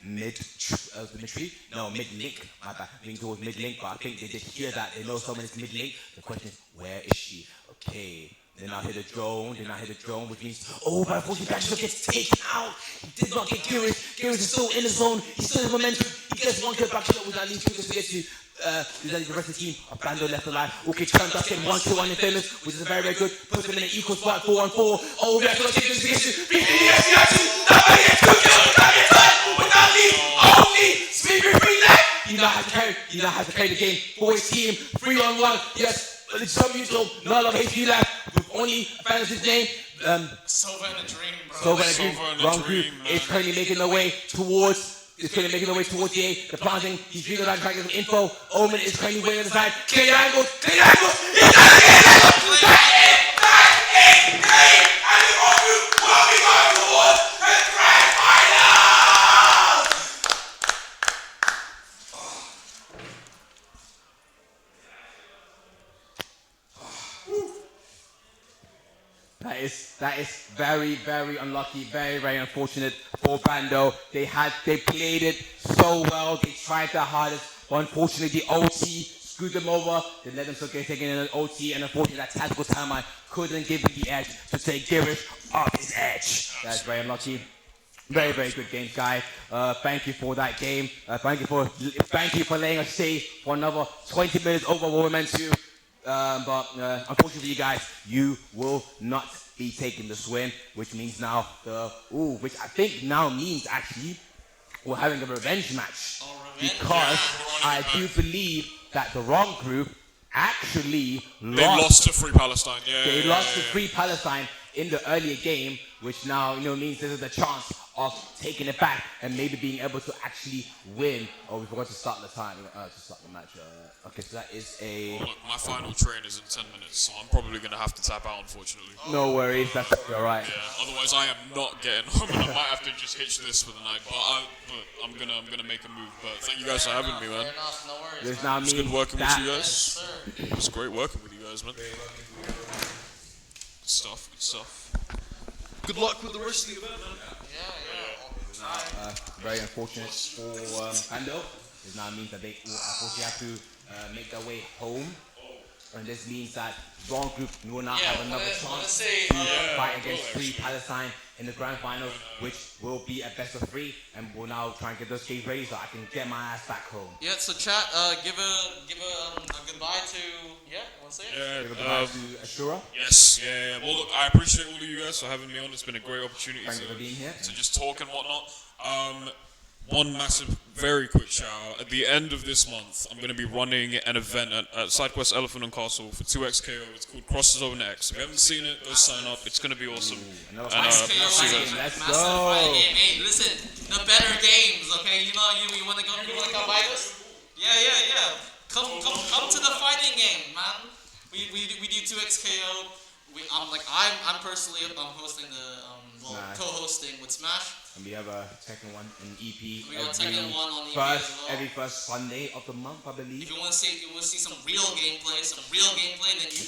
mid-tree. No, mid-link. My bad. Moving towards mid-link, but I think they did hear that. They know someone is mid-link. The question is, where is she? Okay. They now hit the drone, which means, but unfortunately, Bando gets taken out. He did not get Girish. Girish is still in the zone. He's still in momentum. He gets one kill back shot with at least 2 kills to get to the rest of the team of Bando left alive. Okay, Turn does get 1 kill on Infamous, which is very, very good. Puts him in an equal spot, 4-on-4. Oh, we have to take this to get to. Yes, nobody gets 2 kills without getting done. Without me, only Speaker 3 left. You know how to carry. You know how to play the game for his team. 3-on-1. Yes, some usual, not a lot of HP left. With only Fantasy's name. Sova in a dream, bro. Sova in a dream. Wrong group is currently making their way towards. Is currently making their way towards the A. They're planting. He's really trying to get some info. Omen is currently waiting on the side. Clear angles. Clear angles. He's trying to get angles. That's it. And the wrong group will be going towards the grand final. That is very, very unlucky, very, very unfortunate for Bando. They played it so well. They tried their hardest, but unfortunately the OT screwed them over. They let them take in an OT, and unfortunately that tactical timeline couldn't give him the edge to take Girish off his edge. That's very unlucky. Very, very good game, guy. Thank you for that game. Thank you for letting us stay for another 20 minutes over what we were meant to. But unfortunately for you guys, you will not be taking this win, which means now which I think now means actually we're having a revenge match. Because I do believe that the wrong group actually lost to Free Palestine. They lost to Free Palestine in the earlier game, which now means this is a chance of taking it back and maybe being able to actually win. Oh, we forgot to start the time. To start the match. Okay, so that is a. Look, my final train is in 10 minutes, so I'm probably gonna have to tap out, unfortunately. No worries, that's all right. Yeah, otherwise I am not getting home, and I might have to just hitch this for the night. But I'm gonna make a move. But thank you guys for having me, man. Fair enough, no worries. This now It's means good working with you Yes, guys. sir. It's great working with you guys, man. Good stuff. Good stuff. Good luck with the rest of the event, man. very unfortunate for Pando. This now means that they will unfortunately have to make their way home. And this means that wrong group will not have another chance to fight against Free Palestine in the grand finals, which will be a best of 3, and we'll now try and get those games ready so I can get my ass back home. Yeah, so chat, give a goodbye to, want to say it? Give a goodbye to Ashura. Yes, yeah. Well, look, I appreciate all of you guys for having me on. It's been a great opportunity Thank you for being here. to just talk and whatnot. One massive, very quick shout out. At the end of this month, I'm going to be running an event at SideQuest Elephant and Castle for 2xKO. It's called Crosses Over X. If you haven't seen it, go sign up. It's going to be awesome. Let's Massive go. fighting game. Hey, listen, the better games, okay? You want to come by this? Yeah. Come to the fighting game, man. We do 2xKO. I'm personally hosting the co-hosting with Smash. And we have a second one in EP We got second one on EP as well. every first Sunday of the month, I believe. If you want to see some real gameplay,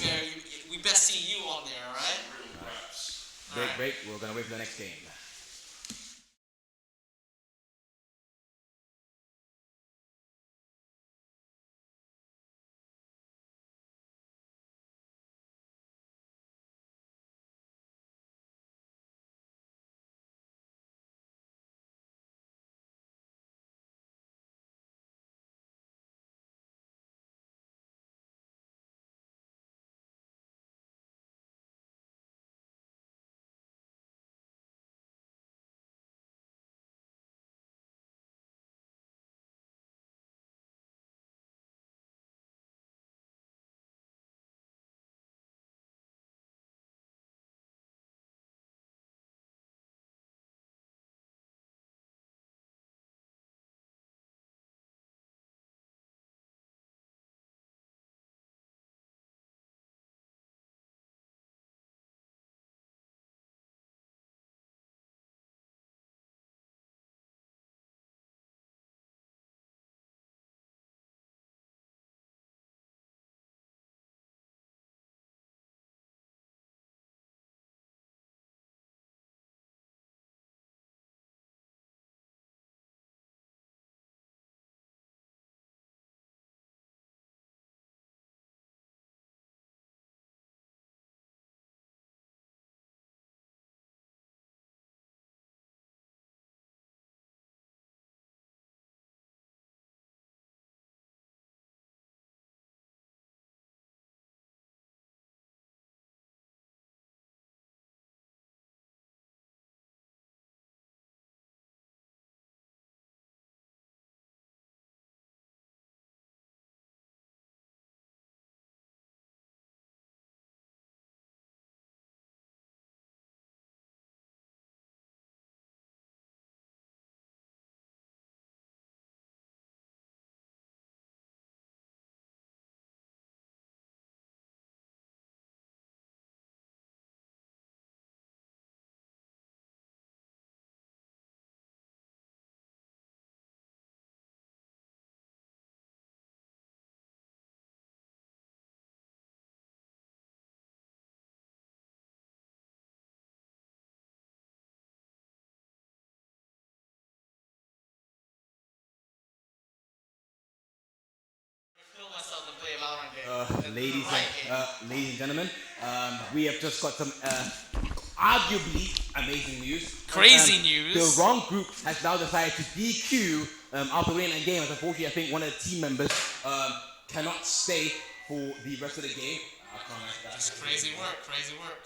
then we best see you on there, alright? Break. We're gonna wait for the next game. Valorant game. Ladies Right and ladies and gentlemen, we have just got some arguably amazing news. Crazy news. The wrong group has now decided to DQ after winning a game. As unfortunately, I think one of the team members cannot stay for the rest of the game. I can't like that. It's crazy work, crazy work.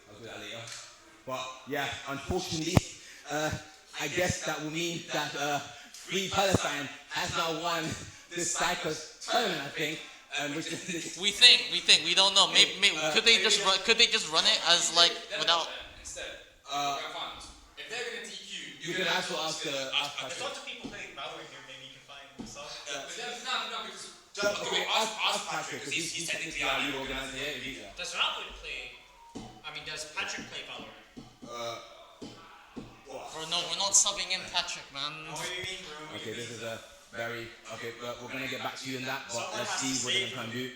I'll do that later. But yeah, unfortunately, I guess that will mean that Free Palestine has now won this SideQuest tournament, I think. Which is We think, we don't know. Maybe could they just run it as like without? Instead, if they're gonna DQ, you can also ask There's Patrick. lots of people playing Valorant here. Maybe you can find some. Okay, ask Patrick, because he's technically our lead organizer here. Does Valorant play? I mean, does Patrick play Valorant? Bro, no, we're not subbing in Patrick, man. What do you mean, bro? Okay, this is a very we're gonna get back to you on that, but let's see what they're gonna try and do.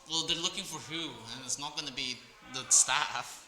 Well, they're looking for who, and it's not gonna be the staff.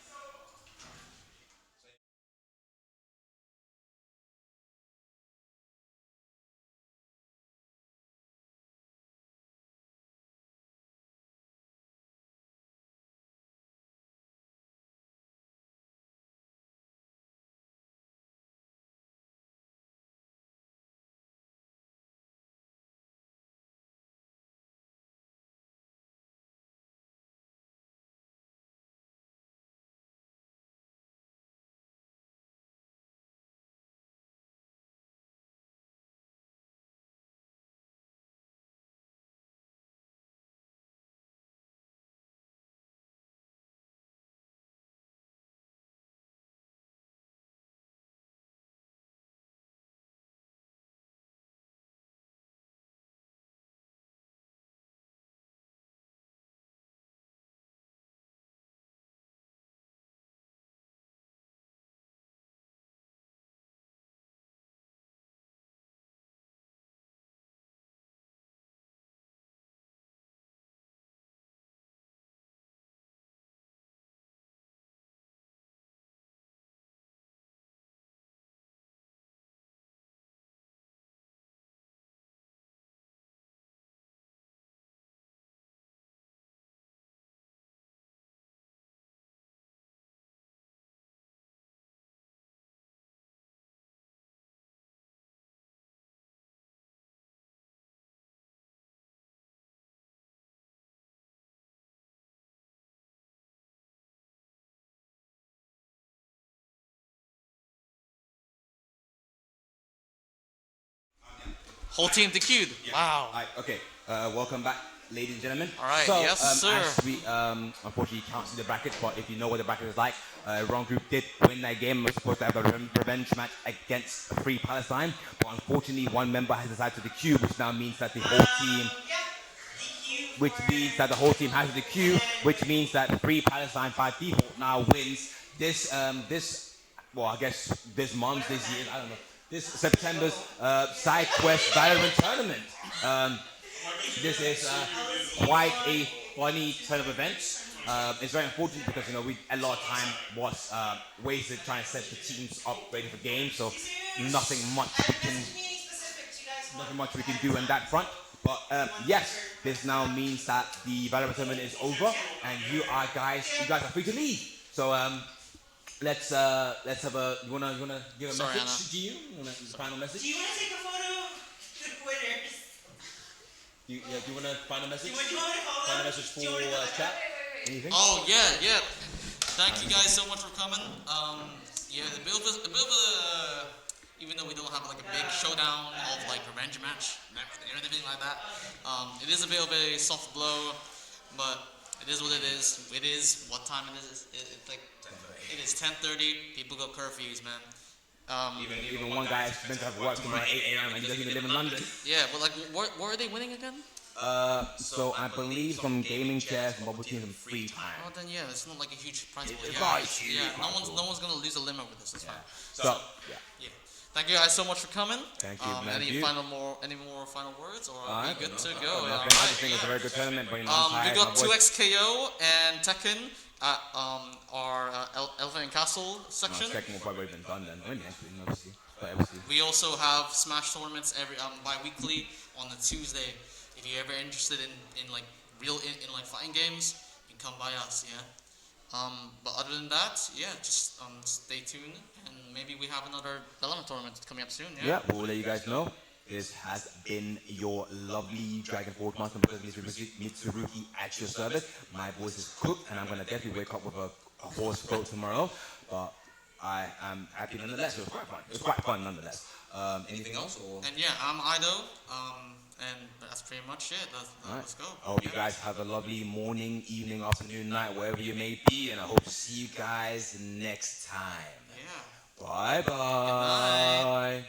Whole team DQ'd. Wow. Alright, okay. Welcome back, ladies and gentlemen. Alright, so, yes, sir. As we unfortunately can't see the brackets, but if you know what the bracket is like, wrong group did win that game. We're supposed to have a revenge match against Free Palestine, but unfortunately one member has decided to DQ, which now means that the whole team has to DQ, which means that Free Palestine by default now wins this well, I guess this month, this year, I don't know, this September's SideQuest Valorant tournament. This is quite a funny turn of events. It's very unfortunate because a lot of time was wasted trying to set the teams up ready for games, so nothing much we can do on that front. But yes, this now means that the Valorant tournament is over, and you guys are free to leave. So let's have a. You wanna give a Sorry, message to you? Final message? Do you want to take a photo of the quitters? Do you want to find a message? Do you want me to call Find a them? message for Do you want me to call them? chat? Anything? Oh yeah. Thank you guys so much for coming. Yeah, the bit of a even though we don't have like a big showdown of like revenge match or anything like that, it is a bit of a soft blow, but it is what it is. It is what time it is. It's like it is 10:30. People got curfews, man. Even one guy is meant to have work tomorrow at 8 a.m. and he doesn't even live in London. Yeah, but like, what are they winning again? So I believe some gaming chairs and bubble teas and free time. Oh, then yeah, it's not like a huge prize pool. It's Yeah, not huge, yeah, prize pool. no one's gonna lose a limb over this. It's fine. So yeah. Yeah. Thank you guys so much for coming. Thank you, man. Any You. more final words, or are we good to go? I just think it's a very good tournament, but We got 2xKO and Tekken at our Elephant and Castle section. Second will probably been done then. Maybe actually, we'll see. But we'll see. We also have Smash tournaments every bi-weekly on a Tuesday. If if you're ever interested in like real in like fighting games, you can come by us, yeah. But other than that, yeah, just stay tuned, and maybe we have another Valorant tournament coming up soon, yeah. Yeah, we'll let you guys know. This has been your lovely Dragon Forward Master Mitsurugi at your service. My voice is cooked, and I'm gonna definitely wake up with a hoarse throat tomorrow. But I am happy nonetheless. It was quite fun. It was quite fun nonetheless. Anything else? Or? And yeah, I'm Ido, and that's pretty much it. Let's go. I hope you Yeah. guys have a lovely morning, evening, afternoon, night, wherever you may be, and I hope to see you guys next time. Yeah. Bye Good night. bye.